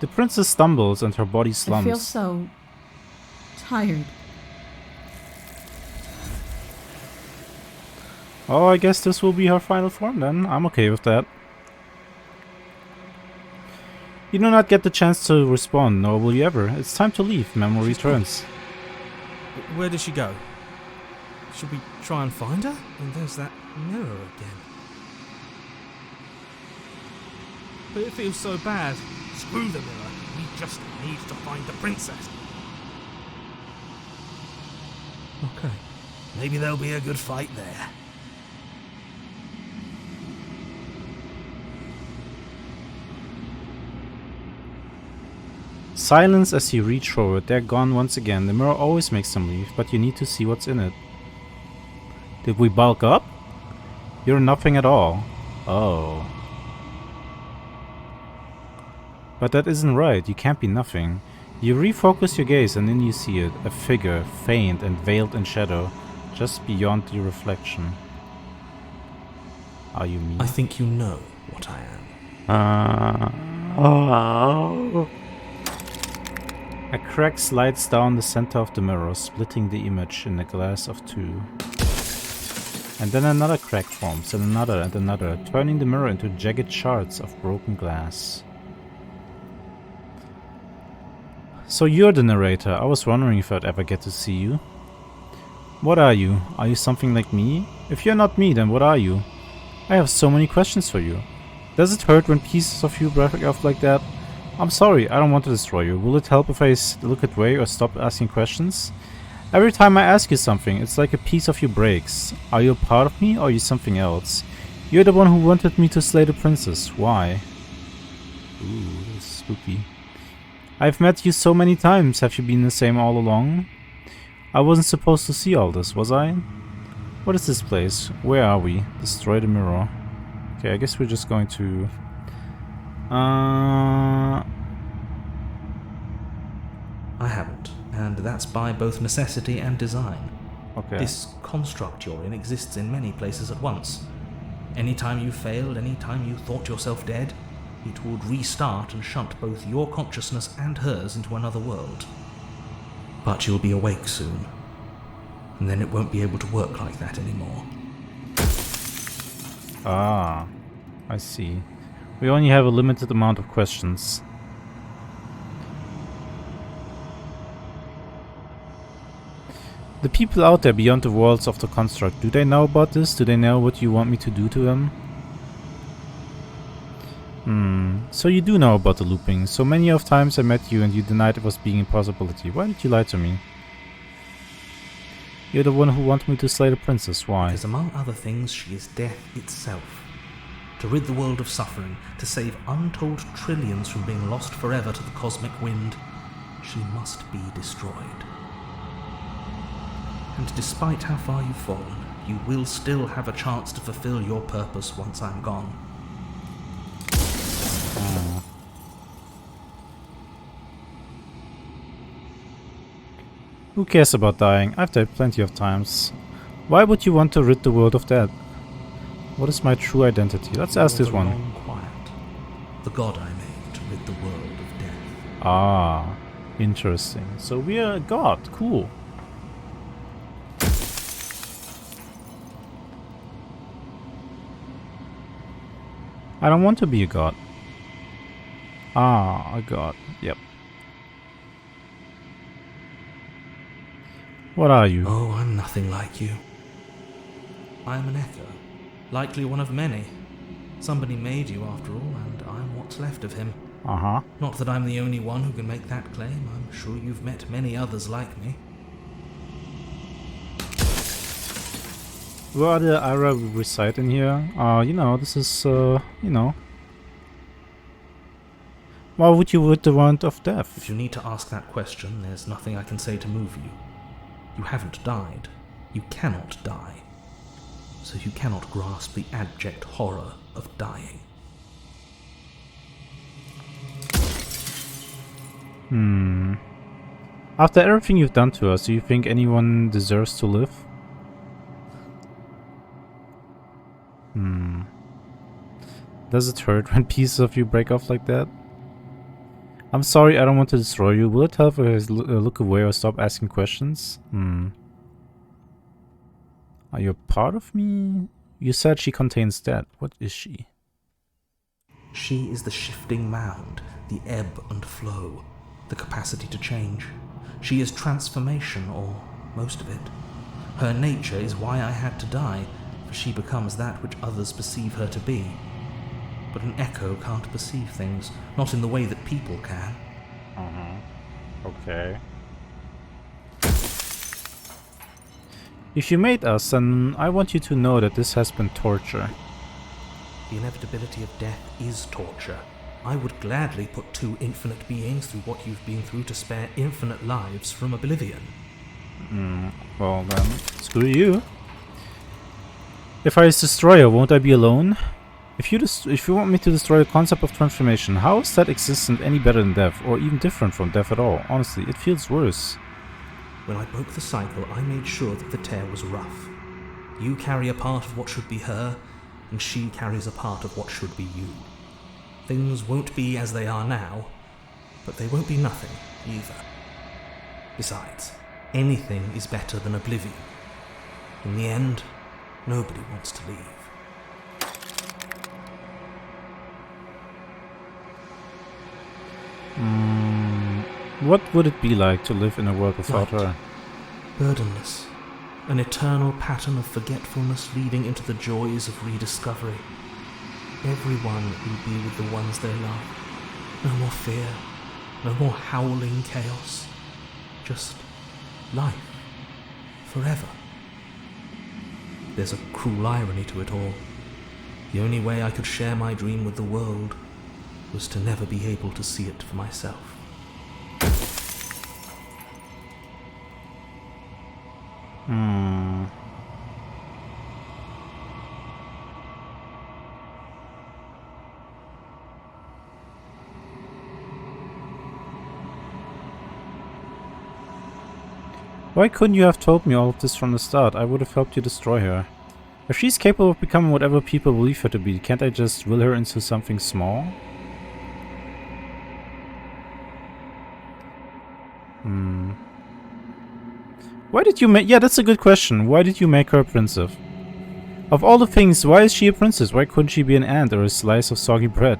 The princess stumbles and her body I slumps. feel so... tired. Oh, I guess this will be her final form then. I'm okay with that. You do not get the chance to respond, nor will you ever. It's time to leave. Memory returns. Where did she go? Should we try and find her? And there's that mirror again. But it feels so bad. Screw the mirror. We just need to find the princess. Okay. Maybe there'll be a good fight there. Silence as you reach for it. They're gone once again. The mirror always makes them leave, but you need to see what's in it. Did we bulk up? You're nothing at all. Oh. But that isn't right. You can't be nothing. You refocus your gaze and then you see it. A figure, faint and veiled in shadow, just beyond your reflection. Are you me? I think you know what I am. A crack slides down the center of the mirror, splitting the image in a glass of two. And then another crack forms, and another, turning the mirror into jagged shards of broken glass. So you're the narrator. I was wondering if I'd ever get to see you. What are you? Are you something like me? If you're not me, then what are you? I have so many questions for you. Does it hurt when pieces of you break off like that? I'm sorry, I don't want to destroy you. Will it help if I look away or stop asking questions? Every time I ask you something, it's like a piece of you breaks. Are you a part of me or are you something else? You're the one who wanted me to slay the princess. Why? Ooh, this is spooky. I've met you so many times. Have you been the same all along? I wasn't supposed to see all this, was I? What is this place? Where are we? Destroy the mirror. Okay, I guess we're just going to... I haven't, and that's by both necessity and design. Okay. This construct you're in exists in many places at once. Anytime you failed, anytime you thought yourself dead, it would restart and shunt both your consciousness and hers into another world. But you'll be awake soon, and then it won't be able to work like that anymore. Ah, I see. We only have a limited amount of questions. The people out there beyond the walls of the construct, do they know about this? Do they know what you want me to do to them? So you do know about the looping. So many of times I met you and you denied it was being a possibility. Why did you lie to me? You're the one who wanted me to slay the princess. Why? Because among other things, she is death itself. To rid the world of suffering, to save untold trillions from being lost forever to the cosmic wind, she must be destroyed. And despite how far you've fallen, you will still have a chance to fulfill your purpose once I'm gone. Who cares about dying? I've died plenty of times. Why would you want to rid the world of that? What is my true identity? Let's ask this one. Quiet. The god I made to rid the world of death. Ah, interesting. So we are a god. Cool. I don't want to be a god. Ah, a god. Yep. What are you? Oh, I'm nothing like you. I'm an echo. Likely one of many. Somebody made you after all, and I'm what's left of him. Uh-huh. Not that I'm the only one who can make that claim. I'm sure you've met many others like me. What are the Ira we recite in here? You know, this is, you know. Why would you with the wand of death? If you need to ask that question, there's nothing I can say to move you. You haven't died. You cannot die. So you cannot grasp the abject horror of dying. After everything you've done to us, do you think anyone deserves to live? Does it hurt when pieces of you break off like that? I'm sorry, I don't want to destroy you. Will it help if I look away or stop asking questions? Are you a part of me? You said she contains death. What is she? She is the shifting mound, the ebb and flow, the capacity to change. She is transformation, or most of it. Her nature is why I had to die, for she becomes that which others perceive her to be. But an echo can't perceive things, not in the way that people can. Okay. If you made us, then I want you to know that this has been torture. The inevitability of death is torture. I would gladly put two infinite beings through what you've been through to spare infinite lives from oblivion. Well then, screw you. If I destroy her, won't I be alone? If you want me to destroy the concept of transformation, how is that existence any better than death, or even different from death at all? Honestly, it feels worse. When I broke the cycle, I made sure that the tear was rough. You carry a part of what should be her, and she carries a part of what should be you. Things won't be as they are now, but they won't be nothing either. Besides, anything is better than oblivion. In the end, nobody wants to leave. What would it be like to live in a world without her? Burdenless. An eternal pattern of forgetfulness leading into the joys of rediscovery. Everyone will be with the ones they love. No more fear. No more howling chaos. Just life. Forever. There's a cruel irony to it all. The only way I could share my dream with the world was to never be able to see it for myself. Why couldn't you have told me all of this from the start? I would have helped you destroy her. If she's capable of becoming whatever people believe her to be, can't I just will her into something small? Why did you make... Yeah, that's a good question. Why did you make her a princess? Of all the things, why is she a princess? Why couldn't she be an ant or a slice of soggy bread?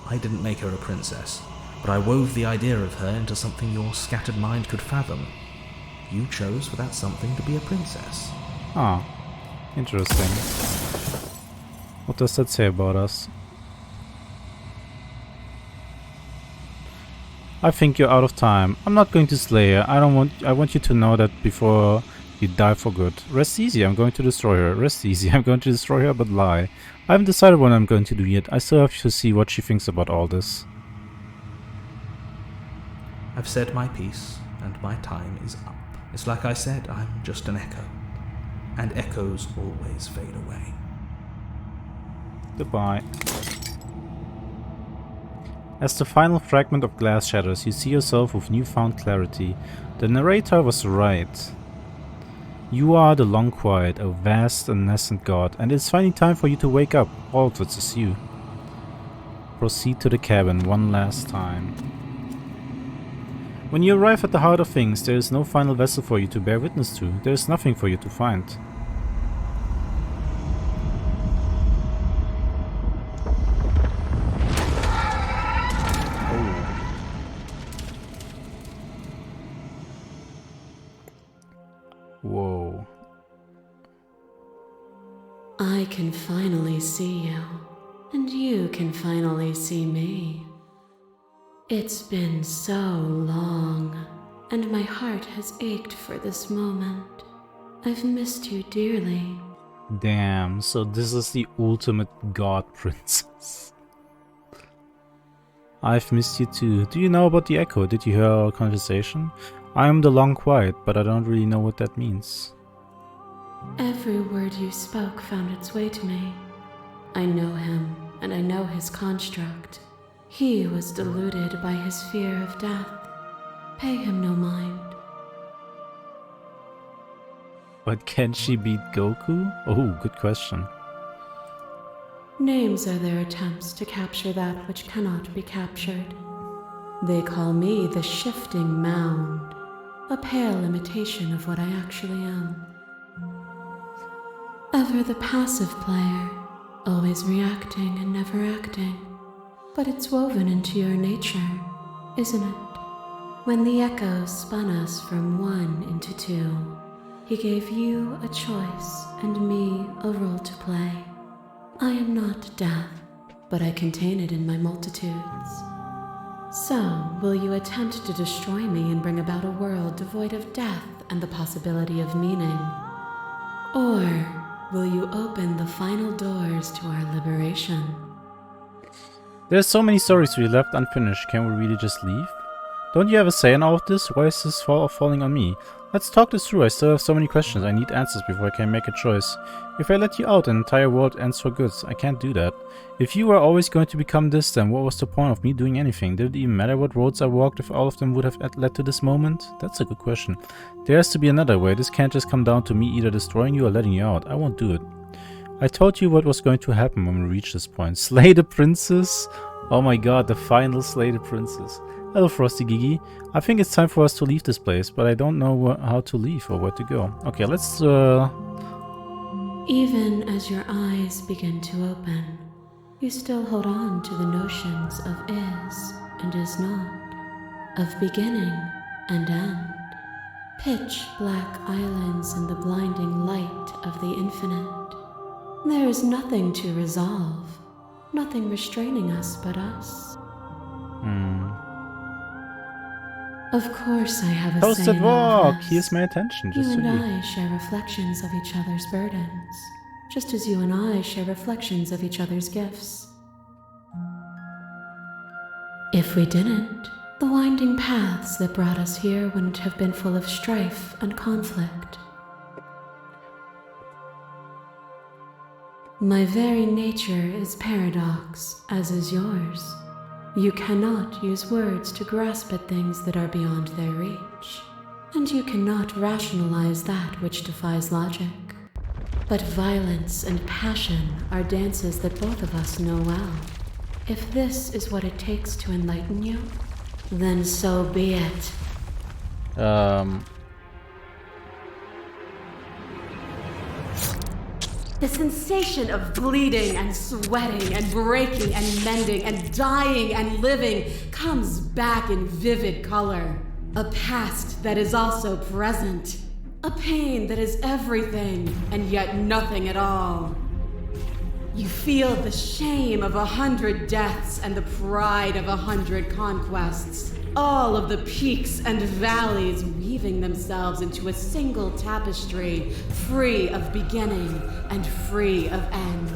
I didn't make her a princess, but I wove the idea of her into something your scattered mind could fathom. You chose for that something to be a princess. Ah, interesting. What does that say about us? I think you're out of time. I'm not going to slay her. I want you to know that before you die for good. Rest easy, I'm going to destroy her. Rest easy, I'm going to destroy her, but lie. I haven't decided what I'm going to do yet. I still have to see what she thinks about all this. I've said my piece, and my time is up. It's like I said, I'm just an echo. And echoes always fade away. Goodbye. As the final fragment of glass shatters, you see yourself with newfound clarity. The narrator was right. You are the Long Quiet, a vast and nascent god, and it's finally time for you to wake up. All of it is you. Proceed to the cabin one last time. When you arrive at the heart of things, there is no final vessel for you to bear witness to. There is nothing for you to find. Whoa. I can finally see you, and you can finally see me. It's been so long, and my heart has ached for this moment. I've missed you dearly. Damn, so this is the ultimate god princess. I've missed you too. Do you know about the echo? Did you hear our conversation? I am the long quiet, but I don't really know what that means. Every word you spoke found its way to me. I know him, and I know his construct. He was deluded by his fear of death. Pay him no mind. But can she beat Goku? Oh, good question. Names are their attempts to capture that which cannot be captured. They call me the Shifting Mound, a pale imitation of what I actually am. Ever the passive player, always reacting and never acting. But it's woven into your nature, isn't it? When the echo spun us from one into two, he gave you a choice and me a role to play. I am not death, but I contain it in my multitudes. So, will you attempt to destroy me and bring about a world devoid of death and the possibility of meaning? Or will you open the final doors to our liberation? There's so many stories we left unfinished. Can we really just leave? Don't you have a say in all of this? Why is this falling on me? Let's talk this through. I still have so many questions. I need answers before I can make a choice. If I let you out, an entire world ends for good. I can't do that. If you were always going to become this, then what was the point of me doing anything? Did it even matter what roads I walked if all of them would have led to this moment? That's a good question. There has to be another way. This can't just come down to me either destroying you or letting you out. I won't do it. I told you what was going to happen when we reached this point. Slay the princess? Oh my god, the final Slay the princess. Hello Frosty Gigi. I think it's time for us to leave this place, but I don't know how to leave or where to go. Okay, let's Even as your eyes begin to open, you still hold on to the notions of is and is not, of beginning and end. Pitch black islands in the blinding light of the infinite. There is nothing to resolve, nothing restraining us but us. Of course I have a Toasted say in all walk! this. Here's my attention, just You so and you. I share reflections of each other's burdens, just as you and I share reflections of each other's gifts. If we didn't, the winding paths that brought us here wouldn't have been full of strife and conflict. My very nature is paradox, as is yours. You cannot use words to grasp at things that are beyond their reach, and you cannot rationalize that which defies logic. But violence and passion are dances that both of us know well. If this is what it takes to enlighten you, then so be it. The sensation of bleeding and sweating and breaking and mending and dying and living comes back in vivid color. A past that is also present. A pain that is everything and yet nothing at all. You feel the shame of 100 deaths and the pride of 100 conquests. All of the peaks and valleys weaving themselves into a single tapestry, free of beginning and free of end.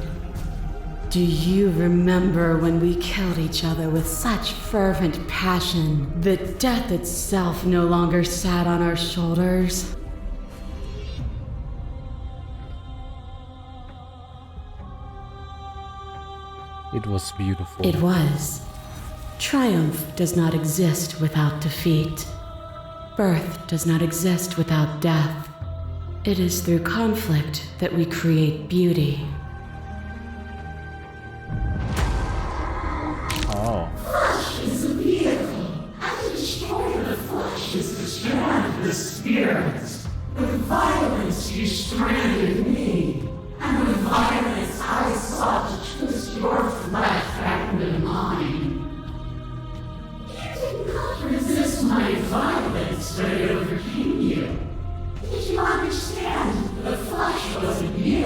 Do you remember when we killed each other with such fervent passion that death itself no longer sat on our shoulders? It was beautiful. It was. Triumph does not exist without defeat. Birth does not exist without death. It is through conflict that we create beauty. Oh. Flesh is a vehicle, and to destroy the flesh is to strand the spirit. With violence you stranded me, and with violence I sought to twist your flesh back into mine. You did not resist my violence, but it overcame you. Did you understand the flesh wasn't you?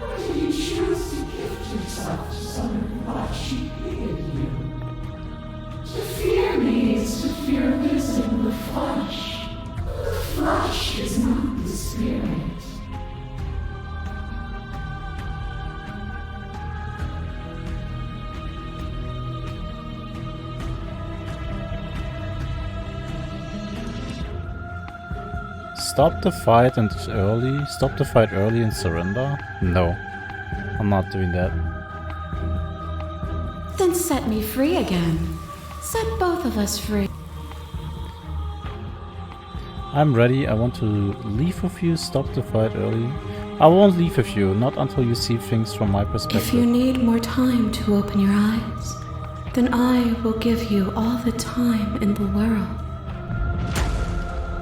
Or did you choose to gift yourself to someone who thought she hated you? To fear me is to fear losing the flesh. The flesh is not the spirit. Stop the fight early? Stop the fight early and surrender? No. I'm not doing that. Then set me free again. Set both of us free. I'm ready. I want to leave with you. Stop the fight early. I won't leave with you, not until you see things from my perspective. If you need more time to open your eyes, then I will give you all the time in the world.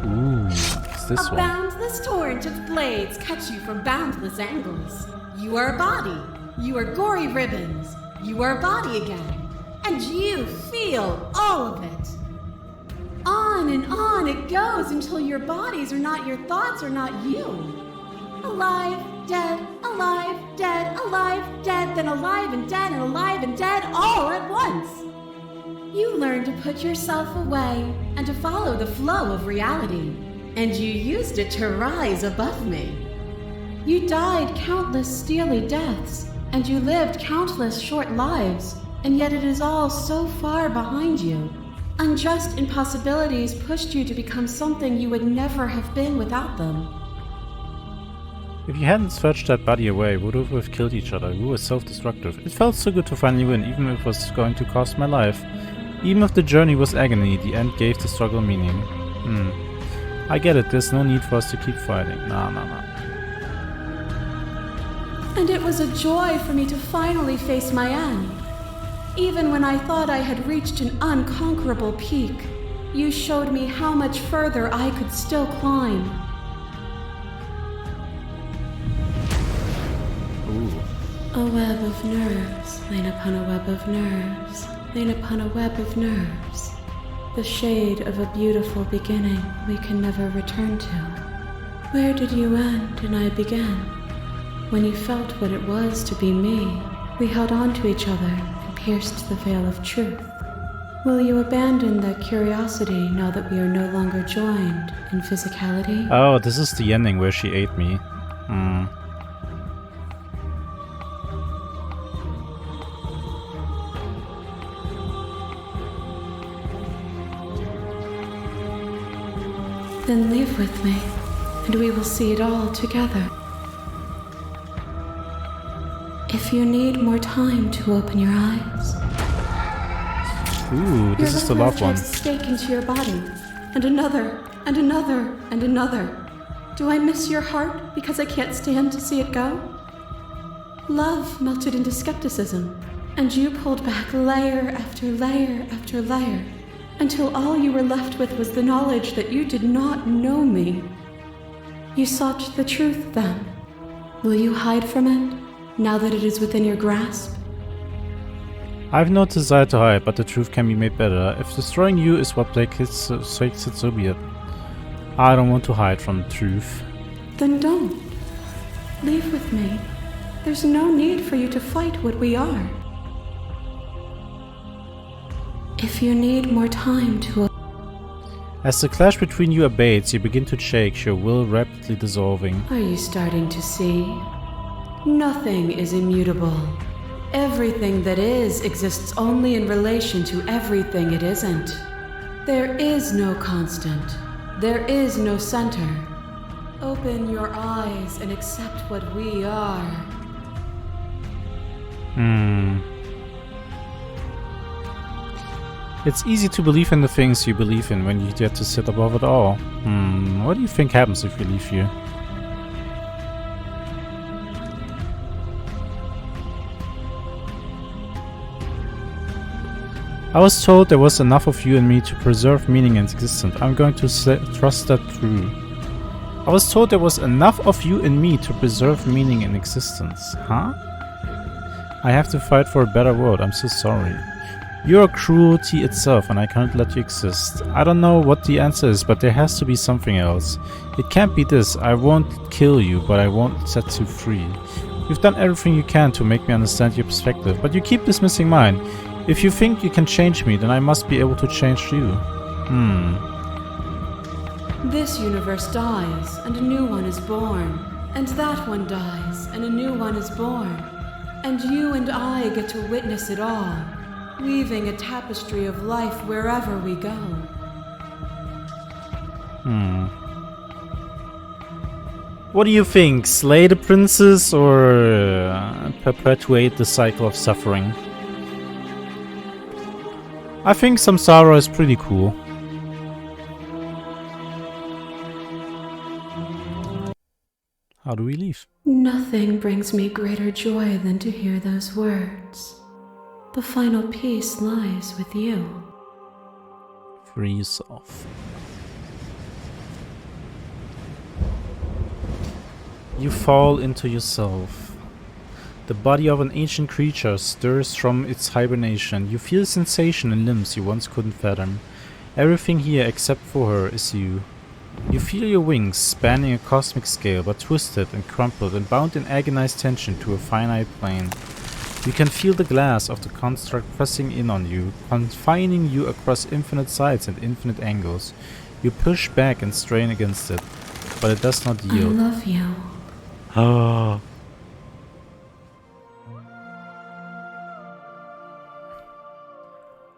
Ooh, it's this one. A boundless torrent of blades cut you from boundless angles. You are a body. You are gory ribbons. You are a body again. And you feel all of it. On it goes until your bodies are not your thoughts or not you. Alive, dead, alive, dead, then alive and dead all at once. You learn to put yourself away and to follow the flow of reality. And you used it to rise above me. You died countless steely deaths, and you lived countless short lives, and yet it is all so far behind you. Unjust impossibilities pushed you to become something you would never have been without them. If you hadn't stretched that body away, we would have killed each other. We were self-destructive. It felt so good to finally win, even if it was going to cost my life. Even if the journey was agony, the end gave the struggle meaning. I get it, there's no need for us to keep fighting. Nah. And it was a joy for me to finally face my end. Even when I thought I had reached an unconquerable peak, you showed me how much further I could still climb. Ooh. A web of nerves, lain upon a web of nerves, lain upon a web of nerves. The shade of a beautiful beginning we can never return to. Where did you end and I began? When you felt what it was to be me, we held on to each other and pierced the veil of truth. Will you abandon that curiosity now that we are no longer joined in physicality? Oh, this is the ending where she ate me. Then leave with me, and we will see it all together. If you need more time to open your eyes. Ooh, this is the love one. Your stake into your body, and another, and another, and another. Do I miss your heart because I can't stand to see it go? Love melted into skepticism, and you pulled back layer after layer after layer, until all you were left with was the knowledge that you did not know me. You sought the truth then. Will you hide from it, now that it is within your grasp? I have no desire to hide, but the truth can be made better. If destroying you is what makes it, so be it. I don't want to hide from the truth. Then don't. Leave with me. There's no need for you to fight what we are. If you need more time to... As the clash between you abates, you begin to shake, your will rapidly dissolving. Are you starting to see? Nothing is immutable. Everything that is exists only in relation to everything it isn't. There is no constant. There is no center. Open your eyes and accept what we are. It's easy to believe in the things you believe in when you get to sit above it all. What do you think happens if you leave here? I was told there was enough of you in me to preserve meaning in existence. I'm going to trust that through. I was told there was enough of you in me to preserve meaning in existence. Huh? I have to fight for a better world. I'm so sorry. You're cruelty itself and I can't let you exist. I don't know what the answer is, but there has to be something else. It can't be this. I won't kill you, but I won't set you free. You've done everything you can to make me understand your perspective, but you keep dismissing mine. If you think you can change me, then I must be able to change you. This universe dies, and a new one is born. And that one dies, and a new one is born. And you and I get to witness it all, weaving a tapestry of life wherever we go. What do you think? Slay the princess or perpetuate the cycle of suffering? I think Samsara is pretty cool. How do we leave? Nothing brings me greater joy than to hear those words. The final peace lies with you. Free yourself. You fall into yourself. The body of an ancient creature stirs from its hibernation. You feel sensation in limbs you once couldn't fathom. Everything here except for her is you. You feel your wings spanning a cosmic scale, but twisted and crumpled and bound in agonized tension to a finite plane. You can feel the glass of the construct pressing in on you, confining you across infinite sides and infinite angles. You push back and strain against it, but it does not yield. I love you. Ah.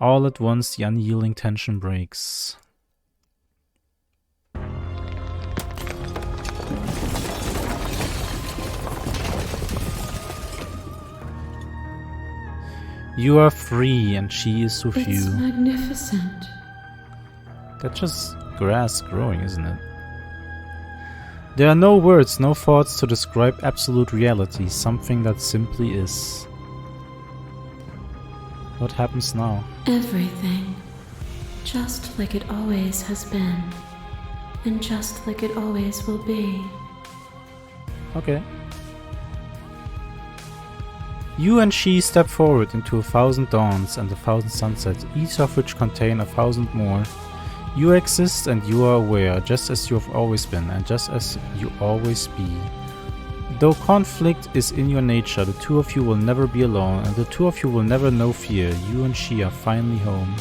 All at once, the unyielding tension breaks. You are free and she is with you. It's magnificent. That's just grass growing, isn't it? There are no words, no thoughts to describe absolute reality, something that simply is. What happens now? Everything. Just like it always has been. And just like it always will be. Okay. You and she step forward into 1,000 dawns and 1,000 sunsets, each of which contain 1,000 more. You exist and you are aware, just as you have always been and just as you always be. Though conflict is in your nature, the two of you will never be alone and the two of you will never know fear. You and she are finally home.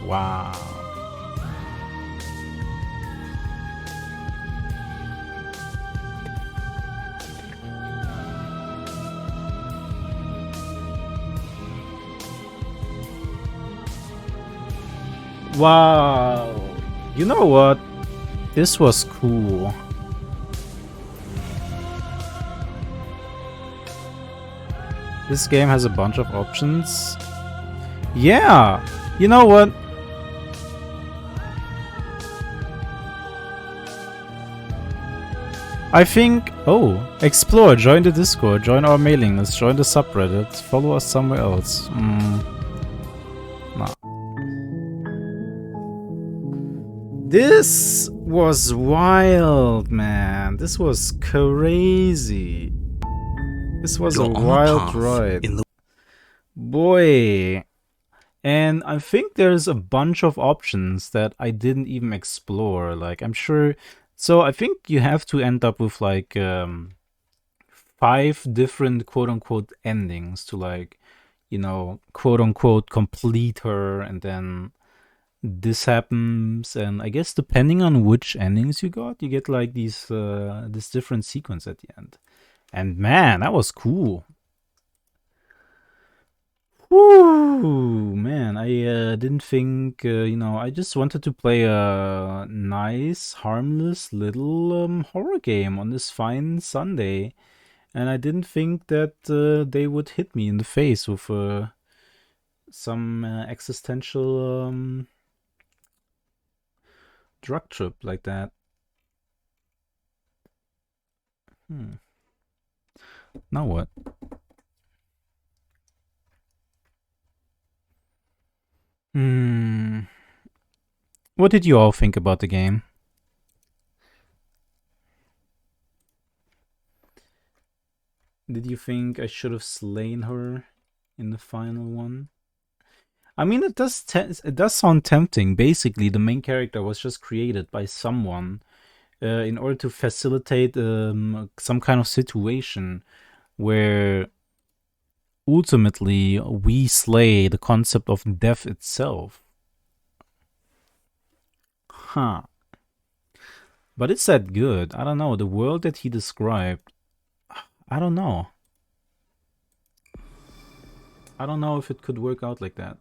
Wow. Wow. You know what? This was cool. This game has a bunch of options. Yeah! You know what? I think... Oh, explore, join the Discord, join our mailing list, join the subreddit, follow us somewhere else. Nah. This was wild, man. This was crazy. This was a wild ride. Boy. And I think there's a bunch of options that I didn't even explore. Like, I'm sure... So I think you have to end up with like 5 different quote-unquote endings to like, you know, quote-unquote complete her, and then this happens, and I guess depending on which endings you got, you get like these this different sequence at the end. And man, that was cool. Woo, man, I didn't think, you know, I just wanted to play a nice, harmless little horror game on this fine Sunday. And I didn't think that they would hit me in the face with some existential drug trip like that. Now what? What did you all think about the game? Did you think I should have slain her in the final one? I mean, it does sound tempting. Basically, the main character was just created by someone in order to facilitate some kind of situation where ultimately we slay the concept of death itself. Huh. But it's that good. I don't know. The world that he described, I don't know. I don't know if it could work out like that.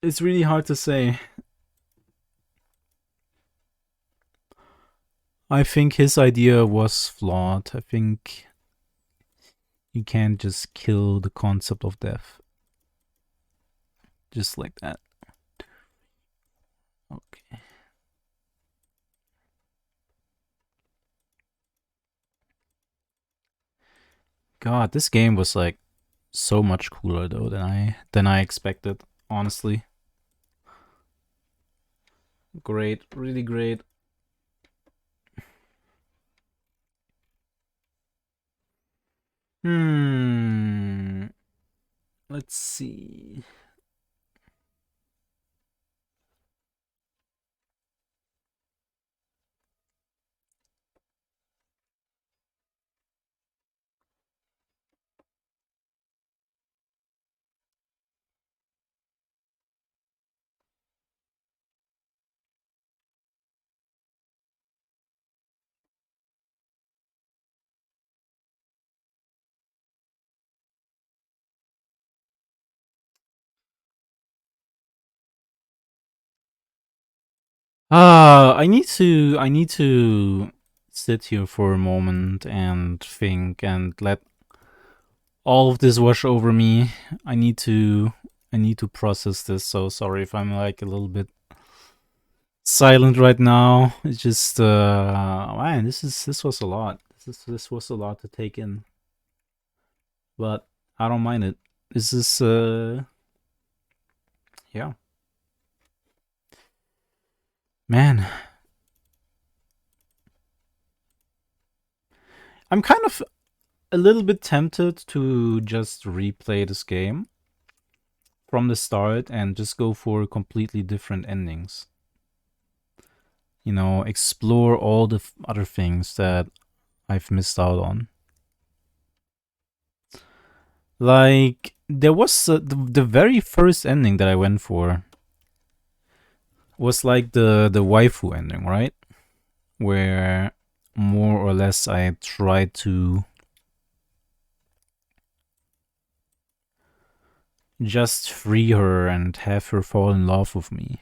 It's really hard to say. I think his idea was flawed. I think you can't just kill the concept of death. Just like that. Okay. God, this game was like so much cooler though than I expected, honestly. Great, really great. Let's see. I need to sit here for a moment and think and let all of this wash over me. I need to process this. So sorry if I'm like a little bit silent right now. It's just man, this was a lot. This was a lot to take in. But I don't mind it. This is yeah. Man. I'm kind of a little bit tempted to just replay this game from the start and just go for completely different endings. You know, explore all the other things that I've missed out on. Like, there was the very first ending that I went for was like the waifu ending, right? Where more or less I tried to just free her and have her fall in love with me.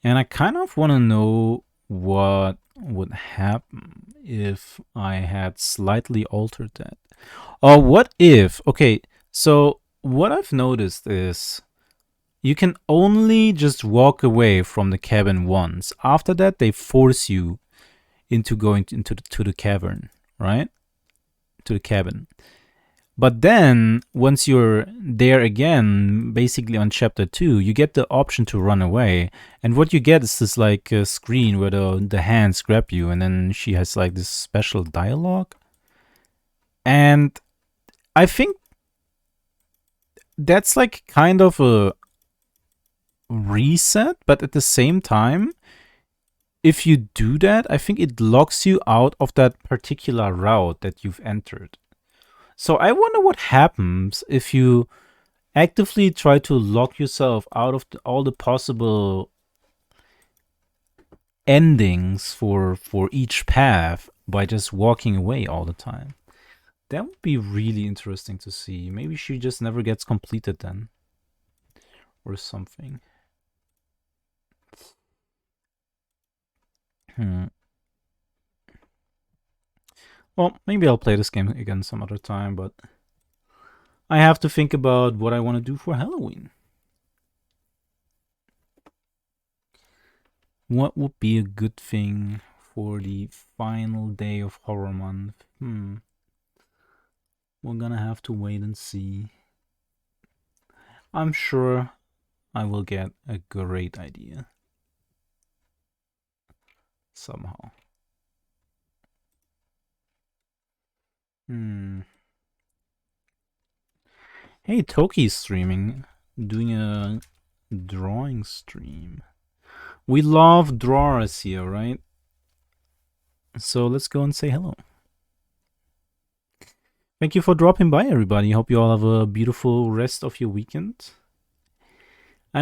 And I kind of want to know what would happen if I had slightly altered that. Or what if, okay, so what I've noticed is you can only just walk away from the cabin once. After that, they force you into going into the cavern, right? To the cabin. But then, once you're there again, basically on chapter 2, you get the option to run away. And what you get is this like screen where the hands grab you, and then she has like this special dialogue. And I think that's like kind of a reset, but at the same time, if you do that, I think it locks you out of that particular route that you've entered. So I wonder what happens if you actively try to lock yourself out of all the possible endings for each path by just walking away all the time. That would be really interesting to see. Maybe she just never gets completed then. Or something. Well, maybe I'll play this game again some other time, but I have to think about what I want to do for Halloween. What would be a good thing for the final day of Horror Month? We're gonna have to wait and see. I'm sure I will get a great idea. Somehow. Hey, Toki's streaming, doing a drawing stream. We love drawers here, right? So let's go and say hello. Thank you for dropping by, everybody. Hope you all have a beautiful rest of your weekend.